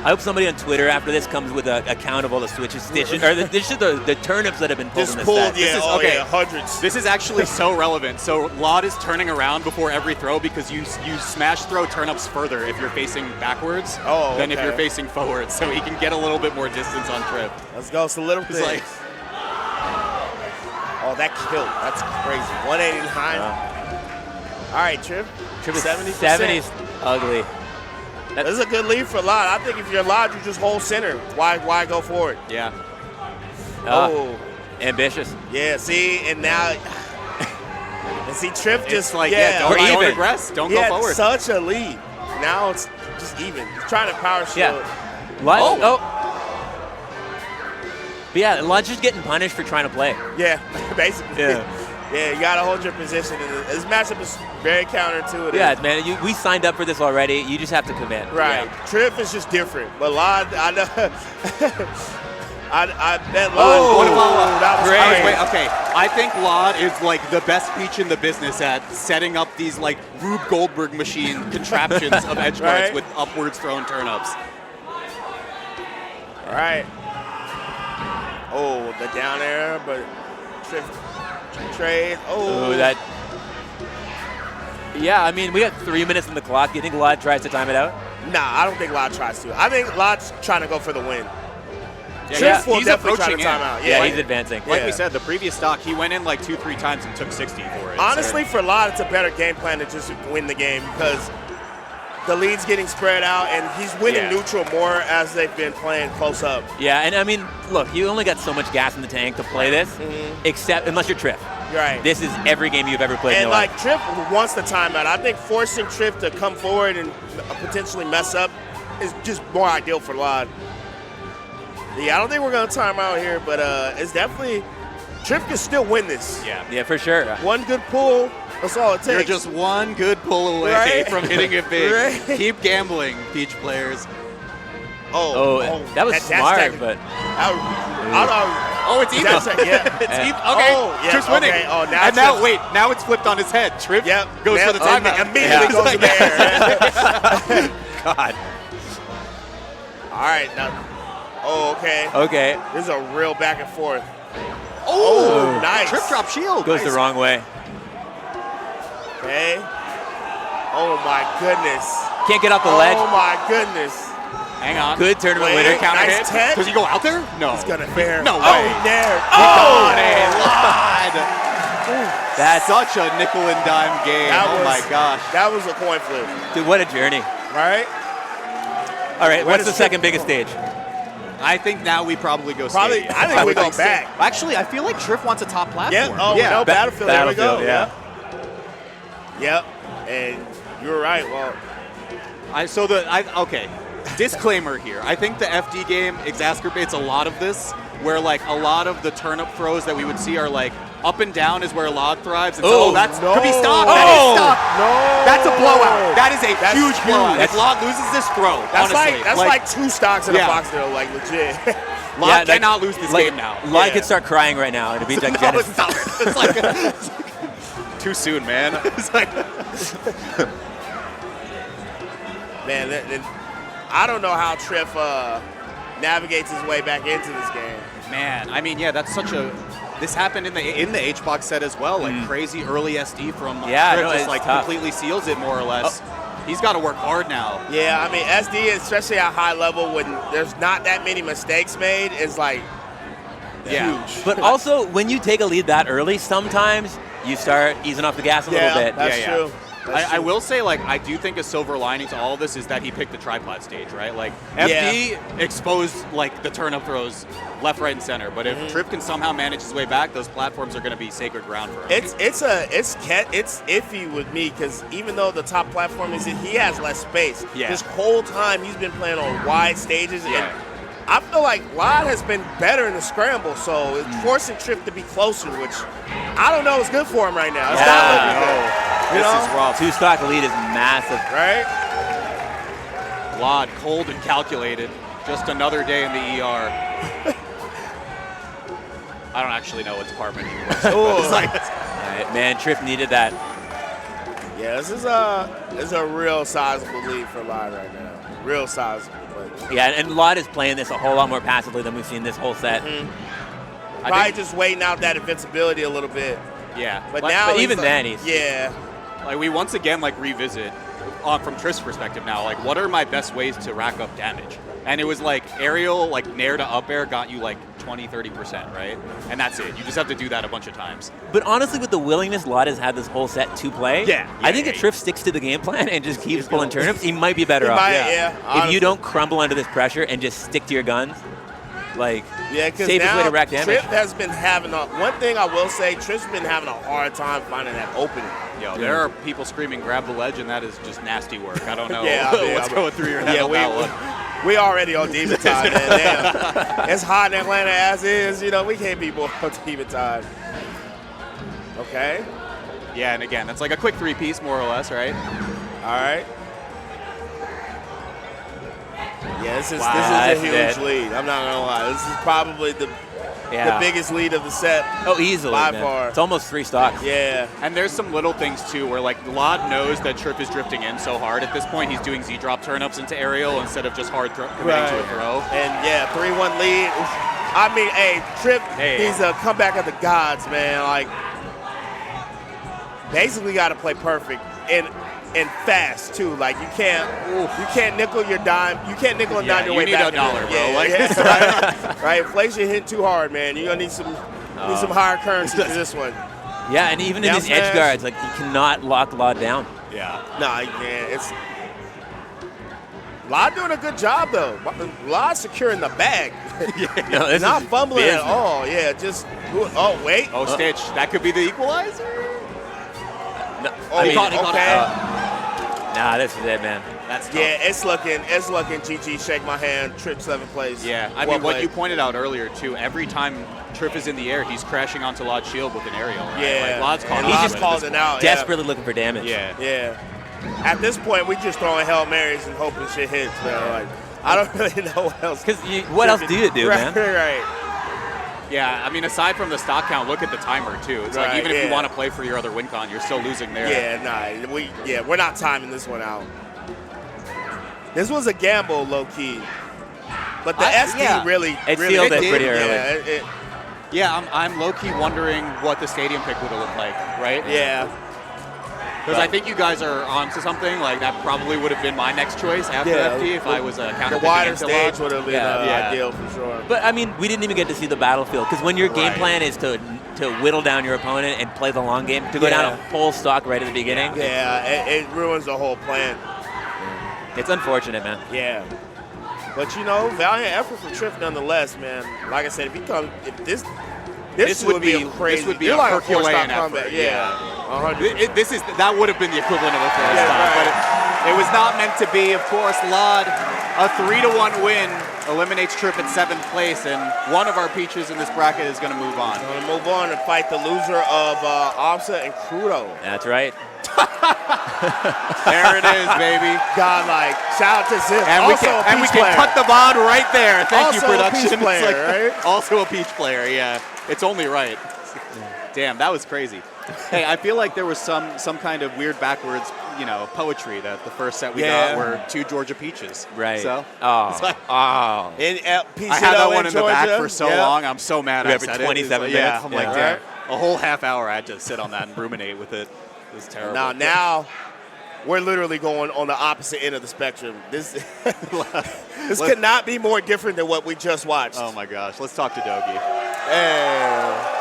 I hope somebody on Twitter after this comes with a count of all the switches, stitches, or the turnips that have been pulled in this set. Hundreds. This is actually so relevant. So Lod is turning around before every throw because you smash throw turnips further if you're facing backwards than if you're facing forwards. So he can get a little bit more distance on Triff. Let's go. It's a little thing. Like, oh, that killed. That's crazy. 189. All right, Triff. Triff is 70%. 70's ugly. This is a good lead for Lod. I think if you're Lod, you just hold center. Why go forward? Yeah. Ambitious. Yeah, see, and now, and see, Triff just like, don't regress. Don't go forward. Such a lead. Now it's just even. He's trying to power shield. Yeah. But yeah, Lod's just getting punished for trying to play. Yeah, basically. Yeah. Yeah, you got to hold your position. And this matchup is very counterintuitive. Yeah, man, we signed up for this already. You just have to commit. Right. Yeah. Triff is just different. But Lod, I know. I bet Lod. That was great. Wait, okay. I think Lod is like the best peach in the business at setting up these like Rube Goldberg machine contraptions of edge guards with upwards thrown turnips. All right. Oh, the down air, but Triff. Trade. That. Yeah, I mean, we got 3 minutes on the clock. Do you think Lod tries to time it out? Nah, I don't think Lod tries to. I think Lod's trying to go for the win. Yeah, will definitely try to time out. Yeah, he's advancing. Like we said, the previous stock, he went in like 2-3 times and took 60 for it. Honestly, for Lod, it's a better game plan to just win the game because the lead's getting spread out, and he's winning neutral more as they've been playing close up. Yeah, and I mean, look, you only got so much gas in the tank to play this, except unless you're Triff. Right. This is every game you've ever played. And like Triff wants the timeout. I think forcing Triff to come forward and potentially mess up is just more ideal for Lod. Yeah, I don't think we're gonna time out here, but it's definitely Triff can still win this. Yeah, for sure. One good pull. That's all it takes. You're just one good pull away from hitting it big. Keep gambling, Peach players. That was smart, but. It's even. It's even. Okay, Triff's winning. Okay. Oh, now it's flipped on his head. Triff goes for the timeout. Immediately goes in the air. God. All right, now. Oh, okay. Okay. This is a real back and forth. Oh, nice. Trip drop shield. Goes the wrong way. Okay. Oh, my goodness. Can't get off the ledge. Oh, my goodness. Hang on. Good tournament winner. Counter nice hit. Does he go out there? No. He's going to fair. No way. Oh, there. Got it. Lod. That's such a nickel and dime game. My gosh. That was a coin flip. Dude, what a journey. Right? All right, what's the second biggest stage? I think now we probably go stadium. I think we go back. Actually, I feel like Triff wants a top platform. No, Battlefield. There we go. Yeah. Yep. And you're right. Well, okay. Disclaimer here. I think the FD game exacerbates a lot of this, where like a lot of the turnip throws that we would see are like up and down is where Lod thrives. And could be stock. That is stock. No. That's a blowout. That is a huge blowout. If Lod loses this throw, that's like 2 stocks in a box there, like legit. Lod cannot lose this game now. Lod could start crying right now. It'd be like Genesis. It's like too soon, man. It's like man, I don't know how Triff navigates his way back into this game. Man, I mean, yeah, that's such a. This happened in the H-Box set as well, like crazy early SD from Triff just like tough. completely seals it more or less. He's got to work hard now. Yeah, I mean SD, especially at high level when there's not that many mistakes made, is like huge. But also, when you take a lead that early, sometimes you start easing off the gas a little bit. That's true. I will say, like, I do think a silver lining to all of this is that he picked the tripod stage, right? Like, FD exposed, like, the turn-up throws left, right, and center. But if Tripp can somehow manage his way back, those platforms are going to be sacred ground for him. It's iffy with me because even though the top platform is he has less space. Yeah. This whole time he's been playing on wide stages. And I feel like Lod has been better in the scramble, so it's forcing Tripp to be closer, which I don't know is good for him right now. It's not looking good. This is rough. 2-stock lead is massive. Right? Lod, cold and calculated. Just another day in the ER. I don't actually know what department he works in. But it's like, All right, man, Tripp needed that. Yeah, this is a real sizable lead for Lod right now. Real sizable. But Yeah, and Lod is playing this a whole lot more passively than we've seen this whole set. probably just waiting out that invincibility a little bit. yeah. But now But he's even like, then, he's Like, we once again, like, revisit from Triff's perspective now, like, what are my best ways to rack up damage? And it was like aerial, like nair to up air got you like 20-30%, right? And that's it. You just have to do that a bunch of times. But honestly, with the willingness Lod has had this whole set to play, I think if Triff sticks to the game plan and just keeps pulling turnips, he might be better off. If you don't crumble under this pressure and just stick to your guns, like, because safest now way to rack damage. Triff has been having one thing I will say, Triff's been having a hard time finding that opening. Yo, there are people screaming, grab the ledge, and that is just nasty work. I don't know what's Yeah, going through your head on that one. We already on demon time, man. Damn. It's hot in Atlanta as is. You know, we can't be more on demon time. Okay. Yeah, and again, that's like a quick three-piece, more or less, right? All right. Yeah, this is a huge lead. I'm not gonna lie. This is probably the biggest lead of the set. Oh, easily, by man. far. It's almost 3 stocks. Yeah. And there's some little things, too, where, like, Lod knows that Tripp is drifting in so hard. At this point, he's doing Z-drop turn-ups into aerial instead of just hard committing to a throw. And, 3-1 lead. I mean, hey, Tripp, he's a comeback of the gods, man. Like, basically got to play perfect and fast, too. Like, you can't nickel your dime. You can't nickel and dime your way back. You need $1, bro. Like, right? Inflation hit too hard, man. You're going to need some higher currency for this one. Yeah, and even in these edge guards, like, you cannot lock Lod down. Yeah. No, you can't. It's Lod doing a good job, though. Lod securing the bag. No, not fumbling at all. Yeah, just wait. Oh, Stitch. That could be the equalizer? No, he caught Nah, this is it, man. That's tough. Yeah, it's looking. GG, shake my hand. Tripp 7th place. Yeah, I mean, what you pointed out earlier, too, every time Tripp is in the air, he's crashing onto Lod's shield with an aerial. Right? Yeah. Like, Lod's caught He just called it out. Desperately looking for damage. Yeah. At this point, we just throwing Hail Marys and hoping shit hits, man. Like, I don't really know what else. Because what else do you do, man? Right. Yeah, I mean, aside from the stock count, look at the timer, too. It's like, even if you want to play for your other win con, you're still losing there. Yeah, we're not timing this one out. This was a gamble, low-key. But the SD really sealed it pretty early. I'm low-key wondering what the stadium pick would have looked like, right? Yeah. Because I think you guys are onto something. Like, that probably would have been my next choice after FD if I was a counter. The wider stage would have been ideal for sure. But, I mean, we didn't even get to see the battlefield. Because when your game plan is to whittle down your opponent and play the long game, to go down a full stock right at the beginning. It ruins the whole plan. It's unfortunate, man. Yeah. But, valiant effort from Triff nonetheless, man. Like I said, this would be crazy. This would be a Herculean effort. Yeah. 100%. That would have been the equivalent of a full stop, but it was not meant to be. Of course, Lod, a 3-1 win, eliminates Tripp at 7th place, and one of our peaches in this bracket is going to move on. Going to move on and fight the loser of Amsa and Crudo. That's right. There it is, baby. Godlike. Shout out to Zip. And Also we a can Peach player. cut the VOD right there. Thank you, Also a production. Peach player, It's right? Also a Peach player, yeah. It's only right. Damn, that was crazy. Hey, I feel like there was some kind of weird backwards, poetry that the first set we got were 2 Georgia Peaches. Right. So, In Peach I had that one in the Georgia. back for so long. I'm so mad I for said it. 27 It's minutes. Yeah, I'm like, Yeah. damn. A whole half hour I had to sit on that and ruminate with it. It was terrible. Now we're literally going on the opposite end of the spectrum. This could not be more different than what we just watched. Oh my gosh. Let's talk to Dogy. Hey.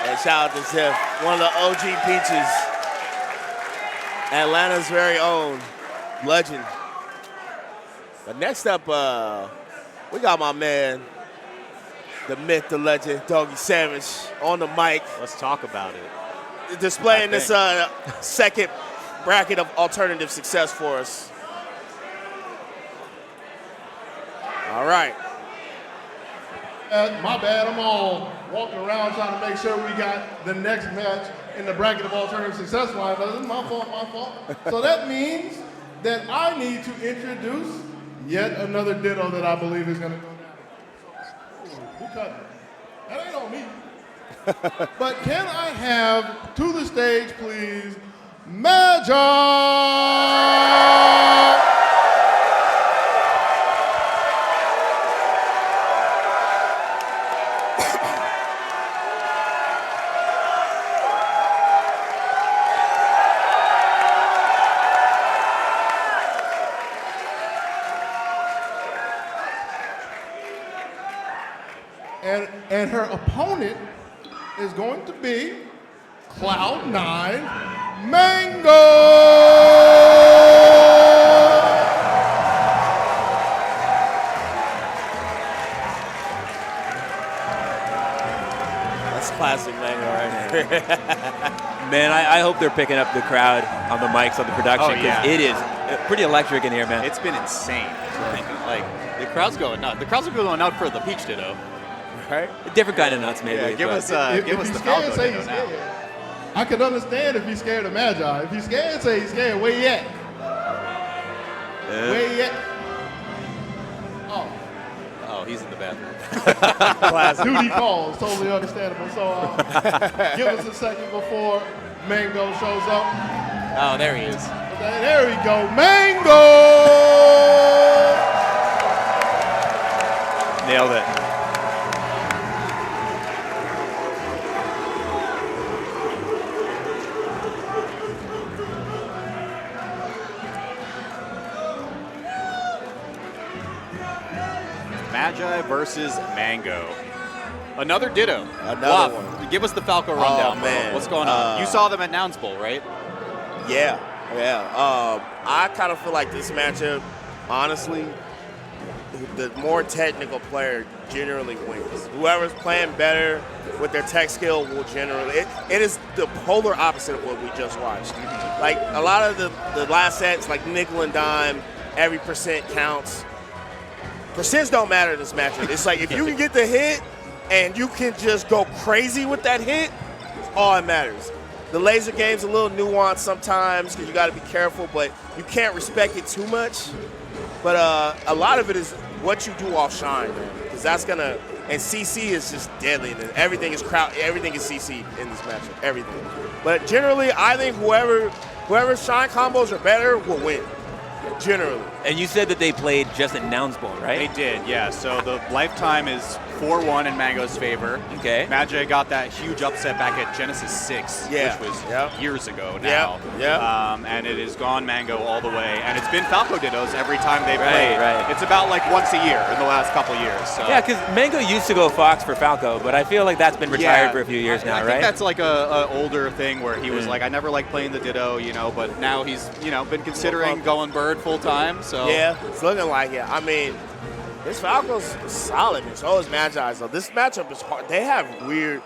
And shout out to Zip, one of the OG Peaches. Atlanta's very own legend. But next up, we got my man, the myth, the legend, Dogysamich, on the mic. Let's talk about it. Displaying this second bracket of alternative success for us. All right. My bad, I'm all walking around trying to make sure we got the next match in the bracket of alternative success line. This is my fault. So that means that I need to introduce yet another ditto that I believe is going to go down. Who cut it? That ain't on me. But can I have to the stage, please, Magi? And her opponent is going to be Cloud9 Mang0. That's classic Mang0 right here. Man, I hope they're picking up the crowd on the mics, on the production, Oh, yeah. it is pretty electric in here, man. It's been insane. Like, the crowd's going nuts. The crowd's going nuts for the Peach Ditto. Right? A different kind of nuts, maybe. Yeah, give but- us If the he's Falco scared, say Ditto he's now. scared. I could understand if he's scared of Magi. If he's scared, say he's scared. Where he at? Where he at? Oh, he's in the bathroom. Duty calls, totally understandable. So give us a second before Mang0 shows up. Oh, there he is. There we go, Mang0! Nailed it. Magi versus Mang0. Another Ditto. Another Waff, one. Give us the Falco rundown, bro. man. What's going on? You saw them at Nouns Bowl, right? Yeah. I kind of feel like this matchup, honestly, the more technical player generally wins. Whoever's playing better with their tech skill will generally. It is the polar opposite of what we just watched. Like a lot of the last sets, like nickel and dime, every percent counts. Percents don't matter in this matchup. It's like if you can get the hit and you can just go crazy with that hit, all that matters. The laser game's a little nuanced sometimes because you got to be careful, but you can't respect it too much. But a lot of it is what you do off shine, man, because that's gonna. And CC is just deadly. And everything is CC in this matchup. Everything. But generally, I think whoever's shine combos are better will win. Generally. And you said that they played just at Nouns Bowl, right? They did, yeah. So the lifetime is 4-1 in Mang0's favor. Okay. Magi got that huge upset back at Genesis 6, Yeah. which was Yep. years ago now. Yep. And it has gone Mang0 all the way. And it's been Falco Dittos every time they've Right, played. right. It's about like once a year in the last couple years. So. Yeah, because Mang0 used to go Fox for Falco, but I feel like that's been retired for a few years now, I right? think that's like a older thing where he was like, I never liked playing the Ditto, but now he's, been considering going Bird full time. So Yeah, it's looking like it. I mean, this Falco's solid, and so is Magi's. So this matchup is hard. They have weird.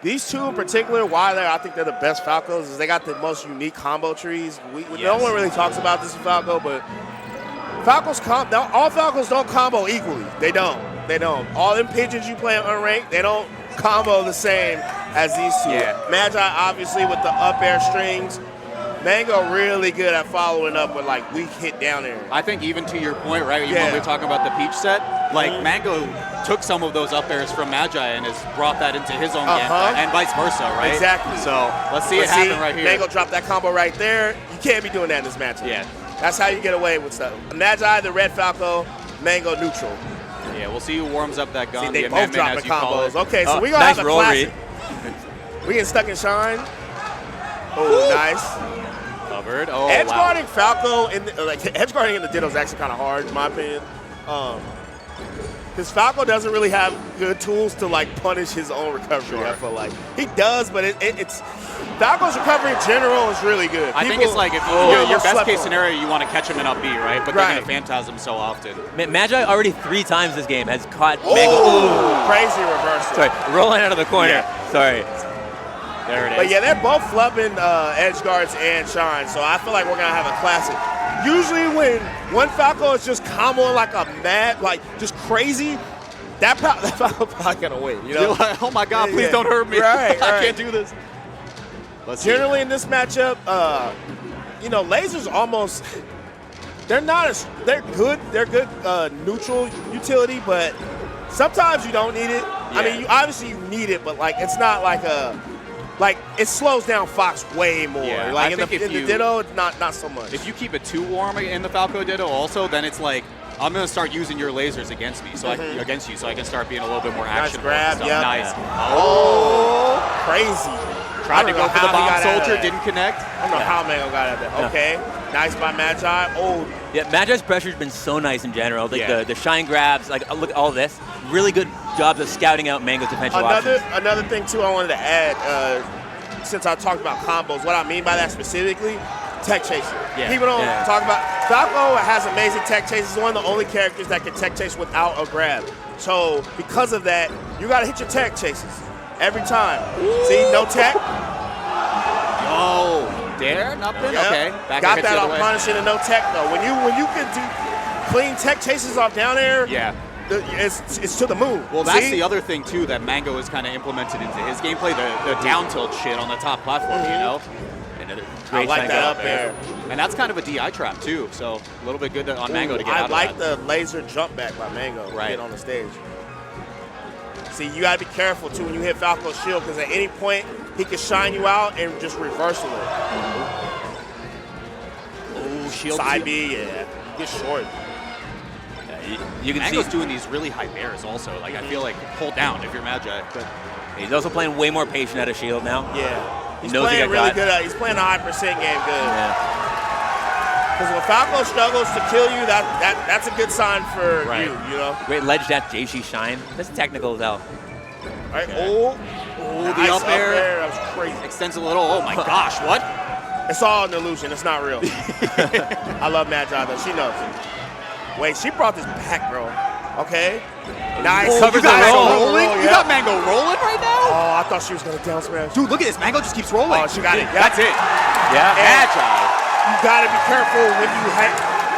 These two in particular, why I think they're the best Falcos is they got the most unique combo trees. No one really talks about this in Falco, but Falcos all Falcos don't combo equally. They don't. They don't. All them pigeons you play on unranked, they don't combo the same as these two. Yeah. Magi obviously with the up air strings. Mang0 really good at following up with like weak hit down air. I think even to your point, right, even Yeah. when we were talking about the Peach set, like Mang0 took some of those up airs from Magi and has brought that into his own gameplay, and vice versa, right? Exactly. So let's see it happen right here. Mang0 dropped that combo right there. You can't be doing that in this matchup. Yeah. That's how you get away with stuff. Magi, the red Falco, Mang0 neutral. Yeah, we'll see who warms up that gun. See, they the both amendment, dropping as you call combos. it. Okay, so we're going to nice have a roll classic. read. We getting stuck in Shine. Oh, nice. Covered. Oh, Edge wow. guarding Falco, edge guarding in the Ditto is actually kind of hard, in my opinion. Because Falco doesn't really have good tools to like punish his own recovery. I feel like he does, but it's Falco's recovery in general is really good. I think it's like if your best case scenario, you want to catch him in up B, right? But they're going to phantasm so often. Magi already 3 times this game has caught Mang0. Oh, crazy reversal. Sorry, rolling out of the corner. Sorry. There it is. But yeah, they're both flubbing edge guards and Shine, so I feel like we're gonna have a classic. Usually when one Falco is just comboing like a mad, like just crazy, that Falco probably gonna win. You know? You're like, oh my God, please don't hurt me. Right, I can't do this. Let's see. Generally in this matchup, lasers almost they're good. They're good neutral utility, but sometimes you don't need it. Yeah. I mean, obviously you need it, but like it's not like it slows down Fox way more. Yeah, like I think in the Ditto, it's not so much. If you keep it too warm in the Falco Ditto also, then it's like, I'm going to start using your lasers against me, so I can start being a little bit more actionable. Nice grab, yeah. Nice. Oh, crazy. Tried to go for the bomb soldier, didn't connect. I don't know how Mang0 got out of that. Okay, nice by Magi. Oh. Yeah, Magi's pressure's been so nice in general. Like the shine grabs, like look at all this. Really good jobs of scouting out Mang0's potential options. Another thing too I wanted to add, since I talked about combos, what I mean by that specifically, tech chasing. Yeah. People don't talk about, Falco has amazing tech chases. He's one of the only characters that can tech chase without a grab. So because of that, you gotta hit your tech chases every time. See, no tech. Oh, dare? Nothing? Yep. Okay. Back Got that off punishing and no tech though. When you can do clean tech chases off down there, it's to the moon. Well, that's the other thing too that Mang0 has kind of implemented into his gameplay, the down tilt shit on the top platform, you know? Another I like that up there. And that's kind of a DI trap too, so a little bit good on Mang0 to get out of that. I like the laser jump back by Mang0 right on the stage. See, you gotta be careful too when you hit Falco's shield, because at any point he can shine you out and just reversal it. Oh, shield side B, get short. You can Mang0's see doing these really high bears also. Like I feel like hold down if you're Magi. But he's also playing way more patient out of shield now. Yeah, he's knows playing he really got good. He's playing a high percent game good. Yeah. Because when Falco struggles to kill you, that's a good sign for you. You know. Great ledge dash JC shine. That's technical as hell. All right. Oh, the nice up air. That was crazy. Extends a little. Oh my gosh, what? It's all an illusion. It's not real. I love Magi though. She knows. Wait, she brought this back, bro. Okay. Nice. Oh, you got rolling? You got Mang0 rolling right now? Oh, I thought she was gonna down smash. Dude, look at this. Mang0 just keeps rolling. Oh, she got it. Yep. That's it. Yeah. Magi. You gotta be careful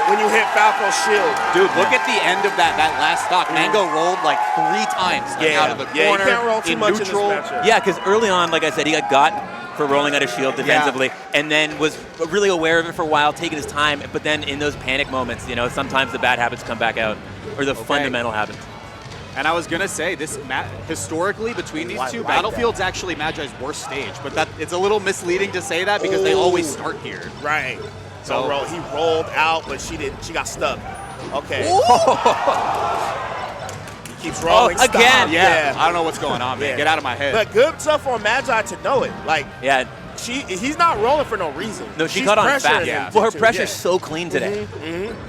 when you hit Falco's shield. Dude, look at the end of that last stock. Mang0 rolled like 3 times out of the corner. Yeah, you can't roll too much neutral. in this matchup. Yeah, because early on, like I said, he got for rolling out of shield defensively, and then was really aware of it for a while, taking his time. But then in those panic moments, sometimes the bad habits come back out, or the fundamental habits. And I was going to say, this historically, between these two, Battlefield's actually Magi's worst stage. But it's a little misleading to say that because they always start here. Right. So he rolled out, but she got stuck. Okay. He keeps rolling. Again. Yeah. I don't know what's going on, man. Yeah. Get out of my head. But good stuff on Magi to know it. Like, yeah. He's not rolling for no reason. No, she caught on fast. Yeah. Well, her pressure's so clean today,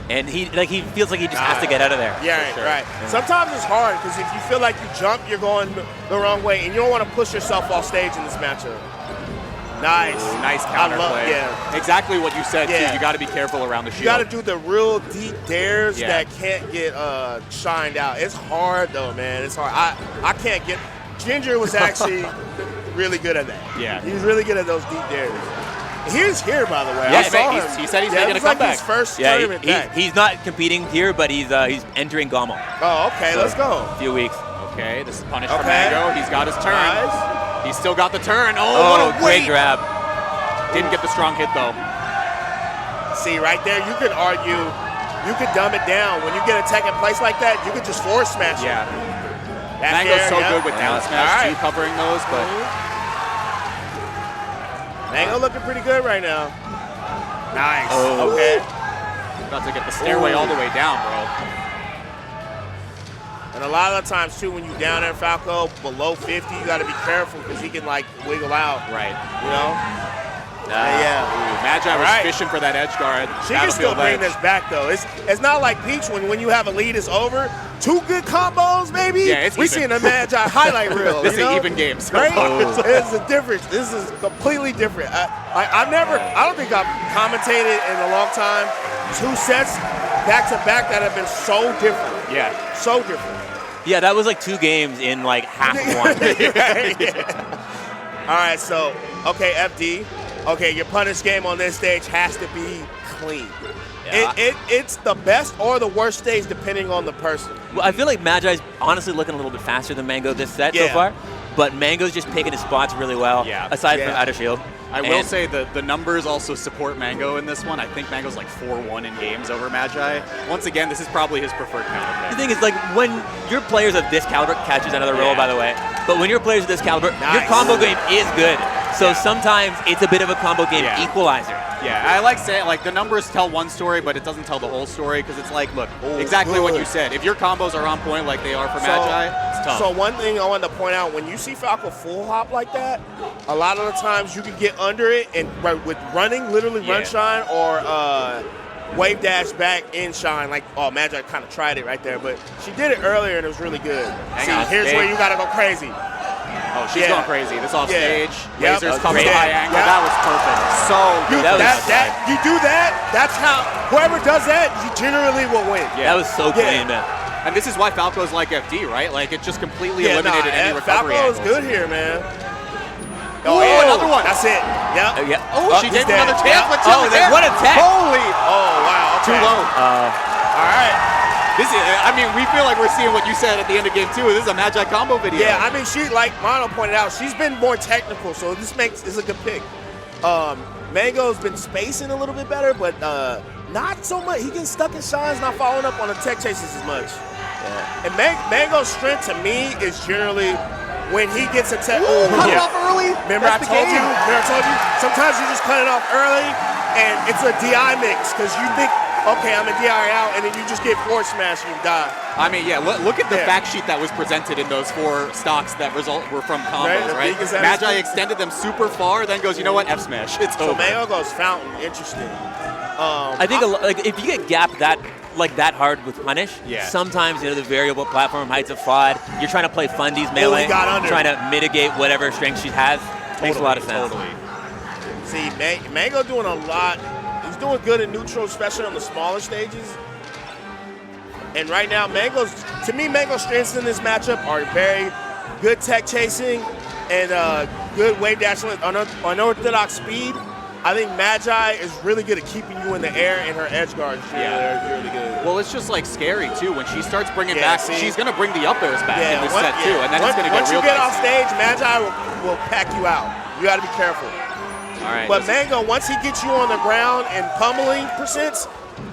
and he feels like he just has to get out of there. Yeah, right. Yeah. Sometimes it's hard because if you feel like you jump, you're going the wrong way, and you don't want to push yourself off stage in this matchup. Nice. Ooh, nice counterplay. Yeah. Exactly what you said, too. You got to be careful around the shield. You got to do the real deep dares that can't get shined out. It's hard, though, man. It's hard. I can't get... Ginger was actually really good at that. Yeah. He was really good at those deep dares. He's here, by the way. Yeah, I saw him. he said he's yeah, making a it was like comeback. his first tournament back. He's not competing here, but he's entering Gamo. Oh, okay, So, let's go. A few weeks. Okay, this is punish from Okay. Mang0. He's got his turn. Nice. He's still got the turn. Oh, Oh, what a great weight. grab. Didn't get the strong hit, though. See, right there, you could argue, you could dumb it down. When you get a tech in place like that, you could just forward smash it. Yeah. Back Mang0's air, so yep. good with down smash, All too, right. covering those, but Mang0 looking pretty good right now. Nice. Oh. Okay. about to get the stairway all the way down, bro. And a lot of the times, too, when you down there, Falco, below 50, you got to be careful because he can, like, wiggle out. Right. You know? Ooh, Magi was fishing for that edge guard. She can still bring this back, though. It's not like Peach when you have a lead, it's over. 2 good combos, maybe. Yeah, it's we even. seeing a Magi highlight reel. This is you know? even games. Right? Oh. It's a difference. This is completely different. I don't think I've commentated in a long time 2 sets back to back that have been so different. Yeah. So different. Yeah, that was like 2 games in like half one. All right, so, okay, FD. Okay, your punish game on this stage has to be clean. Yeah. It's the best or the worst stage depending on the person. Well, I feel like Magi's honestly looking a little bit faster than Mang0 this set so Yeah. far, but Mang0's just picking his spots really well, Yeah. aside Yeah. from out of shield. I will And- say the numbers also support Mang0 in this one. I think Mang0's like 4-1 in games over Magi. Once again, this is probably his preferred counter The pick. thing is, like, when your players of this caliber, catches another roll, Yeah. by the way, but when your players of this caliber, your Nice. combo game is good. So Yeah. sometimes it's a bit of a combo game Yeah. equalizer. Yeah, I like saying, like, the numbers tell one story, but it doesn't tell the whole story, because it's like, look, exactly what good. you said. If your combos are on point like they are for So- Magi, it's tough. So one thing I wanted to point out, when you see Falco full hop like that, a lot of the times you can get under it and with running, literally run Yeah. shine or wave dash back in shine. Like, oh, Magi kind of tried it right there, but she did it earlier and it was really good. Hang See, on, here's big. where you got to go crazy. Oh, she's Yeah. going crazy. This off Yeah. stage. Yep. Lasers Great coming high angle. Yep. That was perfect. So good. You do that, that's how, whoever does that, you generally will win. Yeah. That was so Yeah. clean, man. And this is why Falco's like FD, right? Like, it just completely eliminated any recovery Falco is angles. good here, man. Oh, another one. That's it. Yep. Yeah. Oh, she he's gave him dead. another chance, Yep. but Oh, there. what a tech. Holy. Oh, wow. Too Okay. low. All right. This is, I mean, we feel like we're seeing what you said at the end of game 2. This is a Magi combo video. Yeah, I mean, she, like Mono pointed out, she's been more technical, so this is a good pick. Mang0's been spacing a little bit better, but not so much. He gets stuck in shines, not following up on the tech chases as much. Yeah. And Mang0's strength to me is generally when he gets a tech. cut it off early. Remember That's I the told game. you? Remember I told you? Sometimes you just cut it off early, and it's a DI mix because you think, okay, I'm a DI out, and then you just get forward smash and you die. I mean, yeah, look at the Yeah. fact sheet that was presented in those 4 stocks that were from Right, combos, the right? biggest Magi average. extended them super far, then goes, you know what, F smash. It's So over. Mang0 goes fountain. Interesting. I think like if you get gapped that hard with punish, Yeah. sometimes the variable platform heights of FOD, you're trying to play Fundy's melee, got under. trying to mitigate whatever strength she has. Makes a lot of sense. Totally. See, Mang0 doing a lot. He's doing good in neutral, especially on the smaller stages. And right now, Mang0's strengths in this matchup are very good tech chasing and good wave dash with unorthodox speed. I think Magi is really good at keeping you in the air, and her edge guard is really good. Well, it's just like scary too. When she starts bringing Yeah, back, see? she's going to bring the up airs back in this set too, and then it's going to once get real you get off dicey. stage, Magi will pack you out. You got to be careful. All right. But Mang0, once he gets you on the ground and pummeling percents,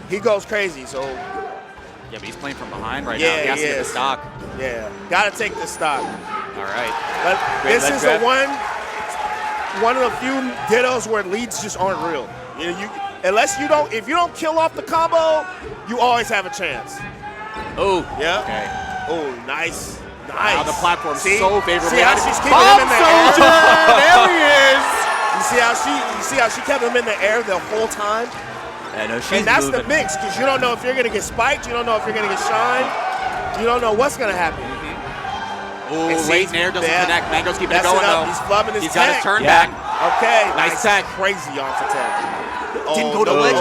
he goes crazy. So Yeah, but he's playing from behind right Yeah, now. He has he to get the is. stock. yeah, got to take the stock. All right. But Great this leg is grab. one of the few dittos where leads just aren't real. You know, if you don't kill off the combo, you always have a chance. Oh, Yeah. Okay. Oh, nice. Wow, the platform's See? so favorable. See how she's keeping Bomb him in the soldier! air? There he is! You see how she kept him in the air the whole time? I know she's And that's moving. the mix, because you don't know if you're going to get spiked, you don't know if you're going to get shined, you don't know what's going to happen. Ooh, And see, late nair doesn't yeah. connect. Mang0's keeping it Messing going up, though. he's flubbing his He's got his tech. turn Yeah. back. Okay, Nice tech. Crazy on for tech. Didn't Oh, go to no. ledge.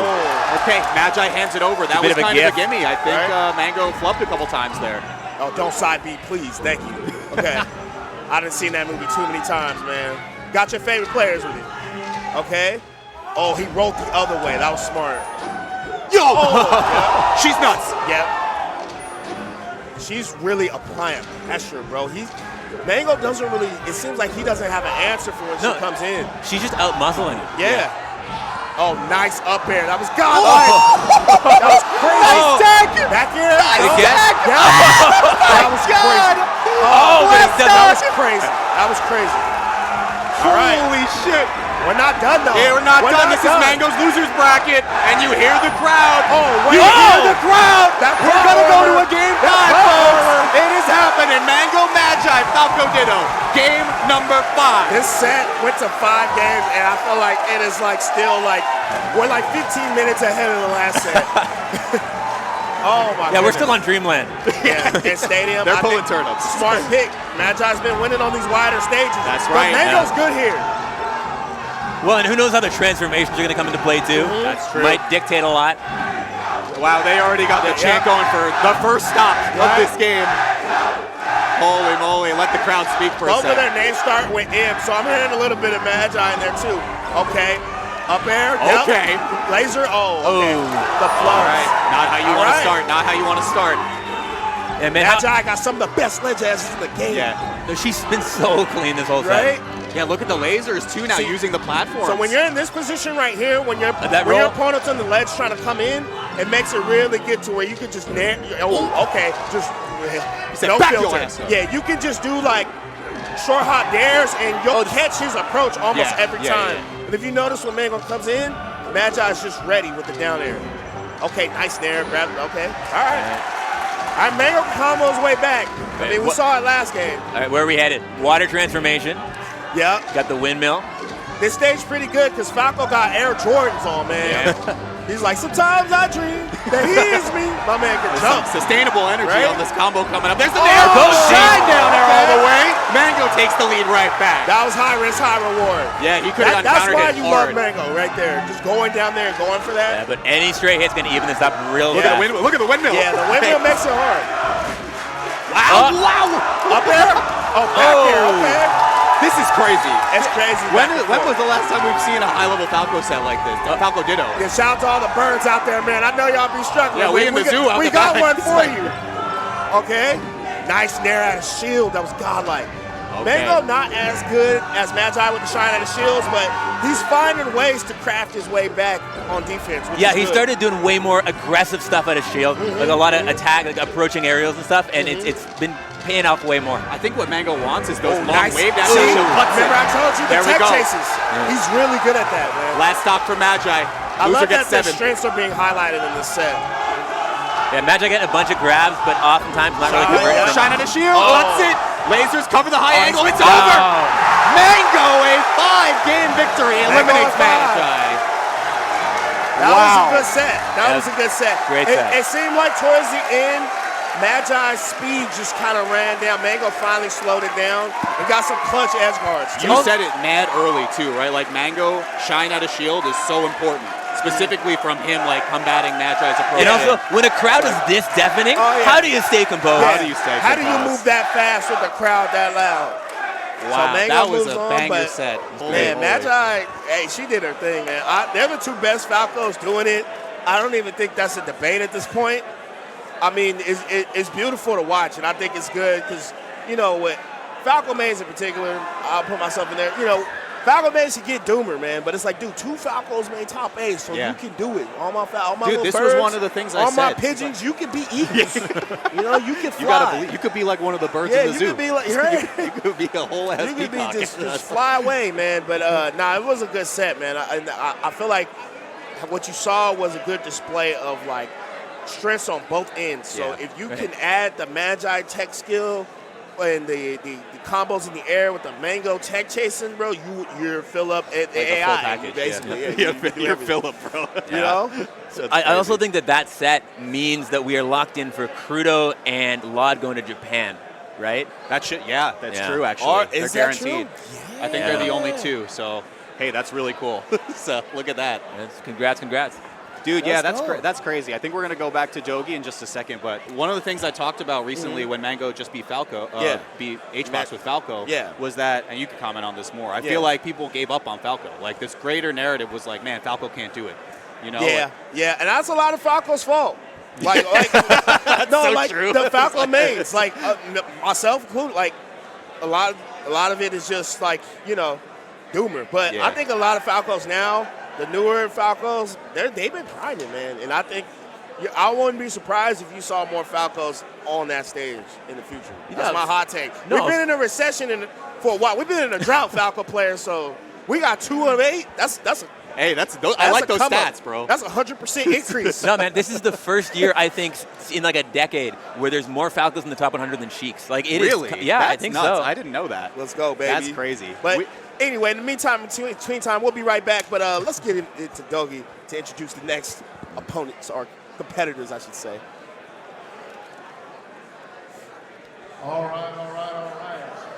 Okay, Magi hands it over. That bit was of a kind of a gift. gimme. I think Right. Mang0 flubbed a couple times there. Oh, don't side beat, please. Thank you. Okay. I done seen that movie too many times, man. Got your favorite players with it. Okay. Oh, he rolled the other way. That was smart. Yo! Yeah. She's nuts. Yep. She's really applying pressure, bro. Mang0 doesn't really, it seems like he doesn't have an answer for when she comes in. She's just out-muscling him. Yeah. Oh, nice up air. That was godlike. That was crazy. Nice tag. Back air. Nice Oh, tag. That was crazy. Oh, but it does That was crazy. That was crazy. All right. Holy shit. We're not done, though. Yeah, we're not done. This is Mang0's losers bracket, and you hear the crowd. Oh, wait. You hear the crowd. That We're going to go to a game That 5, power folks. It is happening. Mang0 Magi, Falco Ditto. Game number 5. This set went to 5 games, and I feel like it is like still like, we're like 15 minutes ahead of the last set. Oh, my Yeah, goodness. we're still on Dreamland. Yeah, in Stadium. They're I pulling think turnips. Smart pick. Magi's been winning on these wider stages. That's but right, Mang0's good here. Well, and who knows how the transformations are going to come into play, too. That's true. Might dictate a lot. Wow, they already got the chant going for the first stop of this game. Holy moly, let the crowd speak for a Both of second. their names start with M, so I'm hearing a little bit of Magi in there, too. Okay. Up air. Yep. Okay. Laser. Oh, okay. Oh. The flow. All right, not how you All want to right. start, not how you want to start. And man, Magi got some of the best ledge asses in the game. Yeah. she's been so clean this whole Right? set. Yeah, look at the lasers, too, now See, using the platform. So when you're in this position right here, when your roll? opponent's on the ledge trying to come in, it makes it really get to where you can just okay, just said, no "Back your filter. ass up." Yeah, you can just do like short hot dares and you'll catch his approach almost Yeah, every yeah, time. yeah. And if you notice when Mang0 comes in, Magi's just ready with the down air. Okay, nice nair, grab. Okay, all right. All right, Mang0 combos way back. I mean, we saw it last game. All right, where are we headed? Water transformation. Yeah. Got the windmill. This stage pretty good because Falco got Air Jordans on, man. He's like, sometimes I dream that he is me. My man can jump. Sustainable energy Right? on this combo coming up. There's the nair. Shine down there all the way. Mang0 takes the lead right back. That was high risk, high reward. Yeah, he could have gotten That's counter why hit you hard. love Mang0 right there. Just going down there and going for Yeah, that. but any straight hit's going to even this up real Look at the fast. windmill. Look at the windmill. Yeah, the windmill makes it hard. Wow, wow. Up there? Oh, back there, okay. This is crazy. It's crazy. When back and was forth. the last time we've seen a high-level Falco set like this? Falco Ditto. Yeah, shout out to all the birds out there, man. I know y'all be struggling. Yeah, we in the zoo out We the got back. one It's for like- you. Okay. Nice nair out of shield. That was godlike. Okay. Mang0 not as good as Magi with the shine out of shields, but he's finding ways to craft his way back on defense. Which Yeah, is he good. started doing way more aggressive stuff out of shield, like a lot of attack, like approaching aerials and stuff, and it's been paying off way more. I think what Mang0 wants is those long Nice. wave dash See? cuts. Remember I told you the There we tech go. chases. He's really good at that, man. Last stock for Magi. I Loser love gets that the 7. strengths are being highlighted in this set. Yeah, Magi getting a bunch of grabs, but oftentimes not really converting. Yeah. Shine out of shield. Oh. That's it. Lasers cover the high angle. It's Wow. over. Mang0 a 5-game victory eliminates Mang0 Magi. That Wow. was a good set. That Yeah, was a good set. great set. It seemed like towards the end, Magi's speed just kind of ran down. Mang0 finally slowed it down and got some clutch edge guards. You said it mad early too, right? Like Mang0 shine out of shield is so important, specifically from him like combating Magi's approach. And also, when a crowd is this deafening, Oh, yeah. how do you stay composed? How do you stay How do you composed? move that fast with the crowd that loud? Wow, So Mang0 that was moves a on, banger but set. Man, Holy. Magi, hey, she did her thing, man. They're the two best Falcos doing it. I don't even think that's a debate at this point. I mean, it's beautiful to watch, and I think it's good because, you know, with Falco mains in particular, I'll put myself in there, you know, Falco mains can get doomer, man, but it's like, dude, 2 Falcos made top 8, so Yeah. you can do it. All my Dude, little this birds, was one of the things I all my said. pigeons, you can be eagles. You know, you can fly. You gotta believe. You could be like one of the birds Yeah, in the you zoo. could be like, right. You could be a whole ass You could be peacock. just fly away, man. But nah, it was a good set, man. I feel like what you saw was a good display of like strengths on both ends. So Yeah. if you can add the Magi tech skill and the combos in the air with the Mang0 tech chasing, bro, you're fill up at the Like a AI full package, basically. yeah. Yeah, you do You're everything. Philip, bro. You know? So it's I also crazy. think that set means that we are locked in for Crudo and Lod going to Japan, right? That shit, yeah, that's Yeah. true, actually. Or They're is that guaranteed. true? I think they're the only 2, so hey, that's really cool. So look at that. Congrats. Dude, yeah, that's crazy. I think we're going to go back to Dogi in just a second, but one of the things I talked about recently when Mang0 just beat beat HBox with Falco, was that, and you can comment on this more, I feel like people gave up on Falco. Like, this greater narrative was like, man, Falco can't do it. You know? Yeah, and that's a lot of Falco's fault. Like true. The Falco mains, like myself included, like a lot of it is just like, you know, doomer. But I think a lot of Falcos now, the newer Falcos, they've been priming, man. And I think I wouldn't be surprised if you saw more Falcos on that stage in the future. That's my hot take. No. We've been in a recession for a while. We've been in a drought, Falco players. So we got 2 of 8. Hey, I like those stats, bro. That's 100% increase. No, man, this is the first year, I think, in like a decade where there's more Falcons in the top 100 than Sheiks. Like, it really? is. Yeah, That's I think nuts. so. I didn't know that. Let's go, baby. That's crazy. But anyway, in the meantime, between time, we'll be right back. But let's get into Dogi to introduce the next opponents, or competitors, I should say. All right.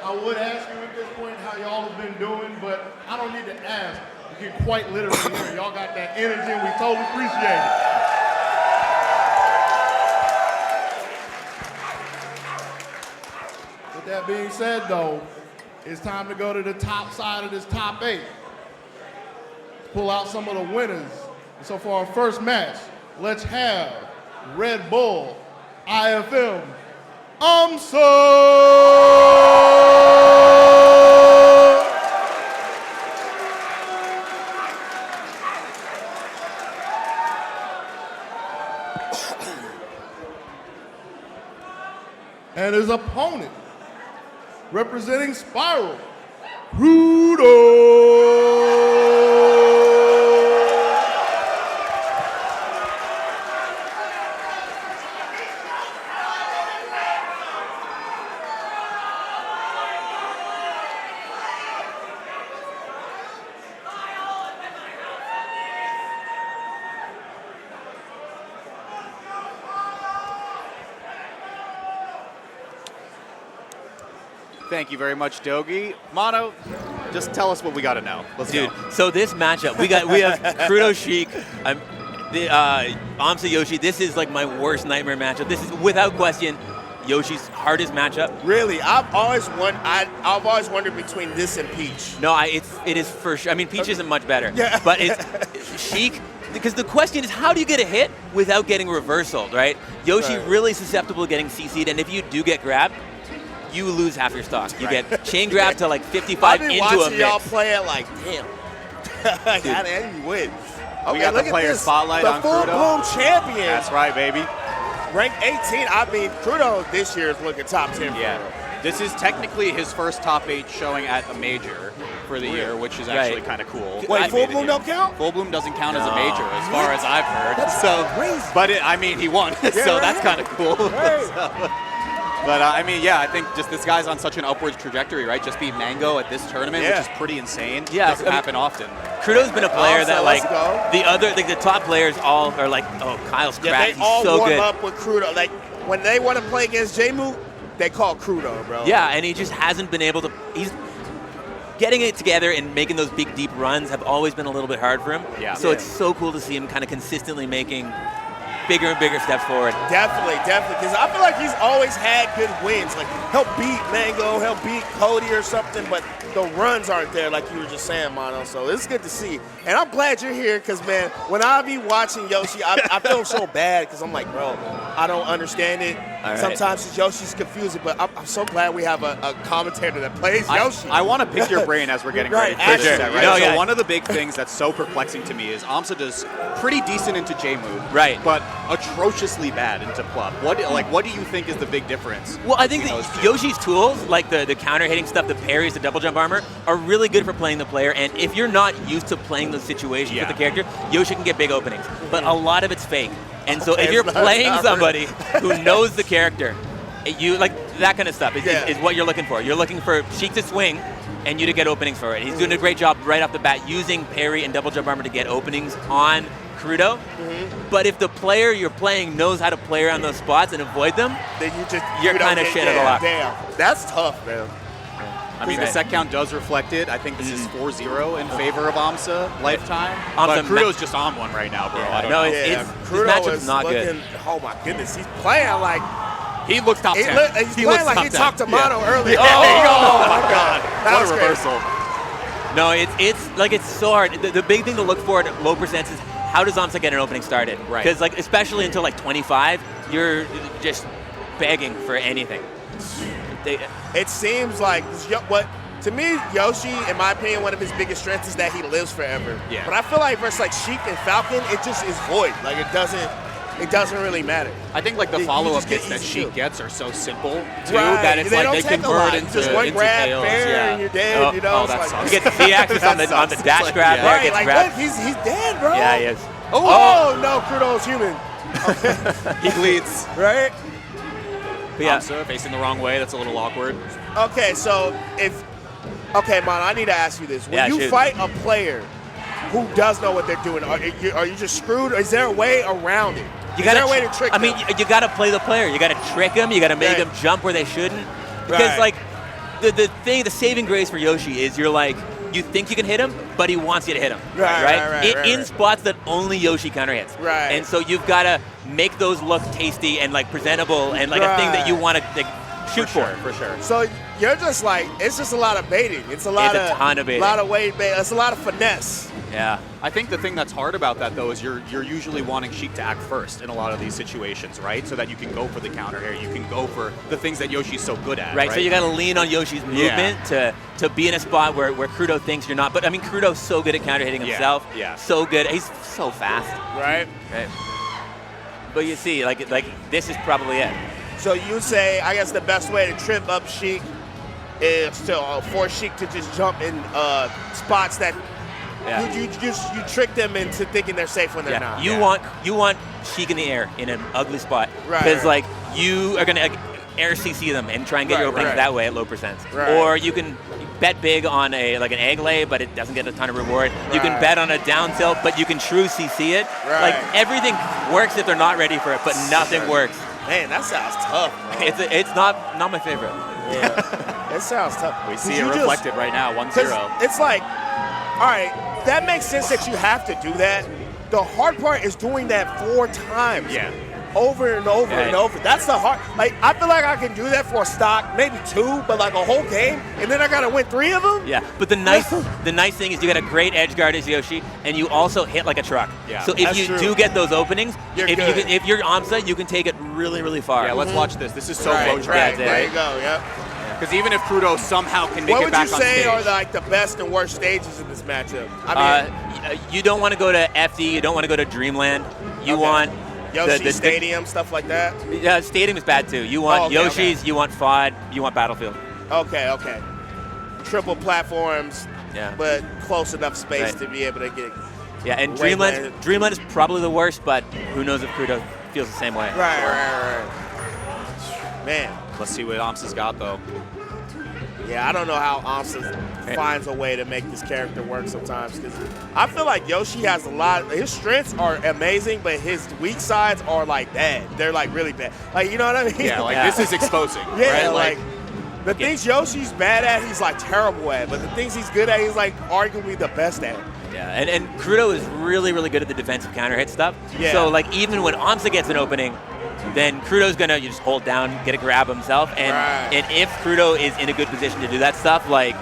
I would ask you at this point how y'all have been doing, but I don't need to ask. You can quite literally hear y'all got that energy, and we totally appreciate it. With that being said, though, it's time to go to the top side of this top 8. Pull out some of the winners. And so for our first match, let's have Red Bull IFM and his opponent, representing Spiral, Crudo. Thank you very much, Dogi. Mono, just tell us what we got to know. Let's go. So this matchup, we have Crudo Sheik, Amsa Yoshi. This is like my worst nightmare matchup. This is without question Yoshi's hardest matchup. Really, I've always wondered between this and Peach. No, it is for sure. I mean, Peach isn't much better. Yeah. But it's Sheik. Because the question is, how do you get a hit without getting reversaled, right? Yoshi really susceptible to getting CC'd, and if you do get grabbed, you lose half your stock. You get chain grab to like 55 into a mix. I've been watching y'all play it like, damn. Like, how did you win? Okay, we got the player spotlight on Crudo. The full-blown champion. That's right, baby. Ranked 18. I mean, Crudo this year is looking top 10. Yeah. This is technically his first top 8 showing at a major for the year, which is actually kind of cool. Wait, Full Bloom don't count? Full Bloom doesn't count as a major, as far as I've heard. That's crazy. But I mean, he won, so that's kind of cool. But I mean, yeah, I think just this guy's on such an upwards trajectory, right? Just beat Mang0 at this tournament, which is pretty insane. Yeah, doesn't happen often. Crudo's been a player that like the top players all are like, oh, Kyle's cracked. They all He's so warm good. up with Crudo. Like when they want to play against J-Moot, they call Crudo, bro. Yeah, and he just hasn't been able to. He's getting it together and making those big, deep runs have always been a little bit hard for him. Yeah. So it's so cool to see him kind of consistently making bigger and bigger steps forward. Definitely. Because I feel like he's always had good wins. Like, he'll beat Mang0, he'll beat Cody or something, but the runs aren't there like you were just saying, Mono. So it's good to see. And I'm glad you're here because, man, when I be watching Yoshi, I feel so bad because I'm like, bro, I don't understand it. Right. Sometimes Yoshi's confusing, but I'm so glad we have a commentator that plays Yoshi. I want to pick your brain as we're getting ready for Right, this, sure. right? No, So yeah. one of the big things that's so perplexing to me is Amsa does pretty decent into J-Move, Right. but atrociously bad into Plup. What do you think is the big difference? Well, I think between that those two? Yoshi's tools, like the counter hitting stuff, the parries, the double jump armor, are really good for playing the player. And if you're not used to playing those situations with the character, Yoshi can get big openings. But a lot of it's fake. And so if you're playing somebody who knows the character, you like that kind of stuff is what you're looking for. You're looking for Sheik to swing and you to get openings for it. He's doing a great job right off the bat using parry and double jump armor to get openings on Crudo. But if the player you're playing knows how to play around those spots and avoid them, then you're kind of shit at a lot. Damn, that's tough, man. I mean, the set count does reflect it. I think this is 4-0 in favor of AMSA lifetime. But Crudo's just on one right now, bro. I don't know. This Crudo matchup's is not looking, good. oh my goodness, he's playing like he looks top 10. He's playing like he talked to Mono earlier. Oh my God. What a reversal. No, it's so hard. The big thing to look for at low percents is how does AMSA get an opening started? Right. Because like especially until like 25, you're just begging for anything. It seems like what to me, Yoshi, in my opinion, one of his biggest strengths is that he lives forever. Yeah. But I feel like versus like Sheik and Falcon, it just is void. Like it doesn't really matter. I think like the follow-up hits that Sheik gets are so simple too that it's like they convert into just one grab, tails. fair, and you're dead. You know, that like, sucks. You get the Z-axis on the dash grab. Yeah. There, right? gets Like grabbed. what? He's dead, bro. Yeah, he is. Oh no, Crudo's human. He bleeds. Right? But yeah. AMSA facing the wrong way. That's a little awkward. Okay, so man, I need to ask you this: when you shoot. fight a player who does know what they're doing, are you just screwed? Or is there a way around it? Is there a way to trick them? I mean, you got to play the player. You got to trick them. You got to make them jump where they shouldn't. Because like the saving grace for Yoshi is you think you can hit him, but he wants you to hit him. Right. In spots that only Yoshi counter hits. Right. And so you've got to make those look tasty and like presentable and like a thing that you want to shoot for. For sure. So you're just like, it's just a lot of baiting. It's a ton of baiting. A lot of weight bait. It's a lot of finesse. Yeah. I think the thing that's hard about that, though, is you're usually wanting Sheik to act first in a lot of these situations, right? So that you can go for the counter here. You can go for the things that Yoshi's so good at, right? So you got to lean on Yoshi's movement to be in a spot where Crudo thinks you're not. But, I mean, Crudo's so good at counter hitting himself. Yeah. So good. He's so fast. Right. But you see, like this is probably it. So you say, I guess the best way to trip up Sheik is to force Sheik to just jump in spots that you trick them into thinking they're safe when they're not. You want Sheik in the air in an ugly spot. Right. Because like you are gonna air CC them and try and get your openings that way at low percents. Right. Or you can bet big on an egg lay, but it doesn't get a ton of reward. You can bet on a down tilt, but you can true CC it. Right. Like everything works if they're not ready for it, but nothing works. Man, that sounds tough, bro. It's not my favorite. Yeah. It sounds tough. We see it reflected right now, 1-0. It's like, all right, that makes sense that you have to do that. The hard part is doing that 4 times. Yeah. Over and over and over. That's the hard. Like, I feel like I can do that for a stock, maybe 2, but like a whole game, and then I gotta win 3 of them. Yeah, but the nice thing is you got a great edge guard as Yoshi, and you also hit like a truck. Yeah, so if you do get those openings, if you're AMSA, you can take it really, really far. Yeah, let's watch this. This is so right. There you go. Yep. Because even if Crudo somehow can make it back on stage. What would you say are like the best and worst stages in this matchup? I mean, you don't want to go to FD. You don't want to go to Dreamland. You want Yoshi Stadium, stuff like that? Yeah, Stadium is bad too. You want Yoshi's, you want FOD, you want Battlefield. Okay. Triple platforms, but close enough space to be able to get. Yeah, and Dreamland is probably the worst, but who knows if Crudo feels the same way. Right. Man. Let's see what AMSA's got, though. Yeah, I don't know how AMSA finds a way to make this character work sometimes, because I feel like Yoshi has a lot. His strengths are amazing, but his weak sides are like bad. They're like really bad. Like, you know what I mean? Yeah, this is exposing. Yeah, right? like the things Yoshi's bad at, he's like terrible at, but the things he's good at, he's like arguably the best at. Yeah, and Crudo is really, really good at the defensive counter hit stuff. Yeah. So like even when AMSA gets an opening, then Crudo's gonna just hold down, get a grab himself, and if Crudo is in a good position to do that stuff, like,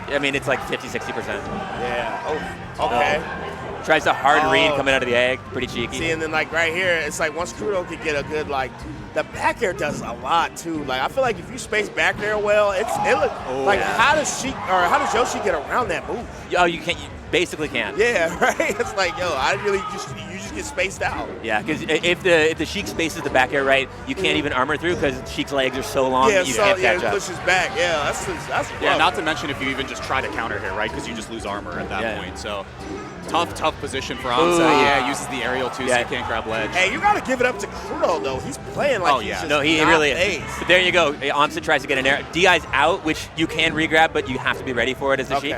I mean, it's like 50-60%. Yeah. Oh, okay. Tries a hard read coming out of the egg, pretty cheeky. See, and then like right here, it's like once Crudo could get a good the back air does a lot too. Like I feel like if you space back air well, how does Yoshi get around that move? Oh, you can't. You basically can't. Yeah, right. It's like, you just get spaced out. Yeah, because if the Sheik spaces the back air right, you can't even armor through because Sheik's legs are so long that you can't catch up. It pushes back. Yeah, that's rough. Yeah, not to mention if you even just try to counter here, right? Because you just lose armor at that point. So tough position for AMSA. Yeah, uses the aerial too, so you can't grab ledge. Hey, you got to give it up to Crudo though. He's playing like he's just he really is. But there you go. AMSA tries to get an air. DI's out, which you can regrab, but you have to be ready for it as a Sheik.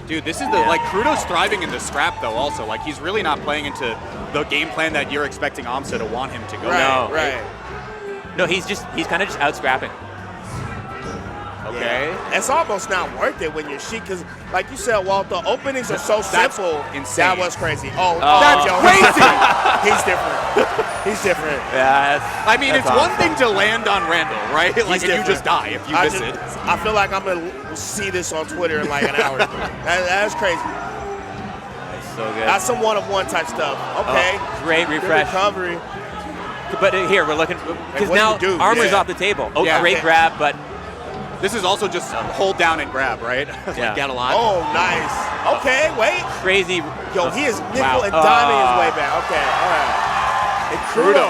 Dude, this is Crudo's thriving in the scrap though also. Like he's really not playing into the game plan that you're expecting AMSA to want him to go. Right. No, he's kind of just out scrapping. Okay. Yeah. It's almost not worth it when you're Sheik because, like you said, Walt, the openings are so simple. Insane. That was crazy. Oh, that's yo, crazy. He's different. He's different. Yeah, I mean, it's awesome. one thing to land on Randall, right? Like, and you just die if you miss it. I feel like I'm going to see this on Twitter in like an hour. That's crazy. That's so good. That's some one-of-one type stuff. Okay. Oh, great refresh. Good recovery. But here, we're looking, because what now do you do? armor's Yeah. off the table. Oh, Yeah. great grab, but This is also just hold down and grab, right? Yeah. Get a lot. Oh, nice. Okay, wait. crazy. Yo, he is nickel Wow. and diming his way back. Okay, all right. And Crudo.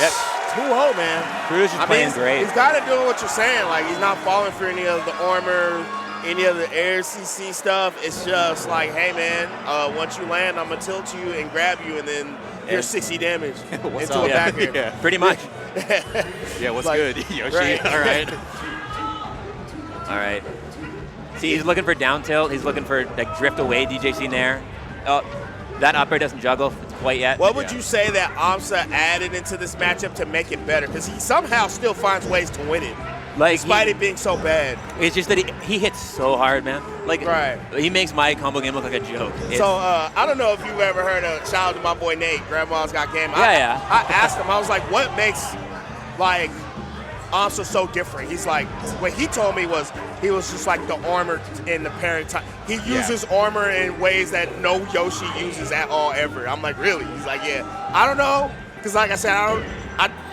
Yep. 2-0, man. Crudo's just playing great. He's got to do what you're saying. Like, he's not falling for any of the armor, any of the air CC stuff. It's just like, hey, man, once you land, I'm going to tilt you and grab you, and then here's 60 damage What's into up? a back here. Yeah. Pretty much. Yeah, what's Like, good, Yoshi? right. All right. All right. See, he's looking for down tilt. He's looking for like drift away, DJC Nair. Oh, that up air doesn't juggle quite yet. What would you say that AMSA added into this matchup to make it better? Because he somehow still finds ways to win it, Like despite it being so bad. It's just that he hits so hard, man. Like, Right. he makes my combo game look like a joke. It's- So I don't know if you've ever heard of, shout out to my boy Nate, Grandma's Got Game. Yeah. I asked him, I was like, what makes like AMSA so different? He's like, what he told me was he was just like the armor in the parent time. He uses armor in ways that no Yoshi uses at all ever. I'm like, really? He's like, yeah. I don't know, because like I said,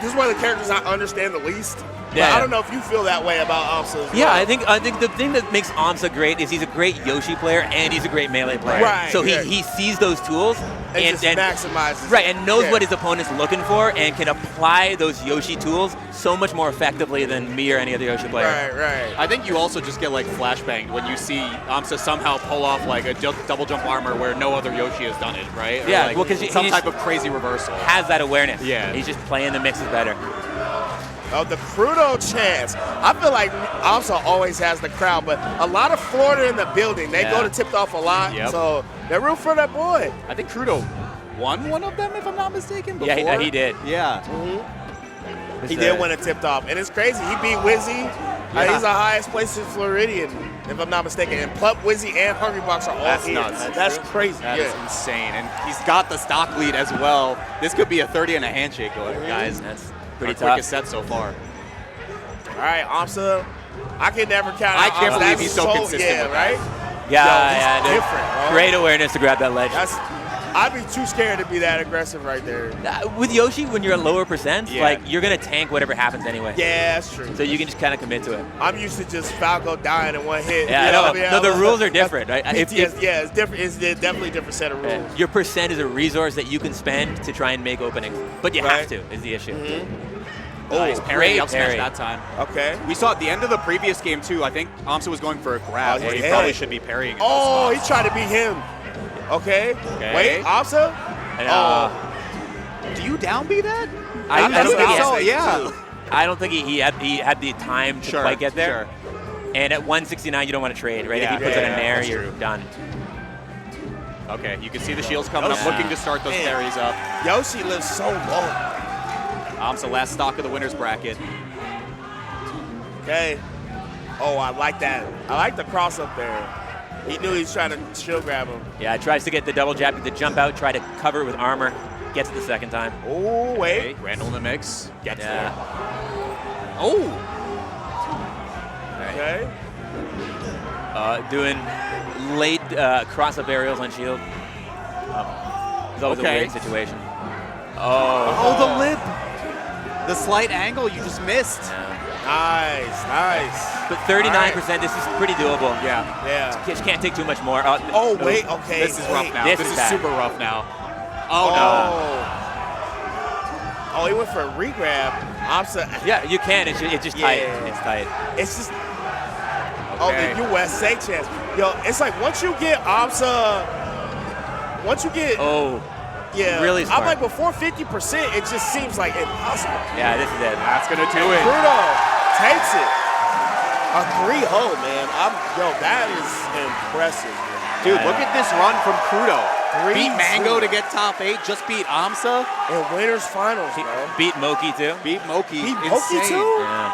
this is one of the characters I understand the least. But Yeah. I don't know if you feel that way about AMSA as Yeah, well. I think the thing that makes AMSA great is he's a great Yoshi player and he's a great melee player. Right, So yeah. he sees those tools and just maximizes. right, and knows Yeah. what his opponent's looking for and can apply those Yoshi tools so much more effectively than me or any other Yoshi player. Right. I think you also just get like flashbanged when you see AMSA somehow pull off like a double jump armor where no other Yoshi has done it, right? Or Yeah, like well, 'cause some he type of crazy reversal. Has that awareness. Yeah. He's just playing the mixes better. Oh, the Crudo chance. I feel like AMSA always has the crowd, but a lot of Florida in the building. They go to Tipped Off a lot, Yep. so they're root for that boy. I think Crudo won one of them, if I'm not mistaken. Before. Yeah, he did. Yeah. He did win a Tipped Off, and it's crazy. He beat Wizzy. He's the highest place in Floridian, if I'm not mistaken. And Plup, Wizzy, and Hungrybox are all That's here. nuts. That's crazy. That is insane. And he's got the stock lead as well. This could be a 30 and a handshake going, guys. That's pretty Our tough. quickest set so far. All right, AMSA. I can never count I out can't AMSA. believe That's he's so consistent Yeah, with right? Yeah, Yo, he's different, bro. Great awareness to grab that ledge. I'd be too scared to be that aggressive right there. With Yoshi, when you're at lower percents, Yeah. like you're gonna tank whatever happens anyway. Yeah, that's true. So you can just kind of commit to it. I'm used to just Falco dying in one hit. Yeah, You know what I mean? no, the rules are different, right? It's different. It's definitely a different set of rules. Your percent is a resource that you can spend to try and make openings, but you have Right. to. Is the issue. Nice parry, great up smash parry. that time. Okay. We saw at the end of the previous game, too, I think AMSA was going for a grab, Oh, where he yeah. probably should be parrying in Oh, those he spots. tried to beat him. Okay. Okay. Wait, AMSA? And, Do you down B that? I don't think think he so, has- yeah. I don't think he had the time to quite get there. And at 169, you don't want to trade, right? Yeah, if he puts it in there, that's you're true. done. Okay, you can see the shields coming up, Yoshi. looking to start those Man. parries up. Yoshi lives so low. AMSA last stock of the winner's bracket. Okay. Oh, I like that. I like the cross up there. He knew he was trying to shield grab him. Yeah, tries to get the double jab, the jump out, try to cover it with armor. Gets it the second time. Oh, wait. Okay, Randall in the mix. Gets Yeah. there. Oh! Okay. Doing late cross-up aerials on shield. It's always a Okay. weird situation. Oh, the lip! The slight angle you just missed. Nice. But 39%, this is pretty doable. Yeah. Yeah. Just can't take too much more. Oh, wait. Okay. This is rough now. This This is is bad. super rough now. Oh, no. Oh, he went for a regrab. AMSA. Yeah, you can. It's just tight. Yeah. It's tight. It's just. Okay. Oh, the USA chance. Yo, it's like once you get AMSA. Once you get. Oh, Yeah. really I'm smart. like before 50%, it just seems like impossible. yeah, this is it. That's going to do it. Crudo takes it. A 3-0, man. That is impressive. Dude, look at this run from Crudo. 3-0. Beat Mang0 to get top 8, just beat AMSA, And winners finals, bro. Beat Moki too. beat Moki. Beat Moki Insane. too? Yeah.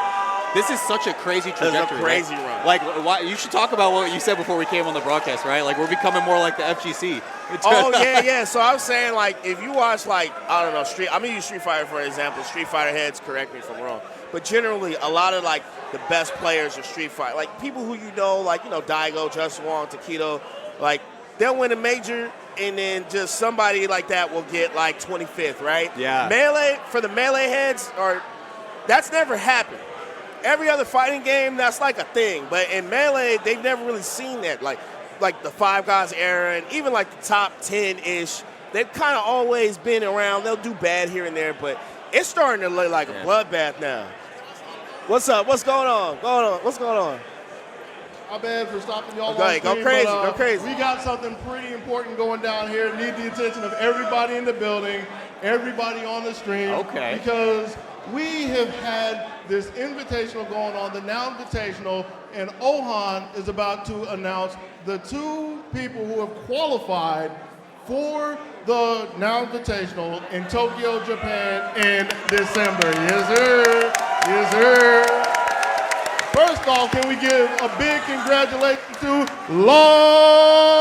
This is such a crazy trajectory. crazy right? run. Like, why, you should talk about what you said before we came on the broadcast, right? Like, we're becoming more like the FGC. Oh, yeah. So I was saying, like, if you watch, like, I don't know, I'm going to use Street Fighter for example. Street Fighter heads, correct me if I'm wrong. But generally, a lot of, like, the best players of Street Fighter, like, people who you know, like, you know, Daigo, Justin Wong, Takedo, like, they'll win a major, and then just somebody like that will get, like, 25th, right? Yeah. Melee, for the Melee heads, that's never happened. Every other fighting game, that's like a thing. But in Melee, they've never really seen that. Like the Five Guys era and even like the top 10-ish, they've kind of always been around. They'll do bad here and there, but it's starting to look like a bloodbath now. What's up? What's going on? What's going on? My bad for stopping y'all. Go ahead, go crazy, go crazy. We got something pretty important going down here. Need the attention of everybody in the building, everybody on the stream. Okay. Because we have had this invitational going on, the Now Invitational, and Ohan is about to announce the 2 people who have qualified for the Now Invitational in Tokyo, Japan in December. Yes, sir. Yes, sir. First off, can we give a big congratulations to Long?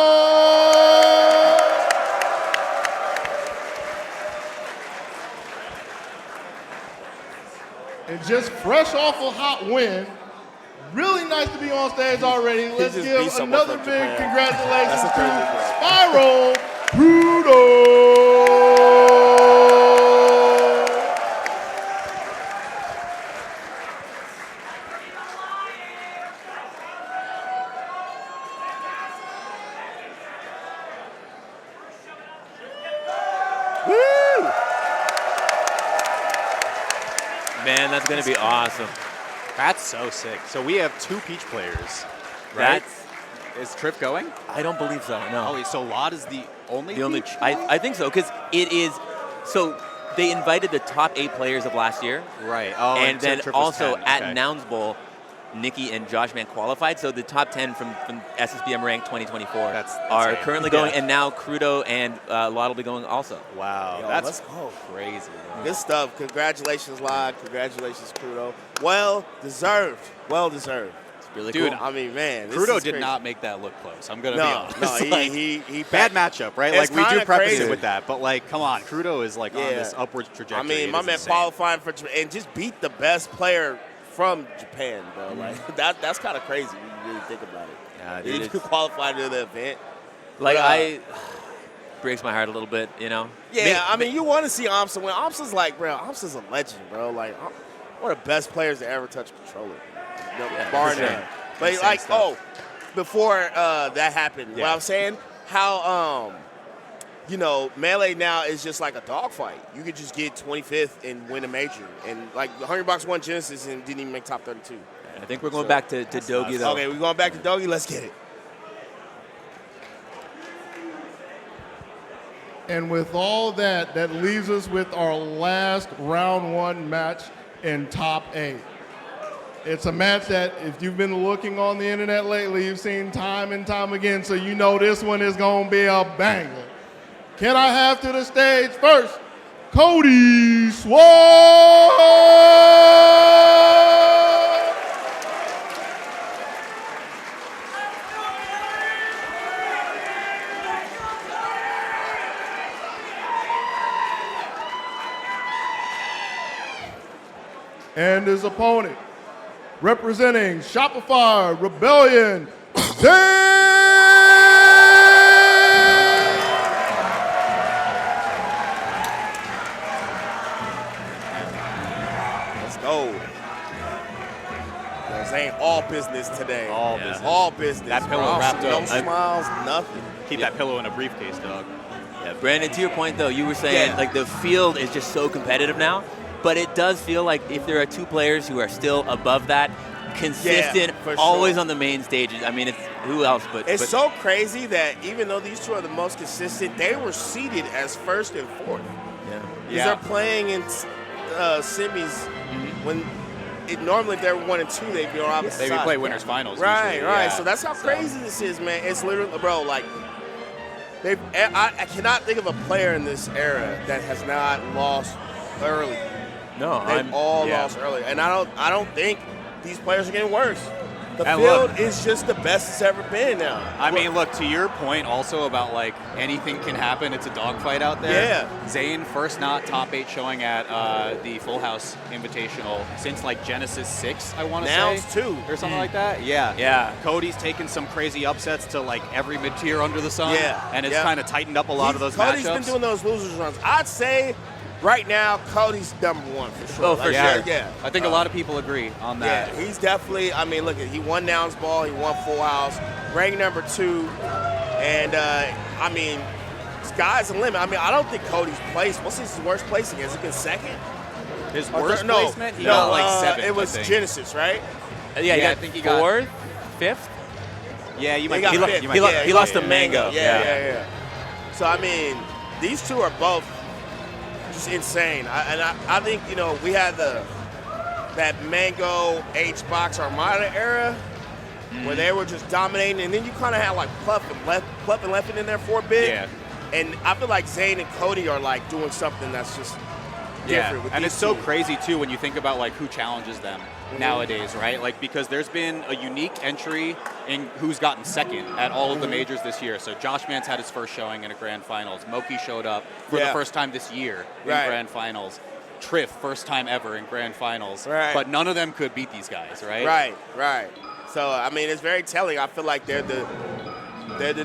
And just fresh off a hot win, really nice to be on stage already. Let's give another big congratulations to Spiral Crudo. Man, that's going to be awesome. That's so sick. So we have 2 Peach players, right? Is Trip going? I don't believe so, no. Oh, so Lot is the only Peach player? I think so, because it is, so they invited the top 8 players of last year. Right. Oh, and then Trip was also 10. at Okay. Nouns Bowl, Nikki and Josh Man qualified, so the top 10 from SSBM Rank 2024 are it. currently going, and now Crudo and Lot will be going also. Wow. Yo, That's let's go. crazy. Bro. Good stuff. Congratulations, Lod. Congratulations, Crudo. Well deserved. Well deserved. It's really Dude, cool. I mean, man, this Crudo is did crazy. not make that look close. I'm going to be honest. No, Like, he Bad matchup, right? It's Like, we do kinda preface crazy. it with that, but, like, come on. Crudo is, like, on Yeah. this upward trajectory. I mean, It my is man insane. qualifying for and just beat the best player from Japan, bro. Like that's kind of crazy when you really think about it. Yeah, He dude, could qualify to the event. like, But, breaks my heart a little bit, you know? Yeah, I mean, you want to see Omsa win. Omsa's like, bro, Omsa's a legend, bro. Like, one of the best players to ever touch a controller. Bar for sure. none. But Insane like, stuff. before that happened, what I'm saying, how you know, Melee now is just like a dogfight. You could just get 25th and win a major. And like, the Hungrybox won Genesis and didn't even make top 32. I think we're going back to Dogi, though. Okay, we're going back to Dogi. Let's get it. And with all that, that leaves us with our last round 1 match in top 8. It's a match that if you've been looking on the internet lately, you've seen time and time again, so you know this one is gonna be a banger. Can I have to the stage first, Cody Swagoff! And his opponent, representing Shopify Rebellion, Zane! Let's go. This ain't all business today. All business. All business. That pillow bro. wrapped No up. smiles, nothing. Keep that pillow in a briefcase, dog. Yeah, Brandon, to your point, though, you were saying, like, the field is just so competitive now, but it does feel like if there are 2 players who are still above that, consistent, for sure. always on the main stages. I mean, it's who else but... It's but, so crazy that even though these 2 are the most consistent, they were seeded as 1st and 4th. Yeah. Because they're playing in semis when normally if they're 1 and 2, they'd be on opposite They sides. play winners finals. Right, usually, right. yeah. So that's how crazy this is, man. It's literally, bro, like, I cannot think of a player in this era that has not lost early. No, They've all lost early. And I don't think these players are getting worse. The And field look, is just the best it's ever been now. I mean, look, to your point also about like anything can happen. It's a dogfight out there. Yeah. Zane first not top 8 showing at the Full House Invitational since like Genesis 6, I want to say. Nouns too. Or something like that. Yeah. Yeah. Cody's taken some crazy upsets to like every mid-tier under the sun. Yeah. And it's Yeah. kind of tightened up a lot of those Cody's matchups. been doing those losers runs. I'd say right now, Cody's number 1 for sure. Oh, for yeah. sure. Yeah. I think a lot of people agree on that. Yeah, he's definitely, I mean, look, he won Nouns Ball, he won Full House, ranked number 2, and, I mean, sky's the limit. I mean, I don't think Cody's placed. What's his worst placing? Has it been second? His Or worst third? No, placement, he no, got like 7th. it was I think. Genesis, right? Yeah, I got think he got 4th, 5th. Yeah, you might got be. fifth. You might be. he lost to Mang0. Yeah. So, I mean, these two are both just insane. I think, you know, we had that Mang0 H-Box Armada era where they were just dominating, and then you kind of had like Pluff and Left in there for a bit. Yeah. And I feel like Zane and Cody are like doing something that's just different with and these it's so two. crazy too when you think about like who challenges them nowadays, right? Like because there's been a unique entry in who's gotten second at all of the majors this year. So Josh Mance had his first showing in a grand finals. Moki showed up for the first time this year in grand finals. Triff, first time ever in grand finals. Right. But none of them could beat these guys, right? Right. So I mean, it's very telling. I feel like they're the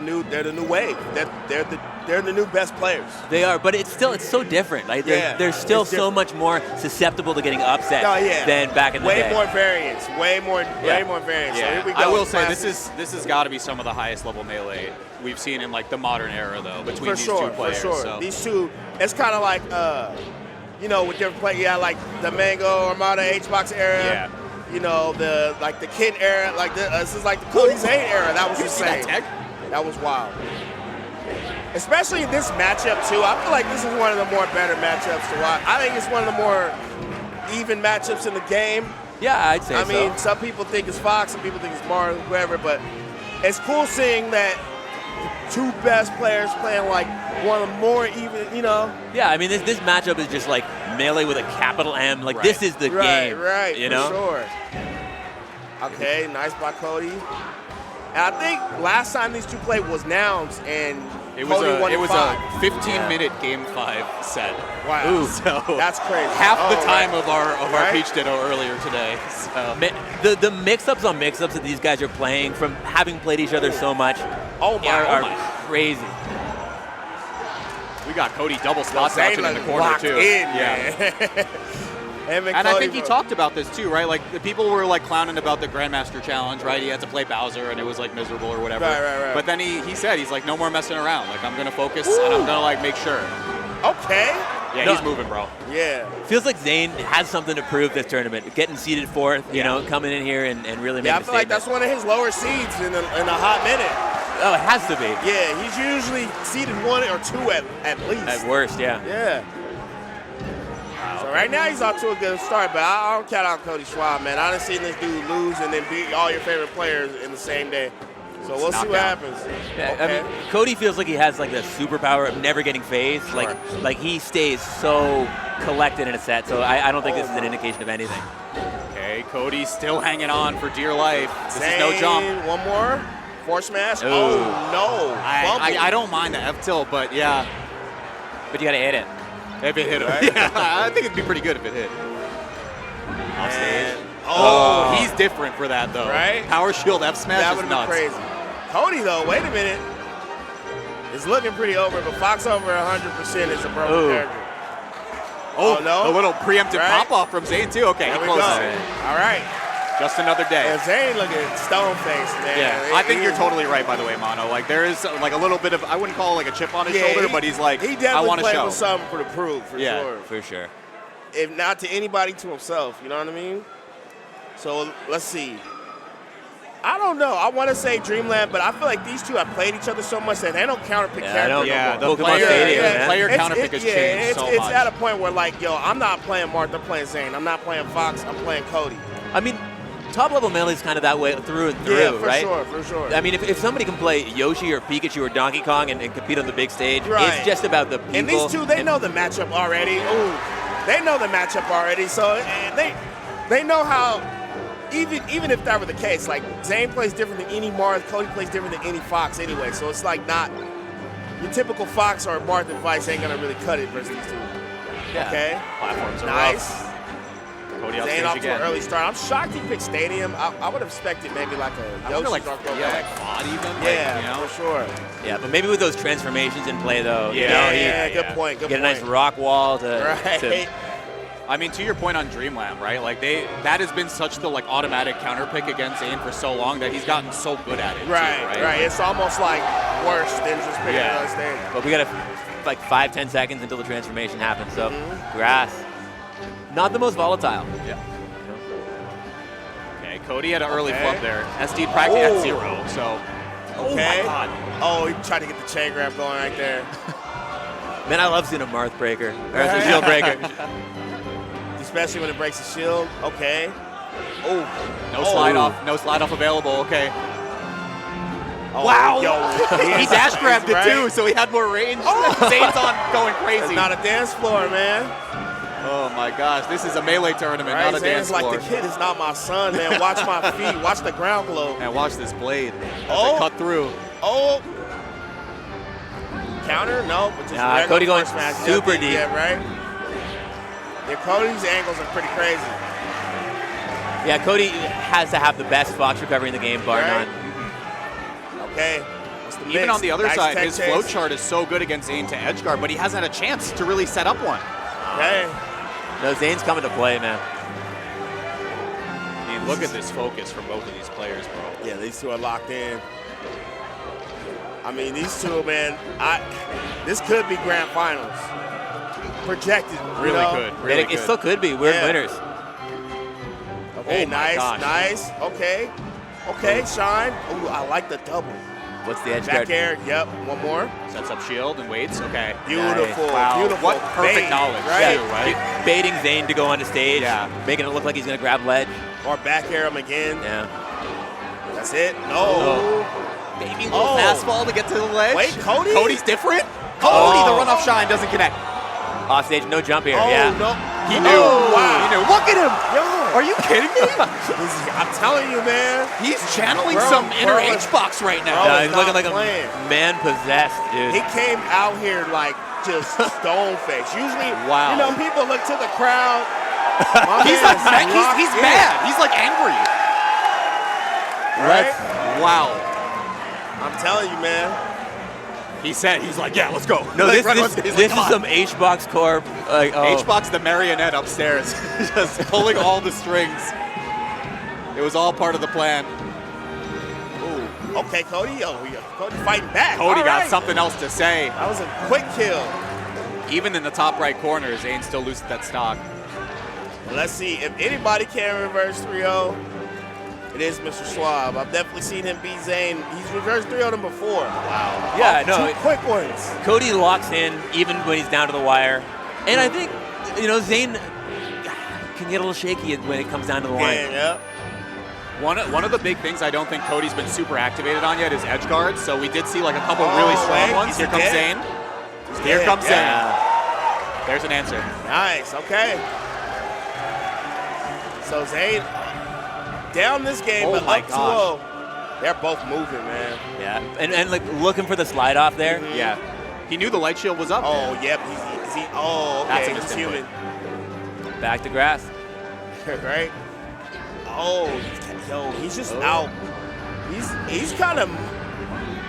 new wave. They're the new best players. They are, but it's so different. Like they're still so much more susceptible to getting upset than back in the day. Way more variance. Way more variance. So here we go. I will say this has got to be some of the highest level melee we've seen in like the modern era though between these two players. For sure. So. These two, it's kind of like you know, with different players. Yeah, like the Mang0 Armada H-Box era. Yeah. You know, the Kid era. Like this is like the Cody Zane era. That was insane. That was wild. Especially in this matchup too. I feel like this is one of the more better matchups to watch. I think it's one of the more even matchups in the game. Yeah, I'd say so. I mean, some people think it's Fox, some people think it's Mars, whatever, but it's cool seeing that two best players playing like one of the more even, you know. Yeah, I mean, this matchup is just like melee with a capital M. Like, this is the game. Right, you know? for sure. Okay, nice by Cody. And I think last time these two played was Nouns, and It was Cody won a 15-minute Yeah. Game 5 set. Wow. Ooh, so That's crazy. half the time right. of our Right. Peach Ditto earlier today. So. The mix-ups on mix-ups that these guys are playing from having played each other so much are crazy. We got Cody double spot Zane dodging in the like corner locked too. in, yeah. man. And I think he talked about this too, right? Like the people were like clowning about the Grandmaster Challenge, right? He had to play Bowser and it was like miserable or whatever. Right. But then he said he's like, no more messing around. Like I'm gonna focus and I'm gonna like make sure. Okay. Yeah, No. he's moving, bro. Yeah. Feels like Zane has something to prove this tournament. Getting seeded fourth, you know, coming in here and really making Yeah, I a feel like statement. that's one of his lower seeds in a hot minute. Oh, it has to be. Yeah, he's usually seeded 1 or 2 at least. At worst, yeah. Yeah. So right now he's off to a good start, but I don't count out Cody Schwab, man. I done seen this dude lose and then beat all your favorite players in the same day. So we'll see what happens. Yeah, Okay. I mean, Cody feels like he has like the superpower of never getting phased. Like he stays so collected in a set. So I don't think this is an indication of anything. Okay, Cody's still hanging on for dear life. This Zane, is no jump. One more. Force smash. Ooh. Oh, no. I don't mind the F tilt, but yeah, But you got to hit it. if it hit him. Right. Yeah, I think it'd be pretty good if it hit. Off stage. Oh, He's different for that though. Right? Power shield F smash that is would have nuts. been crazy. Cody, though, wait a minute. It's looking pretty over, but Fox over 100% is a broken Ooh. character. Oh, no. a little preemptive Right. pop off from Zane too. Okay, There he we go. closes it. All right. Just another day. And Zane looking stone-faced, man. Yeah, I think you're totally right, by the way, Mono. Like, there is, like, a little bit of, I wouldn't call it, like, a chip on his shoulder, but he's like, he I definitely want to played show. with something for the prove, for sure. For sure. If not to anybody, to himself, you know what I mean? So, let's see. I don't know. I want to say Dreamland, but I feel like these two have played each other so much that they don't counterpick characters. Yeah, no more. the Pokemon player, Stadium, man. player It's- counterpick has changed so it's much. at a point where, like, yo, I'm not playing Marth, I'm playing Zane. I'm not playing Fox, I'm playing Cody. I mean, top level melee is kind of that way through and through, Yeah, for right? sure, for sure. I mean, if somebody can play Yoshi or Pikachu or Donkey Kong and compete on the big stage, Right. it's just about the people. And these two, they know the matchup already. Ooh, they know the matchup already, so they know how even if that were the case, like Zane plays different than any Marth, Cody plays different than any Fox anyway. So it's like not your typical Fox or Marth advice ain't gonna really cut it versus these two. Yeah. Okay. Platforms are Nice. rough. Cody on Zane stage off to again. an early start. I'm shocked he picked Stadium. I would have expected maybe like a I wonder, Yoshi like, Dark yeah, like VOD even. Yeah, like, you know? for sure. Yeah, but maybe with those transformations in play, though, you Yeah, know, Yeah, yeah. good point. Good get a point. nice rock wall to, Right. I mean, to your point on Dreamland, right? Like that has been such the like automatic counter pick against Zane for so long that he's gotten so good at it. Right, too, right. It's almost like worse than just picking Yeah. another stage. But we got like 5-10 seconds until the transformation happens. So grass, not the most volatile. Yeah. Okay, Cody had an early Okay. flub there. SD practically at Oh. 0, so. Okay. Oh my God. Oh, he tried to get the chain grab going right there. Man, I love seeing a Marth breaker, or a shield breaker. Especially when it breaks the shield. Okay. Oh. No slide off. No slide off available. Okay. Oh, Wow. Yo, He dash grabbed it right. too, so he had more range. Zane's on going crazy. It's not a dance floor, man. Oh my gosh, this is a melee tournament, Right? not a dance Zane's like, floor. the kid is not my son, man. Watch my feet. Watch the ground glow. And watch this blade as Oh. it cut through. Oh. Counter? No. But just Nah, regular Cody going force smash. super Yeah, deep. Yeah, right? Yeah, Cody's angles are pretty crazy. Yeah, Cody has to have the best Fox recovery in the game, bar Right. none. Okay. What's the Even mix? on the other Nice side, tech his chase. flow chart is so good against Zane to edge guard, but he hasn't had a chance to really set up one. Okay. No, Zane's coming to play, man. I mean, look at this focus from both of these players, bro. Yeah, these two are locked in. I mean, these two, man, this could be grand finals. Projected. you Really know? good. Really it good. still could be. We're Yeah. winners. Okay, Oh my nice, gosh. nice. Okay. Okay, shine. Ooh, I like the double. What's the edge Back guard? air, yep. One more. Sets up shield and waits. Okay. Beautiful, Wow. beautiful. What perfect bait, knowledge, right? too, right? Baiting Zane to go onto stage, Yeah. making it look like he's going to grab ledge. Or back air him again. Yeah. That's it. No. Oh. Maybe a little Oh. fastball to get to the ledge. Wait, Cody? Cody's different. Cody, Oh. the runoff shine doesn't connect. Off stage, no jump here. Oh, yeah. no. He knew. Oh, wow. He knew. Look at him. Yo. Are you kidding me? I'm telling you, man. He's channeling Bro, some inner bro. H-box right now. Bro, No, it's he's not looking like playing. a man possessed, dude. He came out here like just stone face. Usually, Wow. you know, people look to the crowd. He's like mad. He's mad. He's like angry. Right? Wow. I'm telling you, man. He said, he's like, yeah, let's go. No, Like, this run, is run. He's like, come on. some H-Box Corp. Like, oh. H-Box, the marionette upstairs, just pulling all the strings. It was all part of the plan. Ooh. Okay, Cody. Oh, yeah. Cody fighting back. Cody All got right. something else to say. That was a quick kill. Even in the top right corner, Zane still loses that stock. Let's see. If anybody can reverse 3-0, it is Mr. Swab. I've definitely seen him beat Zane. He's reversed 3-0 him before. Wow. Yeah, no. Two quick ones. Cody locks in even when he's down to the wire. And I think, you know, Zane can get a little shaky when it comes down to the line. Yeah. One of the big things I don't think Cody's been super activated on yet is edge guards. So we did see like a couple really strong wait, ones. he's Here comes dead. Zane. Here comes Zane. Yeah. There's an answer. Nice. Okay. So Zane down this game, Oh but my up gosh. 2-0. They're both moving, man. Yeah. And like looking for the slide off there. Mhm. Yeah. He knew the light shield was up. Oh, yep. Oh, That's okay. an He's instant human. Back to grass. Right? Oh, yo, he's just out. He's kind of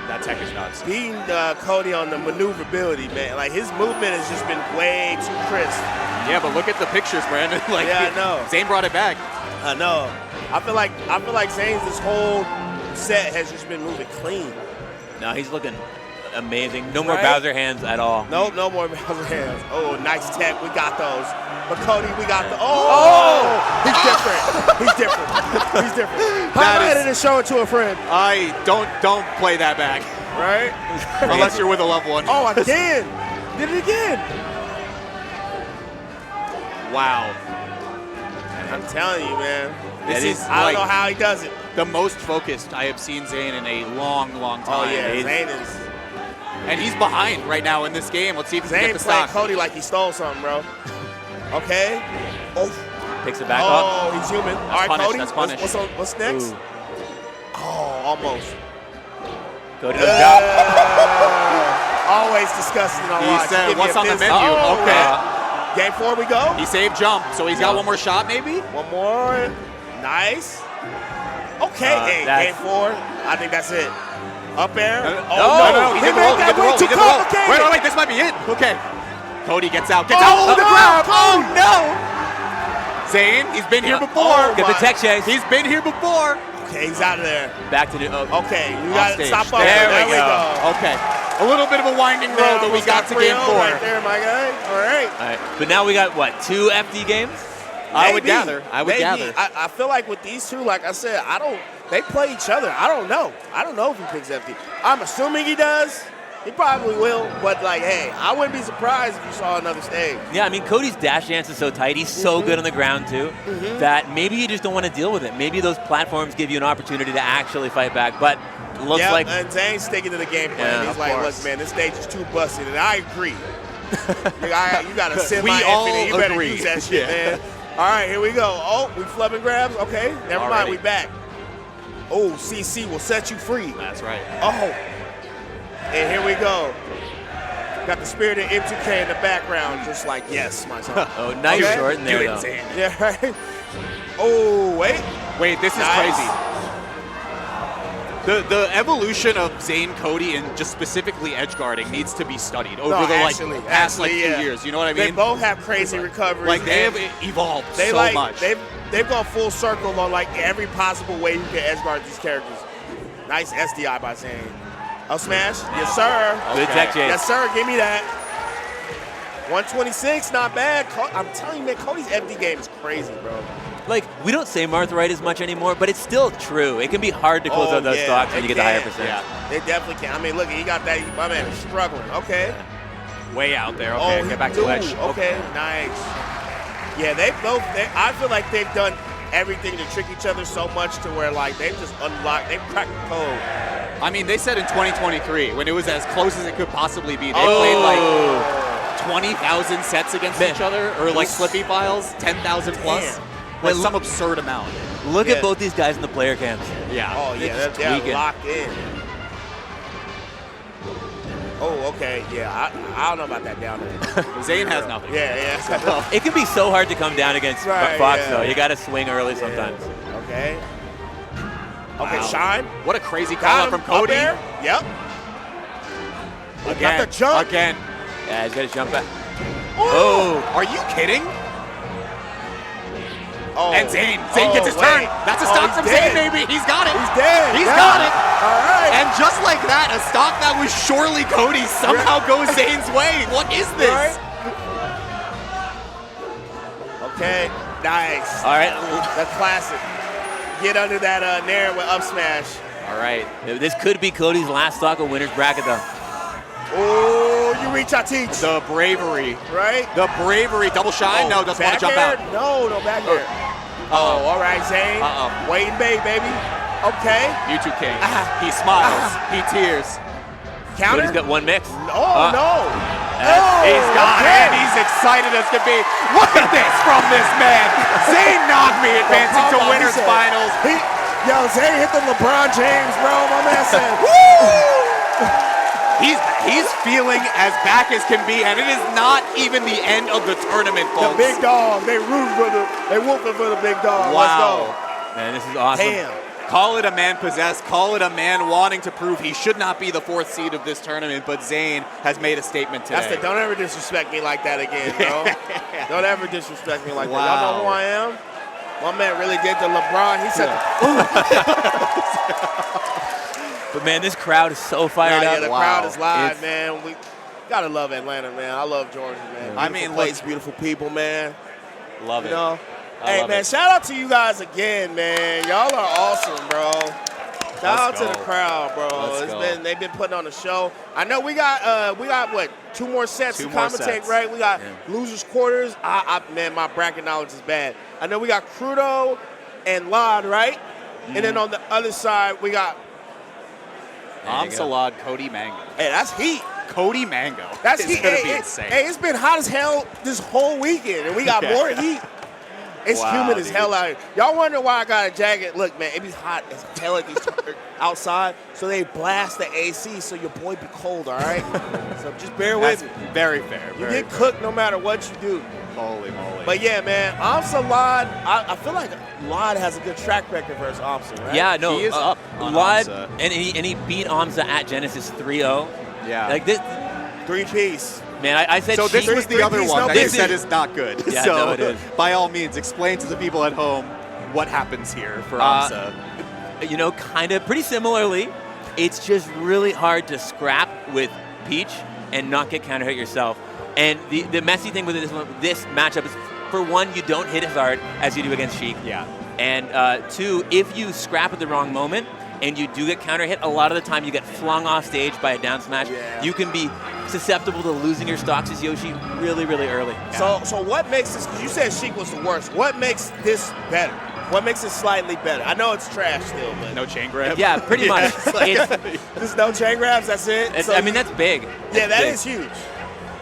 That tech is nuts. beating Cody on the maneuverability, man. Like his movement has just been way too crisp. Yeah, but look at the pictures, Brandon. Like, Yeah, I know. Zane brought it back. I know. I feel like Zane's this whole set has just been moving clean. No, he's looking amazing. No more Right? Bowser hands at all. Nope, no more Bowser hands. Oh, nice tech. We got those. But Cody, we got the. Oh! He's different. He's different. He's different. Highlight it and show it to a friend. I don't play that back Right? unless you're with a loved one. Oh, again. Did it again. Wow. I'm telling you, man. This is I like don't know how he does it. the most focused I have seen Zane in a long, long time. Oh, yeah. He's- Zane is. And he's behind right now in this game. Let's see if he can Zane get the playing stock. Cody like he stole something, bro. Okay. Oh. Picks it back up. Oh, he's human. All right, punished, Cody. that's punished. What's next? Ooh. Oh, almost. Cody does jump. Always disgusting on He watch. said, Give me "What's a on the business." menu?" Oh, Okay. Game 4 we go. He saved jump, so he's got one more shot maybe? One more. Nice. Okay, hey, game 4. I think that's it. Up air. No, he He did the made roll, he that did the way roll, too he did the roll. complicated. Wait, this might be it. Okay. Cody gets out Oh, of the no, grab. Cody. Oh, no. Zane, he's been here before. Get the tech chase. He's been here before. Okay, he's out of there. Back to the. Okay, you got to Offstage. stop up. There we go. Okay. A little bit of a winding road, but we got to game 4. Right there, my guy. All right. All right. But now we got, what, 2 FD games? I would Maybe. gather. I feel like with these two, like I said, they play each other. I don't know. I don't know if he picks FD. I'm assuming he does. He probably will. But, like, hey, I wouldn't be surprised if you saw another stage. Yeah, I mean, Cody's dash dance is so tight. He's so good on the ground, too, that maybe you just don't want to deal with it. Maybe those platforms give you an opportunity to actually fight back. But it looks like. And Zane's sticking to the game plan. Yeah, He's like, course. look, man, this stage is too busted. And I agree. You got to send We my all infinite. You better agree. use that shit, Yeah. man. All right, here we go. Oh, we flubbing grabs. Okay, never mind. Alrighty. We back. Oh, CC will set you free. That's right. Oh, and here we go. Got the spirit of M2K in the background, just like, yes, my son. Oh, nice Okay. short in there, though. Yeah, right. Oh, Wait, this is Nice. crazy. The evolution of Zane Cody and just specifically edge guarding needs to be studied over the past actually, few yeah. years. You know what I They mean? both have crazy recoveries. Like they and have evolved they so like much. they've gone full circle on like every possible way you can edge guard these characters. Nice SDI by Zane. Oh, smash. Yes, sir. Good tech chase. Yes, sir. Give me that. 126, not bad. I'm telling you, man, Cody's FD game is crazy, bro. Like, we don't say Marth right as much anymore, but it's still true. It can be hard to close out those stocks when you get the higher percent. Yeah, they definitely can. I mean, look, he got that. My man is struggling. Okay. Way out there. Okay, Oh, get back he to edge. do. Okay, nice. Yeah, I feel like they've done everything to trick each other so much to where, like, they've just unlocked, they've cracked the code. I mean, they said in 2023, when it was as close as it could possibly be, they played like 20,000 sets against each other, or like Slippy files, 10,000 plus. Damn. Like some absurd amount. Look at both these guys in the player camps. Yeah. Oh, yeah, just they're tweaking. locked in. Oh, okay, yeah, I don't know about that down there. Zane has nothing. Yeah. It can be so hard to come down against Right, Fox, yeah. though. You got to swing early sometimes. Okay. Okay, Wow. Shine. What a crazy call Got out him from Cody. Up there. Yep. Again. Got the jump. Again. Yeah, he's got to jump back. Oh, are you kidding? Oh. And Zane gets his turn. That's a stock from he's Zane, dead. baby. He's got it. He's dead. He's Yeah. got it. All right. And just like that, a stock that was surely Cody's somehow goes Zane's way. What is this? Right. Okay, nice. All right. That's classic. Get under that nair with up smash. All right. This could be Cody's last stock of winner's bracket, though. Oh, you reach, I teach. The bravery. Right? The bravery. Double shine? No, doesn't want to jump air? out. No, back air. Oh, all right, Zane. Wait and bait, baby. Okay. YouTube King. He smiles. He tears. Counter? Cody's got one mix. Oh, no. He's got it. And he's excited as can be. Look at this from this man. Zane Nagmi advancing to winners finals. Zane hit the LeBron James, bro. My man said, He's feeling as back as can be, and it is not even the end of the tournament, folks. the big dog. They whooping for the big dog. Wow. Man, this is awesome. Let's go. Damn. Call it a man possessed, call it a man wanting to prove he should not be the 4th seed of this tournament, but Zane has made a statement today. Don't ever disrespect me like that again, bro. Don't ever disrespect me like that. Y'all know who I am? My man really did the LeBron. He said, But, man, this crowd is so fired up. the crowd is live, man. We gotta love Atlanta, man. I love Georgia, man. I Beautiful mean, place, beautiful people, man. Love You it. know? I Hey, love man, it. shout out to you guys again, man. Y'all are awesome, bro. Shout out to go. the crowd, bro. Let's go. They've been putting on a show. I know we got what, 2 more sets Two to more commentate, sets. right? We got losers quarters. Man, my bracket knowledge is bad. I know we got Crudo and Lod, right? And then on the other side we got Salad, Cody Mango. hey, that's heat. Cody Mango. That's It's heat. gonna Hey, be insane. Hey, it's been hot as hell this whole weekend, and we got more heat. It's humid as hell out here. Y'all wonder why I got a jacket? Look, man, it be hot as hell at these outside, so they blast the AC so your boy be cold, all right? So just bear with me. Very fair. You get cooked no matter what you do. Holy moly. But yeah, man, Amsa Lod, I feel like Lod has a good track record versus Amsa, right? Yeah, no, He is up on Lod, Amsa. and he beat Amsa at Genesis 3-0. Yeah. Like this, 3-piece. man, I said So this Sheik- was the other Three-piece, one no that you piece. said is not good. Yeah, So no, it is. by all means, explain to the people at home what happens here for Amsa. you know, kind of pretty similarly. It's just really hard to scrap with Peach and not get counter hit yourself. And the messy thing with this matchup is, for one, you don't hit as hard as you do against Sheik. Yeah. And two, if you scrap at the wrong moment and you do get counter hit, a lot of the time you get flung off stage by a down smash. Yeah. You can be susceptible to losing your stocks as Yoshi really, really early. So what makes this, 'cause you said Sheik was the worst, what makes this better? What makes it slightly better? I know it's trash still, but. No chain grab? Yeah, pretty much. There's no chain grabs, that's it? I mean, that's big. Yeah, that big. is huge.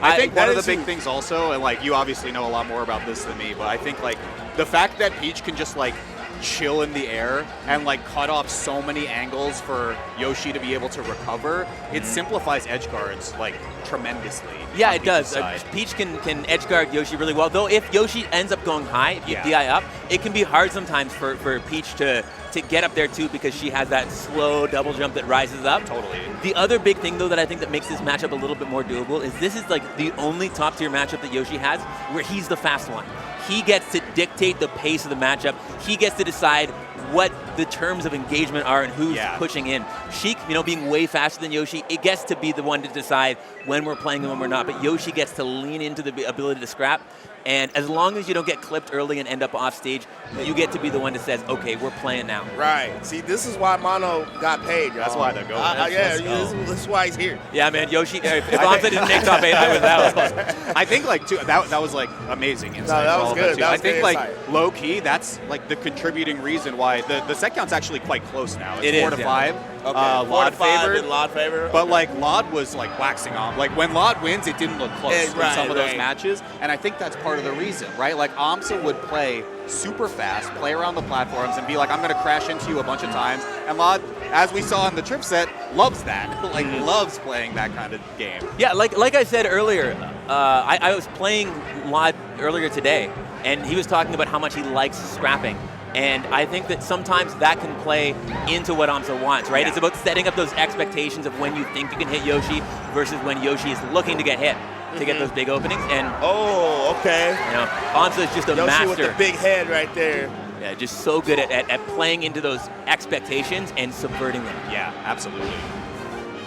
I think that one of the is big huge. things also, and like you obviously know a lot more about this than me, but I think like the fact that Peach can just like chill in the air and like cut off so many angles for Yoshi to be able to recover, it simplifies edge guards like tremendously. Yeah, on it does. Peach's side. Peach can edge guard Yoshi really well. Though if Yoshi ends up going high, if you DI up, it can be hard sometimes for Peach to get up there too, because she has that slow double jump that rises up. Totally. The other big thing though that I think that makes this matchup a little bit more doable is this is like the only top tier matchup that Yoshi has where he's the fast one. He gets to dictate the pace of the matchup. He gets to decide what the terms of engagement are and who's pushing in. Sheik, you know, being way faster than Yoshi, it gets to be the one to decide when we're playing and when we're not. But Yoshi gets to lean into the ability to scrap. And as long as you don't get clipped early and end up off stage, you get to be the one that says, okay, we're playing now. Right. See, this is why Mono got paid, y'all. That's why they're going. This is why he's here. Yeah, man, Yoshi, if Amsa didn't make top 8, that was awesome. I think like too, that was like amazing insight. that for was all of good. too. That was I think good like insight. low key, that's like the contributing reason why the set count's actually quite close now. It's It is, 4 to 5. Okay, 4 Lod to 5 favored. and Lod favored. But like Lod was like waxing on. Like when Lod wins, it didn't look close in right, some of those right. matches, and I think that's part of the reason, right? Like Amsa would play super fast, play around the platforms, and be like, "I'm going to crash into you a bunch of times." And Lod, as we saw in the trip set, loves that. Like loves playing that kind of game. Yeah, like I said earlier, I was playing Lod earlier today, and he was talking about how much he likes scrapping. And I think that sometimes that can play into what Amsa wants, right? Yeah. It's about setting up those expectations of when you think you can hit Yoshi versus when Yoshi is looking to get hit to get those big openings. And oh, okay. you know, Amsa is just a Yoshi master. with the big head right there. Yeah, just so good at playing into those expectations and subverting them. Yeah, absolutely.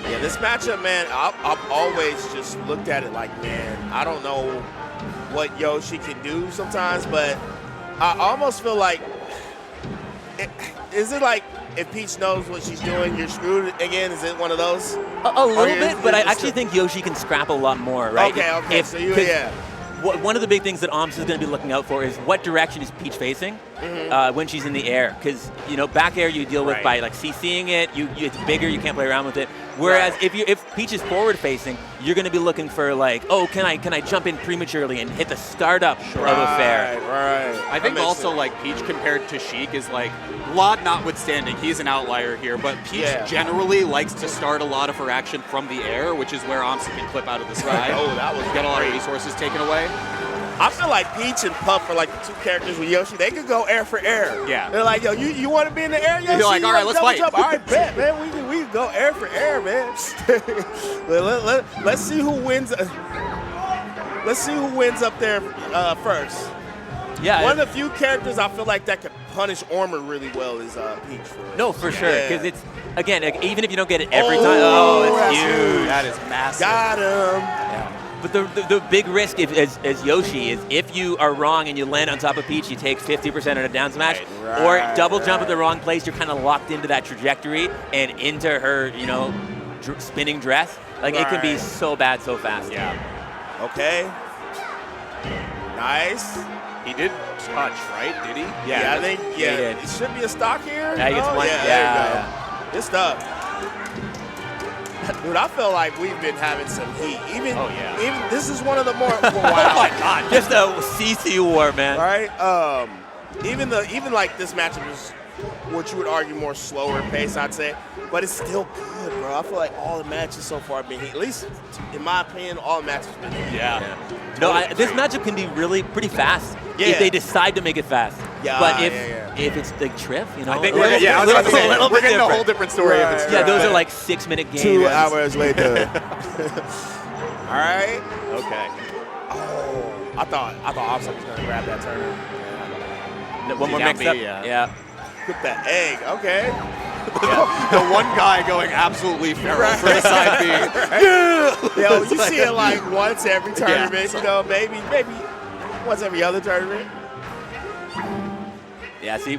Yeah, this matchup, man, I've always just looked at it like, man, I don't know what Yoshi can do sometimes, but I almost feel like, is it like if Peach knows what she's doing, you're screwed again? Is it one of those? A little bit, but I actually think Yoshi can scrap a lot more, right? Okay, so you, yeah. One of the big things that Amsa is going to be looking out for is what direction is Peach facing when she's in the air. Because, you know, back air you deal with by like CCing it, it's bigger, you can't play around with it. Whereas if Peach is forward facing, you're going to be looking for like, oh, can I jump in prematurely and hit the startup of a fair? Right. I think also like Peach compared to Sheik is like, Lod notwithstanding, he's an outlier here, but Peach generally likes to start a lot of her action from the air, which is where Amsa can clip out of the sky. Oh, that was get a lot of resources taken away. I feel like Peach and Puff are like the two characters with Yoshi. They could go air for air. Yeah. They're like, yo, you want to be in the air, Yoshi? You're like, all right, let's fight. Jump. All right, bet, man. We can go air for air, man. Let's see who wins. Let's see who wins up there first. Yeah. One of the few characters I feel like that could punish armor really well is Peach. For sure. Because it's, again, like, even if you don't get it every time, that's it's huge. That is massive. Got him. Yeah. But the big risk as Yoshi is if you are wrong and you land on top of Peach, you take 50% on a down smash, or double jump at the wrong place, you're kind of locked into that trajectory and into her, you know, spinning dress. Like it can be so bad so fast. Yeah. Okay. Nice. He did touch, right? Did he? Yeah, I think he did. It should be a stock here. Yeah, he gets one. Yeah, there you go. Good stuff. Dude, I feel like we've been having some heat. Even this is one of the more oh my God, just a CC war, man. Right? even like this matchup is what you would argue more slower pace, I'd say, but it's still good, bro. I feel like all the matches so far have been heat. At least in my opinion, all the matches have been heat. Yeah. No, this matchup can be really pretty fast if they decide to make it fast. Yeah, but if it's the Trip, you know, I think we're getting a whole different story if it's those are like 6-minute games. 2 hours later. All right. Okay. Oh, I thought Offset was gonna grab that turner. One more mix up. Yeah. Put that egg. Okay. The one guy going absolutely feral for the side B. Yo, you see it like once every tournament, you know, maybe once every other tournament. Yeah, see,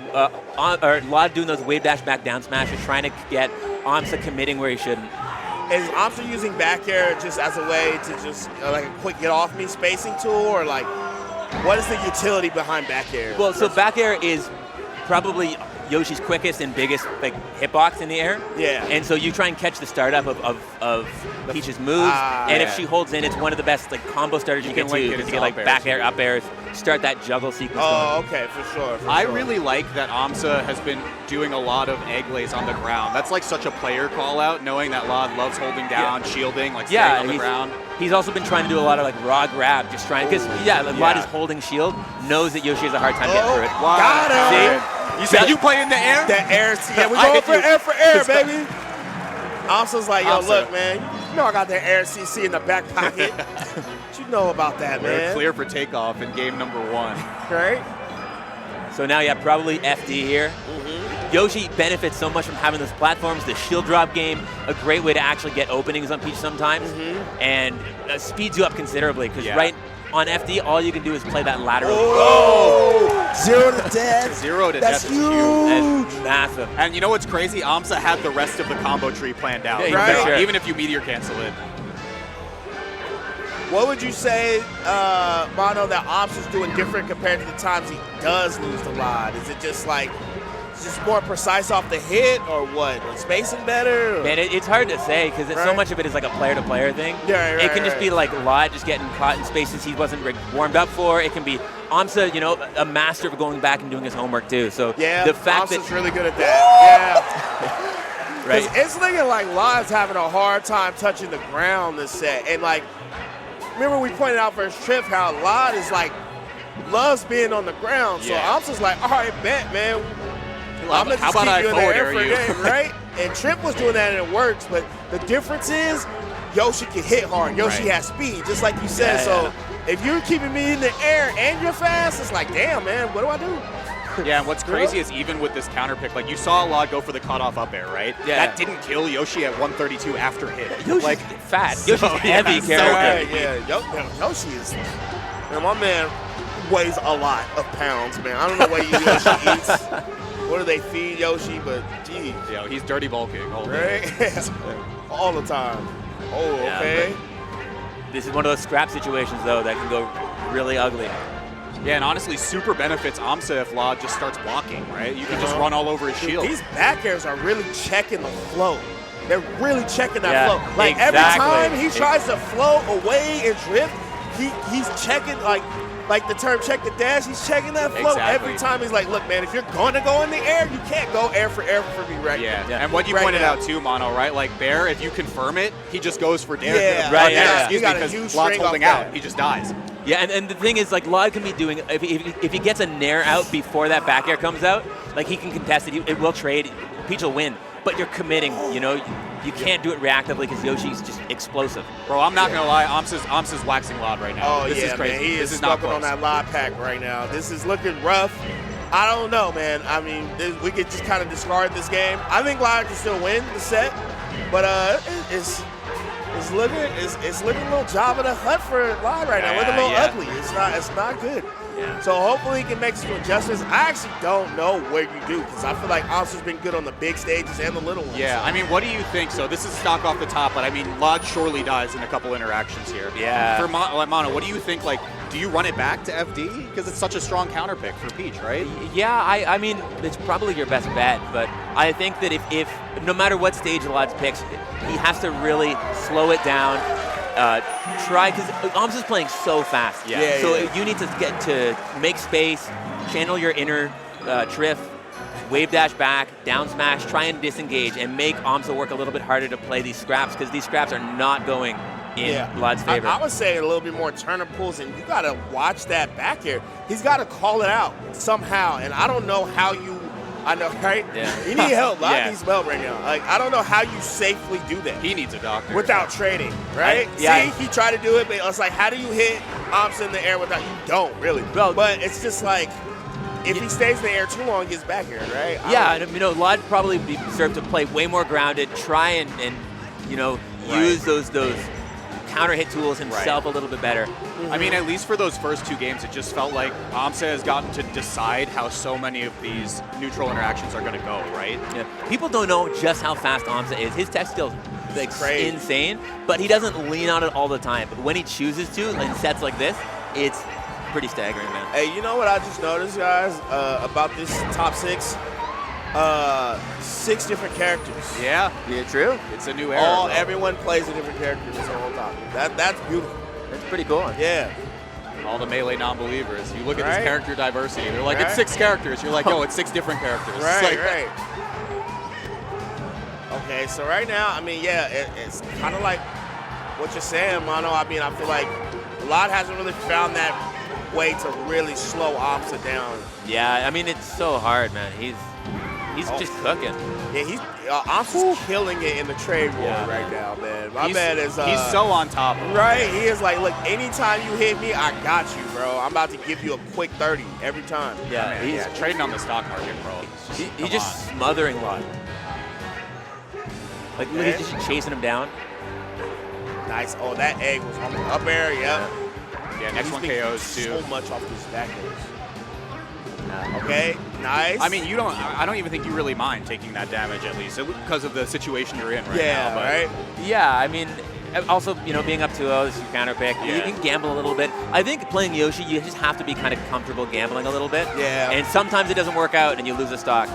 Lod doing those wave dash back down smashes, trying to get Amsa committing where he shouldn't. Is Amsa using back air just as a way to just like a quick get off me spacing tool, or like what is the utility behind back air? Well, so back air is probably Yoshi's quickest and biggest like hitbox in the air. Yeah. And so you try and catch the startup of Peach's moves, and if she holds in, it's one of the best like combo starters you get to. You get like back air, up airs, start that juggle sequence. Oh, okay, for sure. I really like that Amsa has been doing a lot of egg lays on the ground. That's like such a player call out, knowing that Lod loves holding down, shielding, like staying on the ground. He's also been trying to do a lot of like raw grab, just trying, because Lod is holding shield, knows that Yoshi has a hard time getting through it. Wow. Got him. See? You said you play in the air? The air, yeah, we going for air, baby. Amsa's like, yo, look, man, you know I got that air CC in the back pocket. What you know about that, man? We're clear for takeoff in game number 1. Right? So now, probably FD here. Yoshi benefits so much from having those platforms, the shield drop game, a great way to actually get openings on Peach sometimes, and speeds you up considerably, because right on FD, all you can do is play that lateral. Oh! 0 to death. 0 to That's death huge. And massive. And you know what's crazy? Amsa had the rest of the combo tree planned out. Yeah, right? Sure. Even if you meteor cancel it. What would you say, Mono, that Amsa's doing different compared to the times he does lose the Lod? Is it just like, just more precise off the hit, or what? Or spacing better? Or? Man, it's hard to say, because so much of it is like a player-to-player thing. Yeah, it can just be like Lod just getting caught in spaces he wasn't warmed up for. It can be Amsa, a master of going back and doing his homework too. So the fact Amsa's that really good at that. Yeah. right. It's looking like Lod's having a hard time touching the ground this set. And like, remember we pointed out first Trip how Lod is like, loves being on the ground. So Amsa's like, all right, bet, man. I'm gonna just keep doing that air for game, right? And Trip was doing that and it works, but the difference is Yoshi can hit hard. Yoshi has speed, just like you said. So if you're keeping me in the air and you're fast, it's like, damn, man, what do I do? Yeah, and what's crazy is even with this counter pick, like you saw Lod go for the cutoff up air, right? Yeah. That didn't kill Yoshi at 132 after hit. Yoshi's like fat. Yoshi's heavy character. Yoshi is, man, my man weighs a lot of pounds, man. I don't know what Yoshi eats. What do they feed Yoshi? But geez, he's dirty bulking all day. Right? All the time. Oh, okay. This is one of those scrap situations though that can go really ugly. Yeah, and honestly, super benefits Amsa if Lod just starts blocking, right? You can just run all over his shield. These back airs are really checking the flow. They're really checking that flow. Like exactly. every time he tries to flow away and drift, he's checking like the term check the dash, he's checking that flow. Exactly. Every time he's like, look, man, if you're going to go in the air, you can't go air for me right now. Yeah, and what you pointed out too, Mono, right? Like Bear, if you confirm it, he just goes for dare. Excuse me, because Lod's holding out. He just dies. Yeah, and the thing is, like, Lod can be doing, if he gets a nair out before that back air comes out, like, he can contest it, it will trade, Peach will win, but you're committing, you can't do it reactively because Yoshi's just explosive. Bro, I'm not gonna lie, Amsa's waxing Lod right now. This is crazy. Man, he is this is not stuck on that Lod pack right now. This is looking rough. I don't know, man. I mean, we could just kind of discard this game. I think Lod can still win the set, but it's looking a little Jabba the Hutt for Lod right now. Looking a little ugly. It's not good. Yeah. So hopefully he can make some adjustments. I actually don't know where you do, because I feel like Amsa's been good on the big stages and the little ones. Yeah, I mean, what do you think? So this is stock off the top, but I mean, Lod surely dies in a couple interactions here. Yeah. For Mono, what do you think? Like, do you run it back to FD? Because it's such a strong counter pick for Peach, right? Yeah, I mean, it's probably your best bet, but I think that if no matter what stage Lod's picks, he has to really slow it down. Try, because Amsa's playing so fast. So you need to get to make space, channel your inner Triff, wave dash back, down smash, try and disengage, and make AMSA work a little bit harder to play these scraps, because these scraps are not going in Vlad's favor. I would say a little bit more turner pulls, and you got to watch that back here. He's got to call it out somehow, and I don't know how you. I know, right? Yeah. You need help. Vlad needs help right now. Like, I don't know how you safely do that. He needs a doctor. Without trading, right? See, he tried to do it, but it's like, how do you hit AMSA in the air without? You don't really. But it's just like, if he stays in the air too long, he gets back here, right? Vlad probably deserved to play way more grounded, try and use those counter hit tools himself a little bit better. I mean, at least for those first 2 games, it just felt like AMSA has gotten to decide how so many of these neutral interactions are going to go, right? Yeah. People don't know just how fast AMSA is. His tech skills like insane, but he doesn't lean on it all the time. But when he chooses to, in sets like this, it's pretty staggering, man. Hey, you know what I just noticed, guys, about this top 6? 6 different characters. Yeah, true. It's a new era. Everyone plays a different character this whole time. That's beautiful. That's pretty cool. Yeah. All the Melee non-believers. You look at this character diversity. They're like, it's 6 characters. You're like, yo, it's 6 different characters. Right. Okay, so right now, I mean, it's kind of like what you're saying, Mono. I mean, I feel like a lot hasn't really found that way to really slow AMSA down. Yeah, I mean, it's so hard, man. He's just cooking. Yeah, AMSA's killing it in the trade war right now, man. My man is... he's so on top of it. Right? He is like, look, anytime you hit me, I got you, bro. I'm about to give you a quick 30 every time. Yeah, he's trading on the stock market, bro. He's just smothering Lot. Like, look, he's just chasing him down. Nice. Oh, that egg was on the up air, Yeah, next one KOs, too. So much off these back airs. Okay, nice. I mean, I don't even think you really mind taking that damage, at least, because of the situation you're in right now. Right? Yeah, I mean, also, being up 2-0, this is your counter pick. You can gamble a little bit. I think playing Yoshi, you just have to be kind of comfortable gambling a little bit. Yeah. And sometimes it doesn't work out and you lose a stock.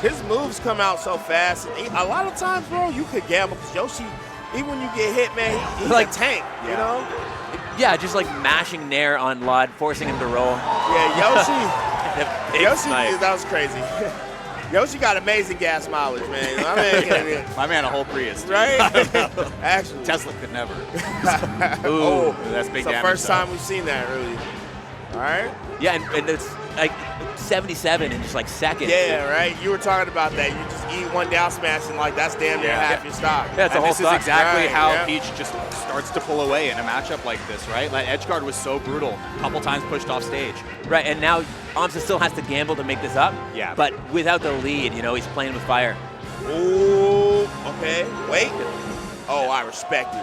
His moves come out so fast. A lot of times, bro, you could gamble because Yoshi, even when you get hit, man, he's like a tank, you know? Yeah, just like mashing Nair on Lod, forcing him to roll. Yeah, Yoshi, that was crazy. Yoshi got amazing gas mileage, man. My man, a whole Prius. Right? Actually. Tesla could never. Ooh, that's big it's the damage. First time we've seen that, really. All right. Yeah, and it's like 77 in just like seconds. Yeah, right. You were talking about that. You just eat one down smash and like that's damn near half your stock. Yeah, it's a whole this is exactly how yeah. Peach just starts to pull away in a matchup like this, right? Like edgeguard was so brutal, a couple times pushed off stage. Right, and now AMSA still has to gamble to make this up. Yeah. But without the lead, he's playing with fire. Ooh, okay. Wait. Oh, I respect you.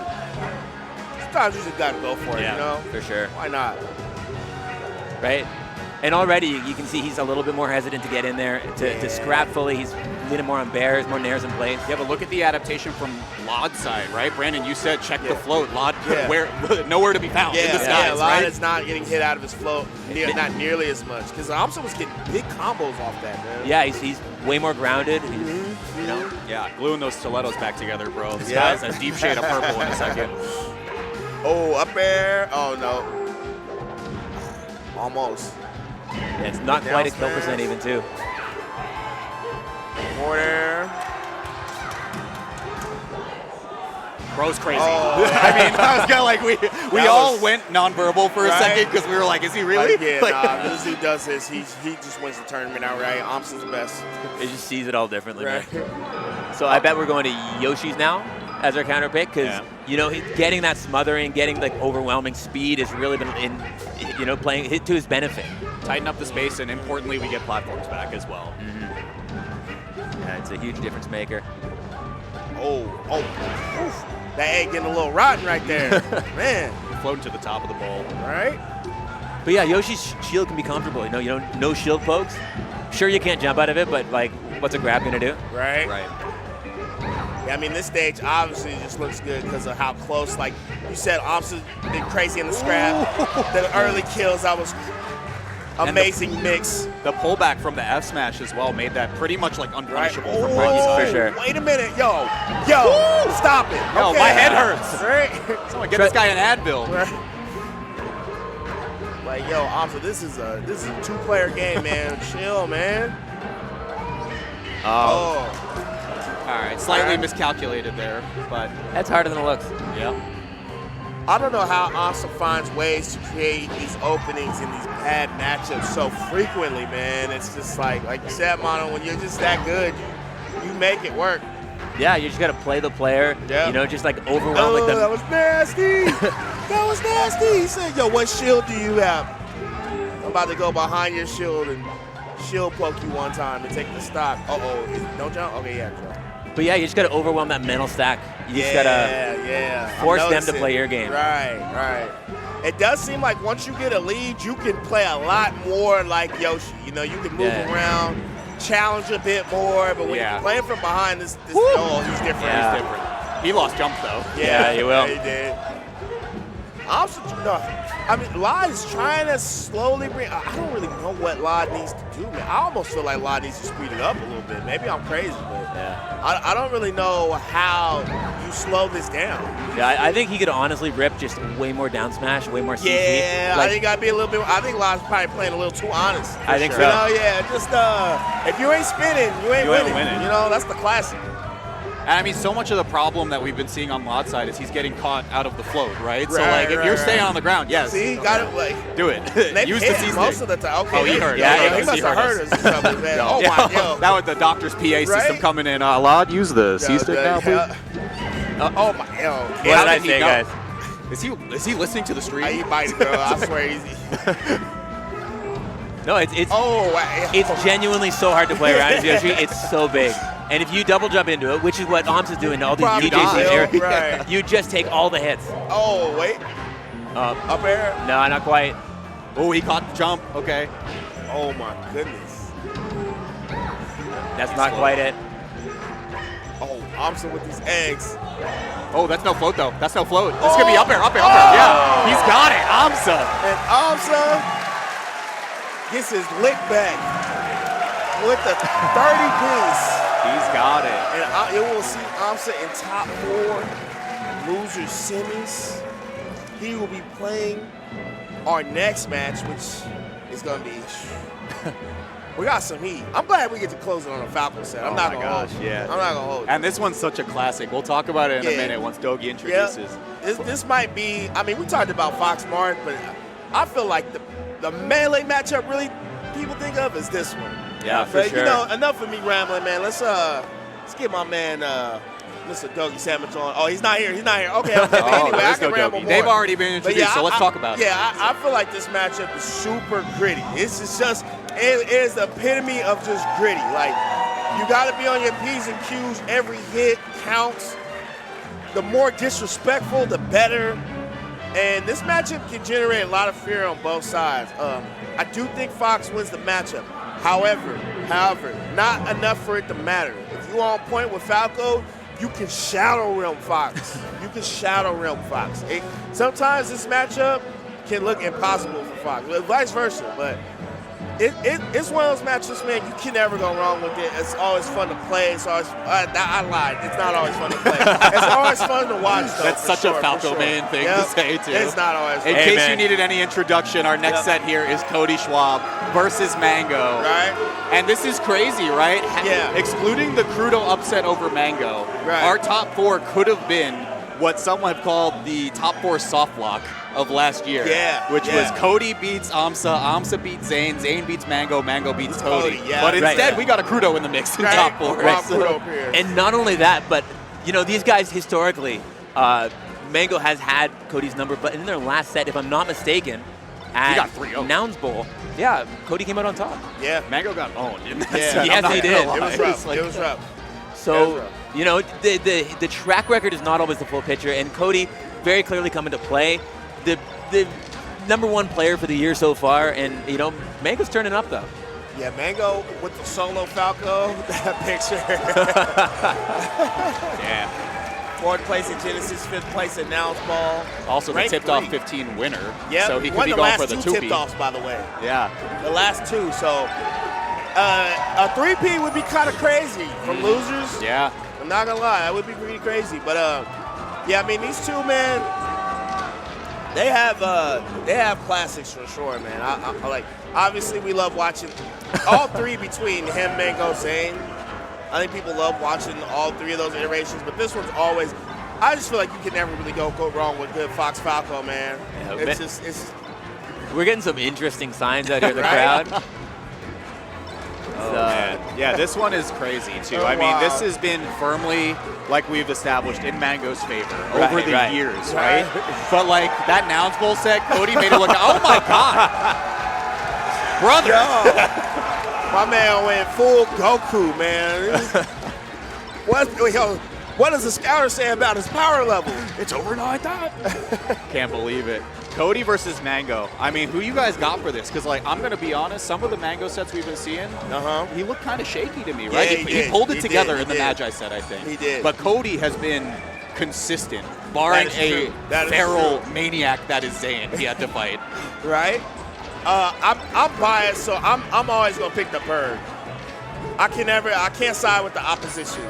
Sometimes you just gotta go for it, For sure. Why not? Right? And already you can see he's a little bit more hesitant to get in there, to scrap fully. He's leaning more on bears, more nairs in place. Yeah, but look at the adaptation from Lod's side, right? Brandon, you said check the float. Lod, nowhere to be found in the skies, Lod right? is not getting hit out of his float, not nearly as much. Because AMSA was getting big combos off that, man. Yeah, he's way more grounded. Yeah, gluing those stilettos back together, bro. This guy's a deep shade of purple in a second. Oh, up air. Oh, no. Almost. Yeah, it's not quite a kill percent even, too. More there. Bro's crazy. Oh. I mean, I was kind of like, we all went nonverbal for a second because we were like, is he really? This dude does this. He just wins the tournament outright. AMSA's the best. He just sees it all differently, man. So I bet we're going to Yoshi's now as our counter pick because, he's getting that smothering, getting like overwhelming speed has really been playing hit to his benefit. Tighten up the space, and importantly, we get platforms back as well. Yeah, it's a huge difference maker. Oof. That egg getting a little rotten right there. Man. We're floating to the top of the bowl. Right? But yeah, Yoshi's shield can be comfortable. No shield pokes. Sure, you can't jump out of it, but like, what's a grab gonna do? Right. Yeah, I mean, this stage obviously just looks good because of how close, like you said, AMSA's been crazy in the scrap. The early kills, that was amazing mix. The pullback from the F smash as well made that pretty much like unpunishable from Brendan's for sure. Wait a minute, yo, stop it. Yo, okay. my head hurts. Right? Someone get this guy an Advil. Right. like, yo, Amsa, this is a 2-player game, man. Chill, man. All right, slightly miscalculated there, but That's harder than it looks. yeah. I don't know how Amsa finds ways to create these openings in these bad matchups so frequently, man. It's just like you said, Mono, when you're just that good, you make it work. Yeah, you just got to play the player. Yeah. You know, just like overwhelm like that was nasty. That was nasty. He said, yo, what shield do you have? I'm about to go behind your shield and shield poke you one time and take the stock. Don't jump? Okay, yeah, jump. But yeah, you just got to overwhelm that mental stack. You just got to force them to play your game. Right. It does seem like once you get a lead, you can play a lot more like Yoshi. You know, you can move around, challenge a bit more. But when you're playing from behind, he's different. Yeah. He's different. He lost jump, though. Yeah, he will. Yeah, he did. I mean, Lod is trying to slowly bring. I don't really know what Lod needs to do, man. I almost feel like Lod needs to speed it up a little bit. Maybe I'm crazy, but I don't really know how you slow this down. Yeah, I think he could honestly rip just way more down smash, way more CC. Yeah, I think I'd be a little bit. I think Lod's probably playing a little too honest. I think so. You know, just if you ain't spinning, you ain't winning. You know, that's the classic. And I mean, so much of the problem that we've been seeing on Lod's side is he's getting caught out of the float, right? So, like, if you're staying on the ground, yes. See, got it, like. Do it. They Use hit the C most of the time. Okay, he heard. He must have heard us or something, man. Oh, my God. That was the doctor's PA system coming in. Lod, use the C-stick now, please. Oh, my God. What did I say, guys? Is he listening to the stream? He might, bro. I swear he's. No, it's genuinely so hard to play around as Yoshi. It's so big. And if you double jump into it, which is what Amsa's doing to all these DJs here, right. you just take all the hits. Oh, wait. Up air? No, not quite. Oh, he caught the jump. Okay. Oh, my goodness. That's not quite it. Oh, Amsa with these eggs. Oh, that's no float, though. That's no float. This could be up air. Yeah, he's got it. Amsa. And Amsa gets his lick back with the 30-piece. He's got it. And it will see Amsa in top 4, loser semis. He will be playing our next match, which is going to be. We got some heat. I'm glad we get to close it on a Falcon set. I'm not going to hold you. Yeah. I'm not going to hold you. And this one's such a classic. We'll talk about it in a minute once Dogi introduces. Yeah. This might be. I mean, we talked about Fox Mart, but I feel like the melee matchup really people think of is this one. Yeah, for but, sure. You know, enough of me rambling, man. Let's get my man Mr. Dogysamich on. Oh, he's not here. Okay. But anyway, I can ramble more. They've already been introduced, so let's talk about it. Yeah, I feel like this matchup is super gritty. It's just it is the epitome of just gritty. Like, you got to be on your P's and Q's. Every hit counts. The more disrespectful, the better. And this matchup can generate a lot of fear on both sides. I do think Fox wins the matchup. However, not enough for it to matter. If you're on point with Falco, you can Shadow Realm Fox. Sometimes this matchup can look impossible for Fox, but vice versa. But it's one of those matchups, man, you can never go wrong with it. It's always fun to play. It's always, I lied. It's not always fun to play. It's always fun to watch, though. That's such a Falco man thing to say, too. It's not always fun. In case you needed any introduction, our next set here is Cody Schwab versus Mang0. Right. And this is crazy, right? Yeah. Excluding the Crudo upset over Mang0, our top 4 could have been what some have called the top 4 soft block of last year. Which was Cody beats Amsa, Amsa beats Zane, Zane beats Mang0, Mang0 beats Cody. But instead, we got a Crudo in the mix in top 4. And not only that, but you know, these guys historically, Mang0 has had Cody's number, but in their last set, if I'm not mistaken, at he got 3-0. Nouns Bowl, Cody came out on top. Yeah. Mang0 got owned in that set. Yes, he did. It was rough. So, you know, the track record is not always the full picture, and Cody very clearly come into play. The number 1 player for the year so far, and, you know, Mang0's turning up, though. Yeah, Mang0 with the solo Falco, that picture. Yeah. 4th place at Genesis, 5th place at Nouns Ball. Also the tipped off 15 winner. Yeah, so he could be going for the 2P. One of the last 2 tipped offs, by the way. Yeah. The last 2, so a 3P would be kind of crazy from losers. Yeah. I'm not gonna lie, that would be pretty crazy. But yeah, I mean, these two, man, They have classics for sure, man. I like. Obviously, we love watching all three between him, Mang0, Zane. I think people love watching all three of those iterations, but this one's always. I just feel like you can never really go wrong with good Fox Falco, man. Yeah, it's we're getting some interesting signs out here in the crowd. Man. Yeah, this one is crazy too. I mean, this has been firmly, like we've established, in Mang0's favor over the years, right? But like that Nouns Bowl set, Cody made it look. Oh my God, brother! Yo, my man went full Goku, man. What does the scouter say about his power level? It's over 9,000. Can't believe it. Cody versus Mang0. I mean, who you guys got for this? Because, like, I'm going to be honest, some of the Mang0 sets we've been seeing, he looked kind of shaky to me, right? Yeah, he pulled it together in the Magi set, I think. He did. But Cody has been consistent, barring a feral maniac that is Zane he had to fight. Right? I'm biased, so I'm always going to pick the bird. I can't side with the opposition.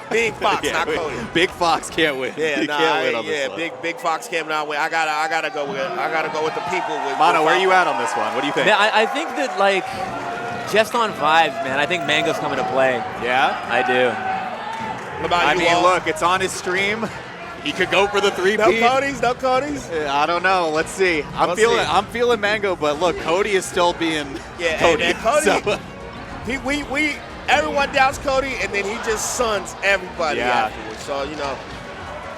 Big Fox, not Cody. Big Fox can't win. Yeah, can't win on this one. Big Fox can't win. I gotta go with the people. Mono, where are you at on this one? What do you think? Man, I think that, like, just on vibes, man, I think Mang0's coming to play. Yeah? I do. What about you, mean, Walt? look, it's on his stream. He could go for the 3-peat. No Codys? I don't know. Let's see. I'm feeling Mang0, but look, Cody is still being Cody. And Cody, so. everyone doubts Cody, and then he just suns everybody afterwards. So, you know.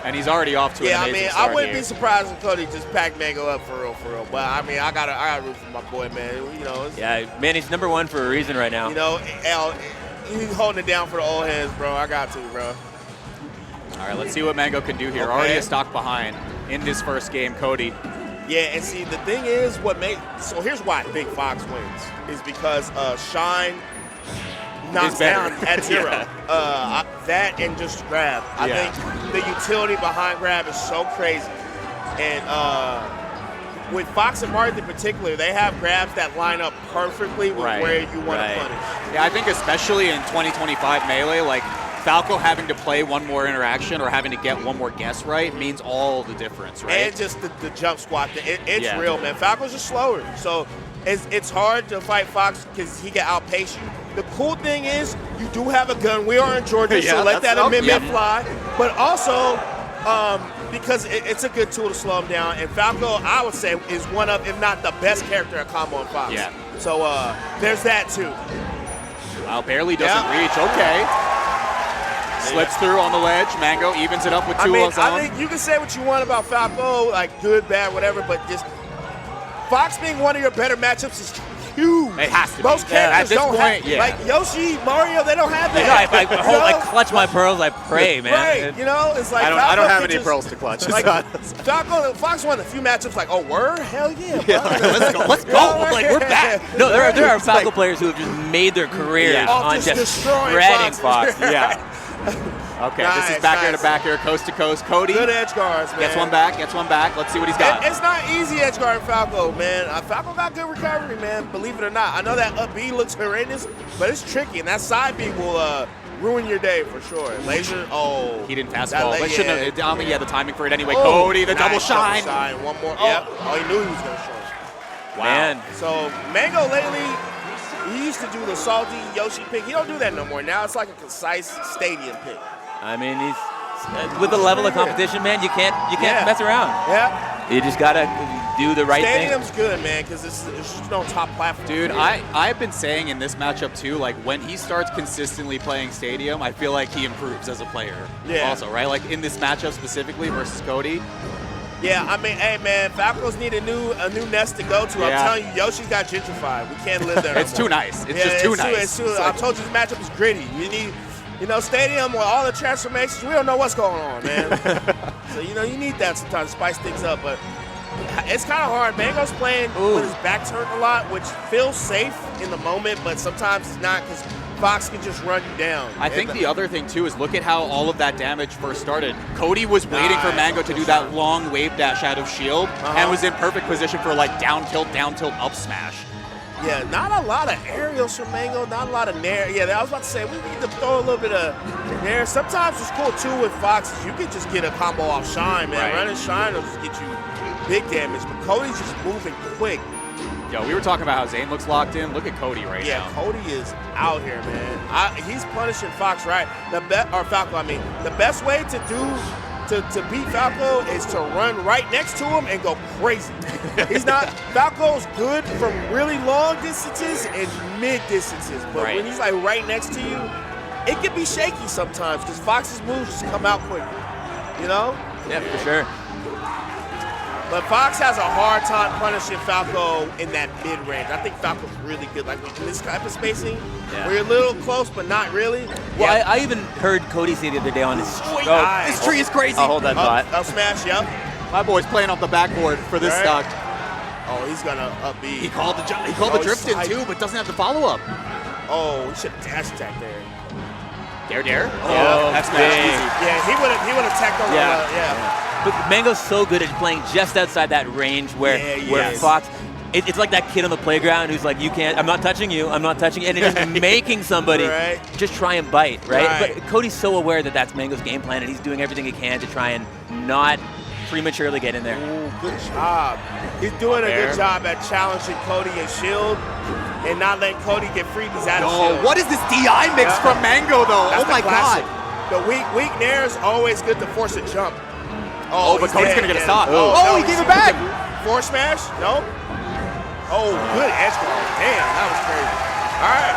And he's already off to an amazing start I wouldn't here. be surprised if Cody just packed Mang0 up for real. But, I mean, I gotta root for my boy, man. You know. Yeah, man, he's #1 for a reason right now. You know, he's holding it down for the old heads, bro. I got to, bro. All right, let's see what Mang0 can do here. Okay. Already a stock behind in this first game, Cody. Yeah, and see, the thing is, so here's why Big Fox wins, is because Shine knocks down at 0. That and just grab. I think the utility behind grab is so crazy. And with Fox and Marth in particular, they have grabs that line up perfectly with where you want to punish. Yeah, I think especially in 2025 Melee, like Falco having to play one more interaction or having to get one more guess right means all the difference, right? And just the jump squat, it's real, man. Falco's just slower, so it's hard to fight Fox because he can outpace you. The cool thing is you do have a gun. We are in Georgia, so let that amendment fly. But also, because it's a good tool to slow him down, and Falco, I would say, is one of, if not the best character at combo on Fox. Yeah. So there's that too. Wow, barely doesn't reach. Okay. Slips through on the ledge. Mang0 evens it up with 2 on his own. I think you can say what you want about Falco, like good, bad, whatever, but just Fox being one of your better matchups is huge. It has to be. Most characters don't have, yeah. like Yoshi, Mario, they don't have that. I clutch my pearls, I pray, man. Right, you know, it's like I don't have any pearls to clutch. Like, Fox won a few matchups like, oh, word? Hell yeah, bro. Let's go. Like, we're back. No, there are Falco players who have just made their careers on just shredding Fox. Yeah. Okay, this is back air to back air, coast to coast. Cody. Good edge guards, man. Gets one back. Let's see what he's got. It's not easy edge guarding Falco, man. Falco got good recovery, man, believe it or not. I know that up B looks horrendous, but it's tricky, and that side B will ruin your day for sure. Laser, he didn't fast fall. But shouldn't have, the timing for it anyway. Cody, the double shine. One more. Yep. Oh, he knew he was going to show. Wow. Man. So Mang0 lately, he used to do the salty Yoshi pick. He don't do that no more. Now it's like a concise stadium pick. I mean, he's with the level of competition, man. You can't mess around. Yeah. You just gotta do the right thing. Stadium's good, man, because it's just no top platform. Dude, I've been saying in this matchup too, like when he starts consistently playing Stadium, I feel like he improves as a player. Yeah. Also, right? Like in this matchup specifically versus Cody. Yeah, I mean, hey man, Falcons need a new nest to go to. I'm telling you, Yoshi's got gentrified. We can't live there. It's too nice. It's just too nice. I told you this matchup is gritty. You need. Stadium with all the transformations, we don't know what's going on, man. So, you need that sometimes to spice things up. But it's kind of hard. Mang0's playing with his back turned a lot, which feels safe in the moment, but sometimes it's not because Fox can just run you down. I think the other thing, too, is look at how all of that damage first started. Cody was waiting for Mang0 to do that long wave dash out of shield and was in perfect position for, like, down tilt, up smash. Yeah, not a lot of aerials from Mang0, not a lot of nair. Yeah, I was about to say, we need to throw a little bit of nair. Sometimes it's cool, too, with Fox. You can just get a combo off Shine, man. Running Shine will just get you big damage, but Cody's just moving quick. Yo, we were talking about how Zane looks locked in. Look at Cody right now. Yeah, Cody is out here, man. He's punishing Fox right. Falco, I mean. The best way to beat Falco is to run right next to him and go crazy. Falco's good from really long distances and mid distances, but when he's like right next to you, it can be shaky sometimes because Fox's moves just come out quick, you know? Yeah, for sure. But Fox has a hard time punishing Falco in that mid-range. I think Falco's really good. Like in this type of spacing, where you're a little close but not really. Well, I even heard Cody say the other day on his stream. This tree is crazy. I'll hold that thought. Up smash, yep. My boy's playing off the backboard for this stock. Oh, he's gonna up B. He called the drift in too, but doesn't have the follow-up. Oh, he should have dash attacked there. Dare? Oh, that's big. easy. Yeah, he would have tacked over. Yeah. But Mang0's so good at playing just outside that range where Fox, it's like that kid on the playground who's like, you can't, I'm not touching you, I'm not touching you, and it's just making somebody just try and bite, right? But Cody's so aware that that's Mang0's game plan, and he's doing everything he can to try and not prematurely get in there. Ooh, good job. He's doing a good job at challenging Cody and Shield and not letting Cody get freebies out of Shield. What is this DI mix from Mang0 though? That's oh my god. The weak nair is always good to force a jump. Oh, but Cody's going to get a stop. He gave it back. Forward smash? No. Oh, good edge guard. Damn, that was crazy. All right.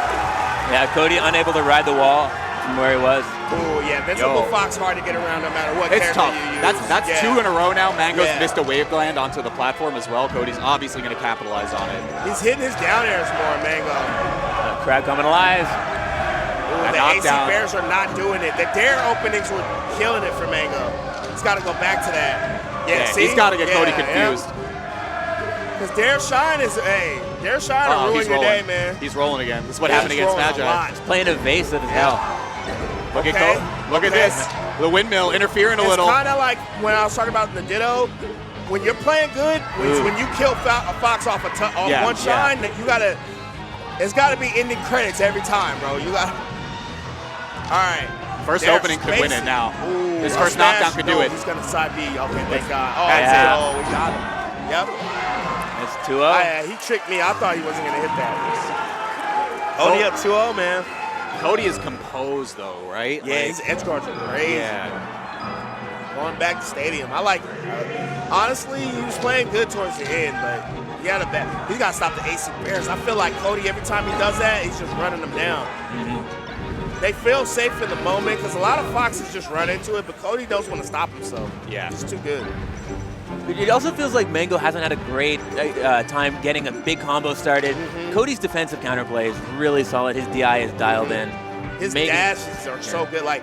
Yeah, Cody unable to ride the wall from where he was. Oh, yeah. Invincible Fox hard to get around no matter what character tough. you use. That's two in a row now. Mang0's missed a wave gland onto the platform as well. Cody's obviously going to capitalize on it. He's hitting his down airs more, Mang0. Crowd coming alive. Ooh, the AC Bears are not doing it. The dare openings were killing it for Mang0. He's got to go back to that. Yeah, see? He's got to get Cody confused. Because Dare Shine is, Dare Shine will ruin your day, man. He's rolling again. This is what happened against Magi. He's playing evasive as hell. Look at Cody. Look at this. The windmill interfering a little. It's kind of like when I was talking about the Ditto. When you're playing good, when you kill a Fox off one shine, you gotta. It's got to be ending credits every time, bro. You got. All right. First opening could win it now. Ooh, this first knockdown could do it. He's going to side B. Okay, thank God. Oh, we got him. Yep. That's 2-0. He tricked me. I thought he wasn't going to hit that. Cody up 2-0, man. Cody is composed, though, right? Yeah, his edge guards are crazy. Yeah. Going back to stadium. I like it. Honestly, he was playing good towards the end, but he got to stop the AC Bears. I feel like Cody, every time he does that, he's just running them down. They feel safe in the moment because a lot of Foxes just run into it, but Cody knows when to stop himself. Yeah. He's too good. It also feels like Mang0 hasn't had a great time getting a big combo started. Cody's defensive counterplay is really solid. His DI is dialed in. His dashes are so good. Like,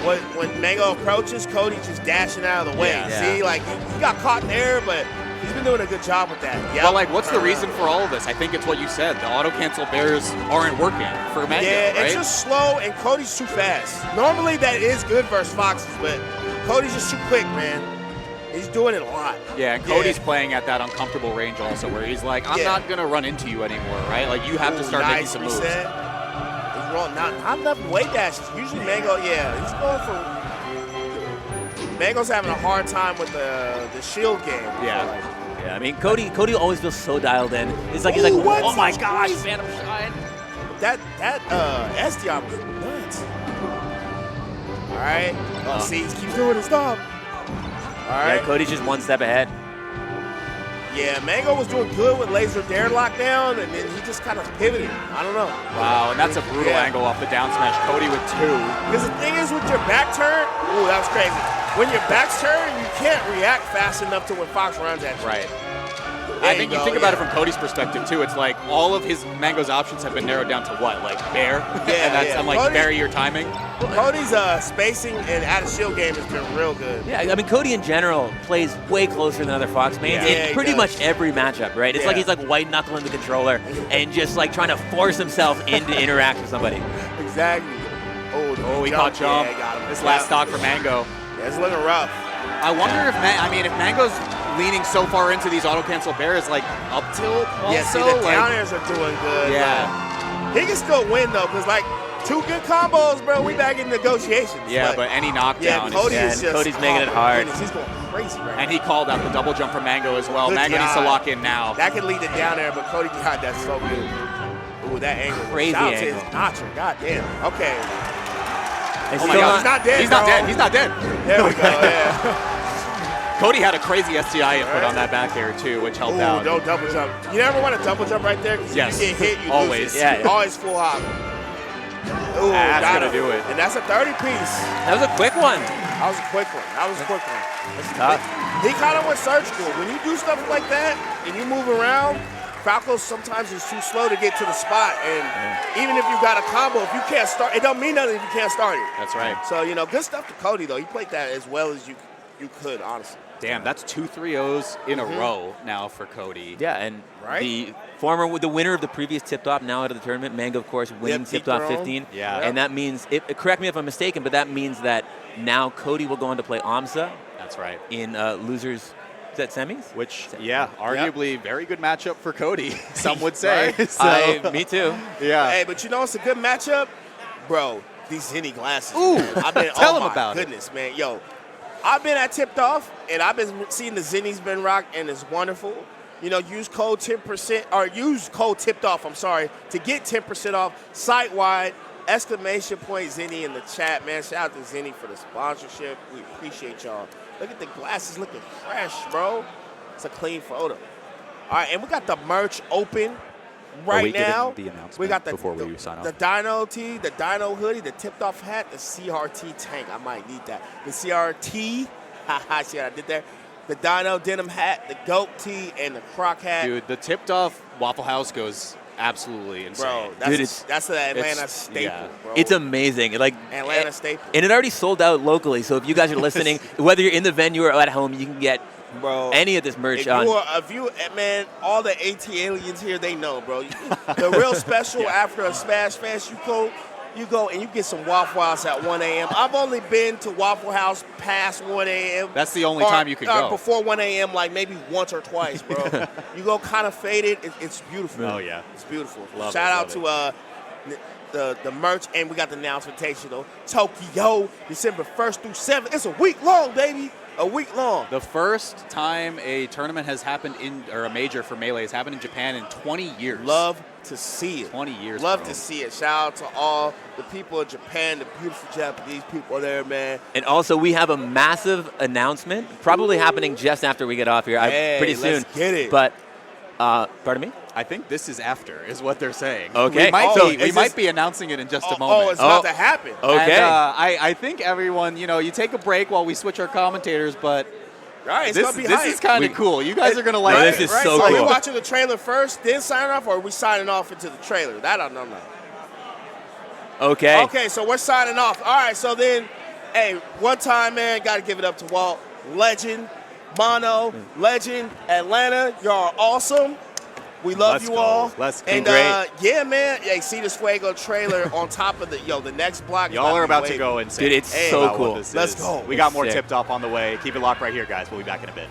when Mang0 approaches, Cody just dashing out of the way. See, like, he got caught there, but he's been doing a good job with that. Yep. Well, like, what's the reason for all of this? I think it's what you said. The auto-cancel bears aren't working for Mang0, it's just slow, and Cody's too fast. Normally, that is good versus Foxes, but Cody's just too quick, man. He's doing it a lot. Yeah, and Cody's playing at that uncomfortable range also, where he's like, I'm not going to run into you anymore, right? Like, you have to start making some moves. He's rolling. Not enough way dashes. Usually Mang0, he's going for... Mang0's having a hard time with the shield game. Yeah, I mean, Cody always feels so dialed in. He's like, oh my gosh, Phantom Shine. That SDR was nuts. All right. See, he keeps doing his stuff. All right. Yeah, Cody's just one step ahead. Yeah, Mang0 was doing good with laser dare lockdown, and then he just kind of pivoted. I don't know. Wow, and that's a brutal angle off the down smash. Cody with 2. Because the thing is, with your back turn, ooh, that was crazy. When your back's turned, you can't react fast enough to when Fox runs at you. Right. I think you think about it from Cody's perspective too. It's like all of his Mang0's options have been narrowed down to what, like bear, and like vary your timing. Cody's spacing and out of shield game has been real good. Yeah, I mean Cody in general plays way closer than other Fox mains in pretty much every matchup, right? It's like he's like white knuckling the controller and just like trying to force himself in to interact with somebody. Exactly. Oh, he caught jump. This last stock for Mang0. Yeah, it's looking rough. I wonder if if Mang0's leaning so far into these auto-cancel bears, like up tilt also? Yeah, see, the down airs are doing good. Yeah. He can still win, though, because, like, 2 good combos, bro. We back in negotiations. Yeah, but any knockdown. Cody is is just, Cody's making it hard. Goodness, he's going crazy right And now. he called out the double jump from Mang0 as well. Good Mang0 needs to God. lock in now. That could lead to down air, but Cody got that so good. Ooh, that angle. Crazy Shout out to angle. his notcher. God damn. Okay. And Oh my still God, he's not dead, He's not bro. dead. He's not dead. There we go. Yeah. Cody had a crazy STI input on that back air too, which helped Ooh, out. don't double jump. You never want to double jump right there because Yes. if you get hit, you Always. lose it. Yeah. Always full hop. Ooh, That's got gonna him. do it. And that's a 30 piece. That was a quick one. That was a quick one. That's tough. He kind of went surgical. When you do stuff like that and you move around, Falco sometimes is too slow to get to the spot. And even if you got a combo, if you can't start, it don't mean nothing if you can't start it. That's right. So, you know, good stuff to Cody, though. He played that as well as you could, honestly. Damn, that's 2 3-0s in a row now for Cody. Yeah, and Right? the winner of the previous tip-off now out of the tournament, Mang0, of course, winning Yep, tip-off deep throw. 15. Yeah. And that means, correct me if I'm mistaken, but that means that now Cody will go on to play AMSA That's right. in losers, is that semis? Which, yeah, arguably very good matchup for Cody, some would say. So, Me too. yeah. Hey, but you know it's a good matchup? Bro, these Zenny glasses. Ooh, man. I've been, tell oh him my about it. goodness, man. Yo, I've been at Tipped Off, and I've been seeing the Zennies been rocked, and it's wonderful. You know, use code 10%, or use code Tipped Off, I'm sorry, to get 10% off site-wide, exclamation point Zenny in the chat, man. Shout out to Zenny for the sponsorship. We appreciate y'all. Look at the glasses looking fresh, bro. It's a clean photo. All right, and we got the merch open right we giving now. the announcement we got the, before we sign off? the Dino tee, the Dino hoodie, the tipped off hat, the CRT tank. I might need that. The CRT, haha, see what I did there? The Dino denim hat, the goat tee, and the croc hat. Dude, the tipped off Waffle House goes absolutely insane. Bro, that's, Dude, that's the Atlanta it's- staple, yeah. bro. It's amazing. Like Atlanta staple. And it already sold out locally, so if you guys are listening, whether you're in the venue or at home, you can get Bro, any of this merch if on. man, all the AT aliens here, they know, bro. The real special after a Smash Fest, you go and you get some Waffle House at 1 a.m. I've only been to Waffle House past 1 a.m. That's the only time you can go. Before 1 a.m., like maybe once or twice, bro. You go kind of faded. It's beautiful. Oh, yeah. It's beautiful. Love Shout it, out love to the merch, and we got the announcement though. Tokyo, December 1st through 7th. It's a week long, baby. A week long. The first time a tournament has happened or a major for Melee has happened in Japan in 20 years. Love to see it. 20 years, Love bro. to see it. Shout out to all the people in Japan, the beautiful Japanese people there, man. And also, we have a massive announcement, probably happening just after we get off here, Hey, pretty soon. let's get it. But, pardon me? I think this is after, is what they're saying. Okay. We might, Oh, be, is we might this- be announcing it in just a Oh, moment. it's about to happen. Okay. And, I think everyone, you take a break while we switch our commentators, but All right, it's this, gonna be this hype. is kind of cool. You guys are going to like No, it. this is so Are we cool. watching the trailer first, then signing off, or are we signing off into the trailer? That I don't know. Okay. Okay, so we're signing off. All right, so then, hey, one time, man, got to give it up to Walt, legend, Mono, legend, Atlanta. Y'all are awesome. We love Let's you go. all. Let's go. And Great. yeah, man. Hey, see the Swago trailer on top of the next block. is Y'all are about be to wavy. go insane. Dude, it's Hey, so about what cool. this Let's is. go. We got more Sick. tipped off on the way. Keep it locked right here, guys. We'll be back in a bit.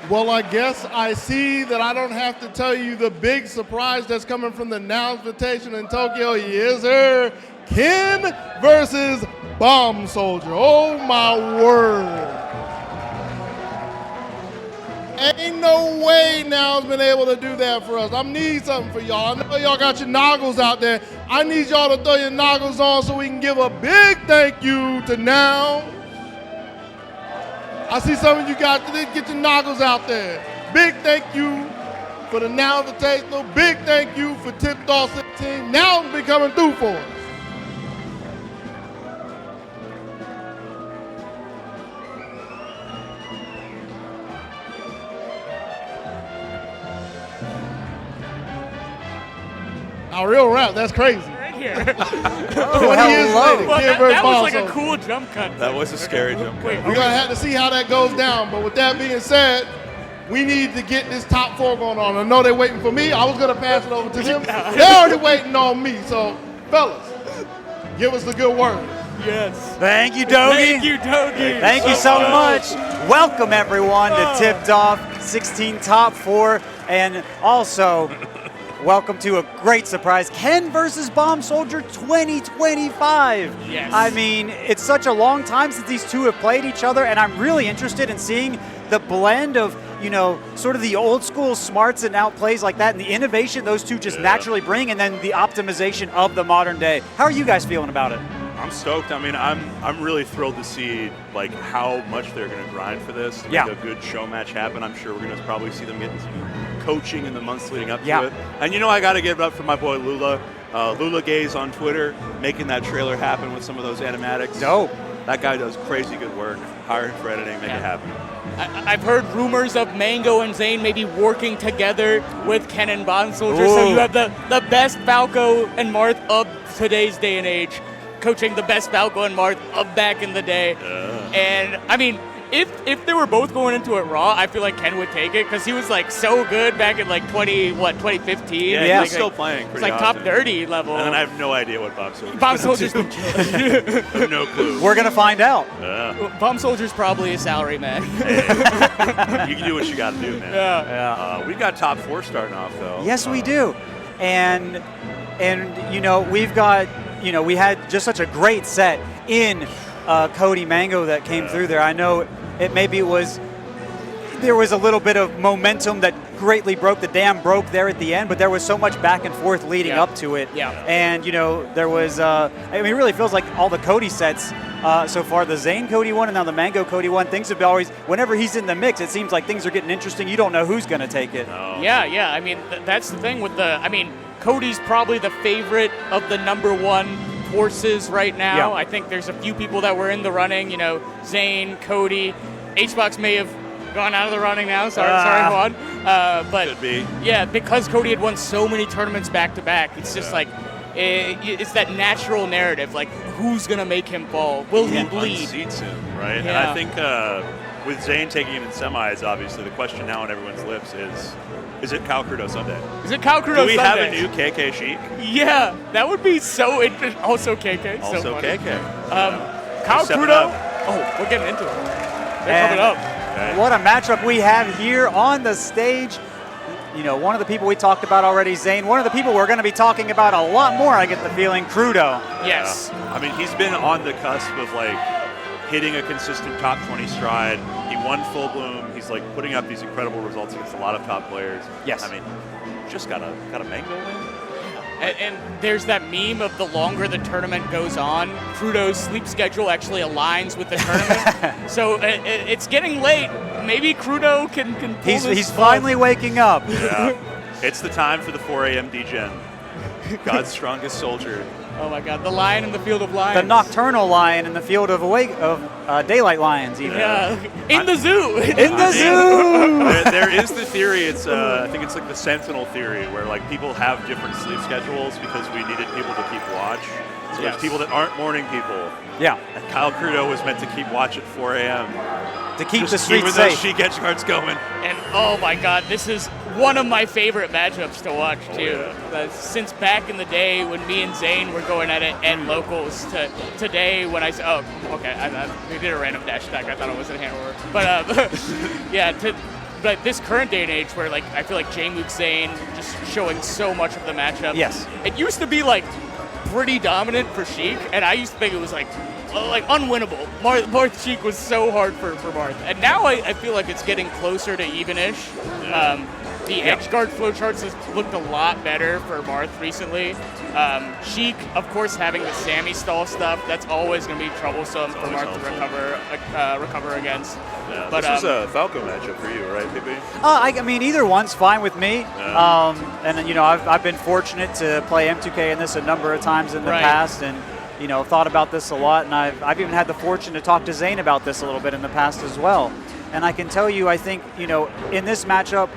Well, I guess I see that I don't have to tell you the big surprise that's coming from the Nouns Invitational in Tokyo. Yes, sir. Ken versus Bomb Soldier. Oh, my word. Ain't no way Nouns been able to do that for us. I need something for y'all. I know y'all got your noggles out there. I need y'all to throw your noggles on so we can give a big thank you to Nouns. I see some of you guys, get your noggles out there. Big thank you for the Nouns Invitational. Big thank you for Tipped Off 16. Nouns be coming through for us. A real rap, that's crazy. Right here. 20 years later, Well, Ken versus that Bomb was like a Soldier. cool jump cut. That was a scary jump. Wait, We're gonna have to see how that goes down. But with that being said, we need to get this top 4 going on. I know they're waiting for me. I was gonna pass it over to them. They're already waiting on me. So, fellas, give us the good word. yes. Thank you, Dogy. Thank you, Dogy. Thank you so much. Welcome, everyone, to Tipped Off 16 Top 4. And also, welcome to a great surprise, Ken versus Bomb Soldier 2025. Yes. I mean, it's such a long time since these two have played each other, and I'm really interested in seeing the blend of, you know, sort of the old school smarts and outplays like that, and the innovation those two just naturally bring, and then the optimization of the modern day. How are you guys feeling about it? I'm stoked. I mean, I'm really thrilled to see like how much they're going to grind for this to Yeah. make a good show match happen. I'm sure we're going to probably see them getting some coaching in the months leading up Yeah. to it. And you know, I got to give it up for my boy Lula. Lula Gaze on Twitter, making that trailer happen with some of those animatics. Dope. That guy does crazy good work. Hire him for editing, make it happen. I've heard rumors of Mang0 and Zane maybe working together with Ken and Bomb Soldier. So you have the best Falco and Marth of today's day and age, coaching the best Falco and Marth of back in the day. And I mean, if they were both going into it raw, I feel like Ken would take it because he was like so good back in like 2015. Yeah, Like, he's still playing It's pretty like top often. 30 level. And I have no idea what Bomb Soldier Bomb Soldier's I have no clue. We're going to find out. Bomb Soldier's probably a salary man. You can do what you got to do, man. Yeah. We got top 4 starting off, though. Yes, we do. And you know, we've got, you know, we had just such a great set in Cody Mang0 that came through there. I know there was a little bit of momentum that greatly broke. The dam broke there at the end, but there was so much back and forth leading up to it. Yeah. And, you know, there was, I mean, it really feels like all the Cody sets so far, the Zane Cody one and now the Mang0 Cody one, things have always, whenever he's in the mix, it seems like things are getting interesting. You don't know who's going to take it. Yeah. I mean, that's the thing with Cody's probably the favorite of the #1 horses right now. Yeah. I think there's a few people that were in the running, you know, Zane, Cody. HBox may have gone out of the running now. Sorry, Juan. But Could be. yeah, because Cody had won so many tournaments back to back, it's just like, it's that natural narrative, like who's going to make him fall? Will he bleed? Unseats him, right? And Yeah. I think with Zane taking him in semis, obviously, the question now on everyone's lips is it Cal Crudo Sunday? Is it Cal Crudo Do we have Sunday? a new KK Sheik? Yeah, that would be so interesting. Also KK. so Also funny. KK. Cal Stepping Crudo. up. Oh, we're getting into it. They're And coming up. Okay. What a matchup we have here on the stage. You know, one of the people we talked about already, Zane. One of the people we're going to be talking about a lot more, I get the feeling, Crudo. Yes. I mean, he's been on the cusp of like hitting a consistent top 20 stride. He won Full Bloom. He's like putting up these incredible results against a lot of top players. Yes. I mean, just got a Mang0 win. And there's that meme of the longer the tournament goes on, Crudo's sleep schedule actually aligns with the tournament. So it's getting late. Maybe Crudo can pull this He's off. finally waking up. Yeah. It's the time for the 4 a.m. D-Gen. God's strongest soldier. Oh my God, the lion in the field of lions. The nocturnal lion in the field of daylight lions, even. Yeah, in the zoo. In the zoo! There is the theory. It's I think it's like the Sentinel theory, where like people have different sleep schedules because we needed people to keep watch. So Yes. there's people that aren't morning people. Yeah, And Kyle Crudo was meant to keep watch at 4 a.m. to keep the Just streets keeping those safe. Sheik edge guards going. And oh my God, this is one of my favorite matchups to watch too. Since back in the day when me and Zane were going at it and locals to today when we did a random dash attack. I thought it was a hammer, but yeah, but this current day and age where like I feel like Junebug Zane just showing so much of the matchup. Yes. It used to be like pretty dominant for Sheik, and I used to think it was like unwinnable. Marth Sheik was so hard for Marth, and now I feel like it's getting closer to even-ish. The edge guard flowcharts has looked a lot better for Marth recently. Sheik, of course, having the Sammy stall stuff, that's always going to be troublesome for Marth to recover against. Yeah, but this was a Falco matchup for you, right, PP? I mean, either one's fine with me. Yeah. And, you know, I've been fortunate to play M2K in this a number of times in the past, and, you know, thought about this a lot, and I've even had the fortune to talk to Zane about this a little bit in the past as well. And I can tell you, I think, you know, in this matchup,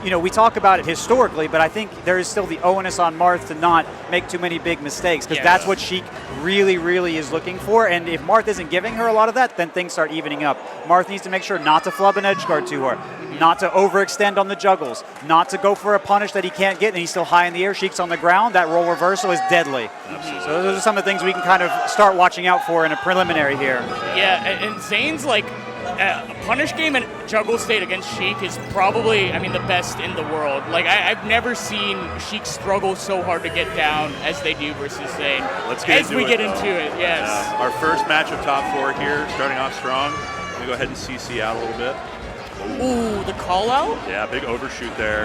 you know, we talk about it historically, but I think there is still the onus on Marth to not make too many big mistakes, because that's what Sheik really, really is looking for. And if Marth isn't giving her a lot of that, then things start evening up. Marth needs to make sure not to flub an edge guard to her, not to overextend on the juggles, not to go for a punish that he can't get and he's still high in the air. Sheik's on the ground. That roll reversal is deadly. Absolutely. So those are some of the things we can kind of start watching out for in a preliminary here. Yeah, and Zane's like, punish game and juggle state against Sheik is probably, I mean, the best in the world. Like, I've never seen Sheik struggle so hard to get down as they do versus Zane. Let's get as we get into it, yes. Our first match of top 4 here, starting off strong. I'm going to go ahead and CC out a little bit. Ooh, the call out? Yeah, big overshoot there.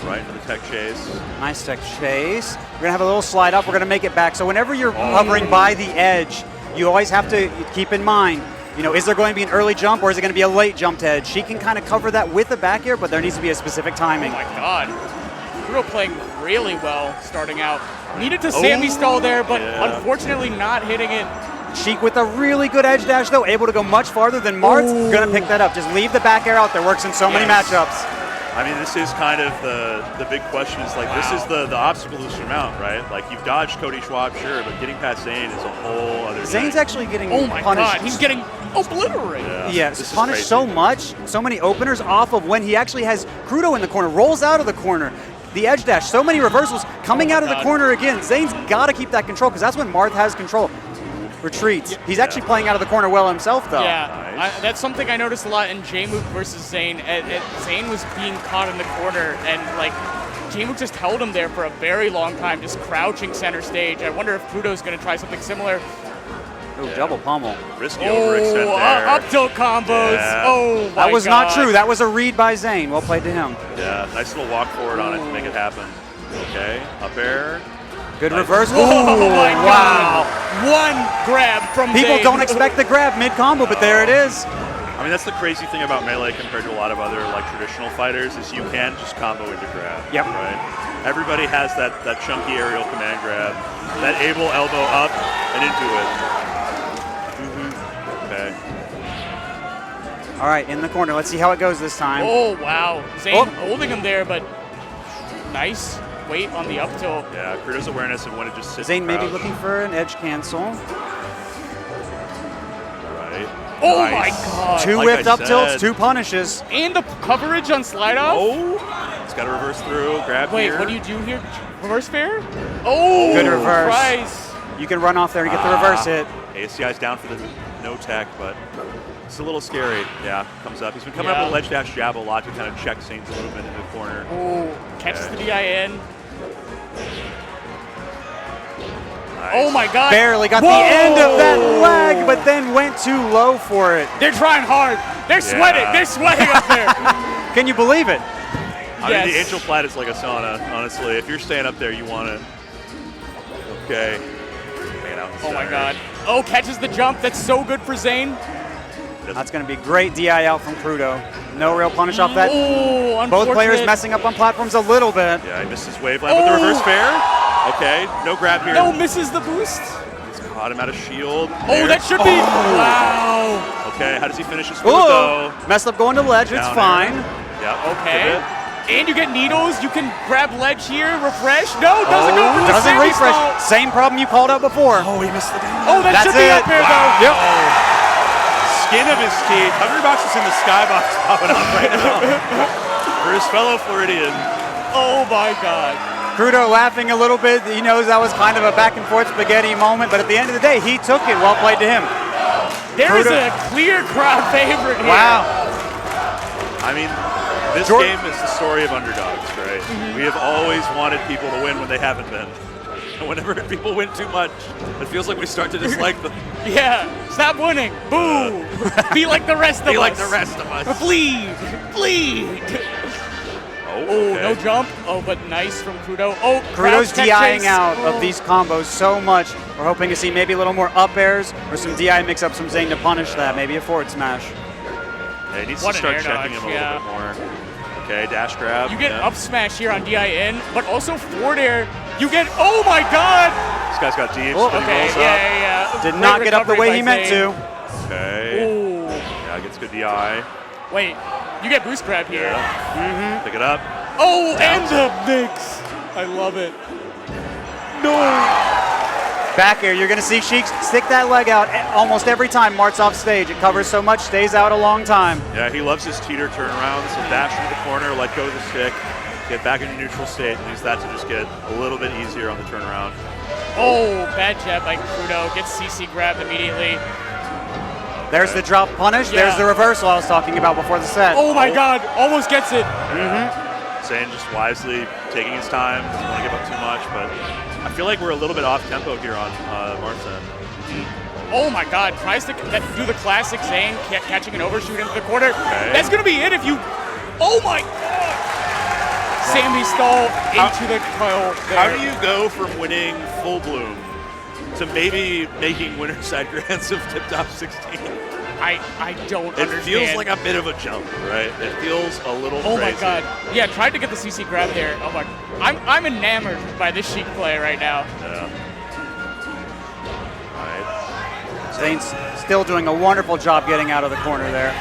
Right into the tech chase. Nice tech chase. We're going to have a little slide up. We're going to make it back. So whenever you're hovering by the edge, you always have to keep in mind, you know, is there going to be an early jump or is it going to be a late jump to edge? She can kind of cover that with the back air, but there needs to be a specific timing. Oh my God. Kuro playing really well starting out. Needed to Sammy stall there, but unfortunately not hitting it. Sheik with a really good edge dash, though, able to go much farther than Marth. Going to pick that up. Just leave the back air out there. Works in so many matchups. I mean, this is kind of the big question is, like, this is the obstacle to surmount, right? Like, you've dodged Cody Schwab, sure, but getting past Zane is a whole other Zane's thing. actually getting punished. Oh my God, he's getting obliterated. Yes, punished so much, so many openers off of when he actually has Crudo in the corner, rolls out of the corner. The edge dash, so many reversals coming out of the corner again. Zane's got to keep that control because that's when Marth has control. Retreats. He's actually playing out of the corner well himself, though. Yeah, that's something I noticed a lot in Junebug versus Zane. Zane was being caught in the corner, and like Junebug just held him there for a very long time, just crouching center stage. I wonder if Crudo's going to try something similar. Oh, double pummel. Risky overextend there. Up tilt combos. Yeah. Oh, my That was God. not true. That was a read by Zane. Well played to him. Yeah, nice little walk forward on it to make it happen. Okay, up air. Good reverse. Oh, my wow. God. One grab from People Zane. don't expect the grab mid-combo, but there it is. I mean, that's the crazy thing about Melee compared to a lot of other like traditional fighters is you can just combo into grab. Yep. Right? Everybody has that chunky aerial command grab, that able elbow up and into it. Okay. All right, in the corner. Let's see how it goes this time. Oh, wow. Zane holding him there, but nice weight on the up tilt. Yeah, Crudo's awareness of when it just sits. Zane maybe looking for an edge cancel. Right. Oh Nice. my God. Two Like whipped I up tilts, said. 2 punishes. And the coverage on slide off. Oh, it's got to reverse through. Grab Wait, here. what do you do here? Reverse fair? Oh, Good reverse. Price. You can run off there and get the reverse hit. ASCI's down for the no tech, but it's a little scary. Yeah, comes up. He's been coming Yeah. up with ledge dash jab a lot to kind of check Zane's movement in the corner. Oh, catches the DIN. Nice. Oh my God. Barely got the end of that leg, but then went too low for it. They're trying hard. They're sweating. They're sweating up there. Can you believe it? I mean, the angel plat is like a sauna, honestly. If you're staying up there, you want it. Okay. Man, out the Oh my center. God. Oh, catches the jump. That's so good for Zane. That's going to be great DI out from Crudo. No real punish off that. Oh, Both players unfortunate. messing up on platforms a little bit. Yeah, he missed his wave line with the reverse fair. Okay, no grab here. No, misses the boost. He's caught him out of shield. Oh, that should be. Wow. Okay, how does he finish his foot Oh, though? messed up going to ledge. It's Down fine. Yep. Okay. Pivot. And you get needles. You can grab ledge here, refresh. No, doesn't go for the Doesn't Sammy refresh. stall. Same problem you called out before. Oh, he missed the down. Oh, that That's should be it. up here Wow. though. Yep. Skin of his teeth. Hungrybox is in the skybox popping up right now for his fellow Floridian. Oh my God. Crudo laughing a little bit. He knows that was kind of a back and forth spaghetti moment, but at the end of the day, he took it. Well played to him. There is Crudo. a clear crowd favorite here. Wow. I mean, this game is the story of underdogs, right? We have always wanted people to win when they haven't been. And whenever people win too much, it feels like we start to dislike them. Yeah, stop winning. Boo. Be like the rest of us. Be like the rest of us. Bleed. Bleed. Oh, Oh, okay. no jump. Oh, but nice from Crudo. Oh, Crudo's tech DIing chase. out of these combos so much. We're hoping to see maybe a little more up airs or some DI mix-ups from Zane to punish that. Maybe a forward smash. Yeah, he needs What to an start air checking dodge, him a little bit more. Okay, dash grab. You get yeah. up smash here on DIN, but also forward air. You get, oh my god! This guy's got deep, Oh, spinning Okay, rolls yeah. Did Great not get up the recovery way he by meant Zane. to. Okay. Ooh. Yeah, gets good DI. Wait, you get boost grab here. Yeah. Pick it up. Oh, Down. and the mix. I love it. No. Back air, you're going to see Sheik stick that leg out almost every time Mart's off stage. It covers so much, stays out a long time. Yeah, he loves his teeter turnaround, so dash into the corner, let go of the stick, get back into neutral state, and use that to just get a little bit easier on the turnaround. Oh, bad jab by Crudo. Gets CC grabbed immediately. There's the drop punish. Yeah. There's the reversal I was talking about before the set. Oh my god, almost gets it. Zane just wisely taking his time, doesn't want to give up too much, but I feel like we're a little bit off tempo here on Mart's end. Oh my god, tries to do the classic Zane, catching an overshoot into the corner. Okay. That's gonna be it if you, oh my god. Sammy stall into the coil there. How do you go from winning full bloom to maybe making winner side grands of tip top 16? I don't It understand. feels like a bit of a jump, right? It feels a little Oh crazy. my god. Yeah, tried to get the CC grab there. Oh my, I'm enamored by this Sheik play right now. Yeah. All right. Zane's still doing a wonderful job getting out of the corner there.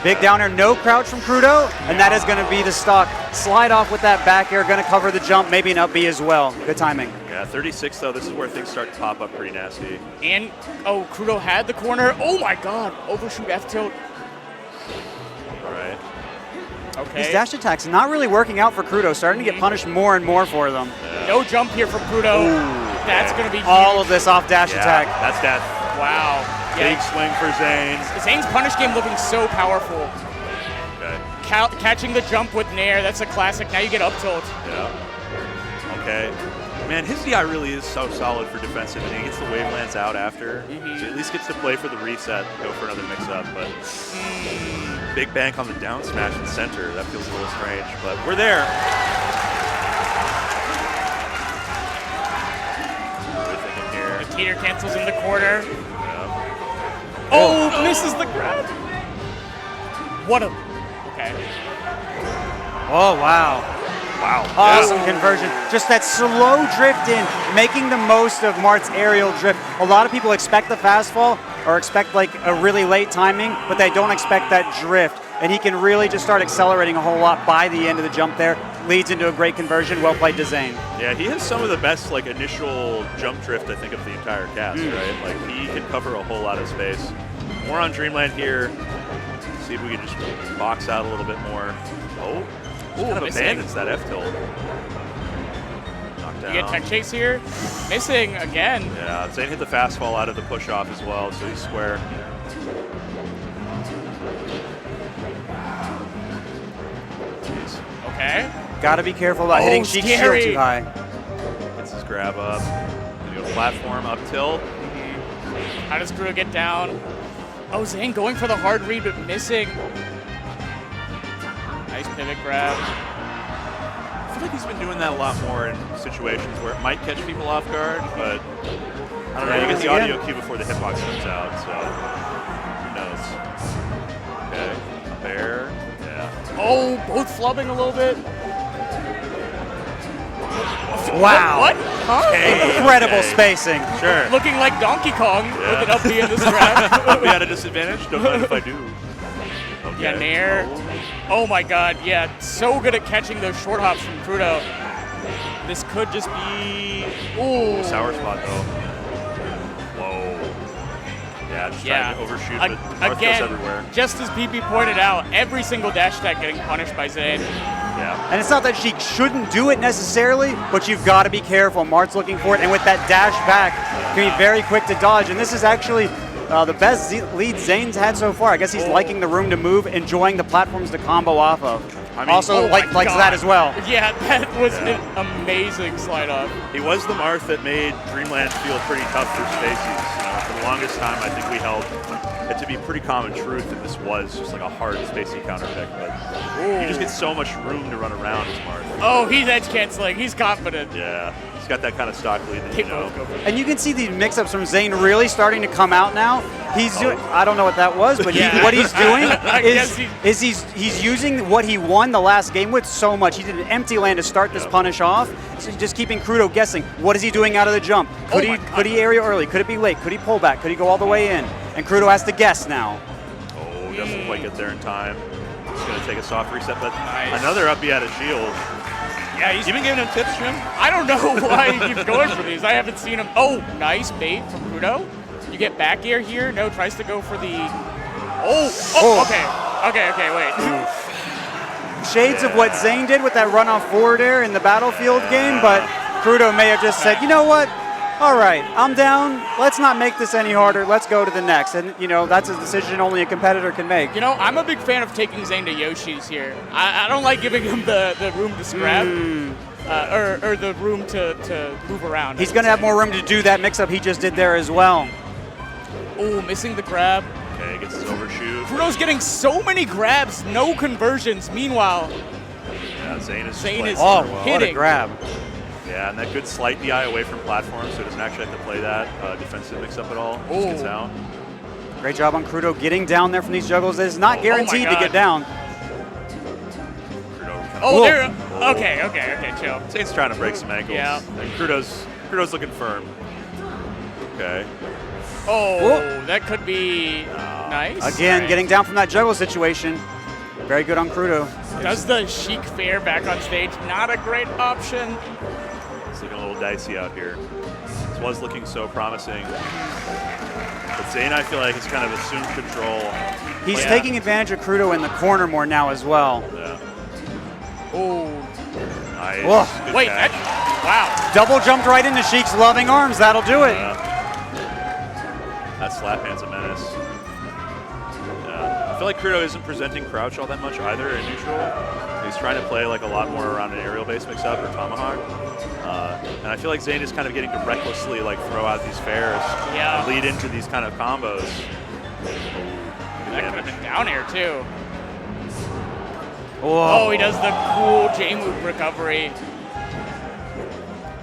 Big downer, no crouch from Crudo, and that is going to be the stock. Slide off with that back air, going to cover the jump, maybe an up B as well. Good timing. Yeah, 36 though, this is where things start to pop up pretty nasty. And, oh, Crudo had the corner. Oh my god, overshoot F tilt. All right. Okay. These dash attacks not really working out for Crudo, starting to get punished more and more for them. No jump here from Crudo. That's going to be All huge. of this off dash Yeah, attack. that's death. Wow. Big Yeah, swing for Zane. Zane's punish game looking so powerful. Okay. Catching the jump with Nair, that's a classic. Now you get up tilt. Yeah. Okay. Man, his DI really is so solid for defensive, and he gets the wavelengths out after. So he at least gets to play for the reset and go for another mix-up. But big bank on the down smash in center. That feels a little strange, but we're there. What are we thinking here? Teeter cancels in the corner. Yeah. Oh, misses the grab. What a. Okay. Oh, wow. Wow. Awesome conversion. Just that slow drift in, making the most of Mart's aerial drift. A lot of people expect the fastfall or expect like a really late timing, but they don't expect that drift. And he can really just start accelerating a whole lot by the end of the jump there. Leads into a great conversion. Well played to Zane. Yeah, he has some of the best like initial jump drift, I think, of the entire cast, right? Like he can cover a whole lot of space. More on Dreamland here. See if we can just box out a little bit more. Oh, just kind of missing. abandons that F tilt. Knocked down. You get tech chase here. Missing again. Yeah, Zane hit the fast fall out of the push off as well, so he's square. Jeez. Okay. Got to be careful about hitting Sheik's shield scary. too high. Gets his grab up. Gonna go platform up tilt. How does Crudo get down? Oh, Zane going for the hard read, but missing. Nice pivot grab. I feel like he's been doing that a lot more in situations where it might catch people off guard, but I don't know. You get the audio cue before the hitbox comes out, so who knows? Okay, bear. Yeah. Oh, both flubbing a little bit. Wow. What? Huh? Incredible Okay. spacing. Sure. Looking like Donkey Kong with Yeah. an up B in this grab. We at a disadvantage? Don't mind if I do. Okay. Yeah, Nair. Oh my god, yeah. So good at catching those short hops from Crudo. This could just be. Ooh. Sour spot though. Whoa. Yeah, just trying to overshoot, but Marth goes Again, everywhere. just as PP pointed out, every single dash attack getting punished by Zane. Yeah. And it's not that Sheik shouldn't do it necessarily, but you've got to be careful. Mart's looking for it, and with that dash back, can be very quick to dodge. And this is actually the best lead Zane's had so far. I guess he's liking the room to move, enjoying the platforms to combo off of. I mean, also likes that as well. Yeah, that was an amazing slide off. He was the Marth that made Dreamland feel pretty tough for Spaceys. For the longest time, I think we held it to be pretty common truth that this was just like a hard Spacey counter pick, but you just get so much room to run around as Marth. Oh, he's edge canceling. He's confident. Yeah, he's got that kind of stock lead that you know. And you can see the mix-ups from Zane really starting to come out now. He's doing, I don't know what that was, but what he's doing is he's using what he won the last game with so much. He did an empty land to start this punish off, so just keeping Crudo guessing. What is he doing out of the jump? Could he area early? Could it be late? Could he pull back? Could he go all the way in? And Crudo has to guess now. Oh, doesn't quite get there in time. He's going to take a soft reset, but another up B out of shield. Yeah, you been giving him tips, Jim? I don't know why he keeps going for these. I haven't seen him. Oh, nice bait from Crudo. You get back air here. No, tries to go for the. Okay, wait. Shades of what Zane did with that runoff forward air in the Battlefield game, but Crudo may have just said, you know what? All right, I'm down. Let's not make this any harder. Let's go to the next. And, you know, that's a decision only a competitor can make. You know, I'm a big fan of taking Zane to Yoshi's here. I don't like giving him the room to scrap. Or the room to move around. He's going to have more room to do that mix-up he just did there as well. Oh, missing the grab. Okay, gets his overshoot. Crudo's getting so many grabs, no conversions. Meanwhile, Zane is hitting. What a grab. Yeah, and that good slight DI away from platform, so he doesn't actually have to play that defensive mix-up at all. Just gets out. Great job on Crudo getting down there from these juggles. It's not guaranteed to get down. There. Okay, chill. Zane's trying to break some ankles. Yeah. And Crudo's looking firm. Okay. Oh, that could be nice. Again, getting down from that juggle situation. Very good on Crudo. Does the Chic Fair back on stage? Not a great option. It's looking a little dicey out here. This was looking so promising. But Zane, I feel like, has kind of assumed control. He's taking advantage of Crudo in the corner more now as well. Yeah. Oh. Nice. Wait, wow. Double jumped right into Sheik's loving arms. That'll do it. That slap hand's a menace. I feel like Crudo isn't presenting crouch all that much either in neutral. He's trying to play like a lot more around an aerial base mix-up or tomahawk. And I feel like Zane is kind of getting to recklessly like throw out these fairs and lead into these kind of combos. That could have been down air too. Whoa. Oh, he does the cool J-move recovery.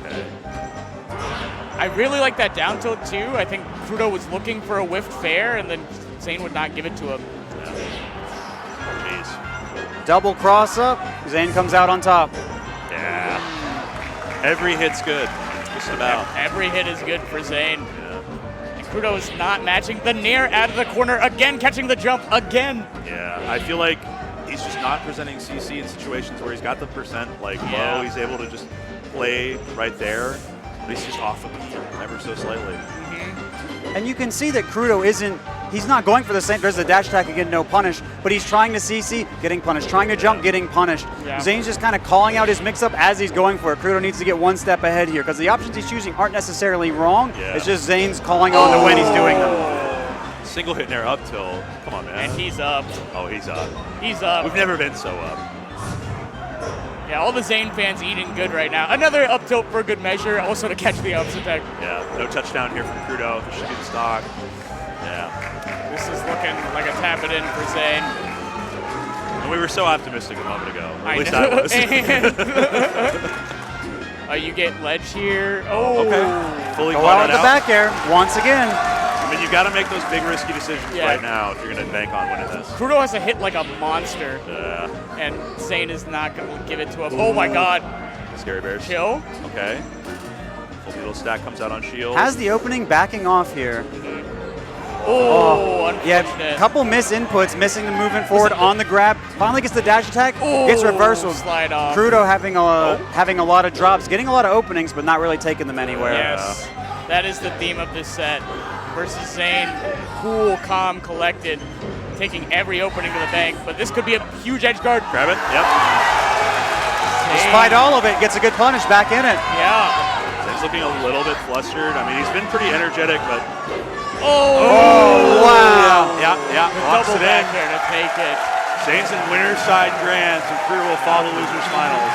Okay. I really like that down tilt too. I think Crudo was looking for a whiffed fair and then Zane would not give it to him. Jeez. Double cross up. Zane comes out on top. Yeah. Every hit's good. Just about. Every hit is good for Zane. Yeah. And Crudo is not matching the nair out of the corner again, catching the jump again. Yeah, I feel like he's just not presenting CC in situations where he's got the percent like low. He's able to just play right there, but he's just off of it ever so slightly. And you can see that Crudo he's not going for the same, there's a dash attack again, no punish, but he's trying to CC, getting punished, trying to jump, getting punished. Yeah. Zane's just kind of calling out his mix-up as he's going for it. Crudo needs to get one step ahead here, because the options he's choosing aren't necessarily wrong, it's just Zane's calling on to when he's doing them. Single hit nair up till, come on man. And he's up. Oh, he's up. He's up. We've never been so up. Yeah, all the Zane fans eating good right now. Another up tilt for good measure, also to catch the ups attack. Yeah, no touchdown here from Crudo. This should be the stock. Yeah. This is looking like a tap it in for Zane. And we were so optimistic a moment ago. At least I was. You get ledge here. Oh. Okay. Fully Go out with the back air once again. I mean, you got to make those big risky decisions right now if you're going to bank on winning this. Crudo has to hit like a monster. Yeah. And Zane is not going to give it to him. Oh my god. Scary Bears. Chill. Okay. Full needle stack comes out on shield. Has the opening backing off here. Oh, unfortunate. Yeah, couple miss inputs, missing the movement forward on the grab. Finally gets the dash attack, gets reversals. Slide off. Crudo having a lot of drops, getting a lot of openings, but not really taking them anywhere. Yes, that is the theme of this set. Versus Zane, cool, calm, collected, taking every opening to the bank. But this could be a huge edge guard. Grab it. Yep. Despite all of it, gets a good punish back in it. Yeah. Zane's looking a little bit flustered. I mean, he's been pretty energetic, but Oh, wow. Yeah. The Locks double it back in. there to take it. Zane's in winner's side grands, and Krudo will follow losers finals.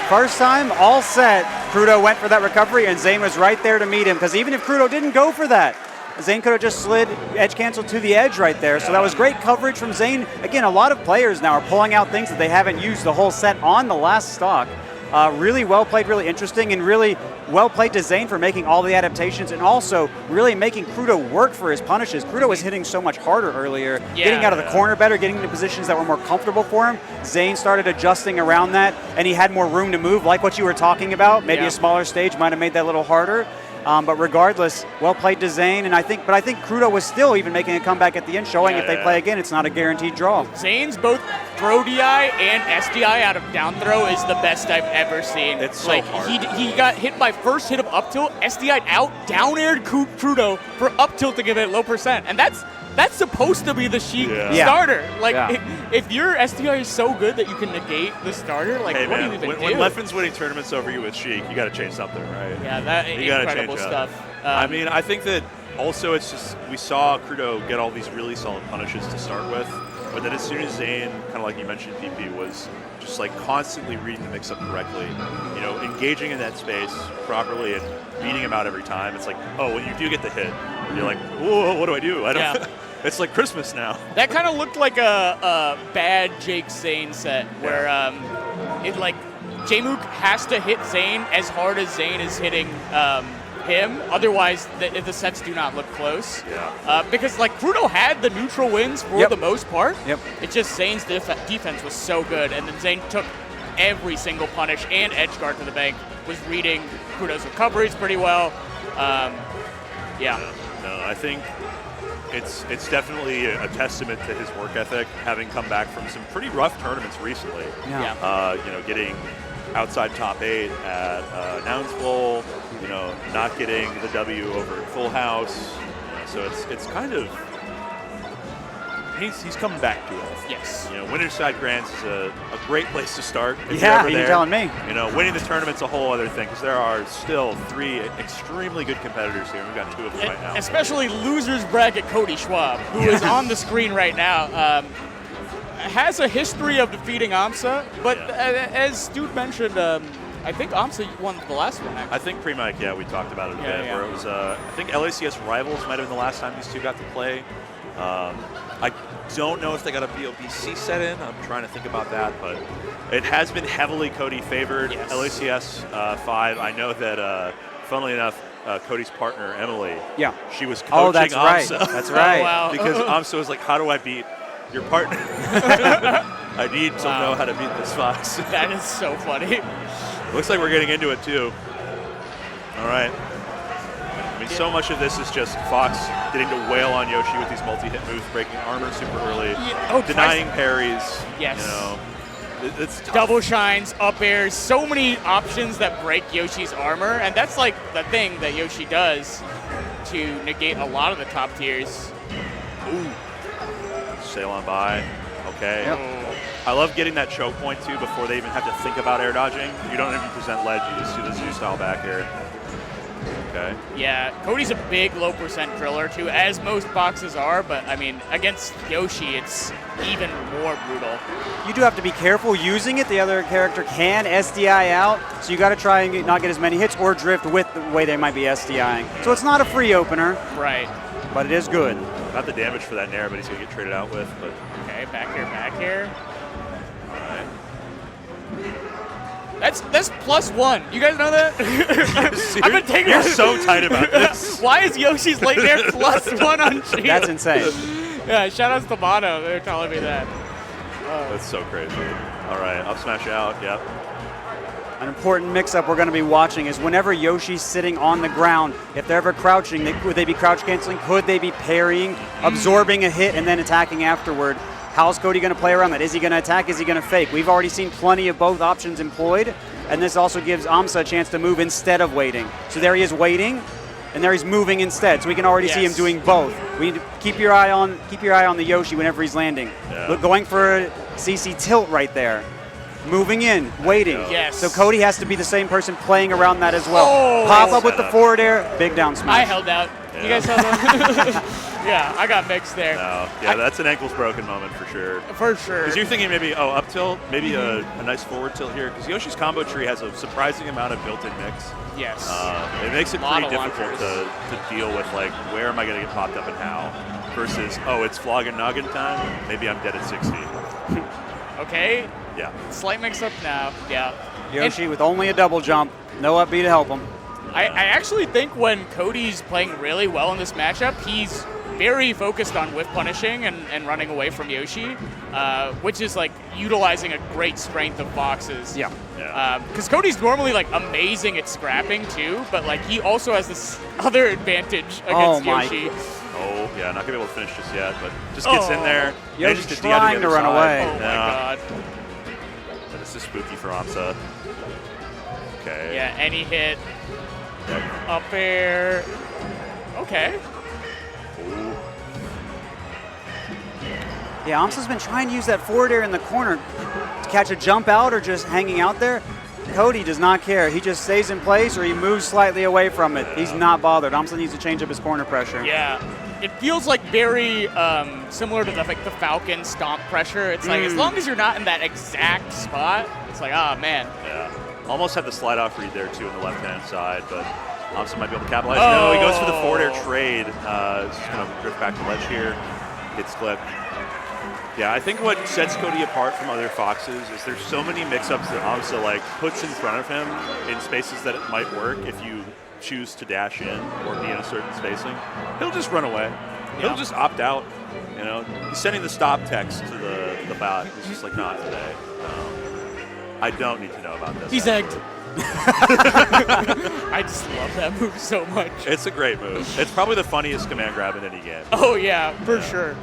First time, all set. Krudo went for that recovery, and Zane was right there to meet him, because even if Krudo didn't go for that, Zane could have just slid edge cancel to the edge right there. So that was great coverage from Zane. Again, a lot of players now are pulling out things that they haven't used the whole set on the last stock. Really well played, really interesting, and really well played to Zane for making all the adaptations and also really making Krudo work for his punishes. Krudo was hitting so much harder earlier, getting out of the corner better, getting into positions that were more comfortable for him. Zane started adjusting around that, and he had more room to move, like what you were talking about. Maybe a smaller stage might have made that a little harder. But regardless, well played to Zane, and I think Krudo was still even making a comeback at the end, showing if they play again, it's not a guaranteed draw. Zane's both throw DI and SDI out of down throw is the best I've ever seen. It's so like hard. he got hit by first hit of up tilt, SDI'd out, down aired Krudo for up tilt to give it low percent, and that's supposed to be the Sheik starter. Like, if your SDI is so good that you can negate the starter, like, hey, what man, do you even do? when Leffen's winning tournaments over you with Sheik, you got to change something, right? Yeah, that you gotta incredible change up. stuff. I mean, I think that also it's just we saw Krudo get all these really solid punishes to start with, but then as soon as Zane, kind of like you mentioned, PP, was just like constantly reading the mix-up correctly, you know, engaging in that space properly and beating him out every time, it's like, oh, when you do get the hit, you're like, whoa, what do I do? I don't. It's like Christmas now. That kind of looked like a bad Jake Zane set where it like J-Mook has to hit Zane as hard as Zane is hitting him. Otherwise, the sets do not look close. Because like Krudo had the neutral wins for the most part. It's just Zane's defense was so good, and then Zane took every single punish and edge guard to the bank. Was reading Krudo's recoveries pretty well. No, I think it's definitely a testament to his work ethic, having come back from some pretty rough tournaments recently. You know, getting outside top 8 at Nouns Bowl, you know, not getting the W over at Full House. You know, so it's kind of he's coming back to us. Yes. You know, Winner's Side Grands is a great place to start. If you're telling me. You know, winning the tournament's a whole other thing because there are still 3 extremely good competitors here. We've got 2 of them right now. Especially losers bracket Cody Schwab, who is on the screen right now. Has a history of defeating AMSA, but as Stude mentioned, I think AMSA won the last one, actually. I think pre-mic, we talked about it a bit, where it was, I think LACS Rivals might have been the last time these 2 got to play. I don't know if they got a BOBC set in. I'm trying to think about that, but it has been heavily Cody favored. LACS 5, I know that, funnily enough, Cody's partner, Emily, she was coaching that's AMSA. Right. That's right. Oh, wow. Because AMSA was like, how do I beat your partner? I need to know how to beat this Fox. That is so funny. Looks like we're getting into it, too. All right. I mean, so much of this is just Fox getting to wail on Yoshi with these multi-hit moves, breaking armor super early, denying parries. Yes. You know, it's tough. Double shines, up airs, so many options that break Yoshi's armor, and that's like the thing that Yoshi does to negate a lot of the top tiers. Ooh. Sail on by. Okay. I love getting that choke point, too, before they even have to think about air dodging. You don't even present ledge, you just do the Zoo-style back air. Okay. Yeah, Cody's a big low percent driller, too, as most boxes are, but, I mean, against Yoshi, it's even more brutal. You do have to be careful using it. The other character can SDI out, so you got to try and not get as many hits or drift with the way they might be SDIing. So it's not a free opener. Right. But it is good. Not the damage for that Nair, but he's going to get traded out with. But okay, back here. All right. That's +1. You guys know that? I've been taking. You're so tight about this. Why is Yoshi's late there +1 on shield? That's insane. Yeah, shout out to Mono. They're telling me that. That's so crazy. All right, up smash out. Yep. An important mix-up we're going to be watching is whenever Yoshi's sitting on the ground, if they're ever crouching, would they be crouch canceling? Could they be parrying, absorbing a hit, and then attacking afterward? How's Cody going to play around that? Is he going to attack? Is he going to fake? We've already seen plenty of both options employed, and this also gives AMSA a chance to move instead of waiting. So there he is waiting, and there he's moving instead. So we can already see him doing both. We need to keep your eye on the Yoshi whenever he's landing. Look, going for a CC tilt right there. Moving in, waiting. Yes. So Cody has to be the same person playing around that as well. Oh, Pop up with the forward air, big down smash. I held out. You guys saw that? Yeah, I got mixed there. No. Yeah, that's an ankles broken moment for sure. For sure. Because you're thinking maybe, up tilt, maybe a nice forward tilt here. Because Yoshi's combo tree has a surprising amount of built-in mix. Yes. It makes it pretty difficult launchers. to deal with, like, where am I going to get popped up and how? Versus, it's flog and noggin time. Maybe I'm dead at 60. Okay. Yeah. Slight mix-up now. Yeah. Yoshi with only a double jump. No up B to help him. I actually think when Cody's playing really well in this matchup, he's very focused on whiff punishing and running away from Yoshi, which is like utilizing a great strength of Fox's. Yeah. Because Cody's normally like amazing at scrapping too, but like he also has this other advantage against Yoshi. Oh, yeah, not going to be able to finish just yet, but just gets in there. Yoshi's Just trying to run away. Oh my god. Yeah, this is spooky for Amsa. Okay. Yeah, any hit. Up air. Okay. Ooh. Yeah, Amsa's been trying to use that forward air in the corner to catch a jump out or just hanging out there. Cody does not care. He just stays in place or he moves slightly away from it. He's not bothered. Amsa needs to change up his corner pressure. Yeah. It feels like very similar to the Falcon stomp pressure. It's like as long as you're not in that exact spot, it's like, oh man. Yeah. Almost had the slide off read there too on the left-hand side, but Amsa might be able to capitalize. No, he goes for the forward air trade. He's just going to drift back to ledge here. Gets clipped. Yeah, I think what sets Cody apart from other Foxes is there's so many mix-ups that Amsa like puts in front of him in spaces that it might work if you choose to dash in or be in a certain spacing. He'll just run away. He'll just opt out. You know, he's sending the stop text to the bot. He's just like, not today. I don't need to know about this. He's egged. I just love that move so much. It's a great move. It's probably the funniest command grab in any game. Oh yeah, for sure.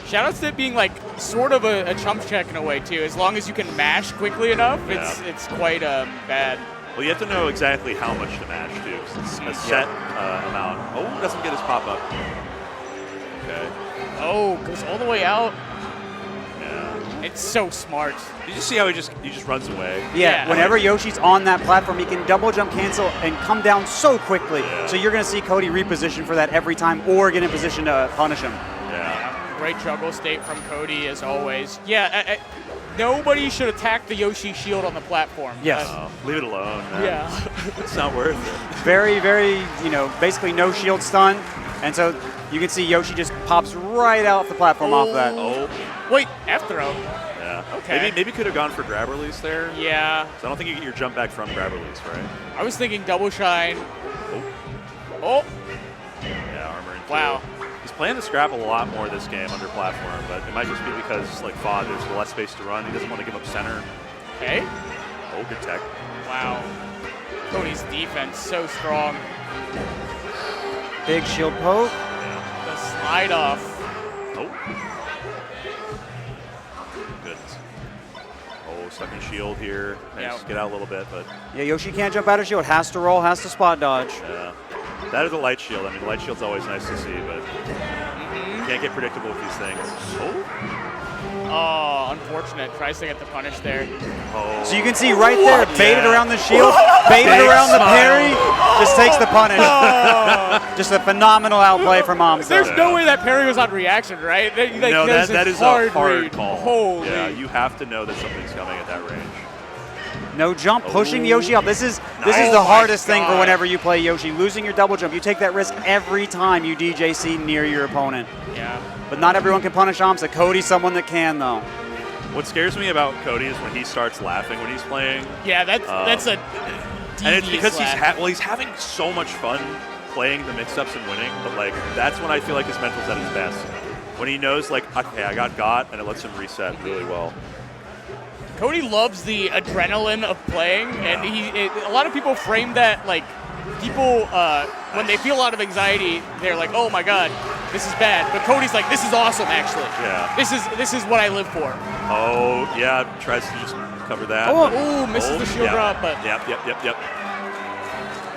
Shoutouts to it being like sort of a chump check in a way too. As long as you can mash quickly enough, it's quite bad. Well, you have to know exactly how much to mash too, 'cause it's a set amount. Oh, doesn't get his pop up. Okay. Oh, goes all the way out. Yeah. It's so smart. Did you see how he just runs away? Yeah, whenever Yoshi's on that platform, he can double jump cancel and come down so quickly. Yeah. So you're going to see Cody reposition for that every time or get in position to punish him. Yeah. Great juggle state from Cody as always. Yeah, nobody should attack the Yoshi shield on the platform. Yes. Leave it alone, man. Yeah. It's not worth it. Very, very, basically no shield stun. And so you can see Yoshi just pops right out the platform off that. Oh. Wait, F throw. Yeah. Okay. Maybe could have gone for grab release there. Yeah. So I don't think you get your jump back from grab release, right? I was thinking double shine. Oh. Oh. Yeah, armor and Wow. He's playing the scrap a lot more this game under platform, but it might just be because, like, FOD, there's less space to run. He doesn't want to give up center. Okay. Oh, good tech. Wow. Cody's defense so strong. Big shield poke. The slide off. Oh. Goodness. Oh, stuck in shield here. Managed to get out a little bit, but... Yeah, Yoshi can't jump out of shield. Has to roll, has to spot dodge. Yeah. That is a light shield. I mean, the light shield's always nice to see, but you can't get predictable with these things. Oh, unfortunate. Tries to get the punish there. Oh. So you can see right there, baited around the shield, baited around the parry, just takes the punish. Just a phenomenal outplay from Amsa. There's no way that parry was on reaction, right? No, that is a hard call. Holy. Yeah, you have to know that something's coming at that range. No jump, pushing Yoshi up. This is the hardest thing for whenever you play Yoshi. Losing your double jump, you take that risk every time you DJC near your opponent. Yeah. But not everyone can punish Amsa. Cody's someone that can, though. What scares me about Cody is when he starts laughing when he's playing. Yeah, that's a and it's because he's having so much fun playing the mix-ups and winning, but like that's when I feel like his mental's at his best. When he knows like, okay, I got, and it lets him reset really well. Cody loves the adrenaline of playing, and a lot of people frame that like people when they feel a lot of anxiety, they're like, oh my god, this is bad. But Cody's like, this is awesome actually. Yeah. This is what I live for. Oh yeah, tries to just cover that. Oh, misses the shield drop, but Yep.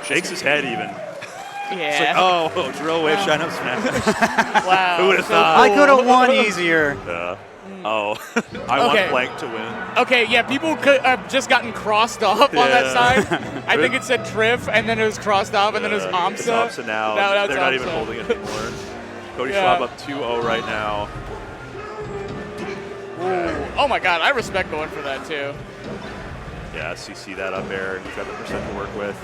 Shakes his head even. yeah. It's like, oh, drill wave shine up smash. Wow. Who would have thought? I could have won easier. Yeah. Oh, I want blank to win. Okay, yeah, people could have just gotten crossed off on that side. I think it said Triff, and then it was crossed off, and then it was AMSA. It's AMSA now. No, they're not even holding it anymore. Cody Schwab up 2-0 right now. Ooh. Oh my God, I respect going for that too. Yeah, CC that up air. He's got the percent to work with.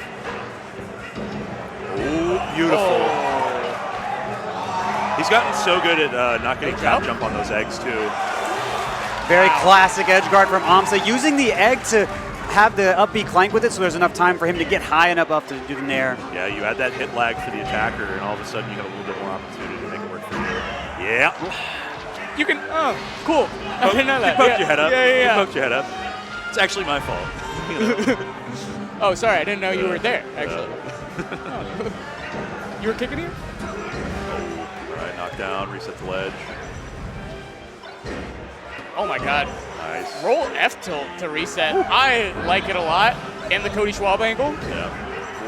Oh, beautiful. Oh. He's gotten so good at not getting jump on those eggs too. Very classic edge guard from AMSA, using the egg to have the up B clank with it, so there's enough time for him to get high enough up to do the nair. Yeah, you add that hit lag for the attacker, and all of a sudden you got a little bit more opportunity to make it work for you. Yeah. You can, oh, cool. I didn't know that. You poked your head up. Yeah. You poked your head up. It's actually my fault. Oh, sorry, I didn't know you were there, actually. Oh. You were kicking here? All right, knock down, reset the ledge. Oh my God. Nice. Roll F tilt to reset. I like it a lot. And the Cody Schwab angle. Yeah.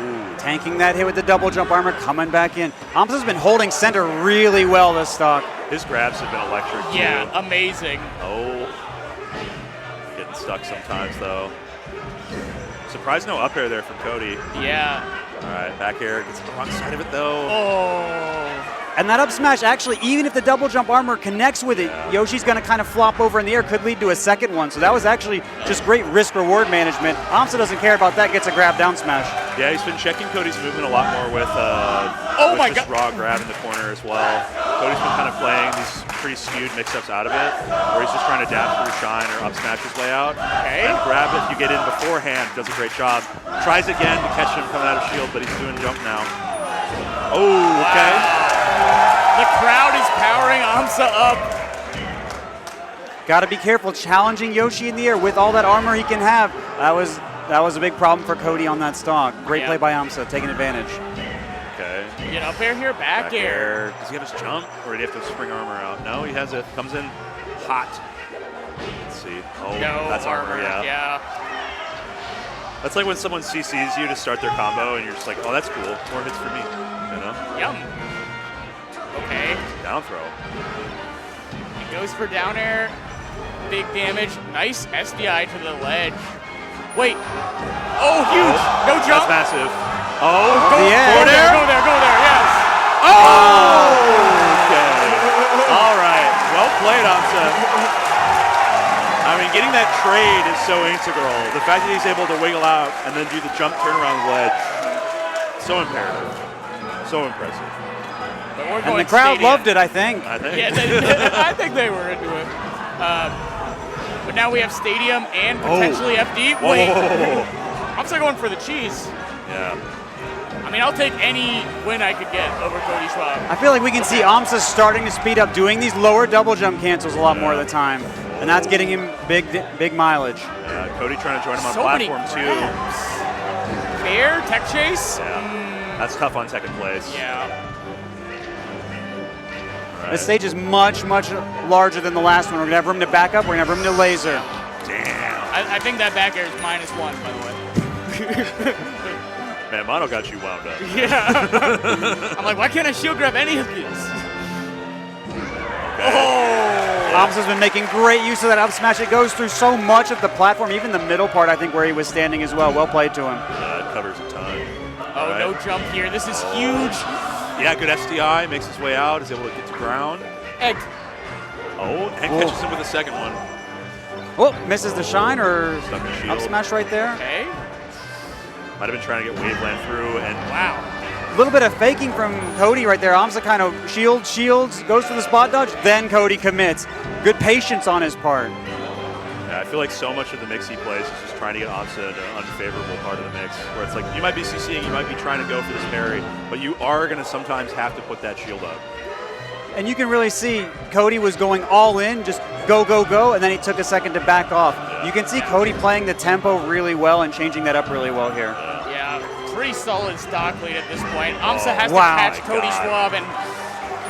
Ooh. Tanking that hit with the double jump armor, coming back in. AMSA's been holding center really well this stock. His grabs have been electric too. Yeah, amazing. Oh. Getting stuck sometimes though. Surprised no up air there from Cody. Yeah. All right, back air gets on the wrong side of it though. Oh. And that up smash, actually, even if the double jump armor connects with it, Yoshi's going to kind of flop over in the air, could lead to a second one. So that was actually just great risk-reward management. AMSA doesn't care about that, gets a grab down smash. Yeah, he's been checking Cody's movement a lot more with just raw grab in the corner as well. Cody's been kind of playing these pretty skewed mix-ups out of it, where he's just trying to dash through shine or up smash his way out. Okay. And grab it if you get in beforehand, does a great job. Tries again to catch him coming out of shield, but he's doing jump now. Oh, okay. The crowd is powering AMSA up. Got to be careful challenging Yoshi in the air with all that armor he can have. That was a big problem for Cody on that stock. Great play by AMSA, taking advantage. Okay. Get up air here, back air. Does he have his jump, or did he have to spring armor out? No, he has it. Comes in hot. Let's see. Oh, No that's armor, yeah. That's like when someone CCs you to start their combo, and you're just like, oh, that's cool. More hits for me, you know? Yum. Okay. Down throw. He goes for down air. Big damage. Nice SDI to the ledge. Wait. Oh, huge. No jump. That's massive. Oh, Go there, yes. Oh! Okay. All right. Well played, AMSA. I mean, getting that trade is so integral. The fact that he's able to wiggle out and then do the jump turnaround ledge, so imperative. So impressive. And the crowd loved it, I think. Yeah, I think they were into it. But now we have Stadium and potentially FD. Wait. I'm still going for the cheese. Yeah. I mean, I'll take any win I could get over Cody Schwab. I feel like we can see AMSA starting to speed up, doing these lower double jump cancels a lot more of the time. And that's getting him big mileage. Yeah, Cody trying to join him on So platform many too. grabs. Fair, tech chase? Yeah. That's tough on second place. Yeah. This stage is much larger than the last one. We're going to have room to back up. We're going to have room to laser. Damn. I think that back air is -1, by the way. Man, Mono got you wound up. Yeah. I'm like, why can't I shield grab any of these? Okay. Oh. AMSA's been making great use of that up smash. It goes through so much of the platform, even the middle part, I think, where he was standing as well. Well played to him. Yeah, it covers a ton. Oh, right. no jump here. This is huge. Yeah, good SDI, makes his way out, is able to get to ground. Egg. Oh, and catches him with a second one. Oh, misses the shine or Stuck in shield. up smash right there. Okay. Might have been trying to get Waveland through, and Wow. A little bit of faking from Cody right there. AMSA kind of shields, goes for the spot dodge, then Cody commits. Good patience on his part. yeah, I feel like so much of the mix he plays is just trying to get AMSA into an unfavorable part of the mix, where it's like, you might be CCing, you might be trying to go for this parry, but you are going to sometimes have to put that shield up. And you can really see Cody was going all in, just go, and then he took a second to back off. You can see Cody playing the tempo really well and changing that up really well here. Yeah, pretty solid stock lead at this point. AMSA has to wow. catch Cody Schwab, and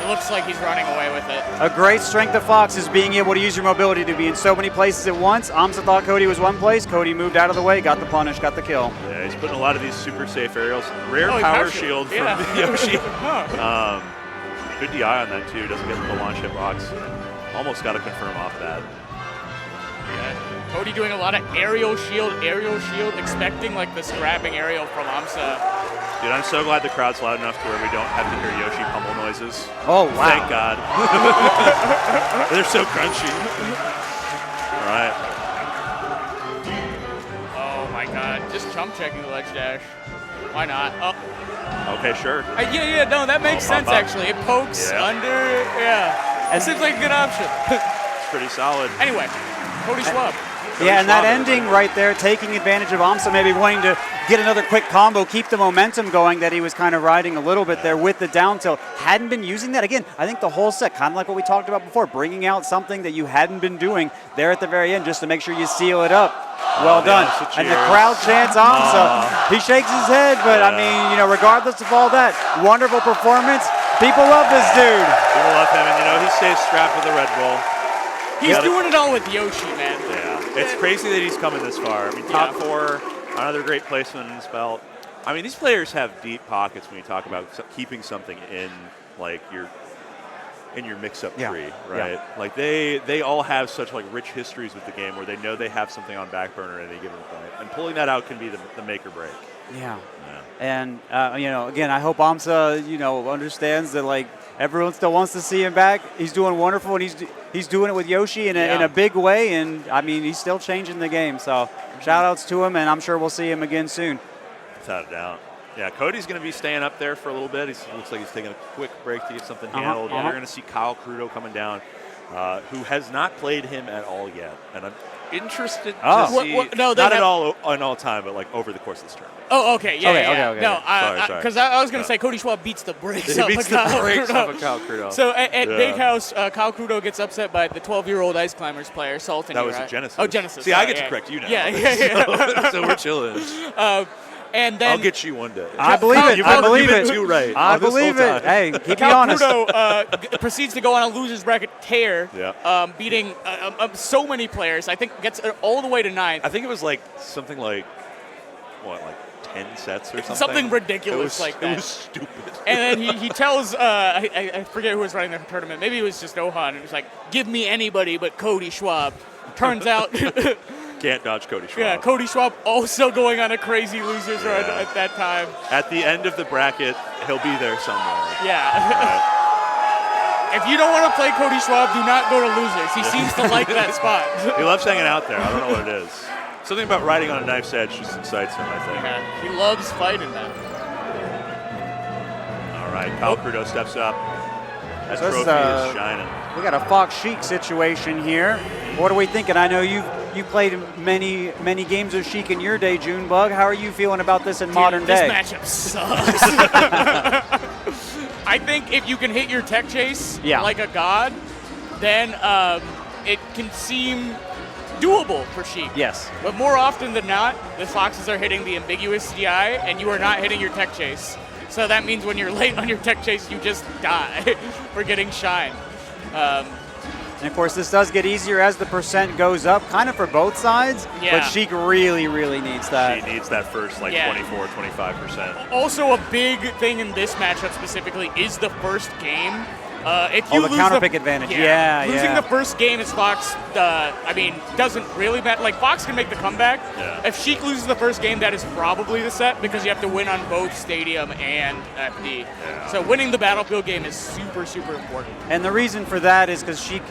it looks like he's running away with it. A great strength of Fox is being able to use your mobility to be in so many places at once. AMSA thought Cody was one place. Cody moved out of the way, got the punish, got the kill. Yeah, he's putting a lot of these super safe aerials. Rare Oh, he power power shield from yeah. Yoshi. Huh. Good DI on that too, doesn't get the launch hitbox. Almost got to confirm off that. Yeah. Cody doing a lot of aerial shield, expecting like the scrapping aerial from AMSA. Dude, I'm so glad the crowd's loud enough to where we don't have to hear Yoshi pummel noises. Oh, wow. Thank God. They're so crunchy. All right. Oh my God, just chump checking the ledge dash. Why not? Oh. Okay, sure. No, that makes sense actually. It pokes under, It seems like a good option. It's pretty solid. Anyway, Cody Schwab. Yeah, and that ending right there, taking advantage of AMSA maybe wanting to get another quick combo, keep the momentum going that he was kind of riding a little bit there with the down tilt. Hadn't been using that. Again, I think the whole set, kind of like what we talked about before, bringing out something that you hadn't been doing there at the very end just to make sure you seal it up. Well done. And the crowd chants AMSA. He shakes his head, but I mean, you know, regardless of all that, wonderful performance. People love this dude. People love him, and you know, he stays strapped with a Red Bull. He's doing it all with Yoshi, man. Yeah. It's crazy that he's coming this far. I mean, top 4, another great placement in his belt. I mean, these players have deep pockets when you talk about keeping something in, like, your mix-up tree, right? Yeah. Like, they all have such, like, rich histories with the game where they know they have something on back burner at any given point. And pulling that out can be the make or break. Yeah. And, you know, again, I hope AMSA, you know, understands that, like, everyone still wants to see him back. He's doing wonderful, and he's doing it with Yoshi in a big way. And, I mean, he's still changing the game. So, shout-outs to him, and I'm sure we'll see him again soon. Without a doubt. Yeah, Cody's going to be staying up there for a little bit. It looks like he's taking a quick break to get something handled. We're going to see Kyle Crudo coming down, who has not played him at all yet. And I'm interested to see, not at all on all time, but like over the course of this tournament. Oh, okay, Okay. No, because I was going to say Cody Schwab beats the brakes off of Kyle Crudo. So at Big House, Kyle Crudo gets upset by the 12-year-old Ice Climbers player, Sultan. That was a Genesis. Oh, Genesis. See, I get to correct you now. Yeah. So we're chilling. And then I'll get you one day. I believe it. You've been too right. I believe it. Hey, keep me honest. Crudo proceeds to go on a loser's bracket tear, beating so many players. I think gets all the way to 9th. I think it was like something like, what, like 10 sets or something? Something ridiculous like that. It was stupid. And then he tells, I forget who was running the tournament. Maybe it was just Ohan. And he was like, give me anybody but Cody Schwab. Turns out... Can't dodge Cody Schwab. Yeah, Cody Schwab also going on a crazy losers run at that time. At the end of the bracket, he'll be there somewhere. Yeah. Right. If you don't want to play Cody Schwab, do not go to losers. He seems to like that spot. He loves hanging out there. I don't know what it is. Something about riding on a knife's edge just excites him, I think. Yeah, he loves fighting that. All right, Kyle Crudo steps up. That trophy is shining. We got a Fox Sheik situation here. What are we thinking? I know you played many games of Sheik in your day, Junebug. How are you feeling about this in modern day? This matchup sucks. I think if you can hit your tech chase like a god, then it can seem doable for Sheik. Yes. But more often than not, the Foxes are hitting the ambiguous DI, and you are not hitting your tech chase. So that means when you're late on your tech chase, you just die for getting shine. And of course, this does get easier as the percent goes up, kind of for both sides. Yeah. But Sheik really, really needs that. She needs that first, 24, 25%. Also, a big thing in this matchup specifically is the first game. If you the lose counter pick advantage. Losing the first game is Fox, doesn't really matter. Like, Fox can make the comeback. Yeah. If Sheik loses the first game, that is probably the set because you have to win on both Stadium and FD. Yeah. So winning the Battlefield game is super, super important. And the reason for that is because Sheik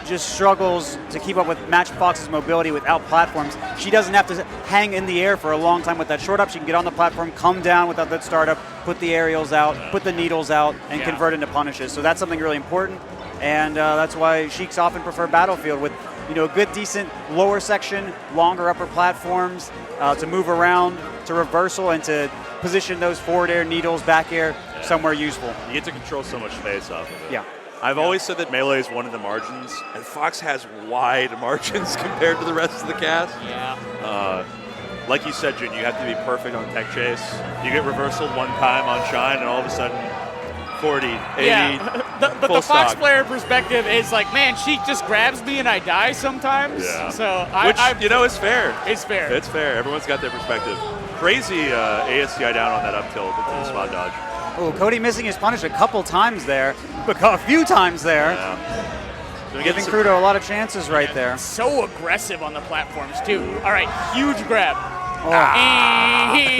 just struggles to keep up with Match Fox's mobility without platforms. She doesn't have to hang in the air for a long time with that short up. She can get on the platform, come down without that startup, put the aerials out, put the needles out, and convert into punishes. So that's something really important, and that's why Sheiks often prefer Battlefield with a good, decent lower section, longer upper platforms to move around, to reversal, and to position those forward air, needles, back air somewhere useful. You get to control so much space off of it. Yeah. I've always said that Melee is one of the margins, and Fox has wide margins compared to the rest of the cast. Yeah. Like you said, Jun, you have to be perfect on tech chase. You get reversal one time on Shine, and all of a sudden, 40, 80, but the Fox player perspective is like, man, Sheik just grabs me and I die sometimes. Yeah. So Which is fair. It's fair. It's fair. Everyone's got their perspective. Crazy ASCI down on that up tilt with the spot dodge. Oh, Cody missing his punish a couple times there, a few times there. Yeah. Giving Crudo a lot of chances right there. So aggressive on the platforms, too. All right, huge grab. Oh.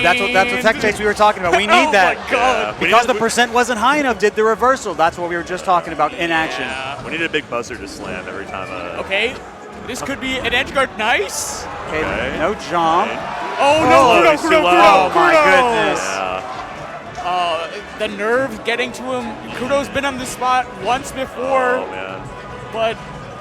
That's what tech chase we were talking about. We need that. Oh, my God. Yeah. Because the percent wasn't high enough, did the reversal. That's what we were just talking about in action. Yeah. We need a big buzzer to slam every time. Okay, this could be an edge guard. Nice. Okay, no jump. Oh, no, he's too low. Oh, my goodness. Yeah. The nerve getting to him. Kudo's been on this spot once before, Oh, man. but,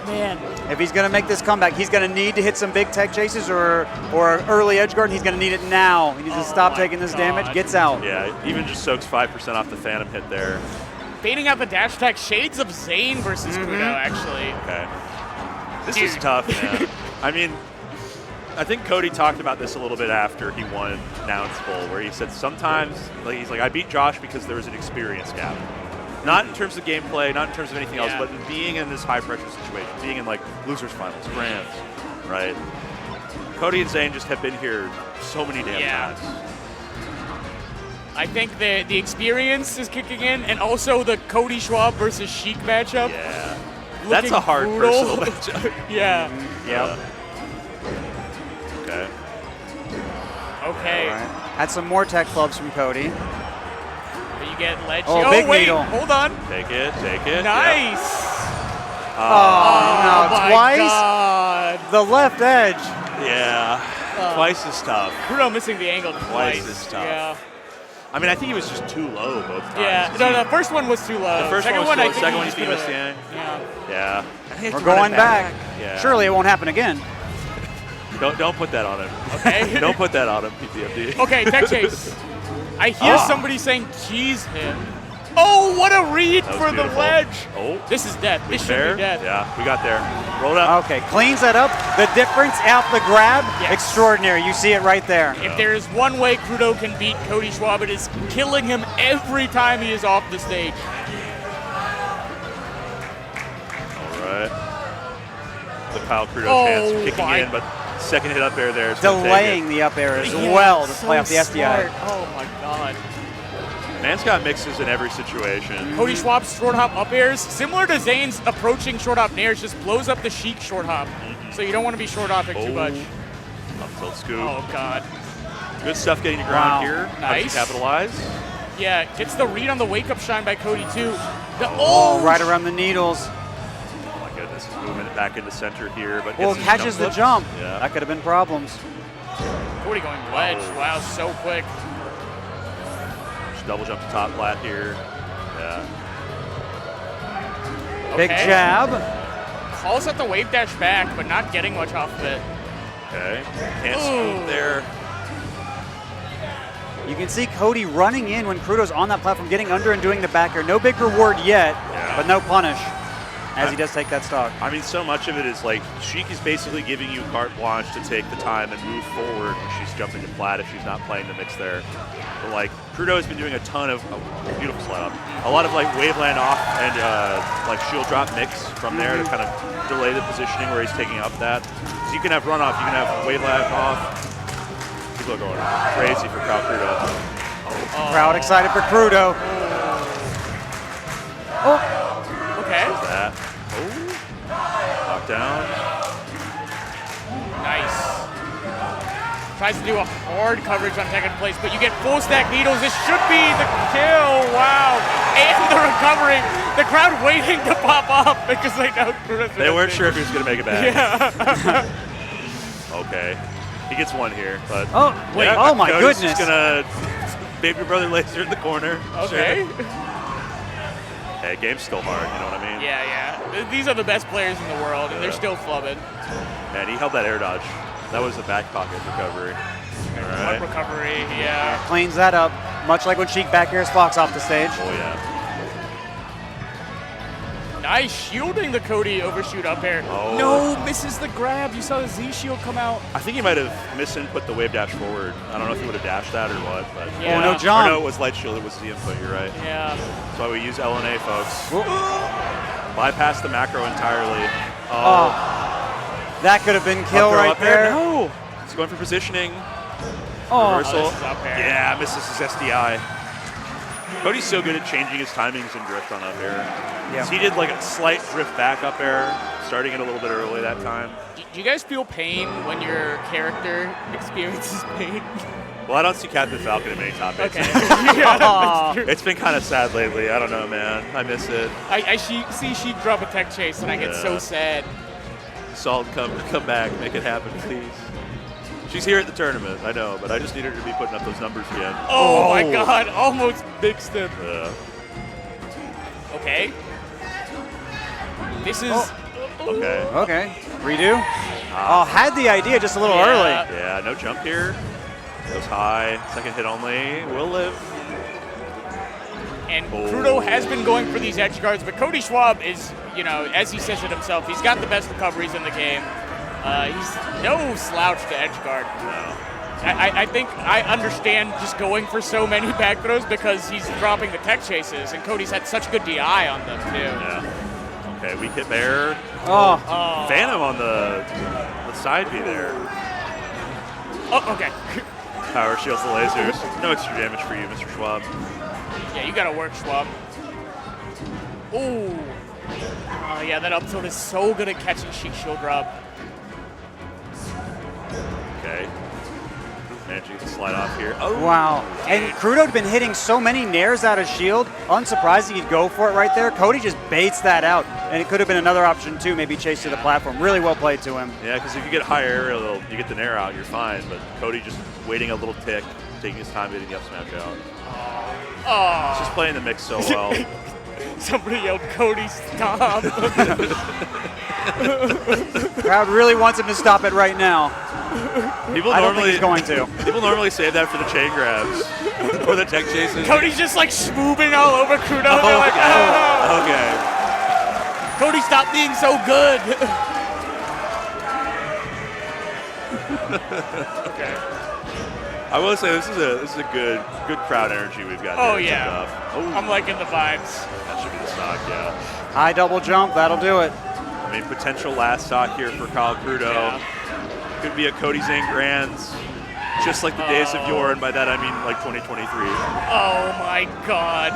man. If he's going to make this comeback, he's going to need to hit some big tech chases or early edge guard, and he's going to need it now. He needs to stop taking this damage, gets out. Yeah, even just soaks 5% off the Phantom hit there. Baiting out the dash attack, shades of Zane versus Kudo, actually. Okay. This is tough, man. I mean, I think Cody talked about this a little bit after he won Nouns Bowl, where he said sometimes, like, he's like, I beat Josh because there was an experience gap. Not in terms of gameplay, not in terms of anything else, but in being in this high-pressure situation, being in, like, losers finals, grands, right? Cody and Zane just have been here so many damn times. I think the experience is kicking in, and also the Cody Schwab versus Sheik matchup. Yeah. That's a hard brutal. personal matchup. Yeah. Yep. Okay. Okay. All right. Had some more tech clubs from Cody. You get ledge. Oh, big wait, needle. hold on. Take it, take it. Nice. Yep. Oh, no, my twice? God. The left edge. Yeah. Twice is tough. Kudo missing the angle Twice twice. is tough. Yeah. I mean, I think he was just too low both times. Yeah. No, the first one was too low. The first second one was I too low. think Second he one, you just think he missed could've- the angle? Yeah. Yeah. We're going back. Yeah. Surely it won't happen again. Don't put that on him. Okay. Don't put that on him, PPMD. Okay, tech chase. I hear somebody saying cheese him. Oh, what a read That was for beautiful. the ledge. Oh. This is death. This should Fair? be death. Yeah, we got there. Roll it up. Okay, cleans that up. The difference out the grab, Yes. extraordinary. You see it right there. If there is one way Crudo can beat Cody Schwab, it is killing him every time he is off the stage. All right. The Kyle Crudo chance kicking my- in, but second hit up air there. is gonna take Delaying it. the up air as Yeah, well to so play off the SDI. smart. Oh my God. Man's got mixes in every situation. Cody Schwab's short hop up airs, similar to Zane's approaching short hop nairs, just blows up the Sheik short hop. So you don't want to be short hopping too much. Up tilt scoop. Oh God. Good stuff getting to ground Wow. here. How does he Nice. capitalize? Yeah, gets the read on the wake up shine by Cody too. The Oh, right around the needles. Oh my goodness, he's moving it back into center here, but Well, gets his catches the flip. jump. Yeah. That could have been problems. Cody going wedge. Wow, so quick. Just double jump to top flat here. Yeah. Big Okay. jab. Calls out the wave dash back, but not getting much off of it. Okay. Can't scoop there. You can see Cody running in when Crudo's on that platform, getting under and doing the back air. No big reward yet, but no punish as he does take that stock. I mean, so much of it is like Sheik is basically giving you carte blanche to take the time and move forward when she's jumping to flat if she's not playing the mix there. But like Crudo has been doing a ton of beautiful slide up, a lot of like waveland off and like shield drop mix from there to kind of delay the positioning where he's taking up that. So you can have run off, you can have waveland off. People are going crazy for Kyle Crudo. Crowd excited for Crudo. Okay. That. Oh. Knockdown. Nice. Tries to do a hard coverage on second place, but you get full stack needles. This should be the kill. Wow. And the recovery. The crowd waiting to pop up because they know Crudo's They weren't sure if he was going to make it back. Yeah. Okay. He gets one here, but Oh, wait. yeah, Oh, my Cody's goodness. just gonna baby brother laser in the corner. Okay. Sure. Hey, game's still hard. You know what I mean? Yeah, yeah. These are the best players in the world, and they're still flubbing. Man, he held that air dodge. That was a back pocket recovery. All right. Recovery, yeah. Cleans that up, much like when Sheik back airs Fox off the stage. Oh yeah. Nice shielding the Cody overshoot up air. Oh. No, misses the grab. You saw the Z shield come out. I think he might have misinput the wave dash forward. I don't know if he would have dashed that or what, but Yeah. Oh, no Or jump. no, it was light shield. It was the input. You're right. Yeah. That's why we use LNA, folks. Bypass the macro entirely. Oh, that could have been kill Up throw right up air. there. No. He's going for positioning. Oh, Reversal. this is up air. Yeah, misses his SDI. Cody's so good at changing his timings and drift on up air. Yeah. So he did like a slight drift back up air, starting it a little bit early that time. Do you guys feel pain when your character experiences pain? Well, I don't see Captain Falcon in many top 8s. Okay. Yeah, it's been kind of sad lately. I don't know, man. I miss it. I see she drop a tech chase, and I get so sad. Salt, come back. Make it happen, please. She's here at the tournament, I know, but I just need her to be putting up those numbers again. Oh my God, almost mixed him. Okay. This is... Okay. Okay. Redo. Had the idea just a little early. Yeah, no jump here. Goes high. Second hit only. Will live. And Crudo has been going for these edge guards, but Cody Schwab is, you know, as he says it himself, he's got the best recoveries in the game. He's no slouch to edge guard. No. I think I understand just going for so many back throws because he's dropping the tech chases, and Cody's had such good DI on them, too. Yeah. Okay, weak hit bear. Phantom on the side B there. Oh, okay. Power shields the lasers. No extra damage for you, Mr. Schwab. Yeah, you gotta work, Schwab. Ooh. Oh, yeah, that up tilt is so good at catching Sheik shield drop. Okay. Managing to slide off here. Oh, wow. And Crudo had been hitting so many nairs out of shield. Unsurprising he'd go for it right there. Cody just baits that out. And it could have been another option too, maybe chase to the platform. Really well played to him. Yeah, because if you get high aerial, you get the nair out, you're fine. But Cody just waiting a little tick, taking his time getting the up smash out. Oh. He's just playing the mix so well. Somebody yelled, Cody, stop. Crowd really wants him to stop it right now. People I don't normally think he's going to. People normally save that for the chain grabs or the tech chases. Cody's just like swooping all over Crudo. Oh, They're like, oh. Okay. Cody, stop being so good. Okay. I will say this is a good crowd energy we've got. Oh here. yeah. Oh. I'm liking the vibes. That should be the stock, yeah. High double jump, that'll do it. I mean, potential last stock here for Kyle Crudo. Yeah. Could be a Cody Zane Grands, just like the days of yore, and by that I mean like 2023. Oh my God.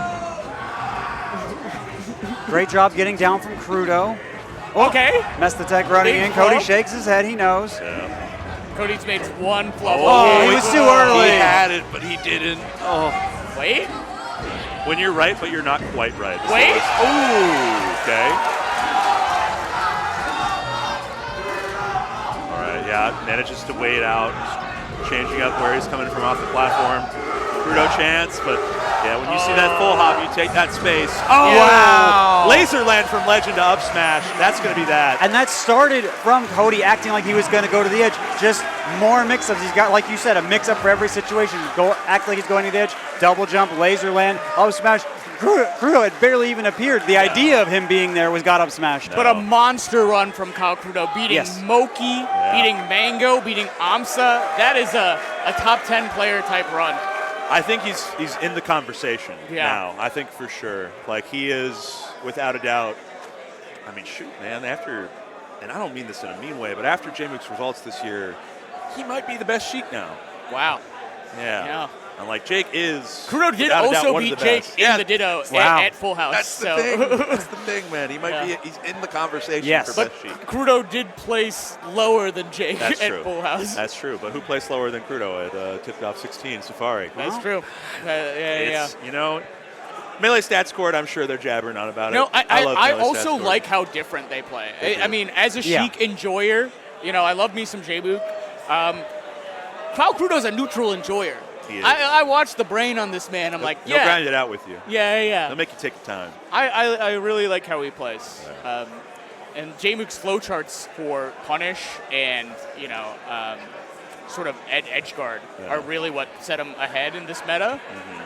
Great job getting down from Crudo. Okay. Messed the tech running Big in. Cody flop. shakes his head, he knows. Yeah. Cody's made one flop. Oh, he was too early. He had it, but he didn't. Oh. Wait. When you're right, but you're not quite right. Wait. Oh, okay. All right, yeah, manages to wait out, changing up where he's coming from off the platform. Crudo chance, but yeah, when you see that full hop, you take that space. Oh, yeah. Wow. Laser land from Legend to up smash. That's going to be that. And that started from Cody acting like he was going to go to the edge. Just more mix-ups. He's got, like you said, a mix-up for every situation. Act like he's going to the edge, double jump, laser land, up smash. Crudo had barely even appeared. The idea of him being there was got up smashed. But a monster run from Kyle Crudo, beating Moki, beating Mang0, beating Amsa. That is a top 10 player type run. I think he's in the conversation now. I think for sure. Like, he is, without a doubt. I mean, shoot, man, after, and I don't mean this in a mean way, but after J-Mook's results this year, he might be the best Sheik now. Wow. Yeah. And like, Jake is. Crudo did also beat Jake in the Ditto at Full House. That's the thing. That's the thing, man. He might be. He's in the conversation for best Sheik. Crudo did place lower than Jake That's at true. Full House. That's true. But who placed lower than Crudo at Tipped Off 16 Safari? That's true. You know, Melee Stats Court, I'm sure they're jabbering on about No, it. I also like how different they play. I mean, as a Sheik enjoyer, you know, I love me some J-Mook. Kyle Crudo's a neutral enjoyer. I watched the brain on this man. I'm like, He'll grind it out with you. Yeah. They'll make you take the time. I really like how he plays. And J-Mook's flowcharts for punish and, you know, sort of edge guard are really what set him ahead in this meta.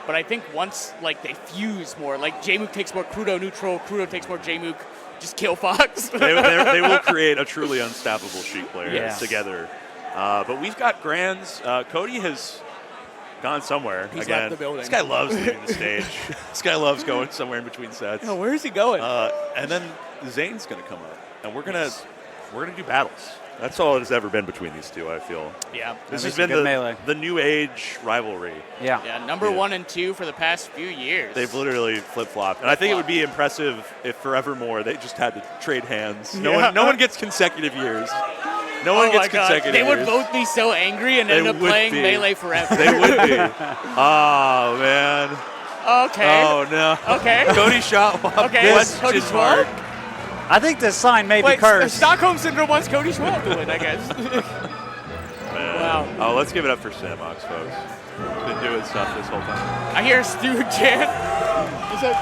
But I think once, like, they fuse more, like J-Mook takes more Crudo neutral, Crudo takes more J-Mook, just kill Fox. they will create a truly unstoppable Sheik player together. But we've got Grands. Cody has gone somewhere. He's again. left the building. This guy loves leaving the stage. This guy loves going somewhere in between sets. Where is he going? And then Zane's going to come up, and we're gonna do battles. That's all it has ever been between these two, I feel. Yeah. This That has makes a been good melee. the new age rivalry. Yeah. Yeah, number 1 and 2 for the past few years. They've literally flip-flopped. And I think it would be impressive if forevermore they just had to trade hands. No one gets consecutive years. No one gets consecutive They would years. both be so angry and They end up would playing be. Melee forever. They would be. Oh, man. Okay. Oh, no. Okay. Cody shot Okay. question Cody mark. I think this sign may be Wait, cursed. Stockholm Syndrome wants Cody Schwab to win, I guess. Man. Wow. Oh, let's give it up for Samox, folks. Been doing stuff this whole time. I hear Stude chant. Is that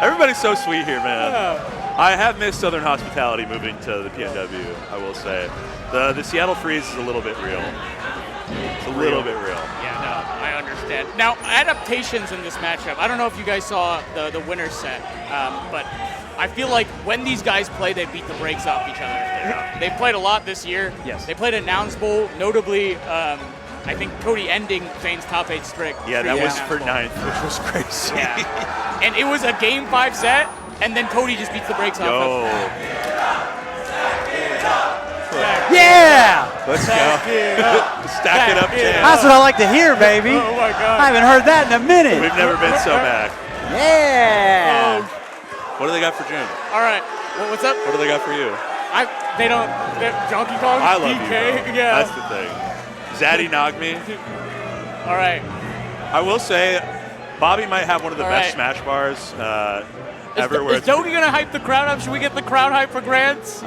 Everybody's so sweet here, man. I have missed Southern hospitality moving to the PNW, I will say. The Seattle freeze is a little bit real. It's a little bit real. Yeah, no, I understand. Now, adaptations in this matchup. I don't know if you guys saw the winner's set, but I feel like when these guys play, they beat the brakes off each other. Yeah. They've played a lot this year. Yes. They played at Nouns Bowl, notably, I think Cody ending Zane's top 8 streak. Yeah, that at was Nouns for Bowl. 9th, which was crazy. Yeah. And it was a Game 5 set, and then Cody just beats the brakes off Yo, of. Yeah! let's go. Stack it up, Jam. That's what I like to hear, baby. Oh my God. I haven't heard that in a minute. We've never been so back. Yeah! What do they got for June? All right. What's up? What do they got for you? They don't. Donkey Kong. I love DK, you, bro. Yeah. That's the thing. Zaddy Nagmi. All right. I will say, Bobby might have one of the All best right. Smash bars ever. Is Dogi gonna hype the crowd up? Should we get the crowd hype for grants?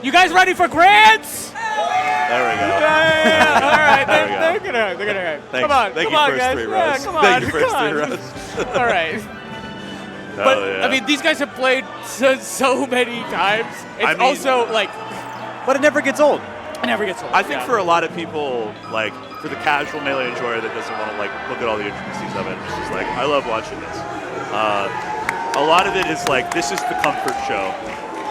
You guys ready for grants? There we go. Yeah. All right. There we go. They're gonna hype. Thanks. Come on. Thank come you, on, first guys. 3 Yeah, rows. come on. Thank you, first come 3 on. rows. All right. Hell But yeah. I mean, these guys have played so many times. It's I mean- also like But it never gets old. it never gets old. I think Yeah. for a lot of people, like for the casual Melee enjoyer that doesn't want to like look at all the intricacies of it, it's just like I love watching this. A lot of it is like this is the comfort show,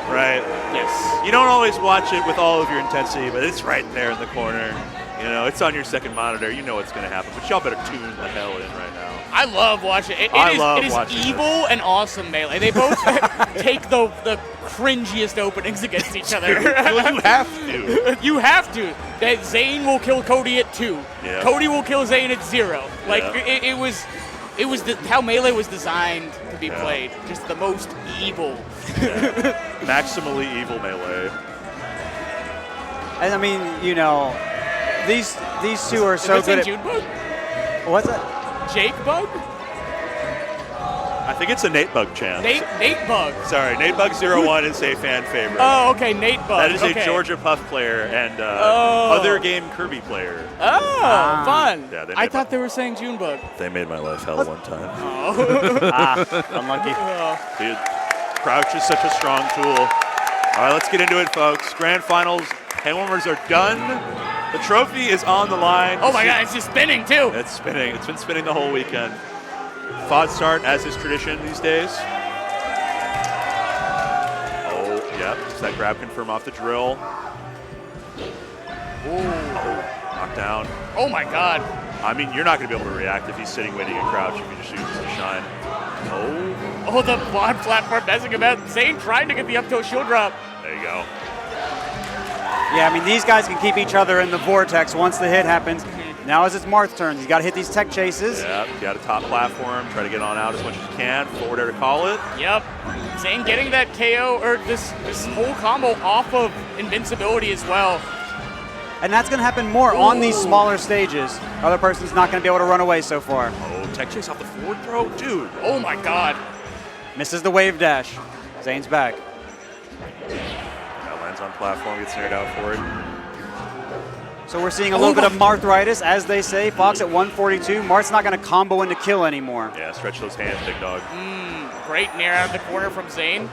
right? Yes. You don't always watch it with all of your intensity, but it's right there in the corner. You know, it's on your second monitor. You know what's going to happen, but y'all better tune the hell in right now. I love watching it. I It love is watching evil and awesome Melee. They both take the cringiest openings against each other. Well, you have to. You have to. That Zane will kill Cody at 2. Yeah. Cody will kill Zane at 0. Like Yeah. it was how Melee was designed to be Yeah. played. Just the most evil. Maximally evil Melee. And I mean, you know, these two are so Is that good June at. Bug? What's that? Jake Bug? I think it's a Nate Bug chant. Nate Bug. Sorry, Nate Bug 01 is a fan favorite. Oh, okay, Nate Bug. That is okay. a Georgia Puff player and Oh. other game Kirby player. Oh, fun. Yeah, they I made thought they were saying Junebug. They made my life hell one time. Unlucky. Dude, Crouch is such a strong tool. All right, let's get into it, folks. Grand Finals, handwarmers are done. The trophy is on the line. Oh my God, it's just spinning too. It's spinning. It's been spinning the whole weekend. VOD start, as is tradition these days. Oh, yep. Does that grab confirm off the drill? Oh, knockdown. Oh my God. I mean, you're not going to be able to react if he's sitting waiting in crouch if he just uses the shine. Oh, Oh, the quad platform messing about. Zane trying to get the up tilt shield drop. there you go. Yeah, I mean, these guys can keep each other in the vortex once the hit happens. Now as it's Marth's turn, he's got to hit these tech chases. Yeah, you got a top platform. Try to get on out as much as you can. Forward air to call it. Yep. Zane getting that KO or this whole combo off of invincibility as well. And that's going to happen more on these smaller stages. Other person's not going to be able to run away so far. Oh, tech chase off the forward throw? Dude. Oh my God. Misses the wave dash. Zane's back. That lands on platform, gets snared out for it. So we're seeing a little bit of Marthritis, as they say. Fox at 142. Marth's not going to combo into kill anymore. Yeah, stretch those hands, big dog. Great nair out of the corner from Zane.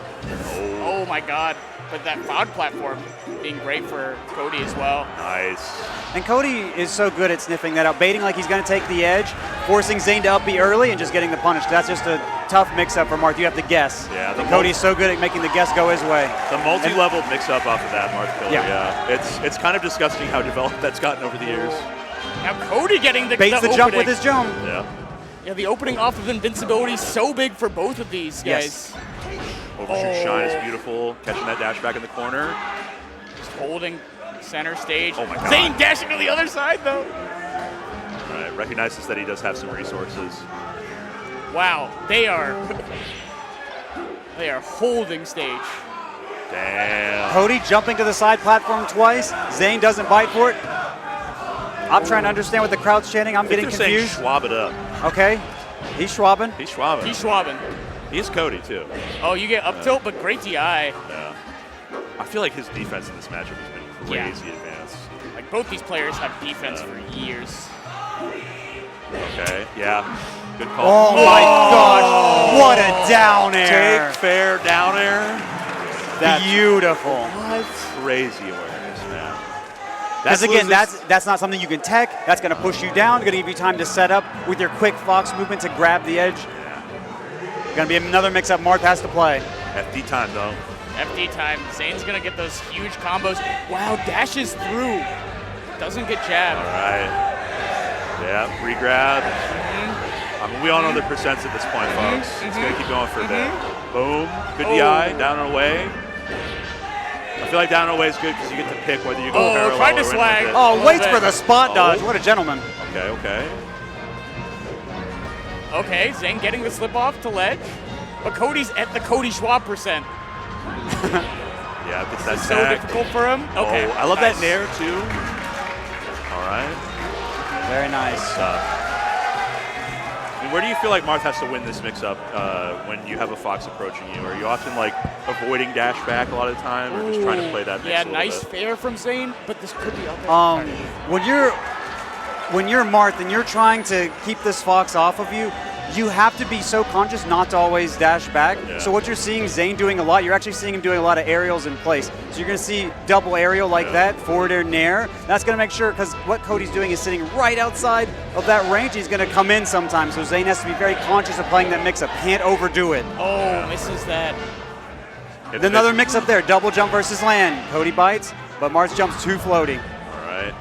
Oh my God. But that cloud platform being great for Cody as well. Nice. And Cody is so good at sniffing that out, baiting like he's going to take the edge, forcing Zane to up B early and just getting the punish. That's just a tough mix-up for Marth. You have to guess. Yeah, and Cody's so good at making the guess go his way. The multi-leveled mix-up off of that Marth killer, Yeah. It's kind of disgusting how developed that's gotten over the years. Now Cody getting the Baits the jump with his jump. Yeah. Yeah, the opening off of invincibility is so big for both of these guys. Yes. Overshoot shine is beautiful. Catching that dash back in the corner. Just holding center stage. Oh my God. Zane dashing to the other side, though. All right, recognizes that he does have some resources. Wow, they are holding stage. Damn. Cody jumping to the side platform twice. Zane doesn't bite for it. I'm trying to understand what the crowd's chanting. I'm getting They're confused. saying Schwab it up. Okay, he's schwabbing. He's schwabbing. He's schwabbing. He's Cody, too. Oh, you get up tilt, but great DI. Yeah. I feel like his defense in this matchup has been crazy advanced. Like, both these players have defense for years. Okay, yeah. Good call. Oh my gosh, what a down air. Take fair down air. That's beautiful. crazy awareness, man. Because again, that's not something you can tech. That's going to push you down. Going to give you time to set up with your quick fox movement to grab the edge. Going to be another mix-up Marth has to play. FD time, though. FD time. Zane's going to get those huge combos. Wow, dashes through. Doesn't get jabbed. All right. Yeah, re-grab. I mean, we all know the percents at this point, folks. It's going to keep going for a bit. Boom. Good DI. Down and away. I feel like down and away is good because you get to pick whether you go parallel tried to or in swag. with it. Oh, waits for the spot dodge. What a gentleman. Okay, okay. Okay, Zane getting the slip off to ledge, but Cody's at the Cody Schwab percent. Yeah, gets that So tag. difficult for him. Okay, Oh, I love nice. that nair, too. All right. Very nice. I mean, where do you feel like Marth has to win this mix-up when you have a fox approaching you? Are you often like avoiding dash back a lot of the time, or just trying to play that mix Yeah, a little nice bit? fair from Zane, but this could be up there. When you're Marth and you're trying to keep this fox off of you, you have to be so conscious not to always dash back. Yeah. So what you're seeing Zane doing a lot, you're actually seeing him doing a lot of aerials in place. So you're going to see double aerial like that, forward air nair. That's going to make sure, because what Cody's doing is sitting right outside of that range. He's going to come in sometimes. So Zane has to be very conscious of playing that mix-up. Can't overdo it. Oh, misses that. Another mix-up there. Double jump versus land. Cody bites, but Marth jumps too floaty. All right.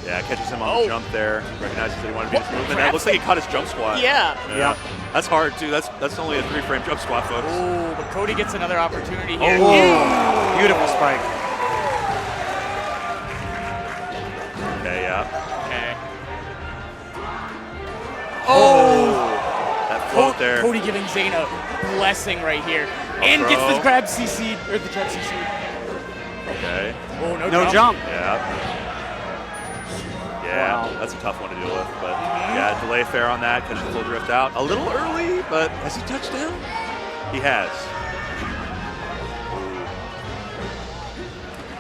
Yeah, catches him on the jump there. Recognizes that he wanted to do his movement. That looks like he caught his jump squat. Yeah. That's hard, too. That's only a 3-frame jump squat, folks. Oh, but Cody gets another opportunity here. Oh, beautiful spike. Okay, yeah. Okay. Oh! That float there. Cody giving Zane a blessing right here. And gets the grab CC, or the jump CC. Okay. Oh, no jump. Yeah. Yeah, that's a tough one to deal with. But yeah, delay fair on that, catch the full drift out. A little early, but has he touched down? He has.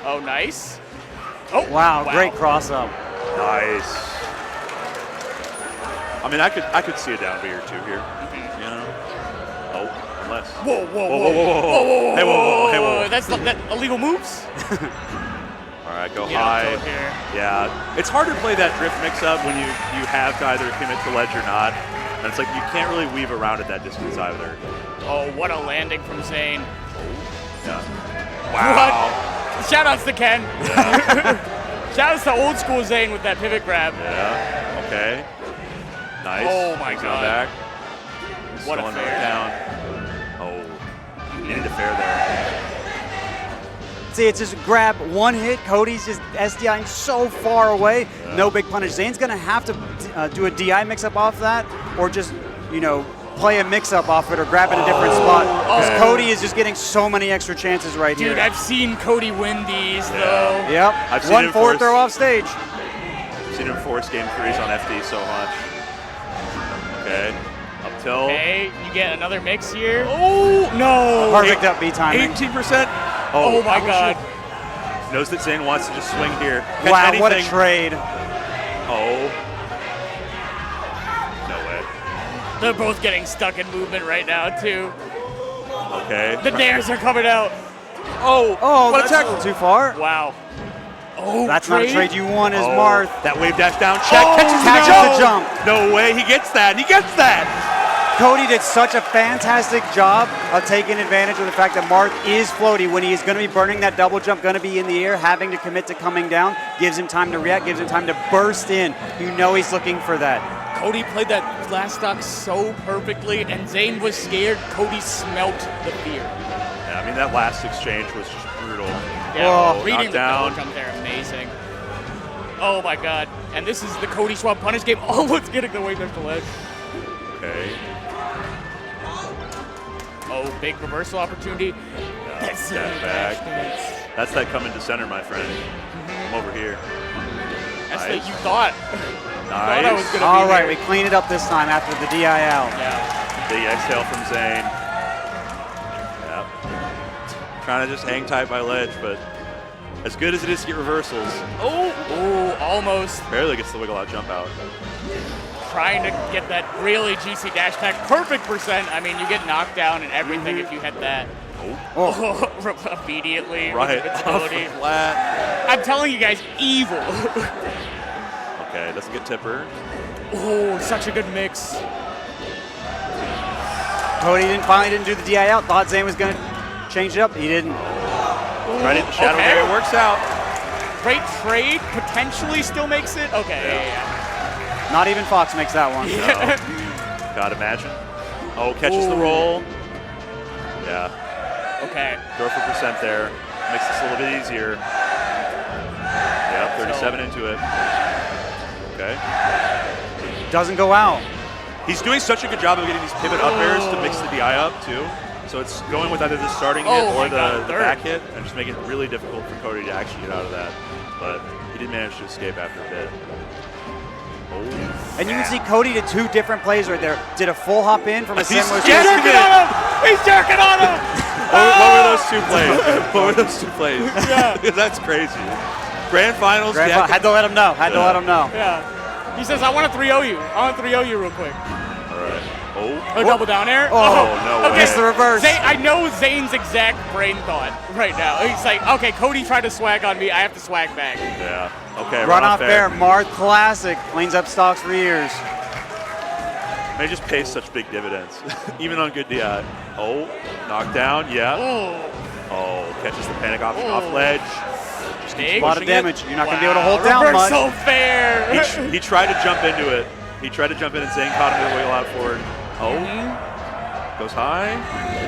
Oh, nice. Oh, wow. Great cross up. Nice. I mean, I could see a down B or two here. You know? Oh, unless. Whoa. Hey, whoa. That's that illegal moves. All right, go Get high. up here. Yeah, it's hard to play that drift mix-up when you have to either commit to ledge or not. And it's like you can't really weave around at that distance either. Oh, what a landing from Zane. Yeah. Wow. What? Shout-outs to Ken. Yeah. Shout-outs to old school Zane with that pivot grab. Yeah, okay. Nice. Oh, my He's God. Back. What a Going fair. down. Oh, needed a fair there. See, it's just grab one hit. Cody's just SDIing so far away. Yeah. No big punish. Zane's going to have to do a DI mix-up off that, or just, play a mix-up off it or grab it in a different spot. Because Cody is just getting so many extra chances right here. Dude, I've seen Cody win these, though. Yep. I've seen 1-4 throw off stage. I've seen him force game threes on FD so much. Okay. Up tilt. Okay, you get another mix here. Oh, no. Perfect up B timing. 18%. Oh my God. Knows that Zane wants to just swing here. Wow, Catch what a anything. trade. Oh. No way. They're both getting stuck in movement right now, too. Okay. The nairs are coming out. Oh, what a that's tackle. a little too far. Wow. Oh, That's not a trade you want as Oh, Marth. that wave dash down check. Catches Catches the jump. No way. He gets that. He gets that. Cody did such a fantastic job of taking advantage of the fact that Marth is floaty. When he is going to be burning that double jump, going to be in the air, having to commit to coming down, gives him time to react, gives him time to burst in. You know he's looking for that. Cody played that last stock so perfectly, and Zane was scared. Cody smelt the fear. Yeah, I mean, that last exchange was just brutal. Yeah, reading the down. jump there, amazing. Oh my god. And this is the Cody Swap punish game, almost getting the way to the ledge. Okay. Oh, big reversal opportunity. That's Step back. That's that coming to center, my friend. I'm over here. That's Nice. what you thought. Nice. Thought I was gonna All be right, there. we clean it up this time after the DIL. Yeah. Big exhale from Zane. Yep. Trying to just hang tight by ledge, but as good as it is to get reversals, Oh, almost barely gets the wiggle out jump out. trying to get that really juicy dash attack. Perfect percent. I mean, you get knocked down and everything if you hit that. Oh, immediately. Right with off invincibility. the flat. I'm telling you guys, evil. Okay, doesn't get tipper. Oh, such a good mix. Cody finally didn't do the DIL. Thought Zane was going to change it up. He didn't. Right in the shadow Okay. there, it works out. Great trade, potentially still makes it. Okay, yeah. Not even Fox makes that one. God, imagine. Oh, catches the roll. Yeah, Okay. go for percent there. Makes this a little bit easier. Yep, 37 into it. Okay. Doesn't go out. He's doing such a good job of getting these pivot up airs to mix the DI up, too. So it's going with either the starting hit Oh or my God, the third. back hit, and just making it really difficult for Cody to actually get out of that. But he did manage to escape after a bit. Oh. And you can see Cody did two different plays right there. Did a full hop in from a He's similar He's jerking on him! He's jerking on him! What were those two plays? What were those two plays? Yeah. That's crazy. Grand finals. Had to let him know. Had to let him know. Yeah. He says, I want to 3-0 you. I want to 3-0 you real quick. All right. A double down air. Oh, no way. Missed the reverse. I know Zane's exact brain thought right now. He's like, okay, Cody tried to swag on me. I have to swag back. Yeah. Okay. Run off fair. Marth classic. Cleans up stocks for years. They just pay such big dividends, even on good DI. Oh, knockdown. Yeah. Oh, catches the panic off ledge. Big. A lot of damage. You're not going to be able to hold down much. So fair. He tried to jump into it. He tried to jump in and Zane caught him to wiggle out forward. Oh. Goes high.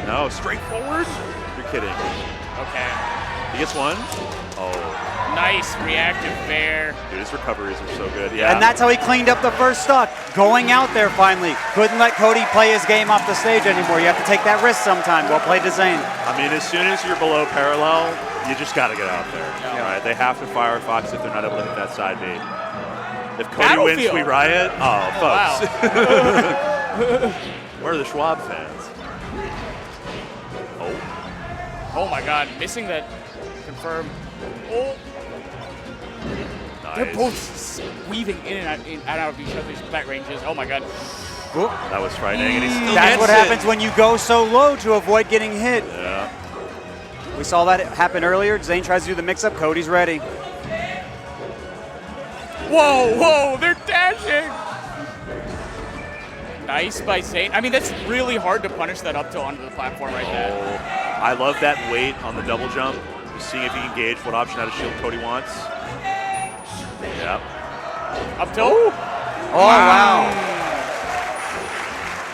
No, straight forward. You're kidding. Okay. He gets one. Oh. Nice reactive fair. Dude, his recoveries are so good. Yeah. And that's how he cleaned up the first stock. Going out there finally. Couldn't let Cody play his game off the stage anymore. You have to take that risk sometime. Well played to Zane. I mean, as soon as you're below parallel, you just got to get out there. Yeah. Right? They have to fire Fox if they're not able to hit that side beat. If Cody wins, we riot. Oh, folks. Wow. Where are the Schwab fans? Oh. Oh my God, missing that confirm. Oh. Nice. They're both weaving in and out of each other's back ranges. Oh my God. That was frightening, and he still That's gets what it. happens when you go so low to avoid getting hit. Yeah. We saw that happen earlier. Zane tries to do the mix-up. Cody's ready. Whoa, they're dashing. Nice by Zane. I mean, that's really hard to punish that up tilt onto the platform right there. Oh, I love that weight on the double jump. Just seeing if he can gauge what option out of shield Cody wants. Yep. Up tilt. Oh, wow.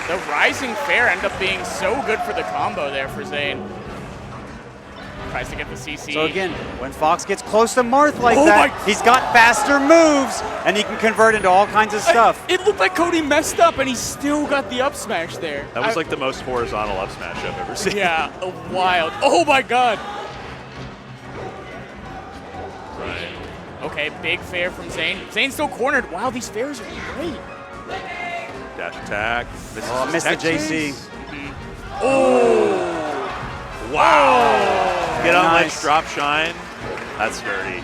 The rising fair ended up being so good for the combo there for Zane. Tries to get the CC. So again, when Fox gets close to Marth like Oh that, my- he's got faster moves, and he can convert into all kinds of stuff. It looked like Cody messed up, and he still got the up smash there. That was like the most horizontal up smash I've ever seen. Yeah, wild. Oh my God. Right. Okay, big fair from Zane. Zane's still cornered. Wow, these fairs are great. Dash attack. Oh, missed the JC. Oh. Wow. Get on Nice. ledge, drop shine. That's dirty.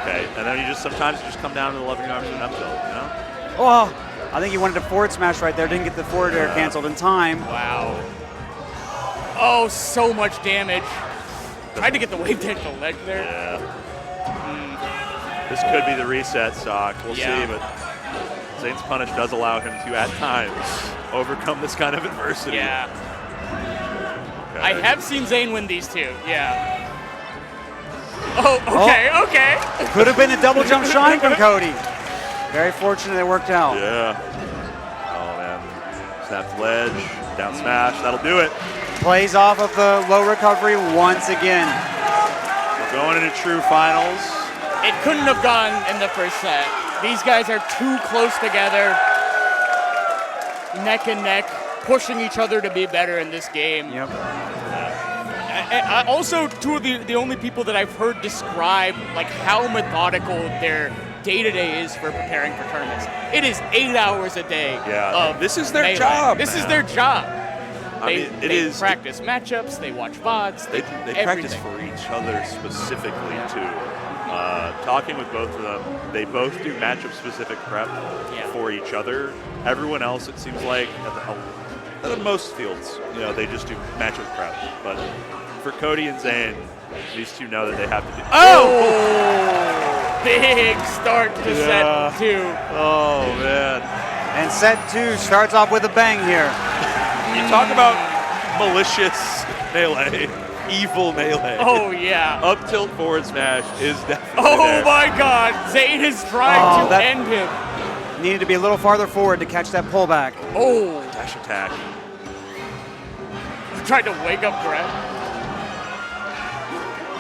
Okay, and then you just sometimes come down to the loving arms and up tilt, you know? Oh, I think he wanted a forward smash right there. Didn't get the forward air canceled in time. Wow. Oh, so much damage. Tried to get the wave dash to the ledge there. Yeah. This could be the reset stock. We'll Yeah. see, but Zane's punish does allow him to, at times, overcome this kind of adversity. Yeah. Okay. I have seen Zane win these two. Yeah. Oh, okay. Could have been a double jump shine from Cody. Very fortunate it worked out. Yeah. Oh, man. Snap the ledge, down smash. That'll do it. Plays off of the low recovery once again. We're going into true finals. It couldn't have gone in the first set. These guys are too close together, neck and neck, pushing each other to be better in this game. Yep. Also, two of the only people that I've heard describe like how methodical their day-to-day is for preparing for tournaments. It is 8 hours a day. Yeah. Of This is their Melee. job, This is man. their job. They practice practice matchups. They watch VODs. They practice everything. for each other specifically, too. Talking with both of them, they both do matchup-specific prep for each other. Everyone else, it seems like, at most fields, they just do matchup prep. But for Cody and Zane, these two know that they have to do. Oh! Big start to set 2. Oh, man. And set 2 starts off with a bang here. You talk about malicious melee, evil melee. Oh, yeah. Up tilt forward smash is definitely Oh, there. my God. Zane is trying to end him. Needed to be a little farther forward to catch that pullback. Oh. Dash attack. Tried to wake up Brett.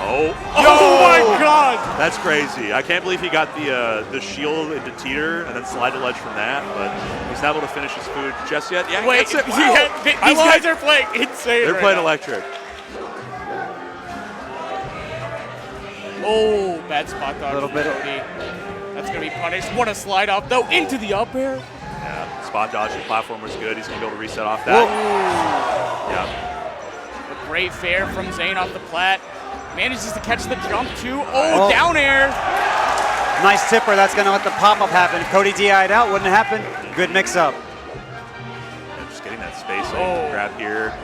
Oh. Oh, my God. That's crazy. I can't believe he got the shield into teeter and then slide the ledge from that, but he's not able to finish his food just yet. Yeah, Wait, that's it. Wow. yeah, these guys are playing insane. They're right playing now. electric. Oh, bad spot dodge Little from bit. Cody. That's going to be punished. What a slide off, though, into the up air. Yeah, spot dodge and platform was good. He's going to be able to reset off that. Yeah. A great fair from Zane off the plat. Manages to catch the jump, too. Oh, down air. Nice tipper. That's going to let the pop-up happen. If Cody DI'd out, wouldn't have happened. Good mix-up. Yeah, just getting that space grab here.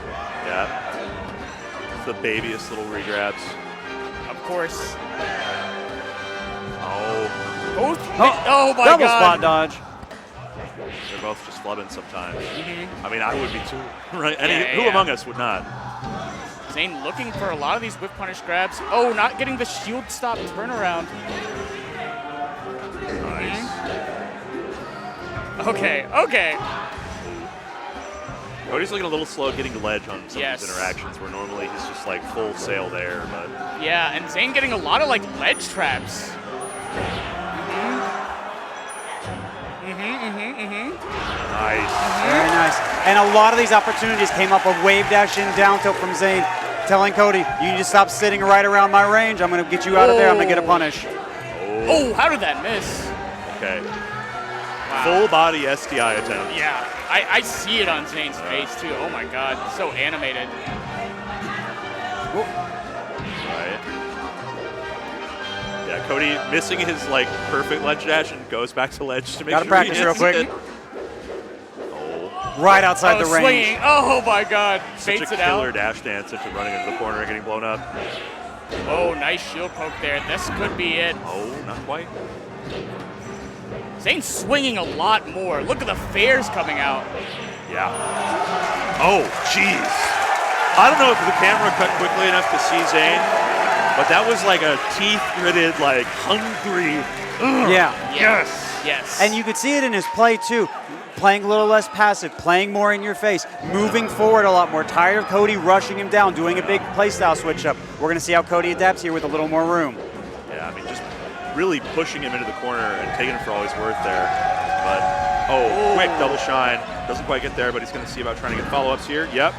Yeah. It's the babyest little regrabs. Of course. Oh. Both. Oh, my Double God. spot dodge. They're both just flubbing sometimes. Mm-hmm. I mean, I would be too. Right? Yeah, Who among us would not? Zane looking for a lot of these whip punish grabs. Oh, not getting the shield stop turnaround. Nice. Okay. Cody's looking a little slow getting the ledge on some Yes. of his interactions, where normally he's just like full sail there. But Yeah, and Zane getting a lot of like ledge traps. nice. Very nice. And a lot of these opportunities came up of wave dash in down tilt from Zane, telling Cody, you need to stop sitting right around my range. I'm going to get you out of there. I'm going to get a punish. Oh, how did that miss? Okay. Wow. Full body SDI attempt. Yeah, I see it on Zane's face too. Oh my God, so animated. Right. Yeah, Cody missing his like perfect ledge dash and goes back to ledge to make Gotta sure practice he real hits quick. it. Oh, Right outside the range. Swinging. Oh my God, such a fates it killer out. dash dance into running into the corner and getting blown up. Oh, nice shield poke there. This could be it. Oh, not quite. Zane's swinging a lot more. Look at the fares coming out. Yeah. Oh, jeez. I don't know if the camera cut quickly enough to see Zane, but that was like a teeth-gritted, like hungry. Yeah. Yes. And you could see it in his play too. Playing a little less passive, playing more in your face, moving forward a lot more. Tired of Cody rushing him down, doing a big playstyle switch up. We're going to see how Cody adapts here with a little more room. Yeah, I mean, just really pushing him into the corner and taking him for all he's worth there. But, quick double shine. Doesn't quite get there, but he's going to see about trying to get follow-ups here. Yep.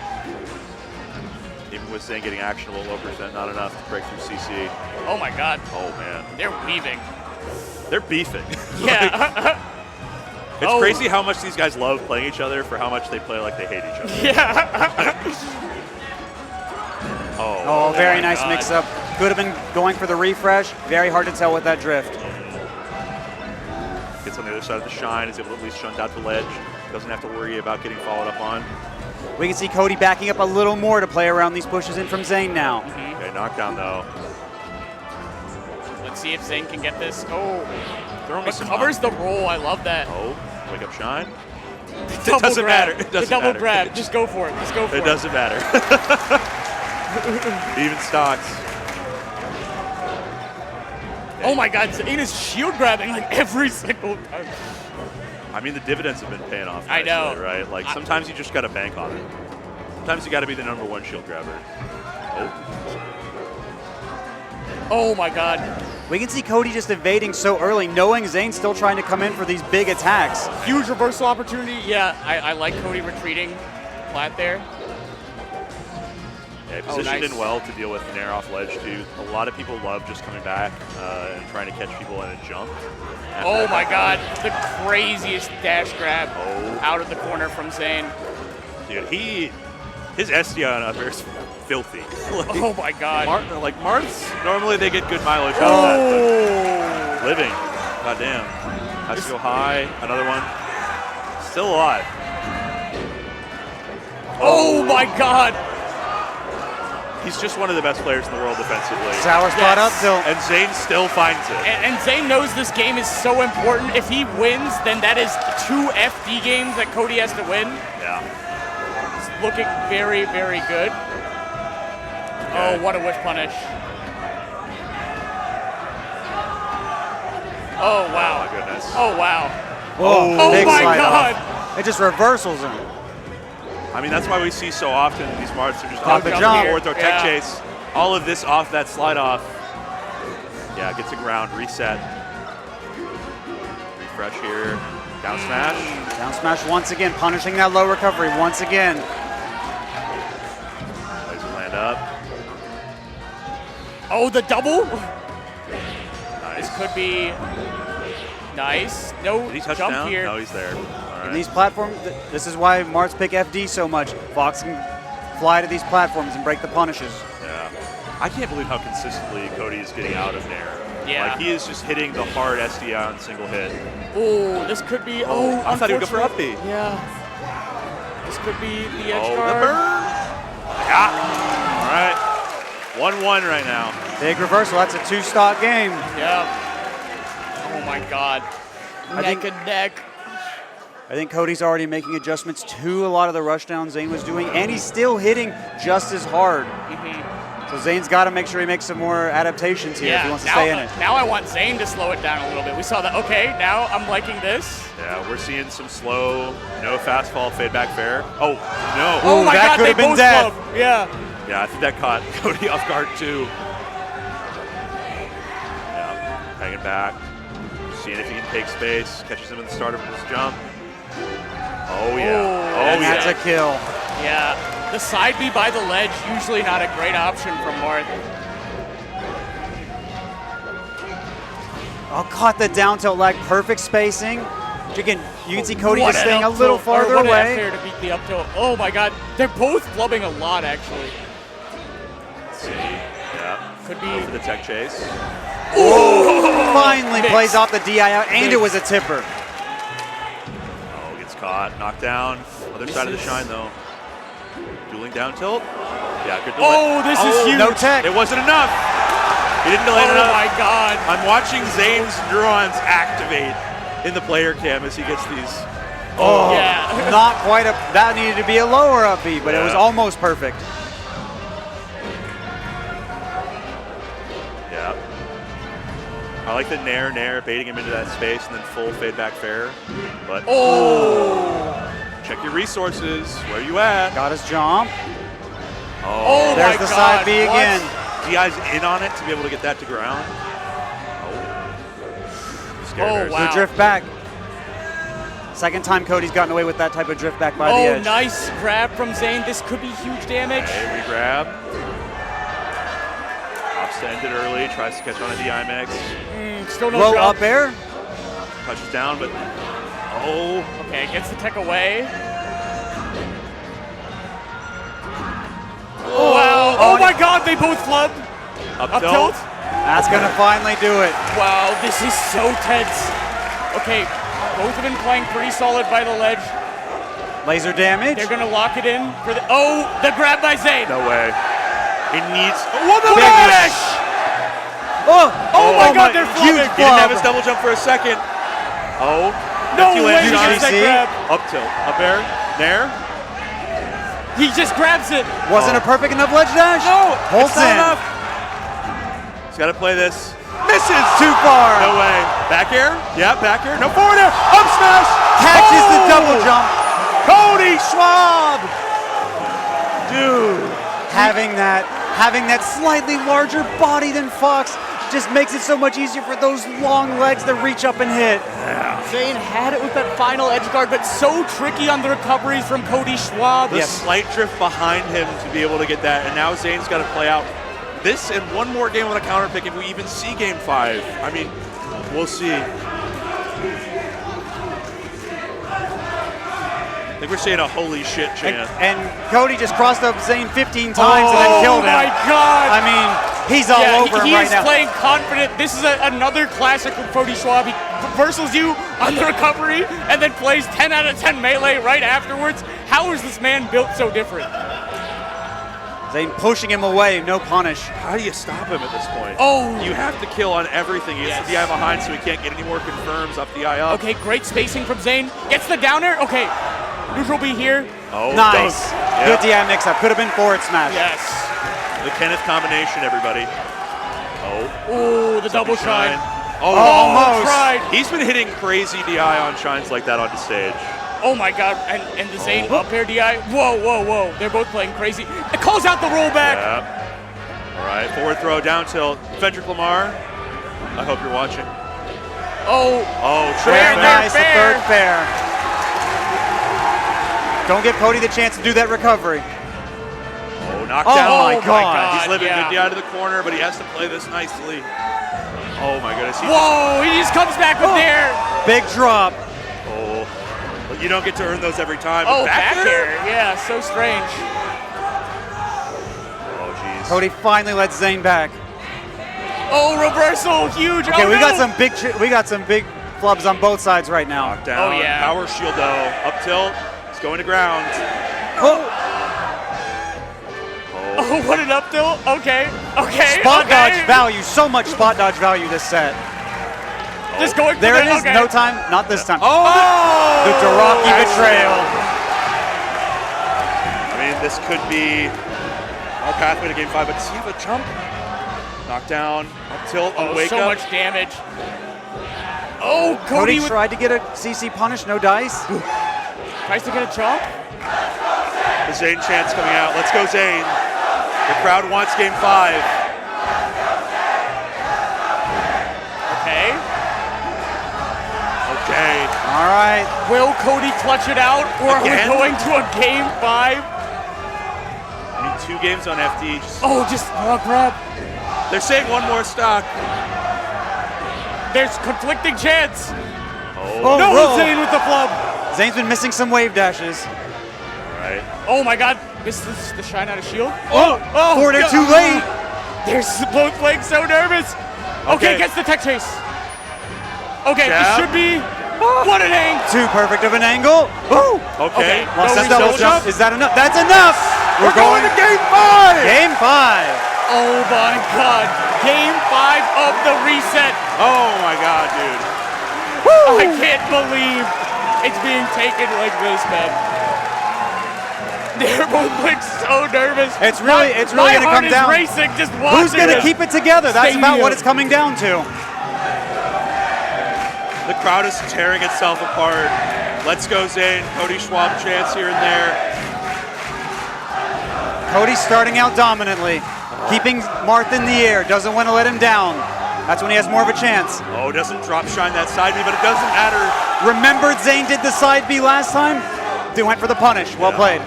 Even with Zane getting actionable, low percent, not enough to break through CC. Oh my God. Oh, man. They're weaving. They're beefing. Yeah. It's crazy how much these guys love playing each other for how much they play like they hate each other. Yeah. Oh, very nice mix-up. Could have been going for the refresh. Very hard to tell with that drift. Gets on the other side of the shine, is able to at least shunt out the ledge. Doesn't have to worry about getting followed up on. We can see Cody backing up a little more to play around these pushes in from Zane now. Okay, knockdown though. Let's see if Zane can get this. Oh, Throwing but covers the roll. I love that. Oh, wake up shine. Double It doesn't grab. matter. It doesn't the double matter. grab. Just go for it. Just go for it. It doesn't matter. Even stocks. Oh my God, Zane is shield grabbing like every single time. I mean, the dividends have been paying off. I know. Nicely, right? Like, sometimes you just got to bank on it. Sometimes you got to be the #1 shield grabber. Oh my God. We can see Cody just evading so early, knowing Zane's still trying to come in for these big attacks. Huge reversal opportunity. Yeah, I like Cody retreating flat there. Yeah, positioned nice. in well to deal with Nair off ledge, too. A lot of people love just coming back and trying to catch people in a jump. Oh my God, the craziest dash grab out of the corner from Zane. Dude, his SDI on up air is filthy. Oh my God. Marths, normally they get good mileage out of that. But living, goddamn. Has to go high, another one. Still alive. Oh my God. He's just one of the best players in the world defensively. Sour spot up tilt. And Zane still finds it. And Zane knows this game is so important. If he wins, then that is 2 FD games that Cody has to win. Yeah. It's looking very, very good. Oh, what a whiff punish. Oh, wow. Oh, my goodness. Oh, wow. Whoa, Oh, big my slide God. off. It just reversals him. I mean, that's why we see so often these Marths are just Jump off and the jump. forward throw tech chase. All of this off that slide off. Yeah, gets a ground, reset. Refresh here. Down smash. Down smash once again, punishing that low recovery once again. Laser land up. Oh, the double? Nice. This could be nice. No Did he touch jump down? here. No, he's there. All In right. these platforms, this is why Marths pick FD so much. Fox can fly to these platforms and break the punishes. Yeah. I can't believe how consistently Cody is getting out of Nair. Yeah. Like, he is just hitting the hard SDI on single hit. Oh, this could be. I thought he would go for up B. Yeah. This could be the edge Oh, the guard. burn. Yeah. All right. 1-1 right now. Big reversal. That's a 2-stock game. Yeah. Oh my God. Neck and neck. I think Cody's already making adjustments to a lot of the rushdown Zane was doing, and he's still hitting just as hard. So Zane's got to make sure he makes some more adaptations here if he wants to stay in it. Now I want Zane to slow it down a little bit. We saw that. Okay, now I'm liking this. Yeah, we're seeing some slow, no fast fall, fade back fair. Oh, no. Oh my that God, could they have been both death. club. Yeah. Yeah, I think that caught Cody off guard too. Yeah, hanging back. Seeing if he can take space. Catches him in the start of his jump. Oh, yeah. And that's a kill. Yeah. The side B by the ledge, usually not a great option from Marth. Oh, caught the down tilt leg. Perfect spacing. Again, you can see Cody What just an staying a up little tilt, or farther what an away. F air to beat the up tilt. Oh my God. They're both flubbing a lot, actually. Let's see. Yeah. Could Go for be. the tech chase. Finally Mix. plays off the DI out, and Mix. it was a tipper. Oh, gets caught. Knocked down. Other side of the shine, though. Dueling down tilt. Yeah, good delay. Oh, this is huge. No tech. It wasn't enough. He didn't delay Oh enough. my God. I'm watching Zane's neurons activate in the player cam as he gets these. Oh, Yeah. not quite a. That needed to be a lower up B, but it was Yeah. almost perfect. Yeah. I like the nair, baiting him into that space and then full fade back fair. But check your resources. Where are you at? Got his jump. Oh There's my the God. side B What? again. DI's in on it to be able to get that to ground. Scary Oh, bears. wow. The drift back. Second time Cody's gotten away with that type of drift back by the Oh, edge. nice grab from Zane. This could be huge damage. Okay, re-grab. Opts to end it early, tries to catch on a DI mix. Still no Low jump. up air. Touches down, but oh, Okay, gets the tech away. Oh, wow. Oh my God, they both flubbed. up Up tilt. tilt. That's going to finally do it. Wow, this is so tense. Okay, both have been playing pretty solid by the ledge. Laser damage. They're gonna lock it in for the. Oh, the grab by Zane. No way. It needs. What the Big finish? Oh my God, they're huge flubbing. He didn't have his flub. double jump for a second. Oh. No empty way land he shot. gets that see? grab. Up tilt. Up air. Nair. He just grabs it. Wasn't a perfect enough ledge dash. No. Holds It's not in. enough. He's got to play this. Misses. Too far. No way. Back air? Yeah, back air. No forward air. Up smash. Catches the double jump. Cody Schwab. Dude. Having that slightly larger body than Fox just makes it so much easier for those long legs to reach up and hit. Zayn had it with that final edge guard, but so tricky on the recoveries from Cody Schwab. The slight drift behind him to be able to get that, and now Zayn's got to play out this and one more game with a counter pick if we even see game 5. I mean, we'll see. I think we're seeing a holy shit chant. And Cody just crossed up Zayn 15 times and then killed him. Oh my God! I mean, he's all over him right now. He's playing confident. This is another classic from Cody Schwab. He reversals you on the recovery and then plays 10 out of 10 melee right afterwards. How is this man built so different? Zayn pushing him away, no punish. How do you stop him at this point? Oh! You have to kill on everything. He has the DI behind so he can't get any more confirms up the DI up. Okay, great spacing from Zayn. Gets the downer. Okay, neutral B here. Oh, nice. Good DI mix-up. Could have been forward smash. Yes. The Kenneth combination, everybody. Oh, the double shine. Oh, almost. Tried. He's been hitting crazy DI on shines like that on the stage. Oh my God, and the Zayn up air DI. Whoa, whoa, whoa. They're both playing crazy. It calls out the rollback. Yeah. All right, forward throw, down tilt. Frederick Lamar, I hope you're watching. Oh, Very nice, the third fair. Don't give Cody the chance to do that recovery. Oh, knockdown. Oh my God. He's living good DI to the corner, but he has to play this nicely. Oh my goodness. Whoa, he just comes back with there. Big drop. Oh, but you don't get to earn those every time. Oh, back air. Yeah, so strange. Oh, jeez. Cody finally lets Zayn back. Oh, reversal, huge. Okay, oh, we no. got some big flubs on both sides right now. Knockdown. Oh, yeah. Power shield though. Up tilt. It's going to ground. Oh, what an up tilt. Okay. Spot dodge value. So much spot dodge value this set. Just going for There it is. Okay. No time. Not this time. Oh! The Doraki betrayal. I mean, this could be our pathway to game 5, but does he have a jump? Knockdown, up tilt, on wake so up. much damage. Oh, Cody Cody tried to get a CC punish. No dice. tries to get a jump. The Zayn chant's coming out. Let's go, Zayn. The crowd wants game 5. Okay. All right. Will Cody clutch it out, or Again? are we going to a game 5? I mean, 2 games on FD. Just grab. They're saying one more stock. There's conflicting chants. Oh, No, roll. Zayn with the flub. Zayn's been missing some wave dashes. all right. Oh my God, missed the shine out of shield. Forward air too late. They're both playing so nervous. Okay, Okay. gets the tech chase. Okay, Jab. this should be. What an angle. Too perfect of an angle. Ooh. Okay. Lost No that double reset. jump. Is that enough? That's enough. We're going to game 5. Game 5. Oh my God, game 5 of the reset. Oh my God, dude. I can't believe it's being taken like this, man. They're both like so nervous. It's really My gonna heart come is down. racing just watching Who's gonna this. keep it together? That's about Stadium. what it's coming down to. The crowd is tearing itself apart. Let's go, Zayn. Cody Schwab chants here and there. Cody's starting out dominantly, keeping Marth in the air. Doesn't want to let him down. That's when he has more of a chance. Oh, doesn't drop shine that side B, but it doesn't matter. Remembered Zayn did the side B last time. They went for the punish. Well played.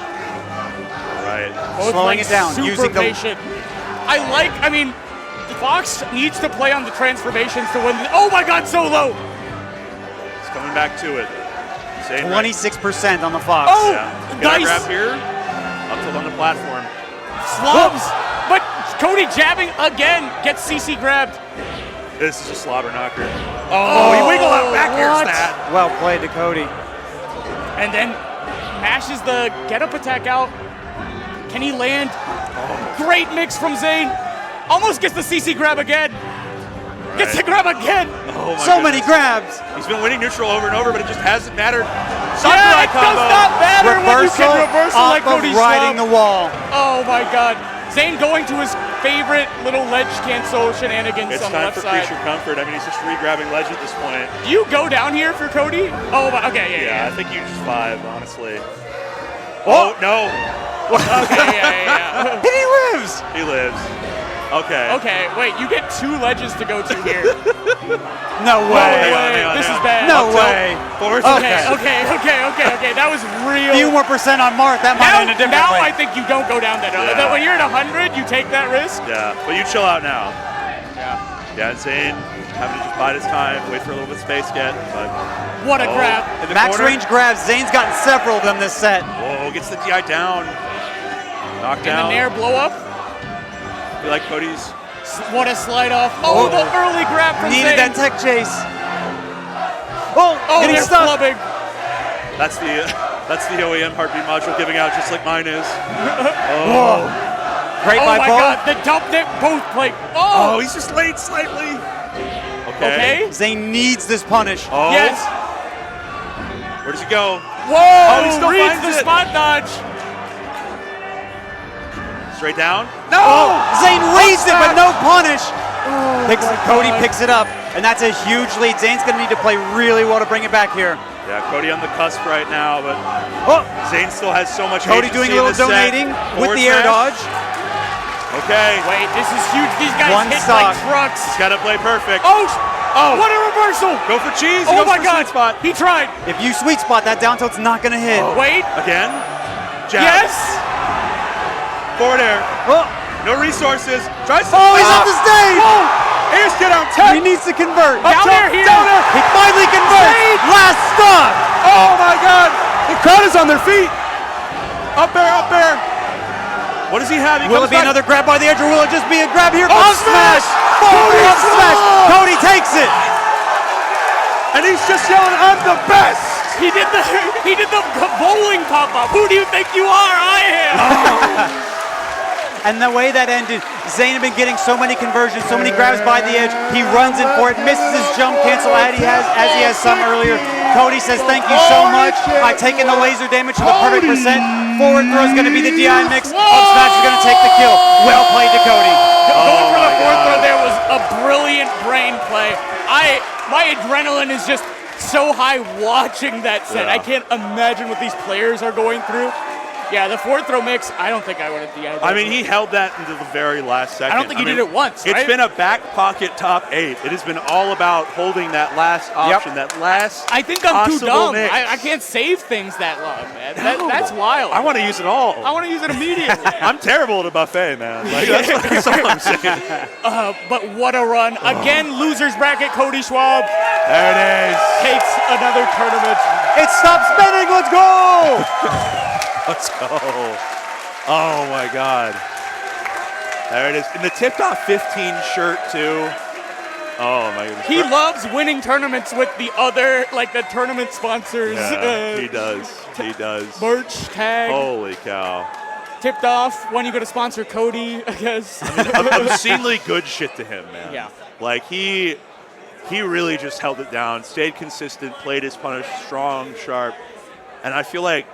All right. Both Slowing playing it down, super using the- patient. I mean, Fox needs to play on the transformations to win. Oh my God, so low. It's coming back to it. Zayn 26% on the Fox. Oh, Yeah. Can I nice. grab here? Up tilt on the platform. Slobs. But Cody jabbing again, gets CC grabbed. This is a slobber knocker. Oh, he wiggled out back airs what? that. Well played to Cody. And then mashes the get-up attack out. Can he land? Great mix from Zayn. Almost gets the CC grab again. Gets the grab again. Oh my So many goodness. grabs. He's been winning neutral over and over, but it just hasn't mattered. Sakurai it combo. does not matter when you Reversal can reversal off like Cody of riding Schwab. the wall. Oh my God. Zane going to his favorite little ledge cancel shenanigans It's on the time left for side. creature comfort. I mean, he's just re-grabbing ledge at this point. Do you go down here for Cody? Oh, okay, Yeah, I yeah. think you just 5, honestly. Oh, no. Okay, yeah. And he lives. He lives. Okay. Okay, wait, you get 2 ledges to go to here. No No way. way, hang on, this hang is on. bad. No Up way. tilt, forward Okay. That was real. Few more percent on Marth. That might end a different Now way. I think you don't go down that. Yeah. When you're at 100, you take that risk. Yeah, but you chill out now. Yeah. Yeah, and Zane having to just bide his time, wait for a little bit of space get, but What a grab. in the Max corner. range grabs. Zane's gotten several of them this set. Whoa, gets the DI down. Knocked And the down. nair blow up. I feel like Cody's. What a slide off. Oh, the early grab from Needed Zane. that tech chase. Oh, Oh, getting they're stuck. clubbing. That's the OEM heartbeat module giving out just like mine is. Whoa. Great Oh by my both. God, the dump dip both play. Oh, Oh, he's just late slightly. okay. Zane needs this punish. Oh. Yes. Where does he go? Whoa, he still reads finds the it. spot dodge. Straight down. Oh, Zane reads it, but no punish. Oh Cody picks it up, and that's a huge lead. Zane's going to need to play really well to bring it back here. Yeah, Cody on the cusp right now, but Oh, Zane still has so much Cody agency doing a in little this set. donating with Forward the air smash. dodge. Okay, Wait, this is huge. These guys One hit stock. like trucks. he's got to play perfect. Oh, Oh. what a reversal. Go for cheese. He Oh goes my for God. sweet spot. He tried. If you sweet spot, that down tilt's not going to hit. Wait. Again. Jab. Yes. Forward air. Oh, No resources. Tries to. he's off the stage. Here's get out He 10. needs to convert. Down there, here. Down there. He finally converts. Last stop. Oh my God. The crowd is on their feet. Up there, up there. What does he have? He Will it comes be back. another grab by the edge, or will it just be a grab here? Up Up smash. smash. Forward up smash. Cody takes it. And he's just yelling, I'm the best. He did the bowling pop up. Who do you think you are? I am. And the way that ended, Zane had been getting so many conversions, so many grabs by the edge. He runs in for it, misses his jump cancel as he has some earlier. Cody says, thank you so much. By taking the laser damage to the perfect percent. Forward throw is going to be the DI mix. Up smash is going to take the kill. Well played to Cody. Going for the fourth throw there was a brilliant brain play. My adrenaline is just so high watching that set. Yeah. I can't imagine what these players are going through. Yeah, the fourth throw mix, I don't think I would have DI'd. I mean, he held that into the very last second. I don't think he did it once, It's right? been a back pocket top 8. It has been all about holding that last option, that last I think I'm too possible dumb. mix. I can't save things that long, man. No. That's wild. I want to use it all. I want to use it immediately. I'm terrible at a buffet, man. Like, that's all I'm saying. But what a run. Again, loser's bracket, Cody Schwab There it is. takes another tournament. It stops spinning. Let's go. Let's go. Oh, my God. There it is. In the tipped off 15 shirt, too. Oh, my goodness. He loves winning tournaments with the other, like the tournament sponsors. Yeah, he does. He does. Merch, tag, Holy cow. tipped off. When you go to sponsor Cody, I guess. Obscenely good shit to him, man. Yeah. Like, he really just held it down, stayed consistent, played his punish, strong, sharp. And I feel like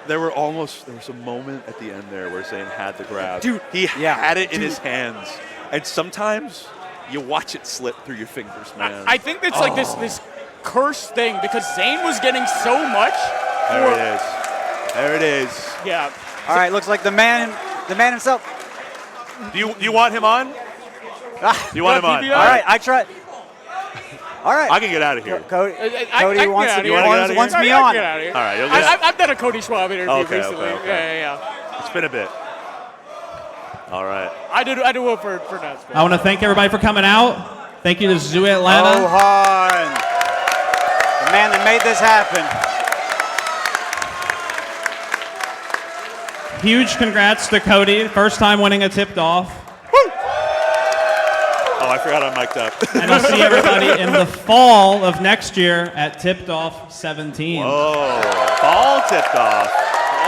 there was a moment at the end there where Zane had the grab. Dude, he had it in his hands. And sometimes you watch it slip through your fingers, man. I think it's like this curse thing because Zane was getting so much. There it is. There it is. Yeah. All right, looks like the man himself. Do you want him on? You want him on? PPR? All right, I try. All right. I can get out of here. Cody I wants get to out of here. wants me I on. get out of here. All right, you'll get I've done a Cody Schwab interview Okay, recently. okay. Yeah. It's been a bit. All right. I did one for NASCAR. I want to thank everybody for coming out. Thank you to Zoo Atlanta. Ohan, the man that made this happen. Huge congrats to Cody, first time winning a tipped off. Oh, I forgot I mic'd up. And we'll see everybody in the fall of next year at Tipped Off 17. Oh, fall tipped off.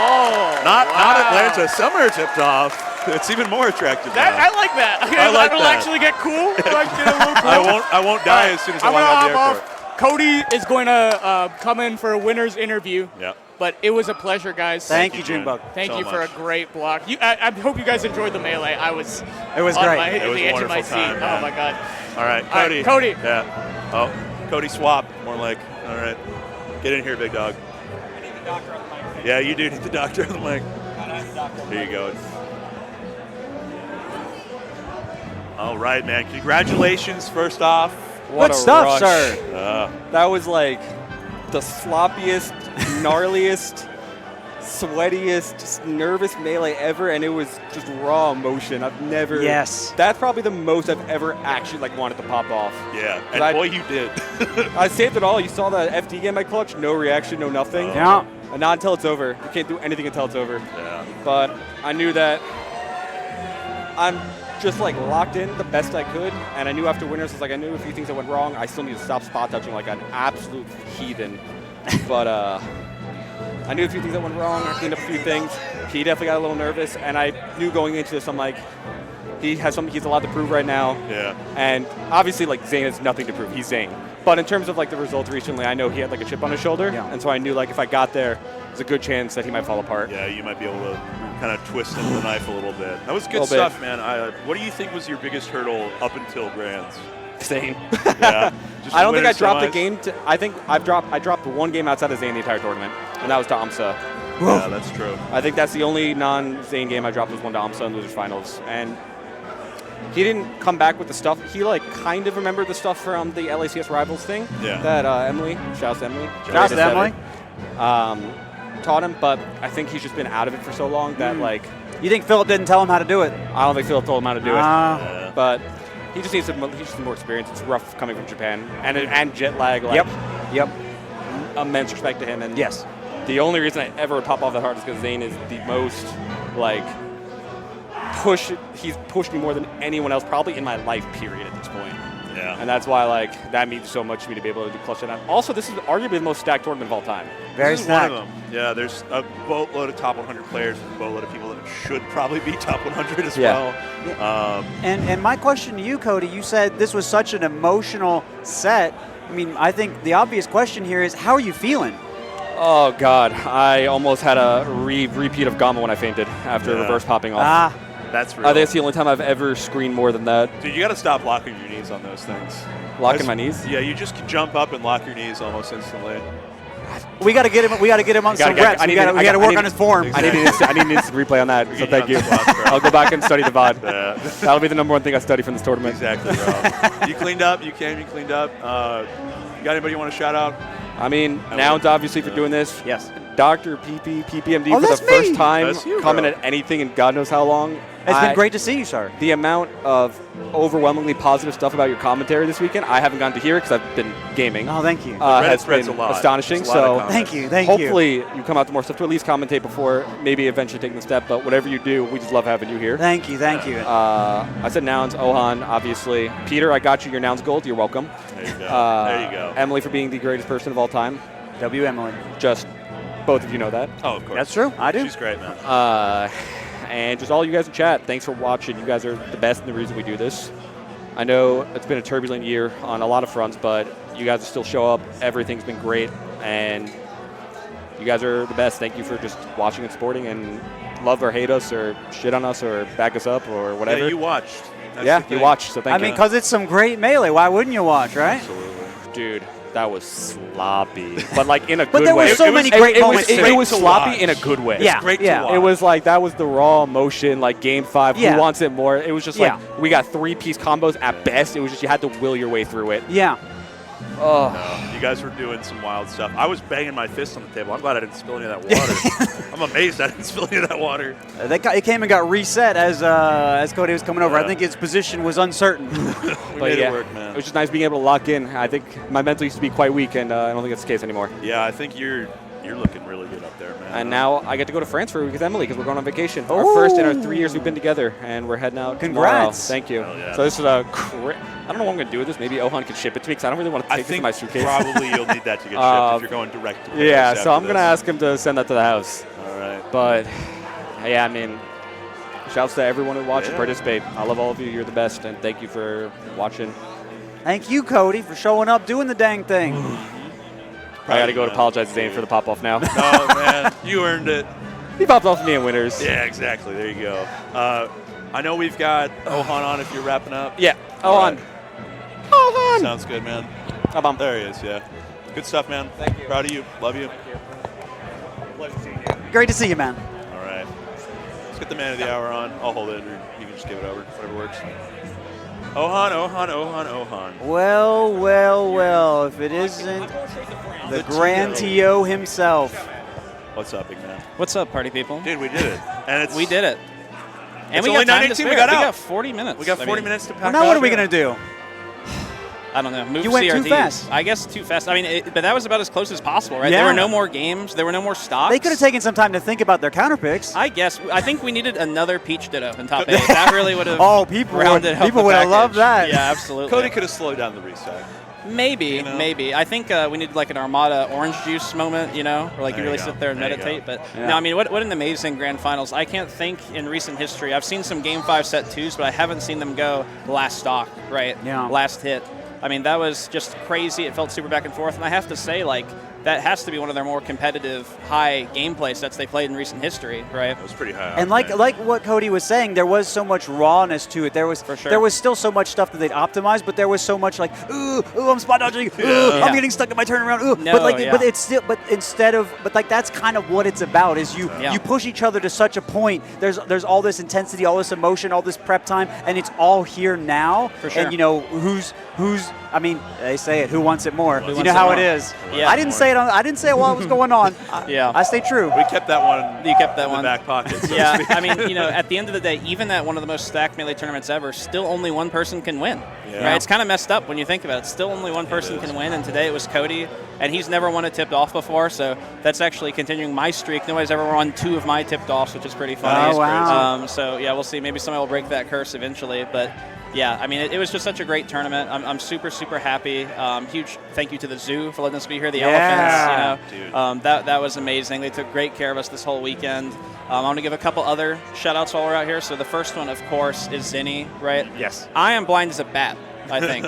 Oh, Not Atlanta, summer tipped off. It's even more attractive I now. like that. I like It'll that. actually get cool. Like, get a little cool. I won't die as soon as I I'm walk gonna out the hop airport. off. Cody is going to come in for a winner's interview. Yep. But it was a pleasure, guys. Thank you, Junebug. Thank so you for a much. great block. I hope you guys enjoyed the melee. It was on great. It was the a edge of my wonderful seat. time, Oh man. my god. All right, All Cody. right, Cody. Yeah. Oh, Cody swap. More like, all right. Get in here, big dog. I need the doctor on the mic. Yeah, you do need the doctor on the mic. Here you go. All right, man. Congratulations, first off. What Good a stuff, rush. sir. That was like the sloppiest, gnarliest, sweatiest, just nervous melee ever, and it was just raw emotion. I've never. Yes. That's probably the most I've ever actually like wanted to pop off. Yeah, and I- boy, you did. I saved it all. You saw the FD game I clutched. No reaction, no nothing. Yeah. And not until it's over. You can't do anything until it's over. Yeah. But I knew that I'm just like locked in the best I could, and I knew after winners, I knew a few things that went wrong. I still need to stop spot touching like an absolute heathen. But I knew a few things that went wrong. I cleaned up a few things. He definitely got a little nervous, and I knew going into this, I'm like, he's a lot to prove right now. Yeah. And obviously, like, Zane has nothing to prove. He's Zane. But in terms of like the results recently, I know he had like a chip on his shoulder, and so I knew like if I got there, there's a good chance that he might fall apart. Yeah, you might be able to kind of twist into the knife a little bit. That was good Little stuff, man. What do you think was your biggest hurdle up until Grands? Zane. Yeah. Just I don't think I winners dropped a semis? game. I think I dropped one game outside of Zane the entire tournament, and that was to AMSA. Yeah, that's true. I think that's the only non-Zane game I dropped was one to AMSA in losers finals, and he didn't come back with the stuff. He like kind of remembered the stuff from the LACS Rivals thing. Yeah. That Emily, shouts to Emily. Shouts to Emily. Taught him, but I think he's just been out of it for so long that like You think Philip didn't tell him how to do it? I don't think Philip told him how to do it. Yeah. But he just needs some more experience. It's rough coming from Japan and jet lag. Like, Yep. Immense respect to him. And Yes. the only reason I ever would pop off that hard is because Zane is the most like he's pushed me more than anyone else probably in my life period at this point. Yeah. And that's why like that means so much to me to be able to do clutch that. Also, this is arguably the most stacked tournament of all time. Very This is one stacked. of them. Yeah, there's a boatload of top 100 players and a boatload of people that should probably be top 100 as Yeah. well. And my question to you, Cody, you said this was such an emotional set. I mean, I think the obvious question here is, how are you feeling? Oh God, I almost had a repeat of Gamma when I fainted after Yeah. reverse popping off. That's real. I think it's the only time I've ever screened more than that. Dude, you got to stop locking your knees on those things. Locking my knees? Yeah, you just can jump up and lock your knees almost instantly. We got to get him. We got to get him on some reps. We got to work on his form. I need an instant replay on that. So get thank you you. on the spot, bro. I'll go back and study the VOD. Yeah. That'll be the number one thing I study from this tournament. Exactly, bro. You cleaned up. You came. You cleaned up. You got anybody you want to shout out? I mean, Nouns obviously for doing this. Yes. Dr. PPMD Oh, for that's the first me. time That's you, coming bro. at anything in God knows how long. It's been great to see you, sir. The amount of overwhelmingly positive stuff about your commentary this weekend, I haven't gotten to hear because I've been gaming. Oh, thank you. Reddit Has thread's been a lot. astonishing. There's a lot of So comments. Thank you. Thank you. hopefully you come out to more stuff to at least commentate before maybe eventually taking the step. But whatever you do, we just love having you here. Thank you. Thank you. I said Nouns, Ohan, obviously. Peter, I got you your Nouns gold. You're welcome. There you go. There you go. Emily for being the greatest person of all time. W. Emily. Just both of you know that. Oh, of course. That's true. I do. She's great, man. And just all you guys in chat, thanks for watching. You guys are the best and the reason we do this. I know it's been a turbulent year on a lot of fronts, but you guys still show up. Everything's been great, and you guys are the best. Thank you for just watching and supporting, and love or hate us or shit on us or back us up or whatever. Yeah, you watched. That's Yeah, the you thing. watched, so thank I you. mean, because it's some great melee. Why wouldn't you watch, right? Dude, that was sloppy, but like in a But good there were way. so many great moments. It was to sloppy watch. in a good way. Yeah, great to yeah. watch. It was like that was the raw emotion, like Game 5. Yeah. Who wants it more? It was just Yeah. like we got 3-piece combos at best. It was just you had to will your way through it. Yeah. Oh, No, you guys were doing some wild stuff. I was banging my fist on the table. I'm glad I didn't spill any of that water. I'm amazed I didn't spill any of that water. It came and got reset as Cody was coming over. Yeah. I think his position was uncertain. We but made yeah, it work, man. it was just nice being able to lock in. I think my mental used to be quite weak, and I don't think that's the case anymore. Yeah, I think you're looking really good up there, man. And now I get to go to France for a week with Emily because we're going on vacation. Our first in our 3 years we've been together, and we're heading out tomorrow. Congrats. Thank you. Hell yeah. So this is I don't know what I'm going to do with this. Maybe Ohan could ship it to me because I don't really want to I take this in think my suitcase. probably you'll need that to get shipped if you're going direct to place Yeah, after so I'm going to this. ask him to send that to the house. All right. But, yeah, I mean, shouts to everyone who watched and Yeah. participate. I love all of you. You're the best, and thank you for watching. Thank you, Cody, for showing up, doing the dang thing. I got to go and apologize to Zane for the pop-off now. Oh, man. You earned it. He popped off me in winners. Yeah, exactly. There you go. I know we've got Ohan on if you're wrapping up. Yeah. All Ohan. right. Ohan. Sounds good, man. Abam. There he is, yeah. Good stuff, man. Thank you. Proud of you. Love you. Pleasure seeing you. Great to see you, man. All right. Let's get the man of the hour on. I'll hold it, or you can just give it over. Whatever works. Ohan, Ohan, Ohan, Ohan. Well, well, well, if it isn't the Grand TO himself. What's up, big man? What's up, party people? Dude, we did it. And we did it. And it's we only got time to 9:18, spare. we got out. We got 40 minutes. We got 40 minutes to pack Well, now what are we going to do? I don't know. Move You went CRTs. too fast. I guess too fast. I mean, but that was about as close as possible, right? Yeah. There were no more games. There were no more stops. They could have taken some time to think about their counter picks. I guess. I think we needed another Peach Ditto in top 8. That really would have people rounded up would the have loved package. that. Yeah, absolutely. Cody could have slowed down the reset. Maybe, maybe. I think we need like an Armada orange juice moment, you know, where like you There really you go. sit there and There you meditate. go. But no, I mean, what an amazing grand finals. I can't think in recent history. I've seen some Game 5 set 2s, but I haven't seen them go last stock, right? Yeah. Last hit. I mean, that was just crazy. It felt super back and forth. And I have to say, like, that has to be one of their more competitive, high gameplay sets they played in recent history, right? It was pretty high. And like what Cody was saying, there was so much rawness to it. There was there was still so much stuff that they'd optimized, but there was so much like, ooh, I'm spot dodging, ooh, I'm getting stuck in my turnaround, ooh. No, but like, yeah. but it's still, but instead of, but like that's kind of what it's about. Is you Yeah. you push each other to such a point. There's all this intensity, all this emotion, all this prep time, and it's all here now. For sure. And you know who's. I mean, they say it. Who wants it more? You wants know it how more? it is. Yeah. I didn't say it. I didn't say it while it was going on. Yeah. I stay true. We kept that one. You kept that in one. the back pocket. So to Yeah, speak. I mean, you know, at the end of the day, even at one of the most stacked Melee tournaments ever, still only one person can win. Yeah. Right? It's kind of messed up when you think about it. Still only one person can win, and today it was Cody, and he's never won a tipped off before, so that's actually continuing my streak. Nobody's ever won 2 of my tipped offs, which is pretty funny. Oh, wow. So, yeah, we'll see. Maybe somebody will break that curse eventually, but yeah, I mean, it was just such a great tournament. I'm super, super happy. Huge thank you to the zoo for letting us be here, the elephants. You know, that was amazing. They took great care of us this whole weekend. I want to give a couple other shout-outs while we're out here. So the first one, of course, is Zinni, right? Yes. I am blind as a bat, I think.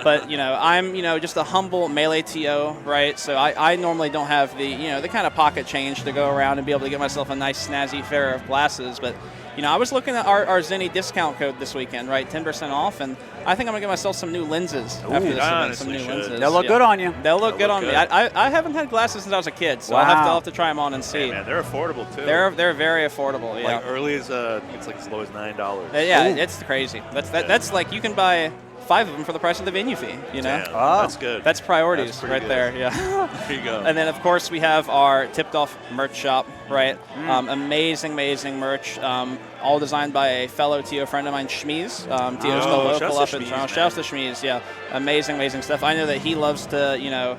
But, you know, I'm, you know, just a humble Melee TO, right? So I normally don't have the, you know, the kind of pocket change to go around and be able to get myself a nice, snazzy pair of glasses. But, you know, I was looking at our Zinni discount code this weekend, right? 10% off, and I think I'm going to get myself some new lenses after this event. Some new lenses. They'll look good on you. They'll look good on me. I haven't had glasses since I was a kid, so I'll have to try them on and see. Yeah, man, they're affordable too. They're very affordable. Yeah. Like early as it's like as low as $9. Yeah, it's crazy. That's like you can buy 5 of them for the price of the venue fee. You know, Damn, that's good. That's priorities That's pretty right good. there. Yeah. There you go. And then of course we have our tipped off merch shop, right? Amazing merch. All designed by a fellow TO friend of mine, Shmeez. TO's the local shouts up to in Shmeez, Toronto. man. Shouts to Shmeez. Yeah, amazing stuff. I know that he loves to, you know,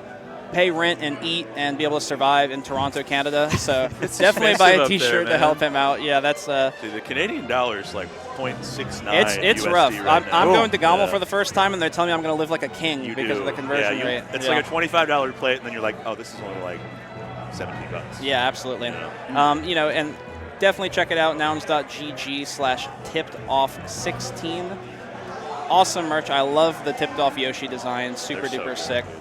pay rent and eat and be able to survive in Toronto, Canada. So definitely buy expensive a up there, T-shirt to man. help him out. Yeah, that's Dude, the Canadian dollar is like 0.69. it's USD rough. Right I'm now. going to Gommel Yeah. for the first time, and they're telling me I'm going to live like a king You because do. of the conversion Yeah, rate. It's Yeah. like a $25 plate, and then you're like, oh, this is only like $17. Yeah, absolutely. Yeah. You know, and definitely check it out, nouns.gg/tipped-off16. Awesome merch. I love the tipped off Yoshi design. Super They're so duper good, sick. dude.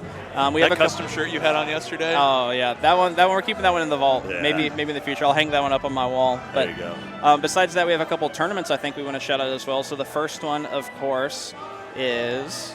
We That have a custom shirt you had on yesterday? Oh yeah, that one we're keeping that one in the vault. Yeah. Maybe in the future I'll hang that one up on my wall. There But you go. besides that, we have a couple tournaments I think we want to shout out as well. So the first one, of course, is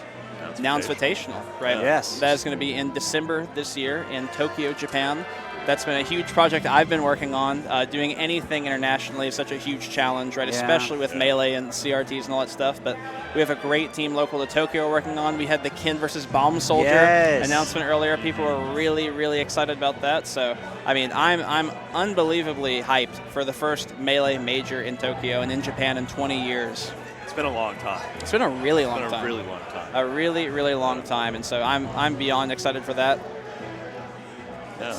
Nouns Invitational, right? Yeah. Yes. That is going to be in December this year in Tokyo, Japan. That's been a huge project I've been working on. Doing anything internationally is such a huge challenge, right? Yeah. Especially with Melee and CRTs and all that stuff. But we have a great team local to Tokyo we're working on. We had the Kin versus Bomb Soldier announcement earlier. People were really excited about that. So, I mean, I'm unbelievably hyped for the first Melee major in Tokyo and in Japan in 20 years. It's been a long time. It's been a really long It's been time. a really long time. A really long time, and so I'm beyond excited for that. Yeah.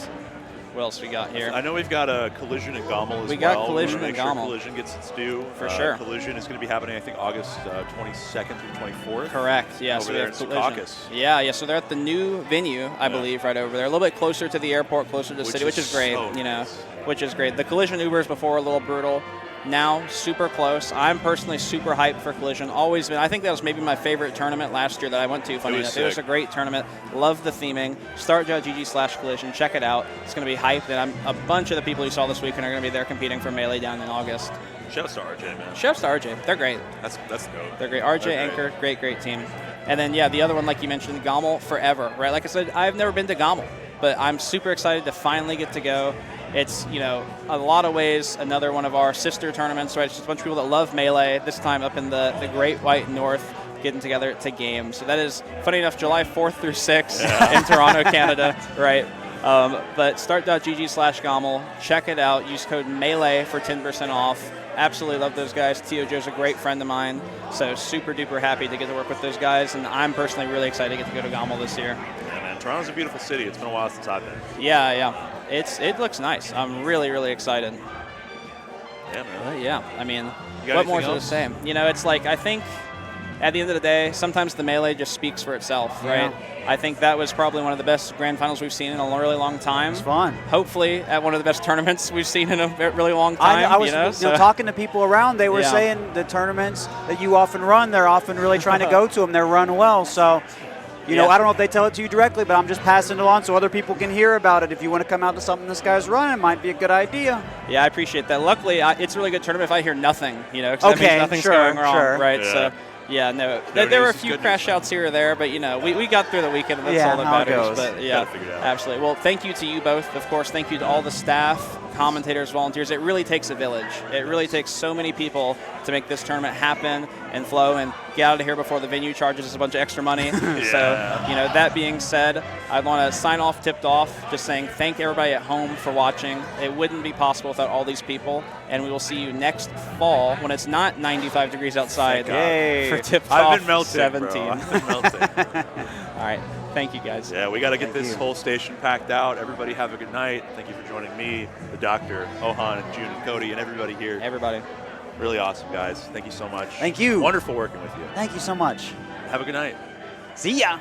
What else we got here? I know we've got a Collision at Gommel as well. We got Collision We wanna at make sure Gommel. Collision gets its due. For sure. Collision is going to be happening, I think, August 22nd through 24th. Correct. Yeah. Over so there we in have Collision. Secaucus. Yeah. So they're at the new venue, I believe, right over there, a little bit closer to the airport, closer to the city, which is great. so You know, nice. which is great. The Collision Ubers before were a little brutal. now super close. I'm personally super hyped for Collision. Always been. I think that was maybe my favorite tournament last year that I went to. Funny enough, it was a great tournament. Love the theming. Start.gg/collision. Check it out. It's going to be hyped, and a bunch of the people you saw this weekend are going to be there competing for Melee down in August. Shouts to RJ, man. Shouts to RJ. They're great. That's dope. They're great. RJ, Anchor, great team. And then, yeah, the other one, like you mentioned, GOML forever, right? Like I said, I've never been to GOML, but I'm super excited to finally get to go. It's, a lot of ways another one of our sister tournaments, right? It's just a bunch of people that love Melee, this time up in the Great White North, getting together to game. So that is, funny enough, July 4th through 6th in Toronto, Canada, right? But start.gg/GOML, check it out. Use code MELEE for 10% off. Absolutely love those guys. Tio Joe's a great friend of mine, so super duper happy to get to work with those guys, and I'm personally really excited to get to go to GOML this year. Yeah, man. Toronto's a beautiful city. It's been a while since I've been. Yeah. It looks nice. I'm really excited. Yeah, man. But yeah, I mean, what more to say? It's like, I think at the end of the day, sometimes the Melee just speaks for itself, right? I think that was probably one of the best grand finals we've seen in a really long time. It's fun. Hopefully, at one of the best tournaments we've seen in a really long time. I was talking to people around. They were saying the tournaments that you often run, they're often really trying to go to them. They're run well. So, I don't know if they tell it to you directly, but I'm just passing it on so other people can hear about it. If you want to come out to something this guy's running, it might be a good idea. Yeah, I appreciate that. Luckily, it's a really good tournament if I hear nothing, because that means nothing's going wrong, right? Yeah. So. Yeah, no. There were a few crash outs here or there, but we got through the weekend, and that's all that matters. But yeah, absolutely. Well, thank you to you both. Of course, thank you to all the staff, commentators, volunteers. It really takes a village. It really takes so many people to make this tournament happen and flow and get out of here before the venue charges us a bunch of extra money. So, that being said, I want to sign off Tipped Off, just saying thank everybody at home for watching. It wouldn't be possible without all these people, and we will see you next fall when it's not 95 degrees outside for Tipped Off I've been melting, 17. bro. I've been melting. All right. Thank you, guys. Yeah, we got to get this whole station packed out. Everybody have a good night. Thank you for joining me, the doctor, Ohan, and June, and Cody, and everybody here. Everybody. Really awesome, guys. Thank you so much. Thank you. Wonderful working with you. Thank you so much. Have a good night. See ya.